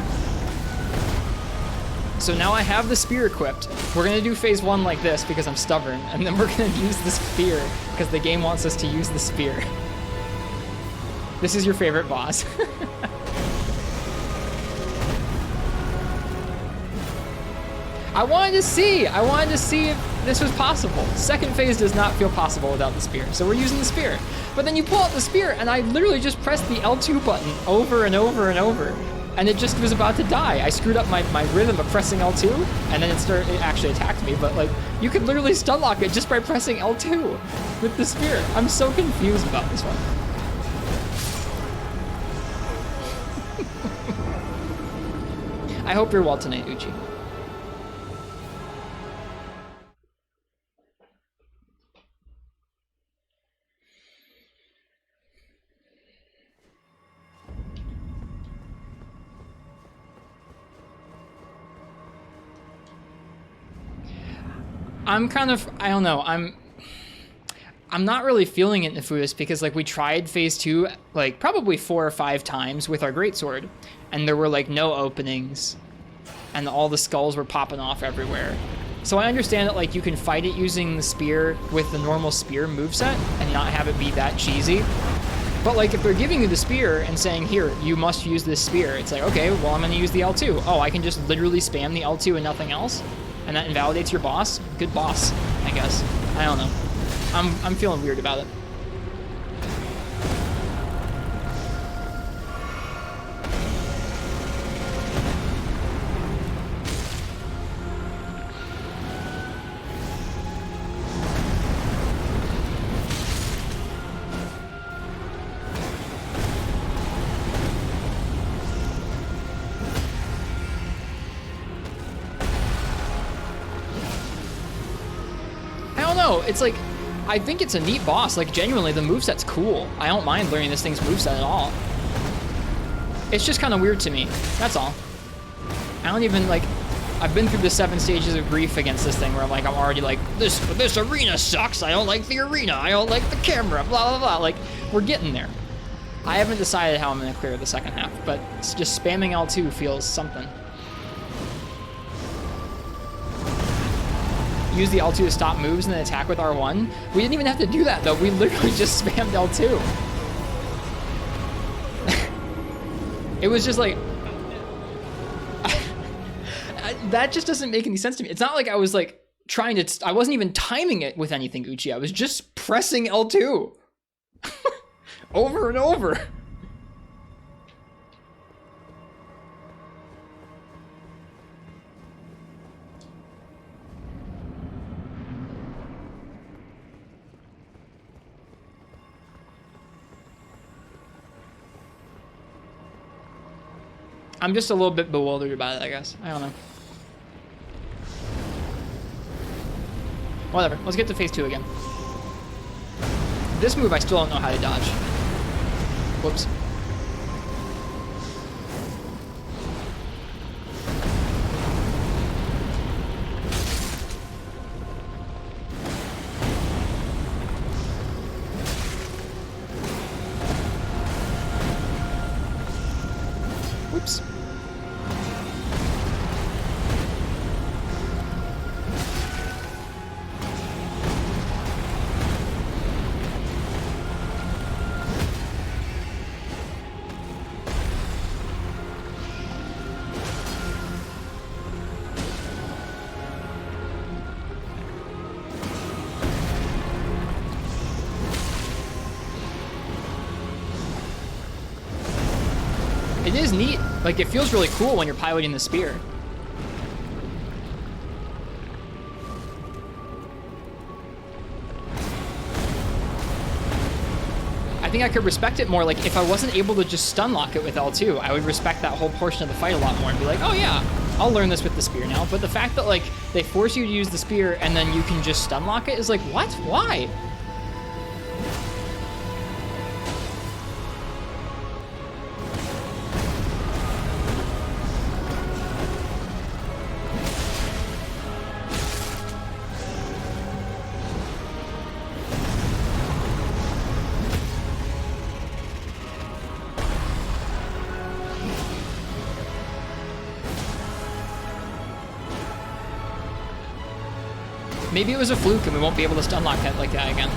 So now I have the spear equipped. We're gonna do phase 1 like this because I'm stubborn, and then we're gonna use the spear because the game wants us to use the spear. This is your favorite boss. I wanted to see this was possible. Second phase does not feel possible without the spear, so we're using the spear. But then you pull out the spear, and I literally just pressed the L2 button over and over and over, and it just was about to die. I screwed up my rhythm of pressing L2, and then it actually attacked me, but like, you could literally stun lock it just by pressing L2 with the spear. I'm so confused about this one. I hope you're well tonight, Uchi. I'm kind of, I don't know, I'm not really feeling it, Nefudis, because like we tried phase 2 like probably 4 or 5 times with our greatsword, and there were like no openings, and all the skulls were popping off everywhere. So I understand that like you can fight it using the spear with the normal spear moveset and not have it be that cheesy. But like if they're giving you the spear and saying, here, you must use this spear, it's like, okay, well I'm gonna use the L2. Oh, I can just literally spam the L2 and nothing else? And that invalidates your boss? Good boss, I guess. I don't know. I'm feeling weird about it. It's like, I think it's a neat boss. Like, genuinely, the moveset's cool. I don't mind learning this thing's moveset at all. It's just kind of weird to me. That's all. I don't even, like, I've been through the 7 stages of grief against this thing where I'm like, I'm already like, this arena sucks. I don't like the arena. I don't like the camera, blah, blah, blah. Like, we're getting there. I haven't decided how I'm going to clear the second half, but it's just spamming L2 feels something. Use the L2 to stop moves and then attack with R1. We didn't even have to do that though. We literally just spammed L2. It was just like, that just doesn't make any sense to me. It's not like I was like trying to, I wasn't even timing it with anything, Uchi. I was just pressing L2 over and over. I'm just a little bit bewildered about it, I guess. I don't know. Whatever. Let's get to phase 2 again. This move I still don't know how to dodge. Whoops. Whoops. It is neat. Like, it feels really cool when you're piloting the spear. I think I could respect it more. Like, if I wasn't able to just stun lock it with L2, I would respect that whole portion of the fight a lot more and be like, oh yeah, I'll learn this with the spear now. But the fact that, like, they force you to use the spear and then you can just stun lock it is like, what? Why? Maybe it was a fluke and we won't be able to stun lock that like that again.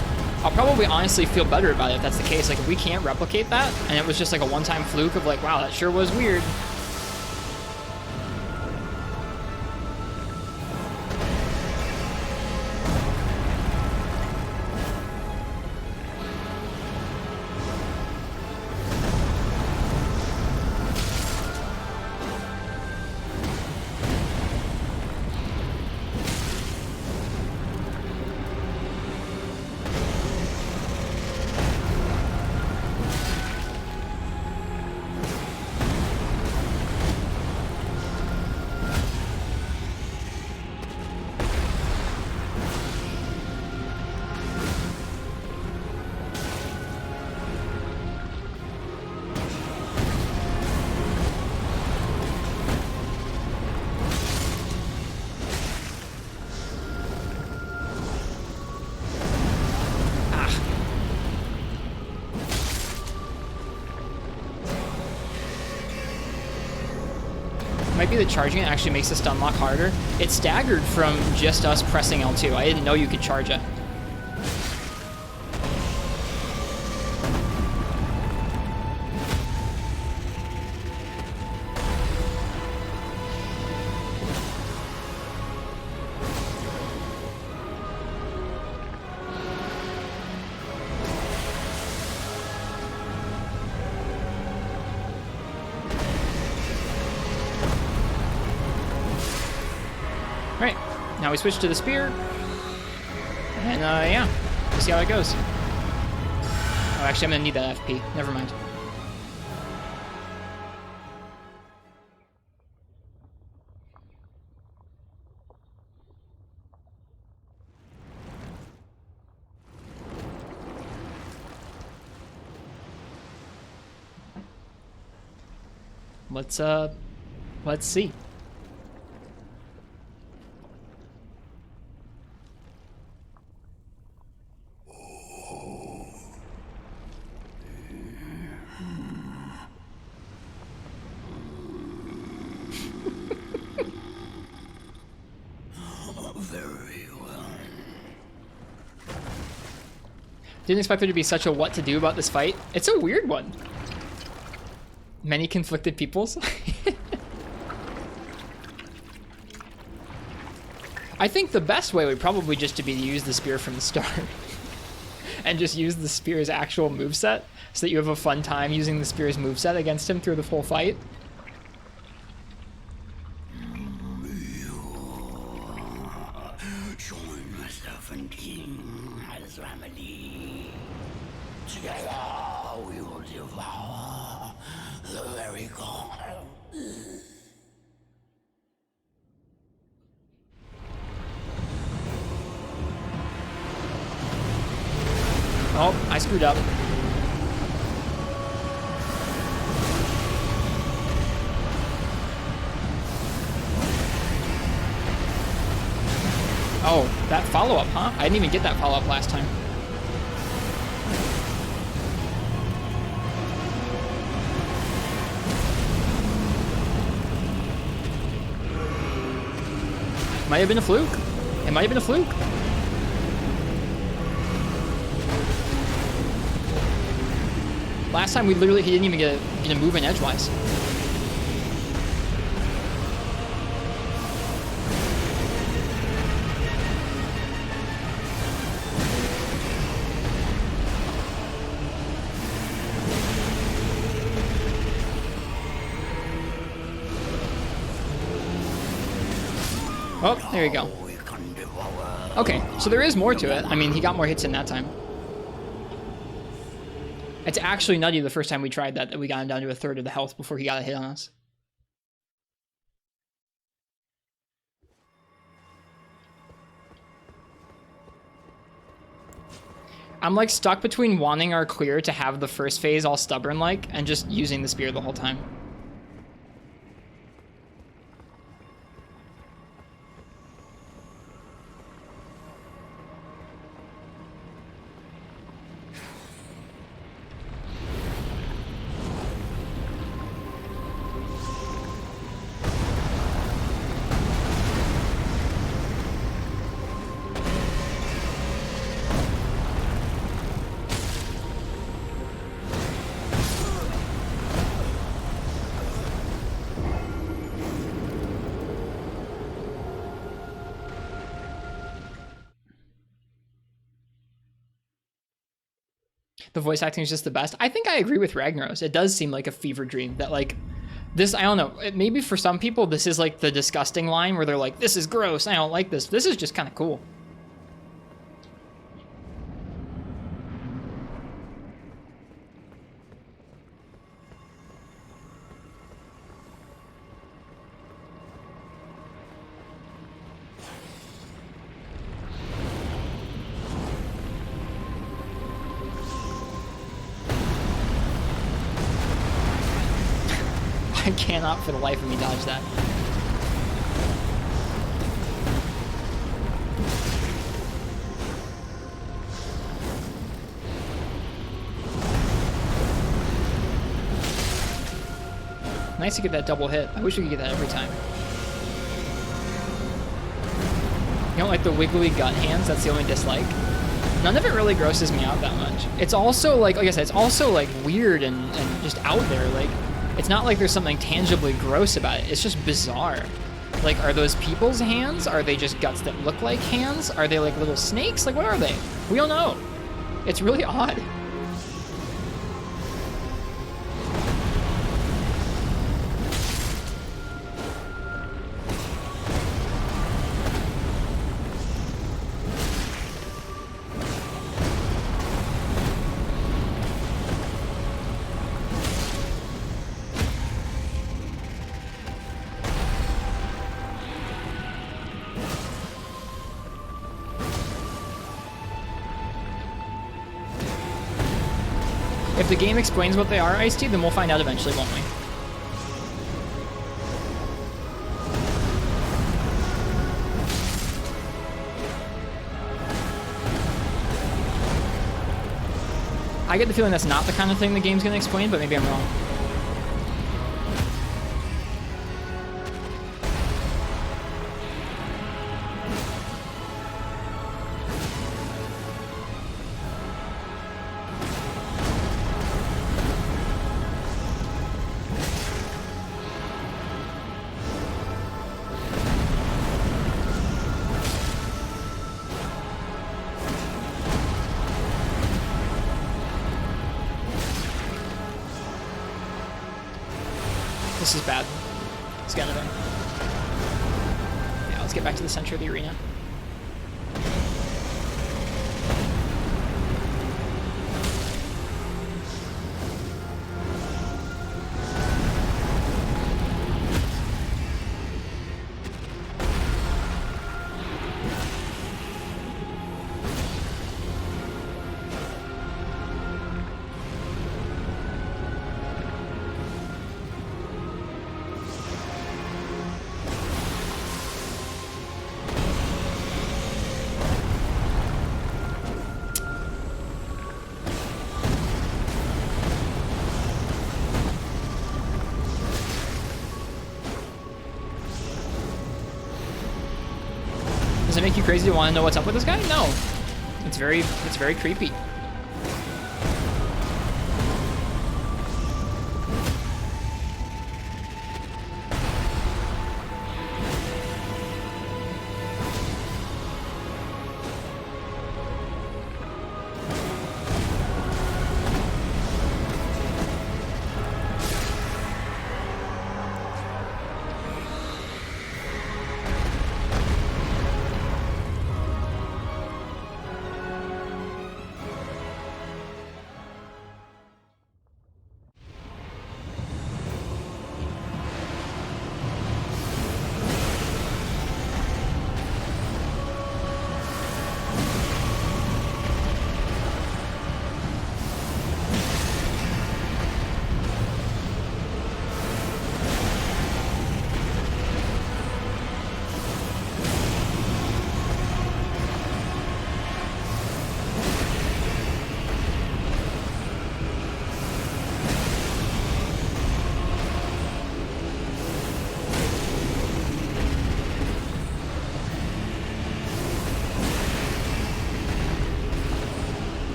I'll probably honestly feel better about it if that's the case. Like, if we can't replicate that and it was just like a one-time fluke of like, wow, that sure was weird. Might be that charging it actually makes the stun lock harder. It staggered from just us pressing L2. I didn't know you could charge it. Right, now we switch to the spear, and yeah, we'll see how it goes. Oh, actually, I'm gonna need that FP. Never mind. Let's see. Didn't expect there to be such a what to do about this fight. It's a weird one. Many conflicted peoples. I think the best way would probably just to be to use the spear from the start. And just use the spear's actual moveset, so that you have a fun time using the spear's moveset against him through the full fight. Join myself and King as family. Together we will devour the very god. Oh, I screwed up. Oh, that follow-up, huh? I didn't even get that follow-up last time. Might have been a fluke. It might have been a fluke. Last time he didn't even get a move in edgewise. Oh, there you go. Okay, so there is more to it. I mean, he got more hits in that time. It's actually nutty the first time we tried that we got him down to a third of the health before he got a hit on us. I'm like stuck between wanting our clear to have the first phase all stubborn like and just using the spear the whole time. The voice acting is just the best. I think I agree with Ragnaros. It does seem like a fever dream that like this, I don't know, maybe for some people this is like the disgusting line where they're like, this is gross, I don't like this. This is just kind of cool. I cannot for the life of me dodge that. Nice to get that double hit. I wish we could get that every time. You don't like the wiggly gut hands? That's the only dislike. None of it really grosses me out that much. It's also like I said, it's also like weird and just out there. Like, it's not like there's something tangibly gross about it. It's just bizarre. Like, are those people's hands? Are they just guts that look like hands? Are they like little snakes? Like, what are they? We don't know. It's really odd. If the game explains what they are, Ice-T, then we'll find out eventually, won't we? I get the feeling that's not the kind of thing the game's gonna explain, but maybe I'm wrong. This is bad. Let's get another one. Yeah, let's get back to the center of the arena. Does it make you crazy to want to know what's up with this guy? No. It's very creepy.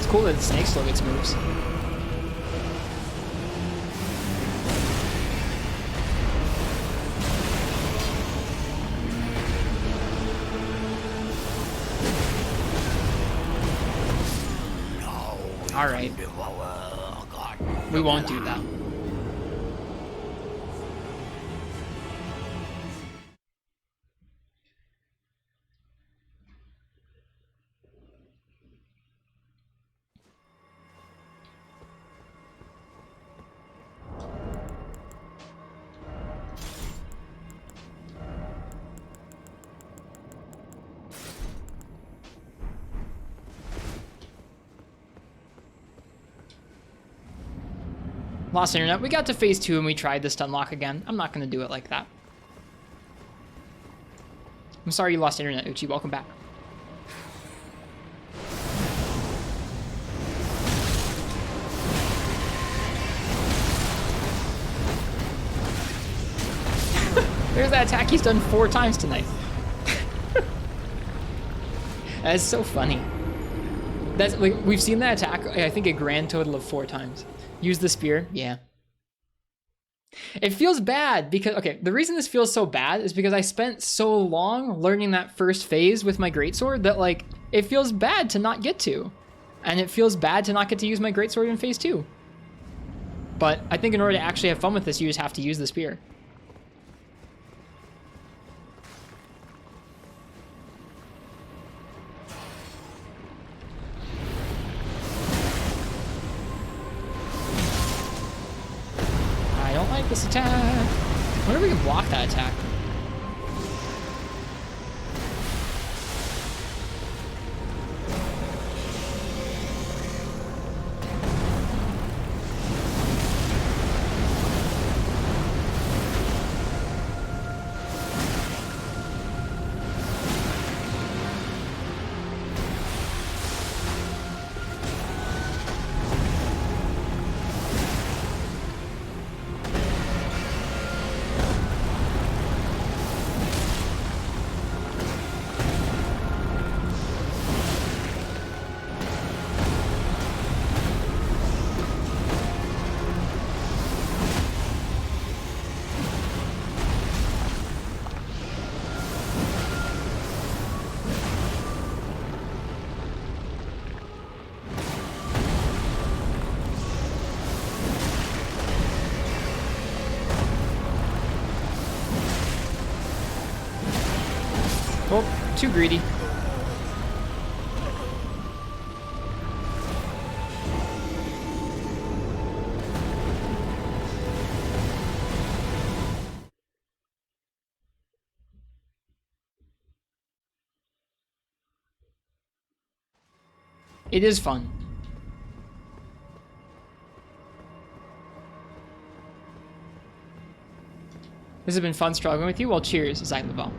Cool that the snake still gets moves. All right. We won't do that. Lost internet. We got to phase 2 and we tried this to unlock again. I'm not going to do it like that. I'm sorry you lost internet, Uchi. Welcome back. There's that attack he's done 4 times tonight. That is so funny. That's like, we've seen that attack, I think, a grand total of 4 times. Use the spear, yeah. It feels bad because, okay, the reason this feels so bad is because I spent so long learning that first phase with my greatsword that, like, it feels bad to not get to. And it feels bad to not get to use my greatsword in phase 2. But I think in order to actually have fun with this, you just have to use the spear. I don't like this attack. I wonder if we can block that attack. Oh, too greedy. It is fun. This has been fun struggling with you. Well, cheers, Zyloval.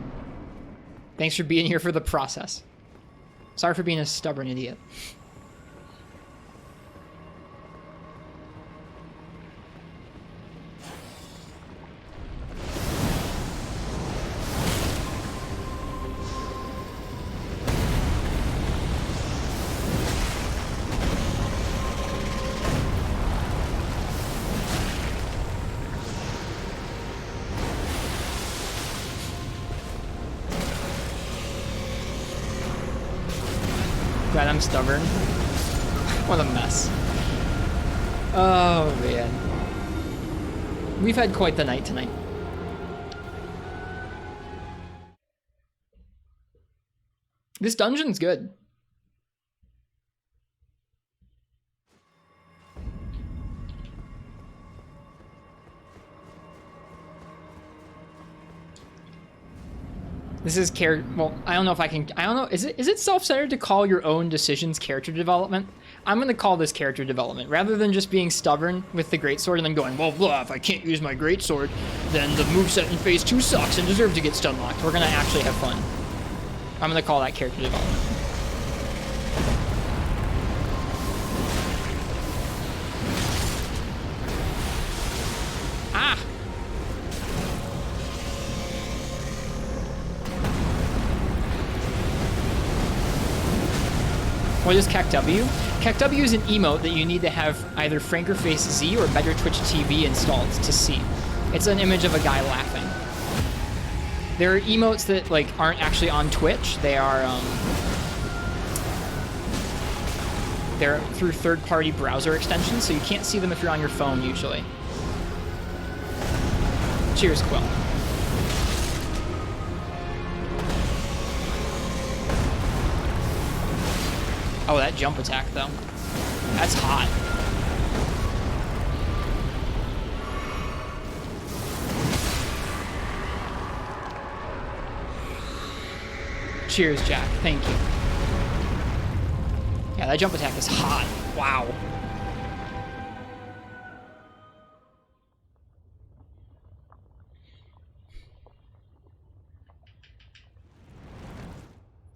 Thanks for being here for the process. Sorry for being a stubborn idiot. God, I'm stubborn. What a mess. Oh, man. We've had quite the night tonight. This dungeon's good. This is well, I don't know if I don't know, is it self-centered to call your own decisions character development? I'm gonna call this character development, rather than just being stubborn with the greatsword and then going, well, blah, if I can't use my greatsword, then the moveset in phase 2 sucks and deserve to get stun locked. We're gonna actually have fun. I'm gonna call that character development. Ah! What is CACW? CACW is an emote that you need to have either Frankerface Z or Better Twitch TV installed to see. It's an image of a guy laughing. There are emotes that like aren't actually on Twitch. They are they're through third-party browser extensions, so you can't see them if you're on your phone usually. Cheers, Quill. Oh, that jump attack, though. That's hot. Cheers, Jack. Thank you. Yeah, that jump attack is hot. Wow.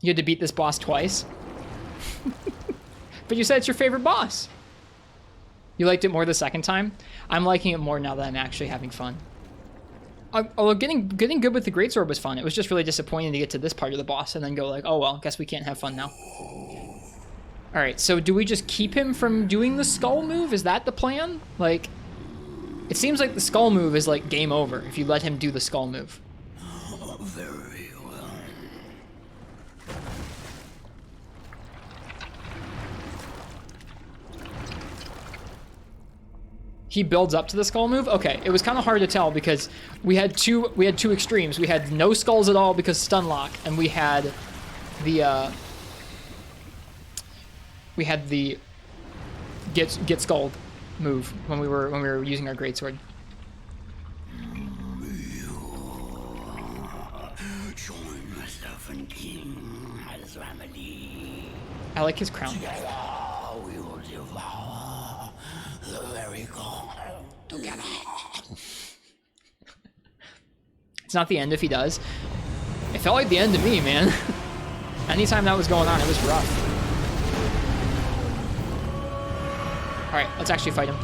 You had to beat this boss twice. But you said it's your favorite boss. You liked it more the second time? I'm liking it more now that I'm actually having fun. Although getting good with the greatsword was fun. It was just really disappointing to get to this part of the boss and then go like, oh well, guess we can't have fun now. Alright, so do we just keep him from doing the skull move? Is that the plan? Like, it seems like the skull move is like game over if you let him do the skull move. Very well. He builds up to the skull move? Okay, it was kind of hard to tell because we had two extremes. We had no skulls at all because stun lock, and we had the get skulled move when we were using our greatsword. Join myself and King as remedy. I like his crown. Together we will devour the very god. Together. It's not the end if he does. It felt like the end to me, man. Anytime that was going on, it was rough. Alright, let's actually fight him.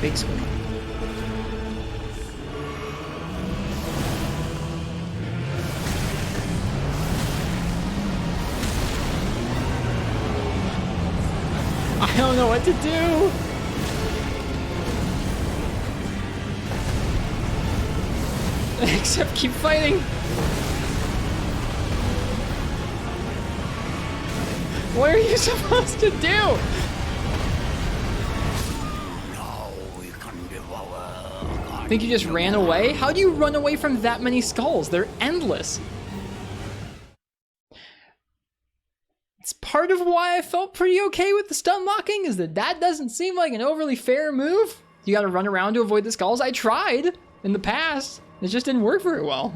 Big swing. I don't know what to do. Except keep fighting. What are you supposed to do? Think you just ran away? How do you run away from that many skulls? They're endless. It's part of why I felt pretty okay with the stun locking, is that doesn't seem like an overly fair move. You gotta run around to avoid the skulls. I tried in the past. It just didn't work very well.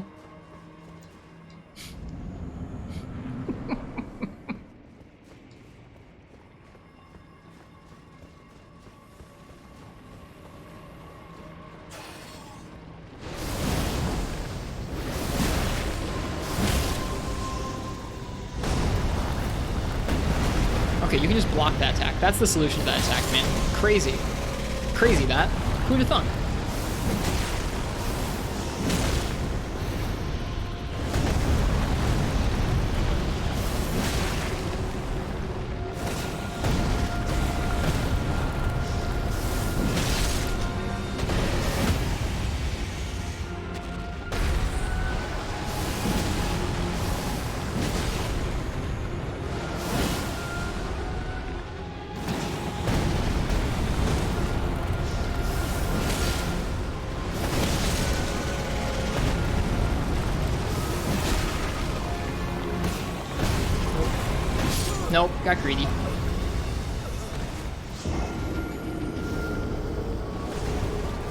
Okay, you can just block that attack. That's the solution to that attack, man. Crazy. Crazy that. Who'd have thunk? Nope, got greedy.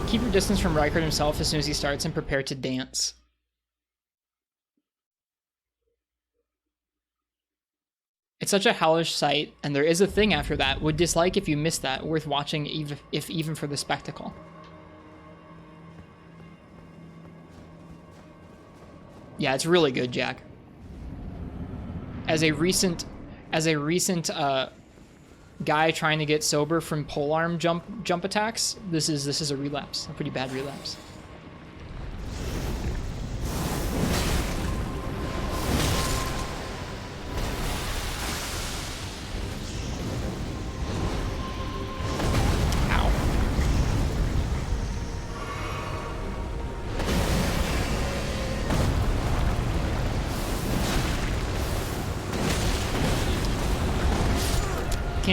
Keep your distance from Rykard himself as soon as he starts and prepare to dance. It's such a hellish sight, and there is a thing after that. Would dislike if you missed that. Worth watching even for the spectacle. Yeah, it's really good, Jack. As a recent guy trying to get sober from polearm jump attacks, this is a relapse, a pretty bad relapse. Ow.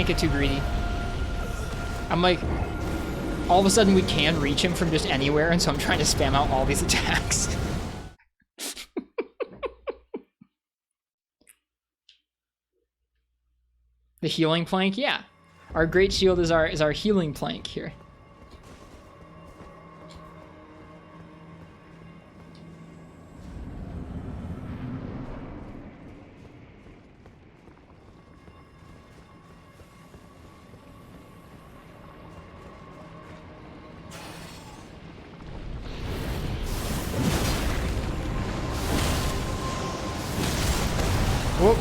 can't get too greedy. I'm like, all of a sudden we can reach him from just anywhere, and so I'm trying to spam out all these attacks. The healing plank, yeah. Our great shield is our healing plank here. Whoop.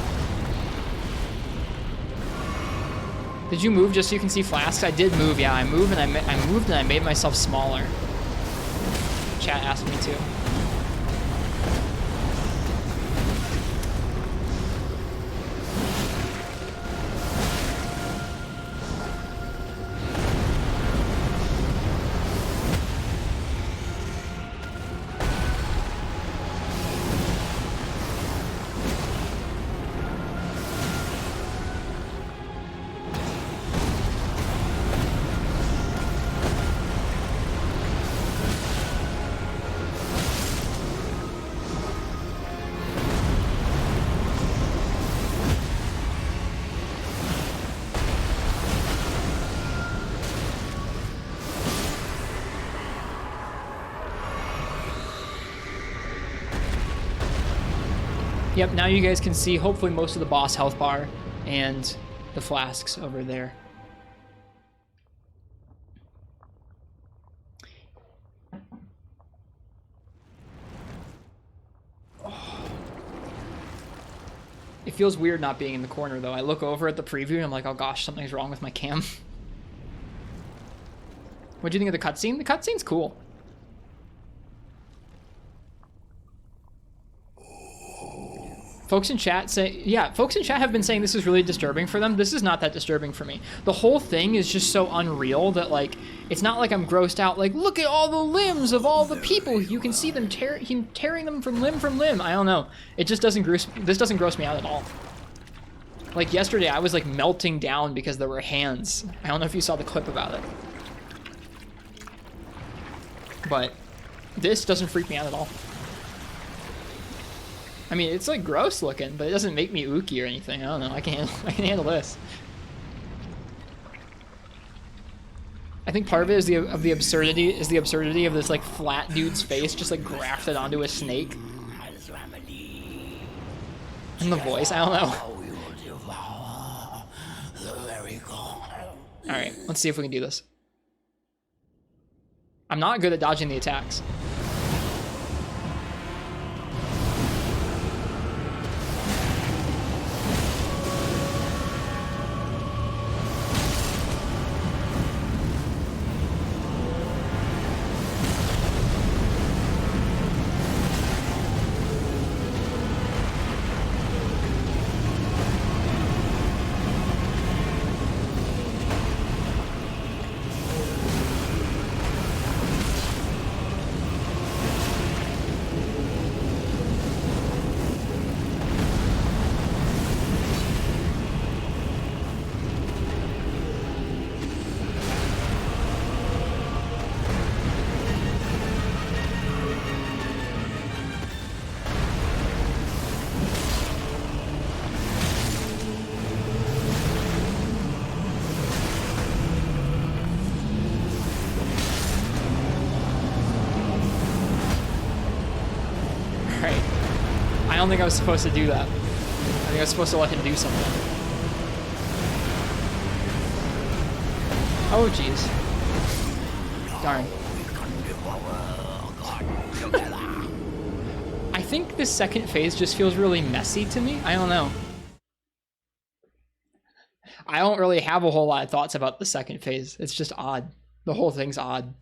Did you move just so you can see flasks? I did move, yeah. I moved and I made myself smaller. Chat asked me to. Yep, now you guys can see hopefully most of the boss health bar and the flasks over there. Oh. It feels weird not being in the corner though. I look over at the preview and I'm like, oh gosh, something's wrong with my cam. What do you think of the cutscene? The cutscene's cool. Folks in chat say, yeah, folks in chat have been saying this is really disturbing for them. This is not that disturbing for me. The whole thing is just so unreal that, like, it's not like I'm grossed out, like, look at all the limbs of all the people. You can see them tearing them from limb. I don't know. It just doesn't this doesn't gross me out at all. Like, yesterday, I was, like, melting down because there were hands. I don't know if you saw the clip about it. But this doesn't freak me out at all. I mean, it's like gross looking, but it doesn't make me ooky or anything. I don't know. I can handle this. I think part of it is the absurdity of this like flat dude's face just like grafted onto a snake. And the voice, I don't know. All right, let's see if we can do this. I'm not good at dodging the attacks. I don't think I was supposed to do that. I think I was supposed to let him do something. Oh, jeez. Darn. I think this second phase just feels really messy to me. I don't know. I don't really have a whole lot of thoughts about the second phase. It's just odd. The whole thing's odd.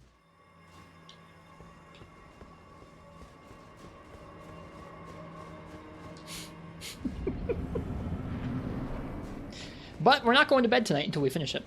But we're not going to bed tonight until we finish it.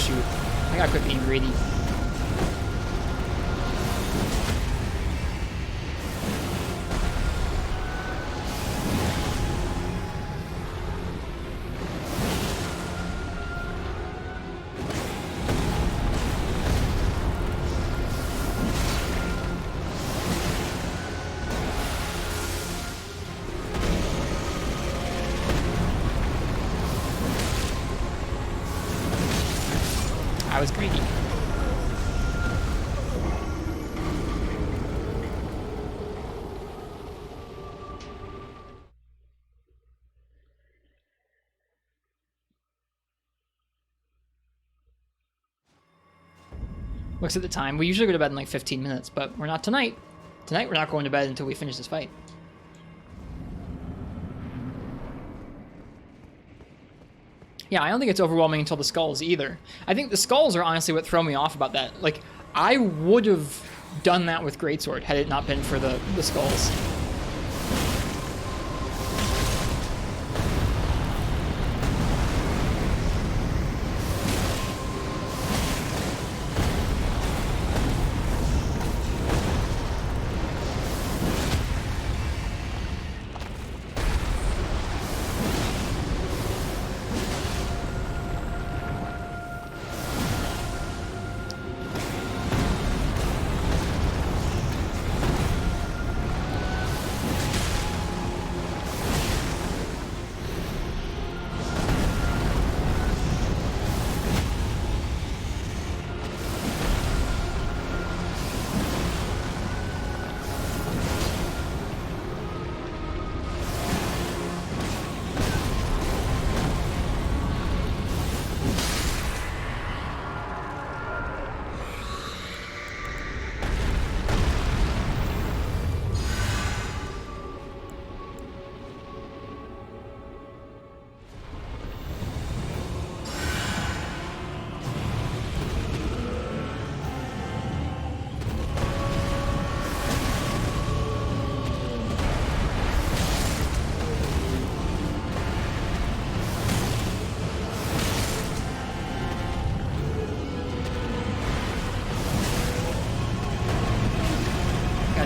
shoot. I gotta quit being greedy. I was greedy. Looks at the time. We usually go to bed in like 15 minutes, but we're not tonight. Tonight we're not going to bed until we finish this fight. Yeah, I don't think it's overwhelming until the skulls either. I think the skulls are honestly what throw me off about that. Like, I would have done that with Greatsword had it not been for the skulls.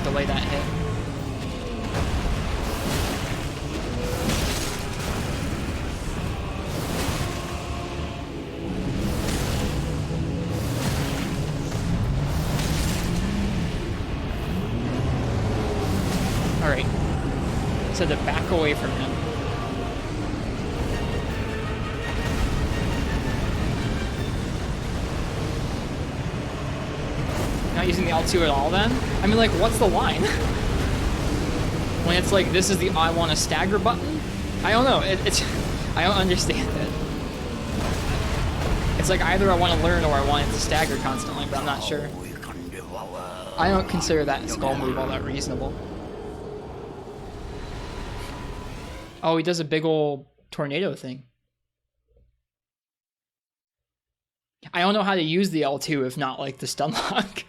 Delay that hit. All right. So to back away from him. Not using the L2 at all then? I mean, like, what's the line? When it's like, this is the I want to stagger button? I don't know. It's I don't understand it. It's like either I want to learn or I want it to stagger constantly, but I'm not sure. I don't consider that skull move all that reasonable. Oh, he does a big ol' tornado thing. I don't know how to use the L2 if not like the stun lock.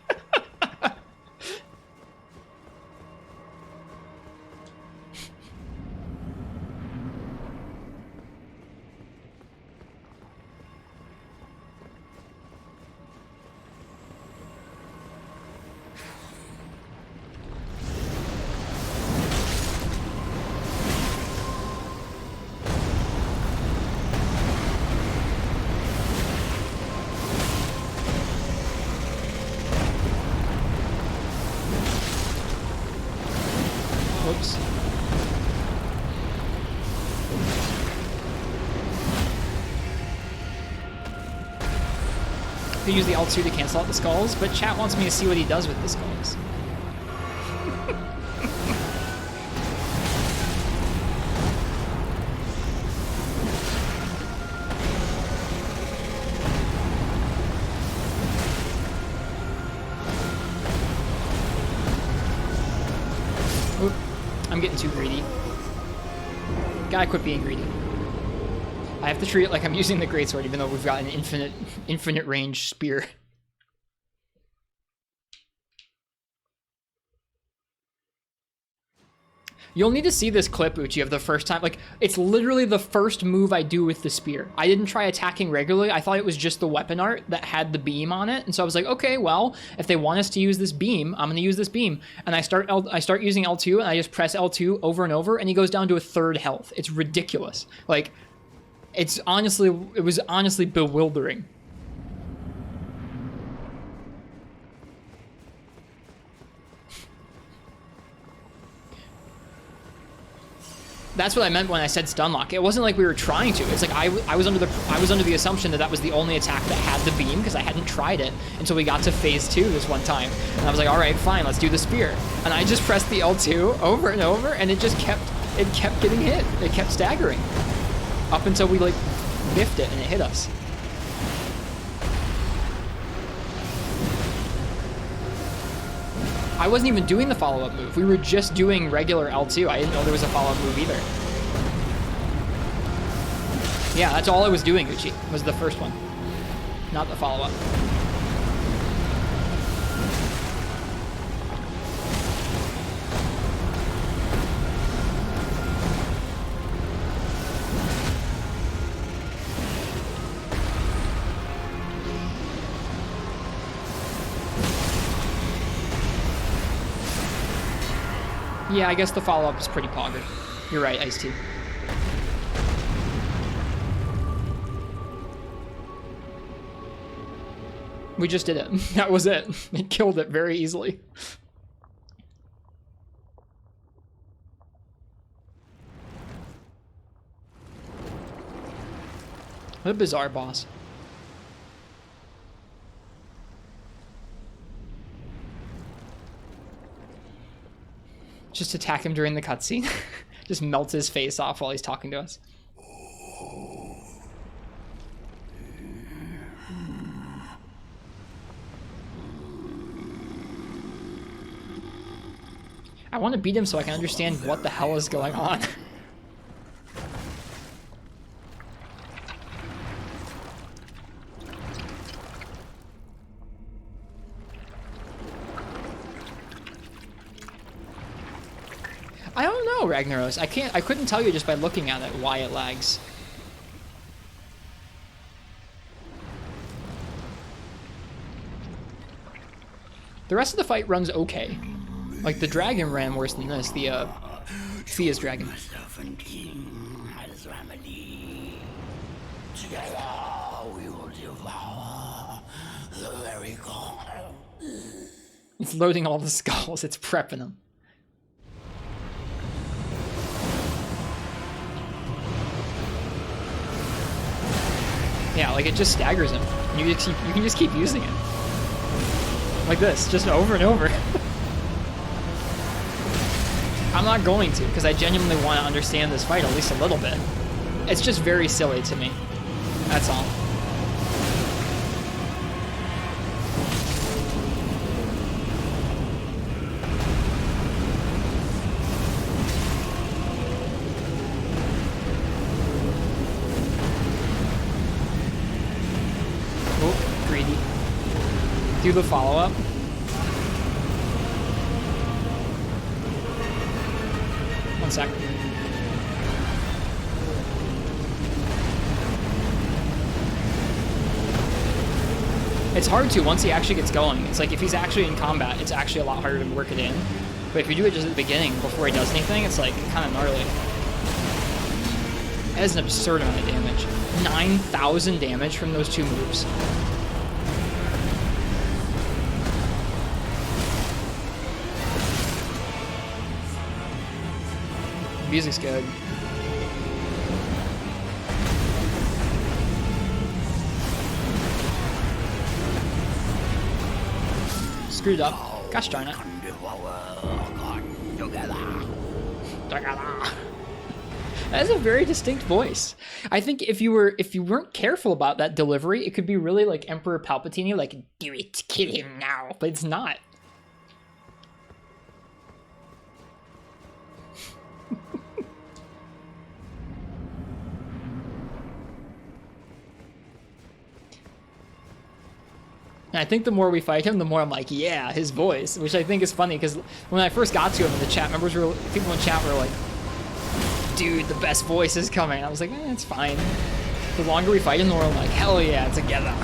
Whoops. I could use the L2 to cancel out the skulls, but chat wants me to see what he does with the skulls. I'm getting too greedy. Gotta quit being greedy. I have to treat it like I'm using the Greatsword, even though we've got an infinite range spear. You'll need to see this clip, Uchi, of the first time. Like, it's literally the first move I do with the spear. I didn't try attacking regularly. I thought it was just the weapon art that had the beam on it. And so I was like, okay, well, if they want us to use this beam, I'm going to use this beam. And I start using L2, and I just press L2 over and over, and he goes down to a third health. It's ridiculous. Like, it was honestly bewildering. That's what I meant when I said stun lock. It wasn't like we were trying to. It's like I was under the assumption that that was the only attack that had the beam, because I hadn't tried it until we got to phase 2 this one time. And I was like, all right, fine, let's do the spear. And I just pressed the L2 over and over, and it kept getting hit. It kept staggering up until we like biffed it and it hit us. I wasn't even doing the follow-up move. We were just doing regular L2. I didn't know there was a follow-up move either. Yeah, that's all I was doing, Uchi, was the first one. Not the follow-up. Yeah, I guess the follow-up is pretty pogger. You're right, Ice-T. We just did it. That was it. It killed it very easily. What a bizarre boss. Just attack him during the cutscene. Just melts his face off while he's talking to us. I want to beat him so I can understand what the hell is going on. I don't know, Ragnaros. I couldn't tell you just by looking at it why it lags. The rest of the fight runs okay. Like, the dragon ran worse than this, the Thea's dragon. Together we will devour the very god. It's loading all the skulls, it's prepping them. Yeah, like it just staggers him. You can just keep using it. Like this, just over and over. I'm not going to, because I genuinely want to understand this fight at least a little bit. It's just very silly to me. That's all. Oh, greedy. Do the follow-up. One sec. It's hard to once he actually gets going. It's like if he's actually in combat, it's actually a lot harder to work it in. But if you do it just at the beginning before he does anything, it's like kind of gnarly. That is an absurd amount of damage. 9,000 damage from those two moves. The music's good. Screwed up. Gosh darn it. That is a very distinct voice. I think if you weren't careful about that delivery, it could be really like Emperor Palpatine, like, do it, kill him now. But it's not. And I think the more we fight him, the more I'm like, yeah, his voice, which I think is funny because when I first got to him in the chat, people in chat were like, dude, the best voice is coming. I was like, it's fine. The longer we fight him, the more I'm like, hell yeah, together.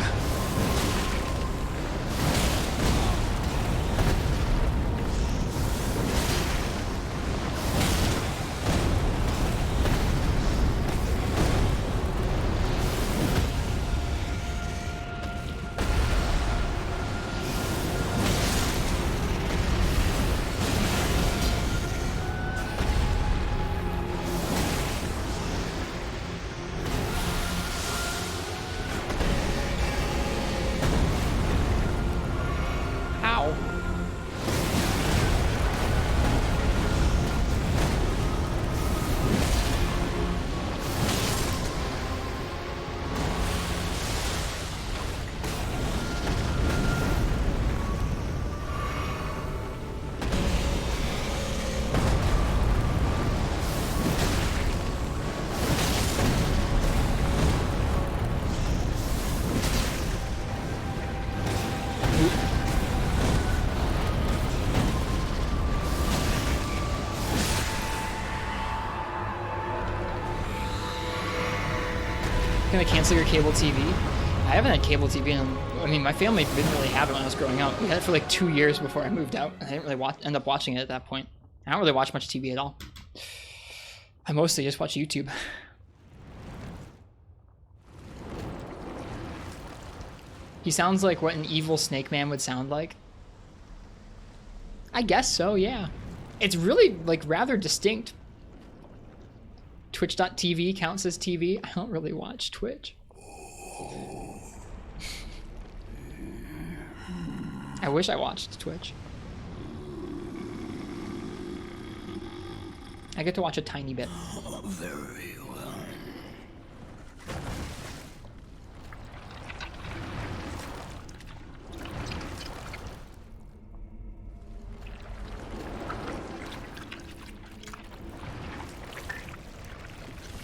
Gonna cancel your cable TV? I haven't had cable TV in, I mean, my family didn't really have it when I was growing up. We had it for like 2 years before I moved out. I didn't really end up watching it at that point. I don't really watch much TV at all. I mostly just watch YouTube. He sounds like what an evil Snake Man would sound like. I guess so, yeah. It's really, like, rather distinct. Twitch.tv counts as TV. I don't really watch Twitch. I wish I watched Twitch. I get to watch a tiny bit. Very well.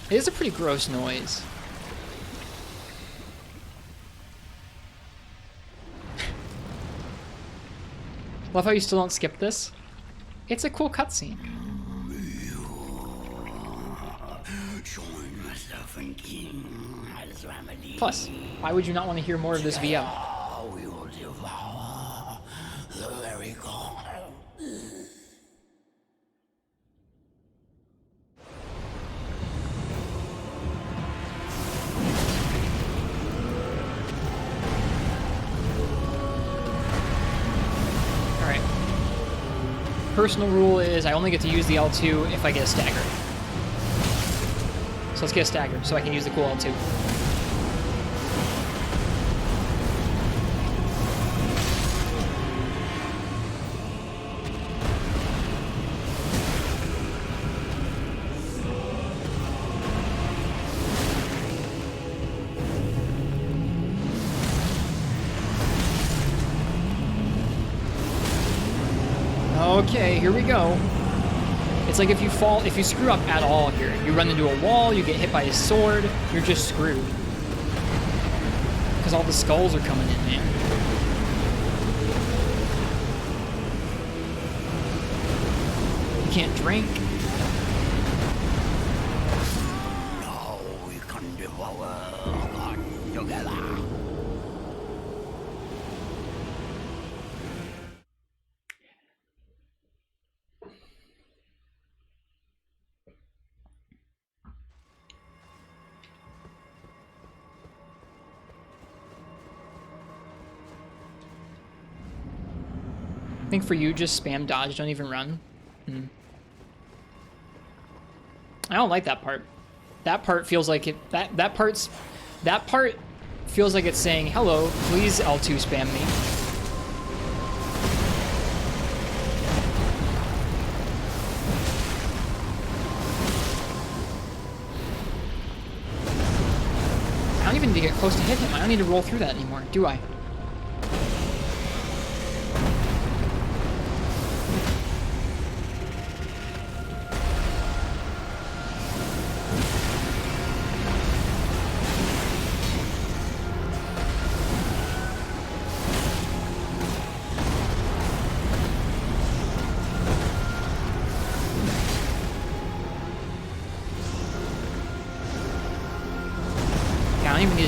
It is a pretty gross noise. Love how you still don't skip this. It's a cool cutscene. Plus, why would you not want to hear more of this VO? We will devour the very corner. Alright. Personal rule is I only get to use the L2 if I get a stagger. So let's get a stagger so I can use the cool L2. Okay, here we go. It's like if you screw up at all here, you run into a wall, you get hit by a sword, you're just screwed. Because all the skulls are coming in, man. You can't drink. Now we can devour together. I think for you, just spam dodge, don't even run. I don't like that part. That part feels like it. That part feels like it's saying, "Hello, please L2 spam me." I don't even need to get close to hit him. I don't need to roll through that anymore, do I?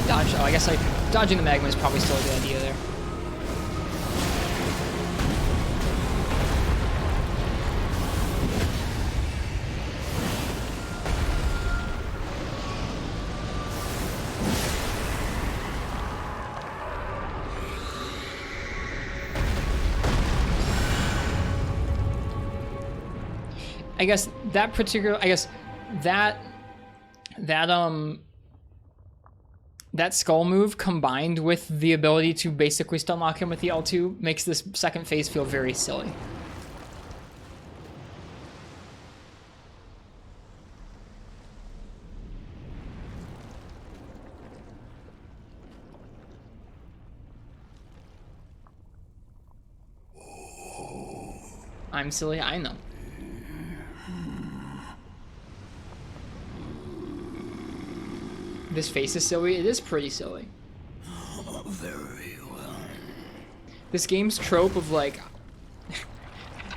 dodge. Oh, I guess like dodging the magma is probably still a good idea there. I guess that particular, that skull move combined with the ability to basically stun lock him with the L2 makes this second phase feel very silly. I'm silly, I know. This face is silly. It is pretty silly. Very well. This game's trope of like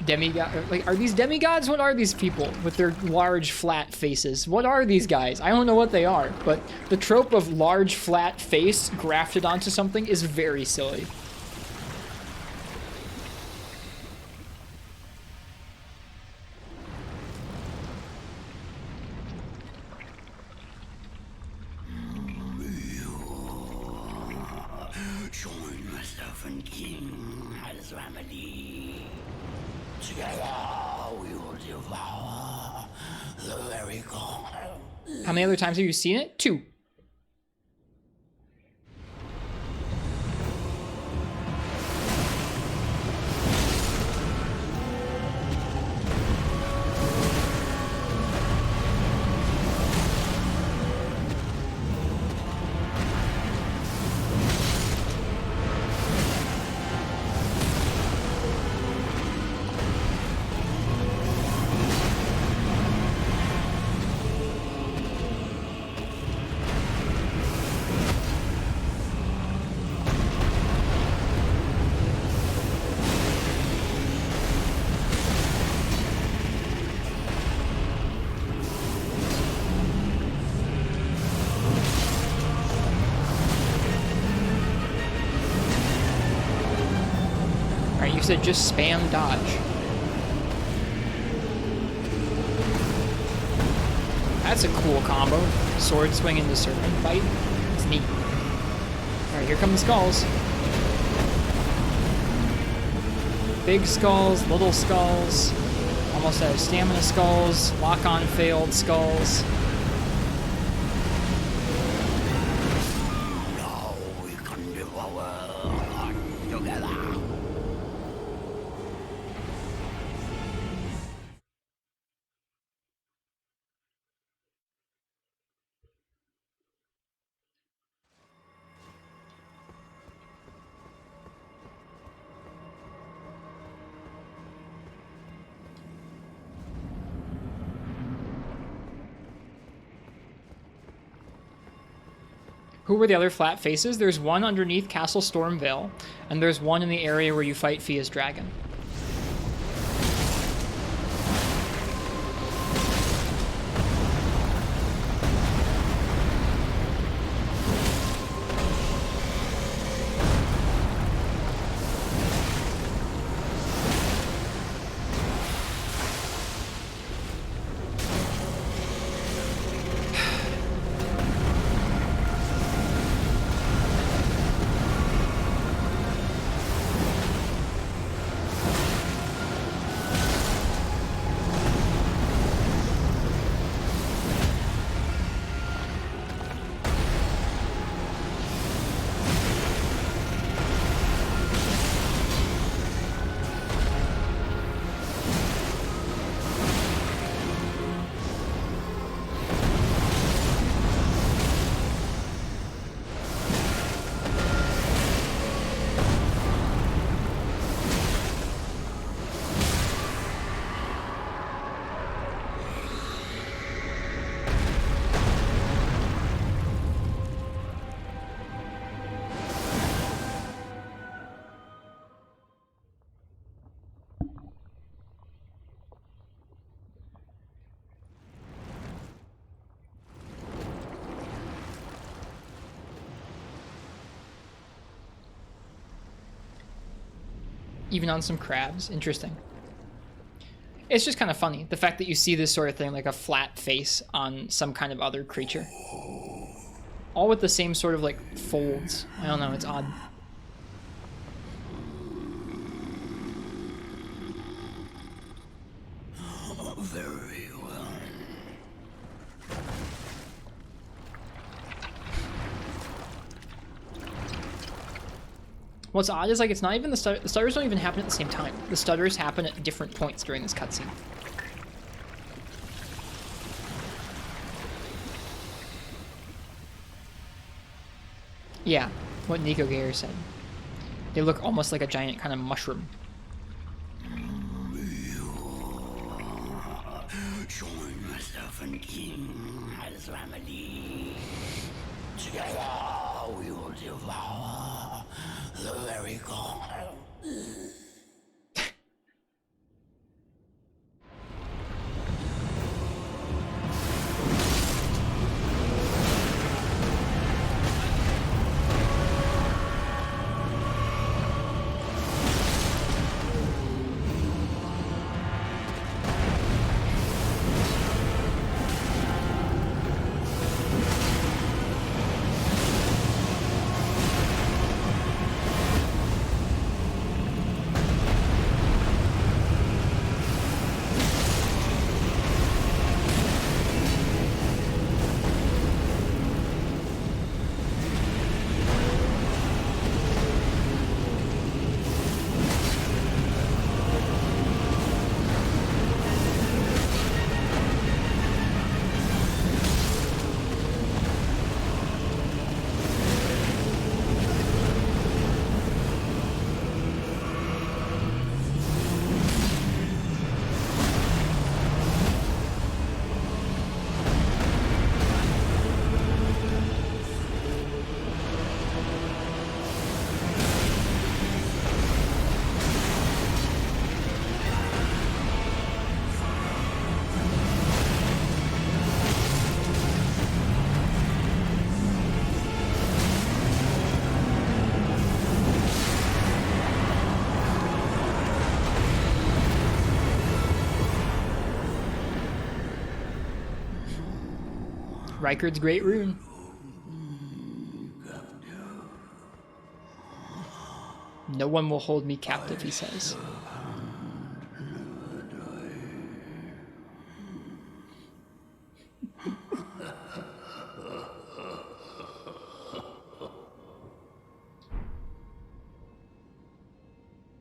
demigod, like, are these demigods? What are these people with their large flat faces? What are these guys? I don't know what they are, but the trope of large flat face grafted onto something is very silly. How many other times have you seen it? 2. You said just spam dodge. That's a cool combo. Sword swing into serpent bite. It's neat. Alright, here come the skulls. Big skulls, little skulls, almost out of stamina skulls, lock-on failed skulls. Now we can devour together. Who were the other flat faces? There's one underneath Castle Stormvale, and there's one in the area where you fight Fia's dragon. Even on some crabs. Interesting. It's just kind of funny, the fact that you see this sort of thing, like a flat face on some kind of other creature. All with the same sort of, like, folds. I don't know, it's odd. Very well. What's odd is, like, it's not even the stutters don't even happen at the same time. The stutters happen at different points during this cutscene. Yeah, what Nico Gayer said. They look almost like a giant kind of mushroom. Join myself and King as remedy. Together we will devour the very god. Rykard's Great Rune. No one will hold me captive, he says.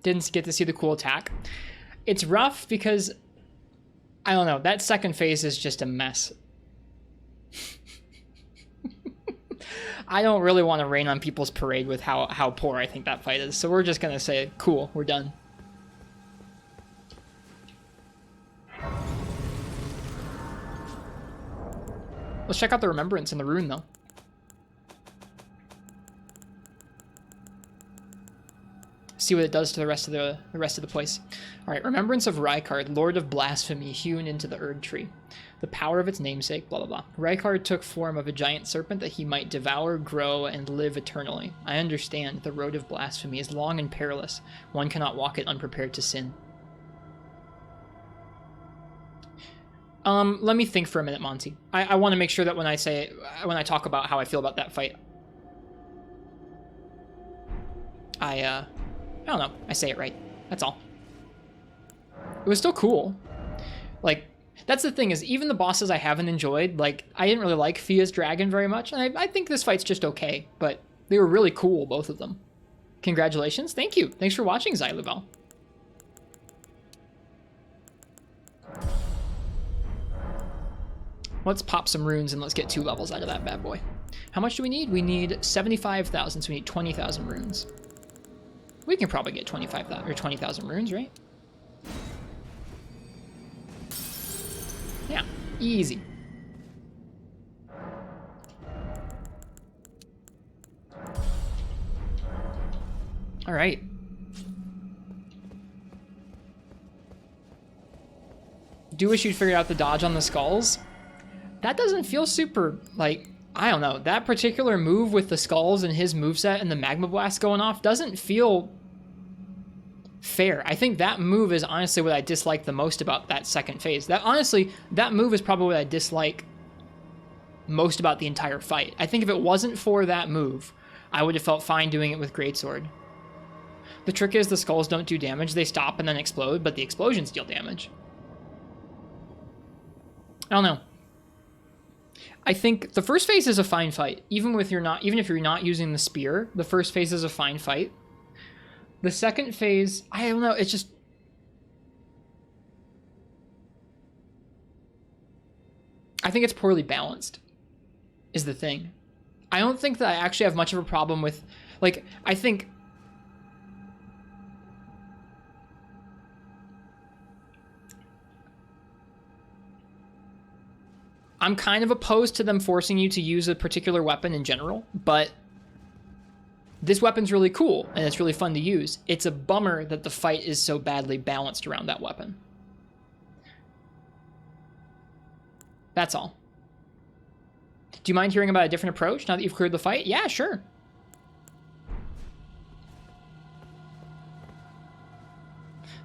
Didn't get to see the cool attack. It's rough because, I don't know, that second phase is just a mess. I don't really want to rain on people's parade with how poor I think that fight is, so we're just going to say, cool, we're done. Let's check out the Remembrance in the rune, though. See what it does to the rest of the place. All right, Remembrance of Rykard, Lord of Blasphemy, hewn into the Erd Tree. The power of its namesake, blah, blah, blah. Rykard took form of a giant serpent that he might devour, grow, and live eternally. I understand the road of blasphemy is long and perilous. One cannot walk it unprepared to sin. Let me think for a minute, Monty. I want to make sure that when I talk about how I feel about that fight, I don't know, I say it right. That's all. It was still cool. Like, that's the thing, is even the bosses I haven't enjoyed, like, I didn't really like Fia's dragon very much, and I think this fight's just okay, but they were really cool, both of them. Congratulations. Thank you. Thanks for watching, Xylubel. Let's pop some runes and let's get 2 levels out of that bad boy. How much do we need? We need 75,000, so we need 20,000 runes. We can probably get 25,000 or 20,000 runes, right? Yeah, easy. All right. Do wish you'd figured out the dodge on the skulls. That doesn't feel super, like, I don't know. That particular move with the skulls and his moveset and the magma blast going off doesn't feel fair. I think that move is honestly what I dislike the most about that second phase. That honestly, that move is probably what I dislike most about the entire fight. I think if it wasn't for that move, I would have felt fine doing it with Greatsword. The trick is the skulls don't do damage. They stop and then explode, but the explosions deal damage. I don't know. I think the first phase is a fine fight. Even if you're not using the spear, the first phase is a fine fight. The second phase, I don't know, it's just... I think it's poorly balanced, is the thing. I don't think that I actually have much of a problem with... Like, I think... I'm kind of opposed to them forcing you to use a particular weapon in general, but this weapon's really cool, and it's really fun to use. It's a bummer that the fight is so badly balanced around that weapon. That's all. Do you mind hearing about a different approach now that you've cleared the fight? Yeah, sure.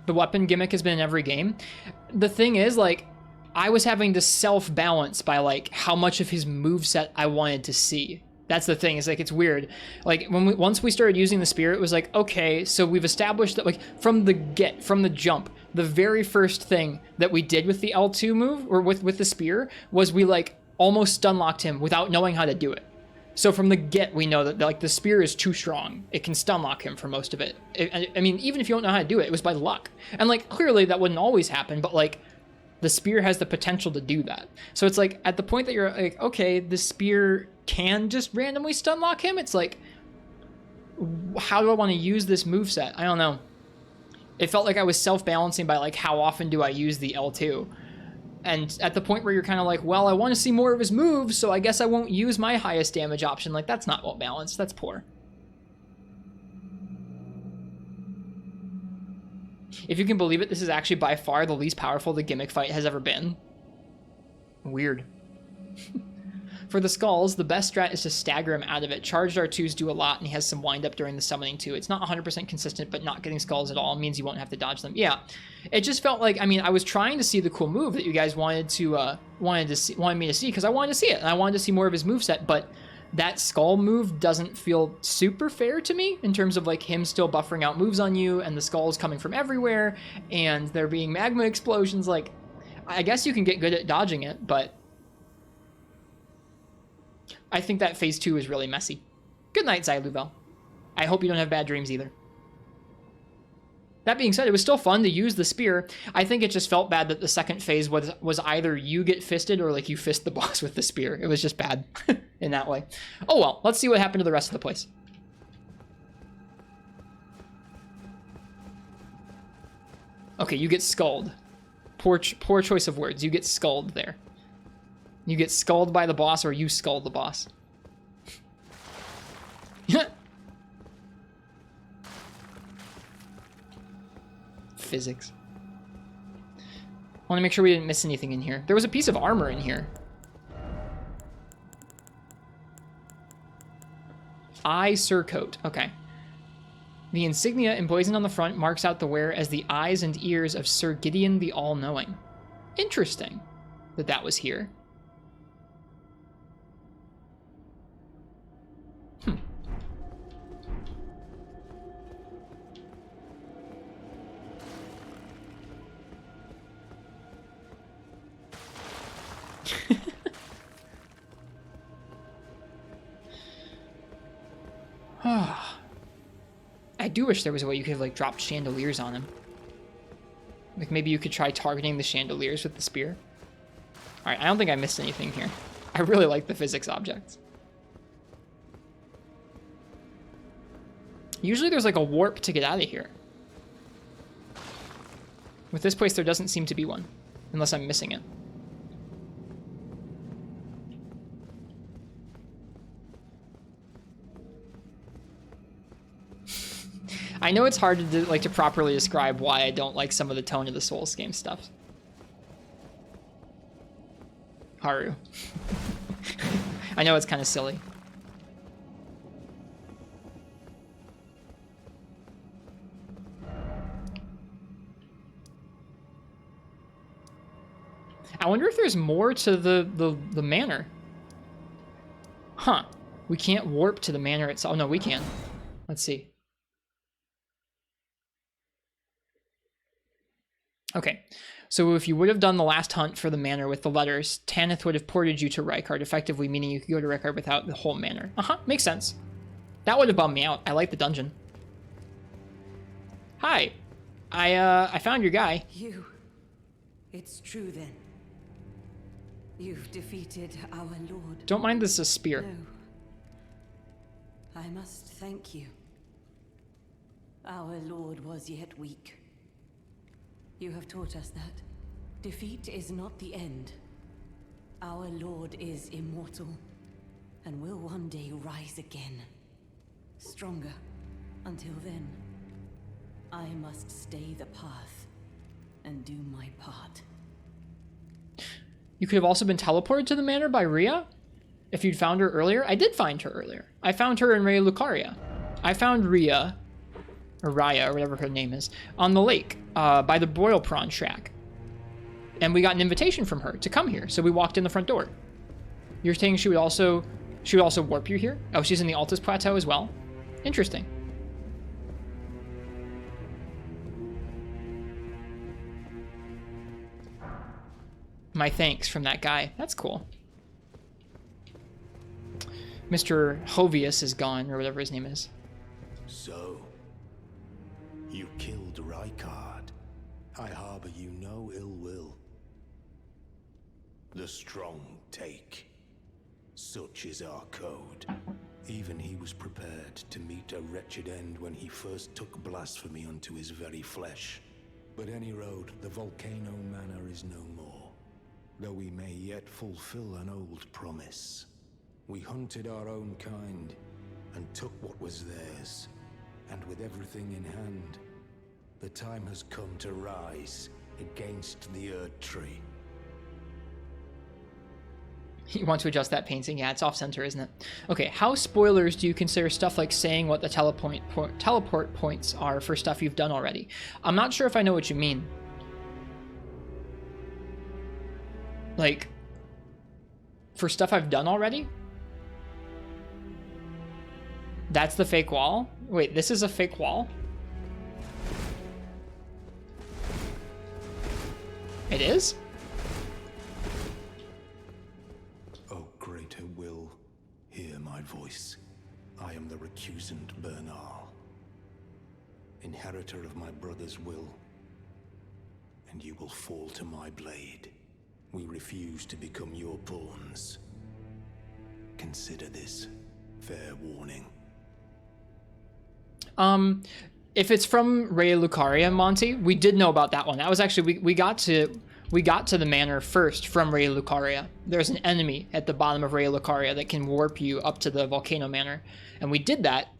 The weapon gimmick has been in every game. The thing is, like, I was having to self-balance by, like, how much of his moveset I wanted to see. That's the thing, is like, it's weird. Like, once we started using the spear, it was like, okay, so we've established that, like, from the jump, the very first thing that we did with the L2 move, or with the spear, was we, like, almost stun-locked him without knowing how to do it. So from the get, we know that, like, the spear is too strong. It can stun-lock him for most of it. I mean, even if you don't know how to do it, it was by luck. And, like, clearly that wouldn't always happen, but, like, the spear has the potential to do that. So it's like, at the point that you're like, okay, the spear can just randomly stun lock him, it's like, how do I want to use this moveset? I don't know. It felt like I was self-balancing by, like, how often do I use the L2? And at the point where you're kind of like, well, I want to see more of his moves, so I guess I won't use my highest damage option. Like, that's not well balanced. That's poor. If you can believe it, this is actually by far the least powerful the gimmick fight has ever been. Weird. For the skulls, the best strat is to stagger him out of it. Charged R2s do a lot, and he has some wind-up during the summoning too. It's not 100% consistent, but not getting skulls at all means you won't have to dodge them. Yeah, it just felt like, I mean, I was trying to see the cool move that you guys wanted me to see, because I wanted to see it, and I wanted to see more of his moveset, but that skull move doesn't feel super fair to me in terms of, like, him still buffering out moves on you and the skulls coming from everywhere and there being magma explosions. Like, I guess you can get good at dodging it, but I think that phase 2 is really messy. Good night, Zyluvel. I hope you don't have bad dreams either. That being said, it was still fun to use the spear. I think it just felt bad that the second phase was either you get fisted or, like, you fist the boss with the spear. It was just bad in that way. Oh well, let's see what happened to the rest of the place. Okay, you get skulled. Poor choice of words. You get skulled there. You get skulled by the boss, or you skull the boss. Physics. I want to make sure we didn't miss anything in here. There was a piece of armor in here. Eye surcoat. Okay. The insignia emblazoned on the front marks out the wearer as the eyes and ears of Sir Gideon the All-Knowing. Interesting that was here. I do wish there was a way you could have, like, dropped chandeliers on him. Like, maybe you could try targeting the chandeliers with the spear. Alright, I don't think I missed anything here. I really like the physics objects. Usually there's, like, a warp to get out of here. With this place, there doesn't seem to be one. Unless I'm missing it. I know it's hard to properly describe why I don't like some of the tone of the Souls game stuff. Haru. I know it's kind of silly. I wonder if there's more to the manor. Huh. We can't warp to the manor itself. Oh, no, we can. Let's see. Okay. So if you would have done the last hunt for the manor with the letters, Tanith would have ported you to Rykard, effectively meaning you could go to Rykard without the whole manor. Makes sense. That would have bummed me out. I like the dungeon. Hi. I found your guy. You. It's true then. You've defeated our lord. Don't mind this is a spear. No. I must thank you. Our lord was yet weak. You have taught us that defeat is not the end. Our lord is immortal and will one day rise again. Stronger. Until then, I must stay the path and do my part. You could have also been teleported to the manor by Rhea if you'd found her earlier. I did find her earlier. I found her in Raya Lucaria. I found Rhea, or Raya, or whatever her name is, on the lake by the broil prawn shack. And we got an invitation from her to come here, so we walked in the front door. You're saying she would also warp you here? Oh, she's in the Altus Plateau as well? Interesting. My thanks from that guy. That's cool. Mr. Hovius is gone, or whatever his name is. So, you killed Rykard. I harbor you no ill will. The strong take. Such is our code. Even he was prepared to meet a wretched end when he first took blasphemy unto his very flesh. But any road, the Volcano Manor is no more. Though we may yet fulfill an old promise. We hunted our own kind, and took what was theirs. And with everything in hand, the time has come to rise against the Erd Tree. You want to adjust that painting? Yeah, it's off-center, isn't it? Okay, how spoilers do you consider stuff like saying what the teleport points are for stuff you've done already? I'm not sure if I know what you mean. Like, for stuff I've done already? That's the fake wall? Wait, this is a fake wall? It is? O greater will, hear my voice. I am the recusant Bernal, inheritor of my brother's will, and you will fall to my blade. We refuse to become your pawns. Consider this fair warning. If it's from Raya Lucaria, Monty, we did know about that one. That was actually we got to the manor first from Raya Lucaria. There's an enemy at the bottom of Raya Lucaria that can warp you up to the Volcano Manor, and we did that.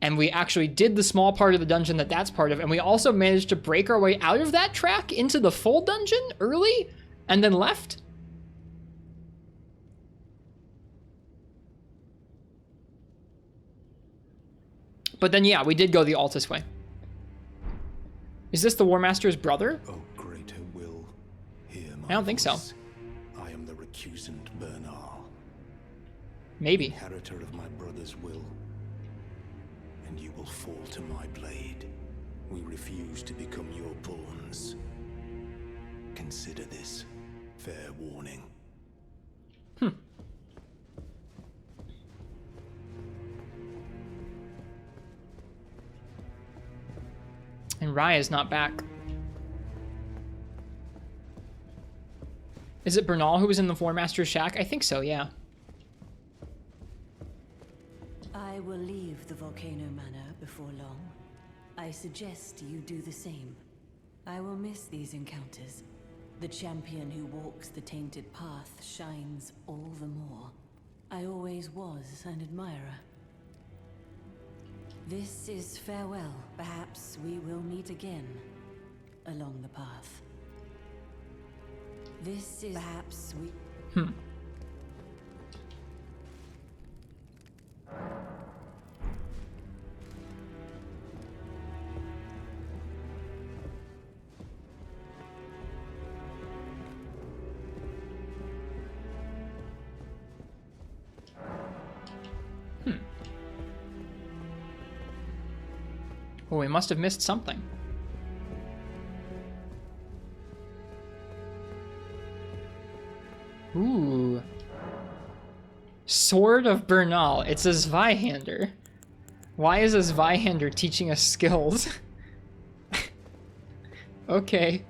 And we actually did the small part of the dungeon that's part of, and we also managed to break our way out of that track into the full dungeon early, and then left. But then, yeah, we did go the Altus way. Is this the War Master's brother? O greater will, hear my I don't think so. I am the recusant Bernal, Maybe. inheritor of my brother's will, and you will fall to my blade. We refuse to become your pawns. Consider this fair warning. And Raya's not back. Is it Bernal who was in the War Master's shack? I think so, yeah. I will leave the Volcano Manor before long. I suggest you do the same. I will miss these encounters. The champion who walks the tainted path shines all the more. I always was an admirer. This is farewell. Perhaps we will meet again along the path. This is perhaps we... Oh, we must have missed something. Ooh. Sword of Bernal. It's a Zweihander. Why is a Zweihander teaching us skills? Okay.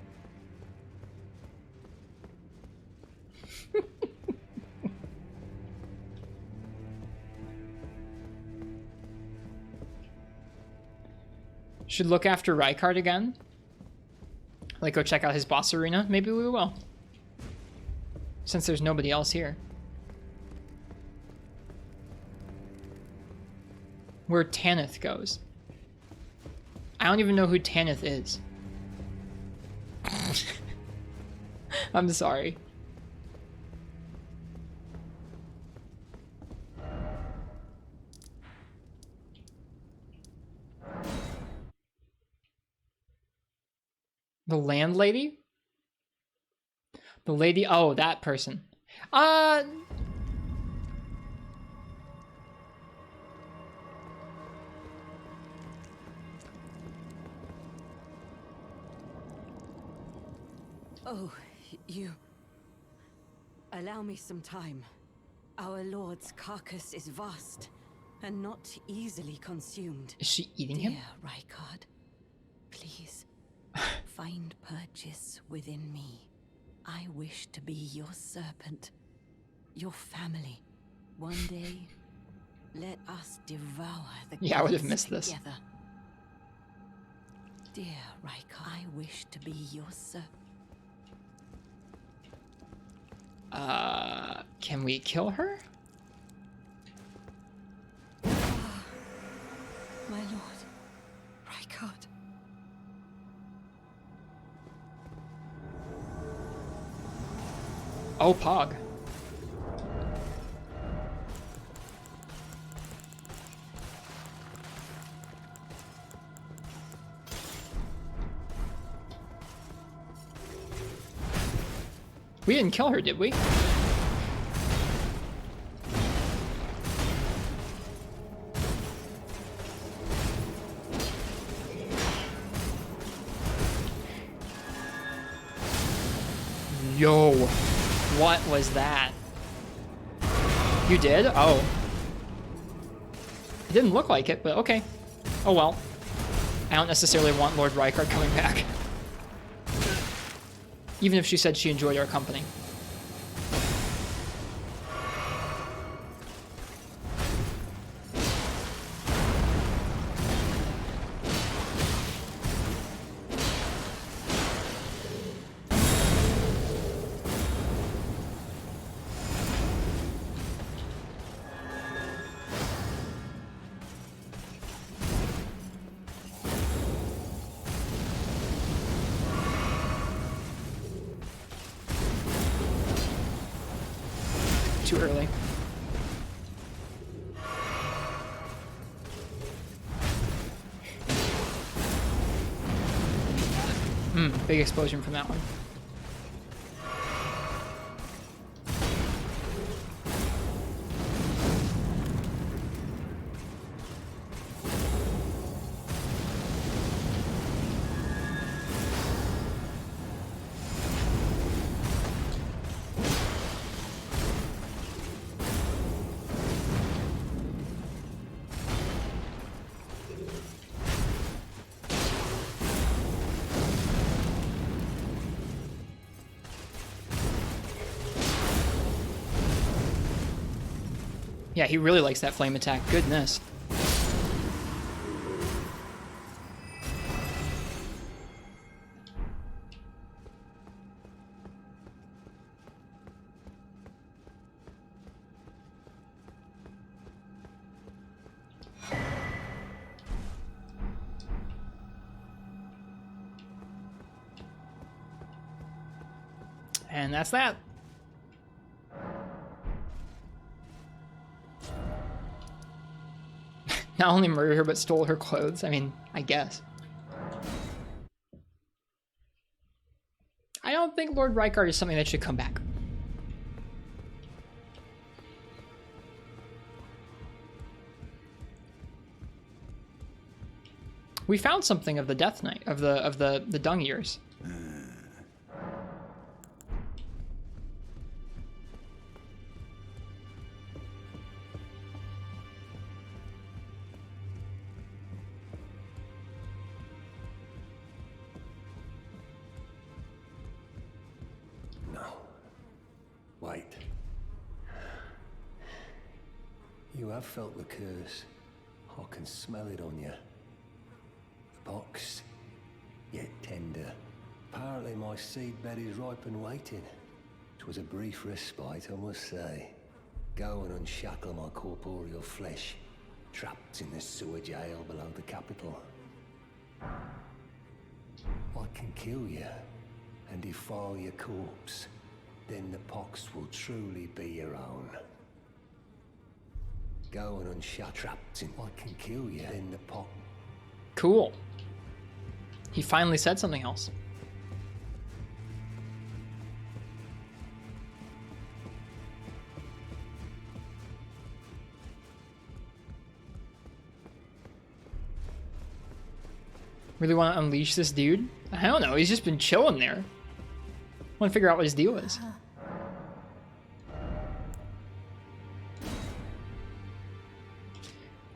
Should look after Rykard again. Like, go check out his boss arena. Maybe we will. Since there's nobody else here. Where Tanith goes. I don't even know who Tanith is. I'm sorry. The landlady? The lady, oh, that person. Oh, you... Allow me some time. Our lord's carcass is vast and not easily consumed. Is she eating him? Dear Rykard, please, find purchase within me. I wish to be your serpent, your family. One day, let us devour the Yeah, I would have gods missed this. together. Dear Rykard, I wish to be your serpent. Can we kill her? My lord, Rykard. Oh, Pog. We didn't kill her, did we? Yo, what was that? You did? Oh. It didn't look like it, but okay. Oh well. I don't necessarily want Lord Rykard coming back. Even if she said she enjoyed our company. Too early. Big explosion from that one. Yeah, he really likes that flame attack. Goodness. And that's that. Not only murdered her, but stole her clothes. I mean, I guess. I don't think Lord Rykard is something that should come back. We found something of the Death Knight, of the Dung Ears. Wait. You have felt the curse. I can smell it on you. The box, yet tender. Apparently my seedbed is ripe and waiting. 'Twas a brief respite, I must say. Go and unshackle my corporeal flesh, trapped in the sewer jail below the capital. I can kill you and defile your corpse. Then the pox will truly be your own. Go and unshut trapped in. I can kill you. Then the pox. Cool. He finally said something else. Really want to unleash this dude? I don't know. He's just been chilling there. I want to figure out what his deal is.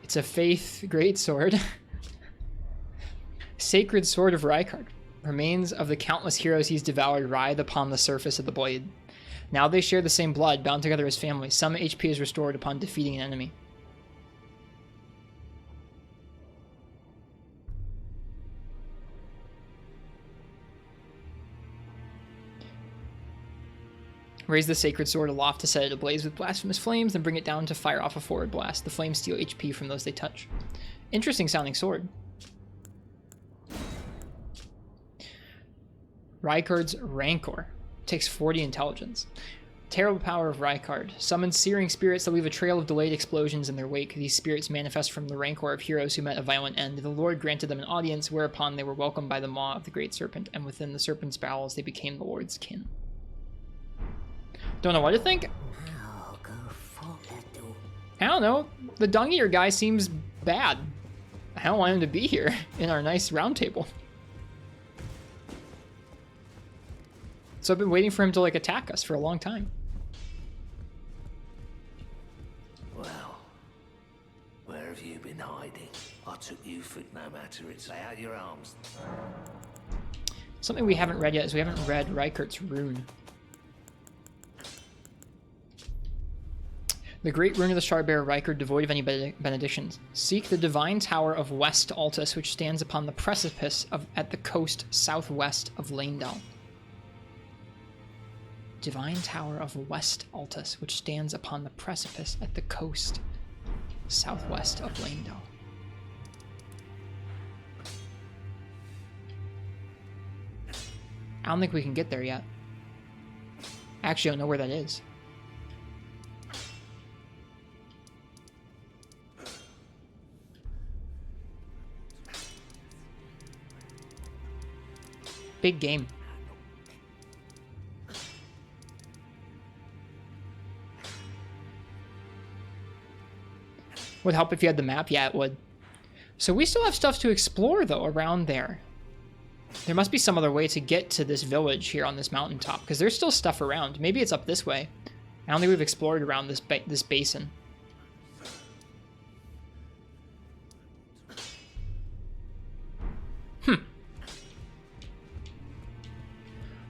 It's a Faith Greatsword. Sacred Sword of Rykard. Remains of the countless heroes he's devoured writhe upon the surface of the blade. Now they share the same blood, bound together as family. Some HP is restored upon defeating an enemy. Raise the sacred sword aloft to set it ablaze with blasphemous flames, then bring it down to fire off a forward blast. The flames steal HP from those they touch. Interesting sounding sword. Rykard's Rancor. Takes 40 intelligence. Terrible power of Rykard. Summons searing spirits that leave a trail of delayed explosions in their wake. These spirits manifest from the rancor of heroes who met a violent end. The Lord granted them an audience, whereupon they were welcomed by the maw of the great serpent, and within the serpent's bowels they became the Lord's kin. Don't know what to think. I don't know. The Dung Eater guy seems bad. I don't want him to be here in our nice round table. So I've been waiting for him to like attack us for a long time. Well, where have you been hiding? I took you for no matter it's lay out your arms. Something we haven't read yet is we haven't read Rykard's rune. The great rune of the Shardbearer Rykard, devoid of any benedictions. Seek the divine tower of West Altus, which stands upon the precipice at the coast southwest of Leyndal. Divine tower of West Altus, which stands upon the precipice at the coast southwest of Leyndal. I don't think we can get there yet. I actually don't know where that is. Big game. Would help if you had the map. Yeah, it would. So we still have stuff to explore, though, around there. There must be some other way to get to this village here on this mountaintop, because there's still stuff around. Maybe it's up this way. I don't think we've explored around this basin.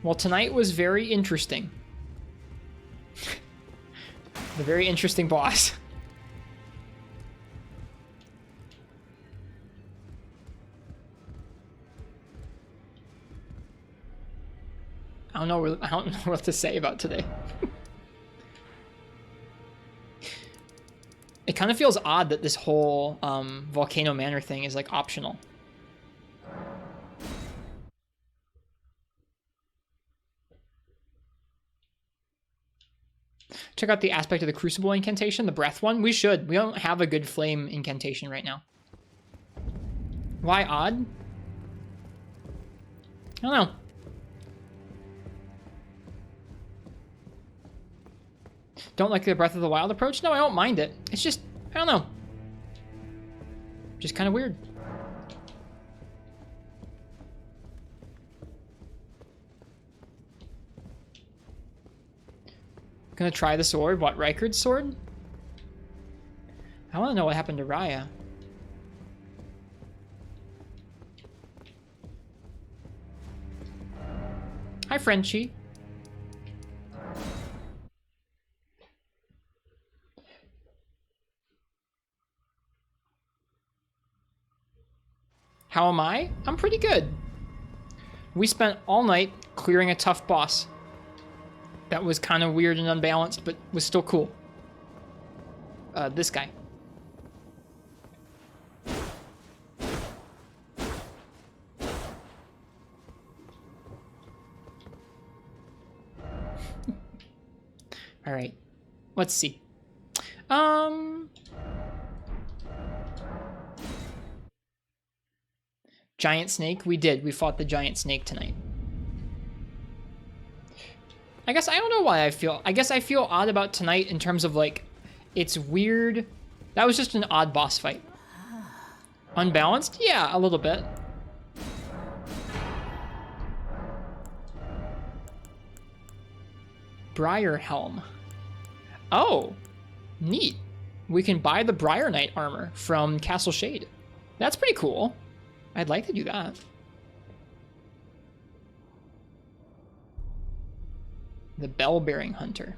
Well, tonight was very interesting. The very interesting boss. I don't know what to say about today. It kind of feels odd that this whole Volcano Manor thing is like optional. Check out the aspect of the Crucible incantation, the breath one. We should. We don't have a good flame incantation right now. Why odd? I don't know. Don't like the Breath of the Wild approach? No, I don't mind it. It's just, I don't know. Just kind of weird. Gonna try the sword. What, Rykard's sword? I want to know what happened to Raya. Hi, Frenchie. How am I? I'm pretty good. We spent all night clearing a tough boss. That was kind of weird and unbalanced, but was still cool. This guy. All right, let's see. Giant snake, we did. We fought the giant snake tonight. I guess I don't know why I guess I feel odd about tonight in terms of like, it's weird. That was just an odd boss fight. Unbalanced? Yeah, a little bit. Briar Helm. Oh, neat. We can buy the Briar Knight armor from Castle Shade. That's pretty cool. I'd like to do that. The Bell-bearing Hunter.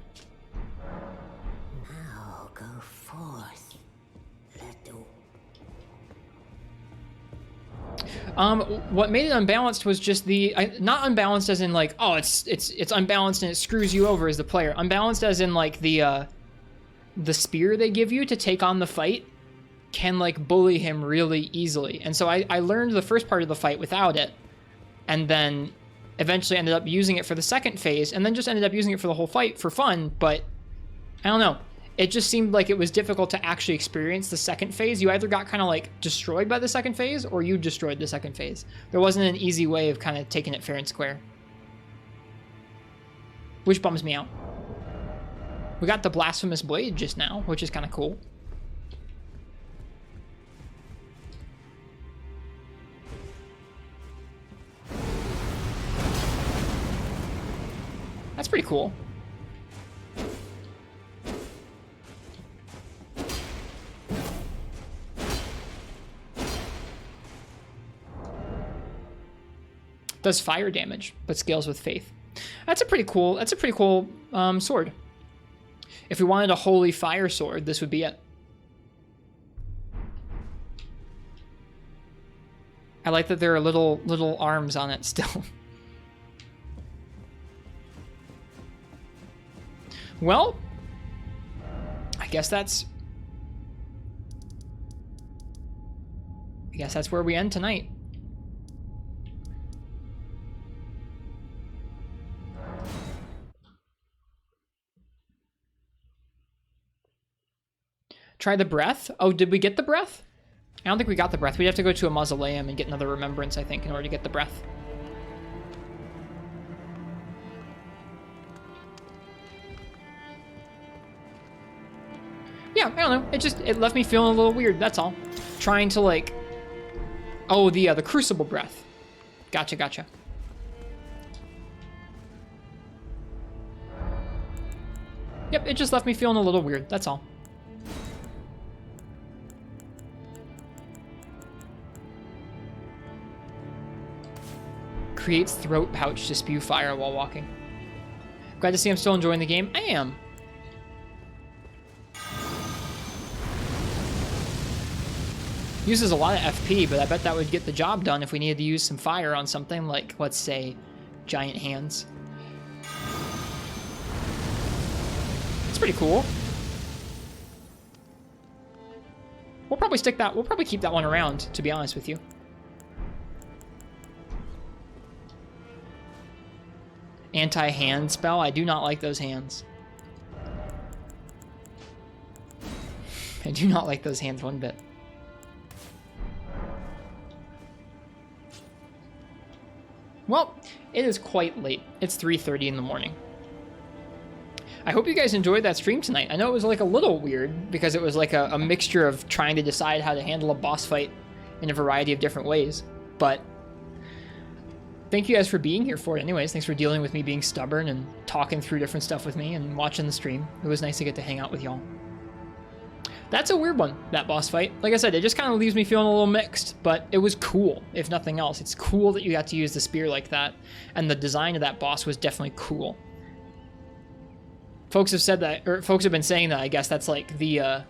Now go forth, little. What made it unbalanced was just the not unbalanced as in like, oh, it's unbalanced and it screws you over as the player. Unbalanced as in like the spear they give you to take on the fight can like bully him really easily. And so I learned the first part of the fight without it, and then eventually ended up using it for the second phase, and then just ended up using it for the whole fight for fun. But I don't know. It just seemed like it was difficult to actually experience the second phase. You either got kind of like destroyed by the second phase, or you destroyed the second phase. There wasn't an easy way of kind of taking it fair and square. Which bums me out. We got the Blasphemous Blade just now, which is kind of cool. That's pretty cool. Does fire damage, but scales with faith. That's a pretty cool sword. If we wanted a holy fire sword, this would be it. I like that there are little arms on it still. Well, I guess that's where we end tonight. Try the breath. Oh, did we get the breath? I don't think we got the breath. We'd have to go to a mausoleum and get another remembrance, I think, in order to get the breath. Yeah, I don't know. It left me feeling a little weird, that's all. Trying to like... Oh, the crucible breath. Gotcha. Yep, it just left me feeling a little weird, that's all. Creates throat pouch to spew fire while walking. Glad to see I'm still enjoying the game. I am. Uses a lot of FP, but I bet that would get the job done if we needed to use some fire on something like, let's say, giant hands. It's pretty cool. We'll probably keep that one around, to be honest with you. Anti-hand spell? I do not like those hands. I do not like those hands one bit. Well, it is quite late. It's 3:30 in the morning. I hope you guys enjoyed that stream tonight. I know it was like a little weird because it was like a mixture of trying to decide how to handle a boss fight in a variety of different ways, but thank you guys for being here for it anyways. Thanks for dealing with me being stubborn and talking through different stuff with me and watching the stream. It was nice to get to hang out with y'all. That's a weird one, that boss fight. Like I said, it just kind of leaves me feeling a little mixed, but it was cool, if nothing else. It's cool that you got to use the spear like that, and the design of that boss was definitely cool. Folks have said that, or folks have been saying that, I guess that's like the,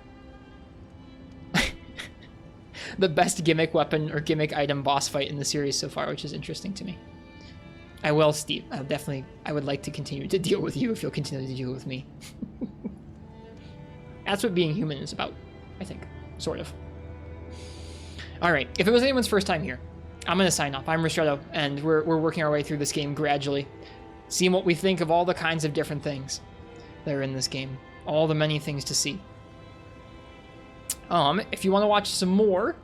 the best gimmick weapon or gimmick item boss fight in the series so far, which is interesting to me. I will, Steve. I would like to continue to deal with you if you'll continue to deal with me. That's what being human is about, I think. Sort of. Alright, if it was anyone's first time here, I'm going to sign off. I'm Ristretto, and we're working our way through this game gradually, seeing what we think of all the kinds of different things that are in this game. All the many things to see. If you want to watch some more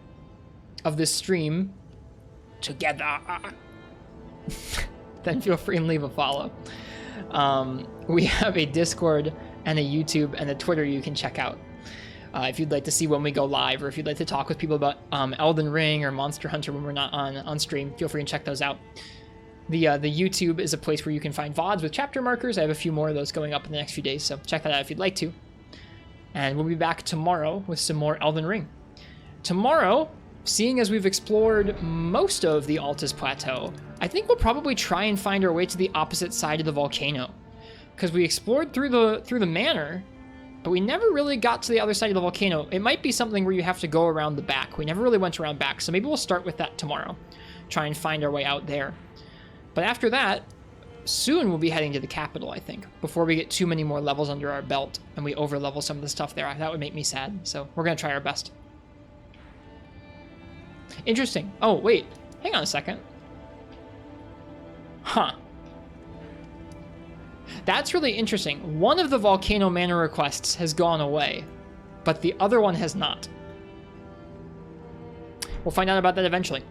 of this stream together, then feel free and leave a follow. We have a Discord and a YouTube and a Twitter you can check out. If you'd like to see when we go live, or if you'd like to talk with people about Elden Ring or Monster Hunter when we're not on stream, feel free and check those out. The YouTube is a place where you can find VODs with chapter markers. I have a few more of those going up in the next few days, so check that out if you'd like to. And we'll be back tomorrow with some more Elden Ring. Tomorrow, seeing as we've explored most of the Altus Plateau, I think we'll probably try and find our way to the opposite side of the volcano. Because we explored through the manor, but we never really got to the other side of the volcano. It might be something where you have to go around the back. We never really went around back, so maybe we'll start with that tomorrow. Try and find our way out there. But after that, soon we'll be heading to the capital, I think, before we get too many more levels under our belt and we over-level some of the stuff there. That would make me sad, so we're going to try our best. Interesting. Oh, wait. Hang on a second. Huh. That's really interesting. One of the Volcano Manor requests has gone away, but the other one has not. We'll find out about that eventually.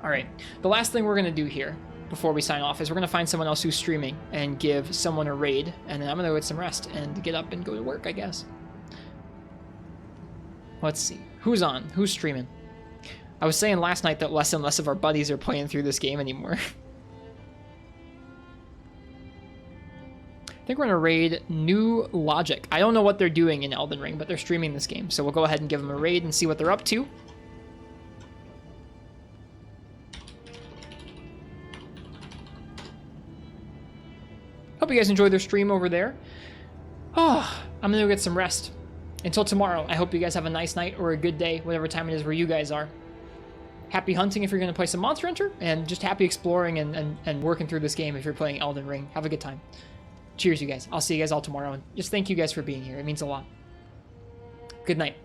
All right. The last thing we're going to do here before we sign off is we're going to find someone else who's streaming and give someone a raid, and then I'm going to go get some rest and get up and go to work, I guess. Let's see. Who's on? Who's streaming? I was saying last night that less and less of our buddies are playing through this game anymore. I think we're going to raid New Logic. I don't know what they're doing in Elden Ring, but they're streaming this game, so we'll go ahead and give them a raid and see what they're up to. Hope you guys enjoyed their stream over there. Oh, I'm going to go get some rest. Until tomorrow, I hope you guys have a nice night or a good day, whatever time it is where you guys are. Happy hunting if you're going to play some Monster Hunter, and just happy exploring and working through this game if you're playing Elden Ring. Have a good time. Cheers, you guys. I'll see you guys all tomorrow, and just thank you guys for being here. It means a lot. Good night.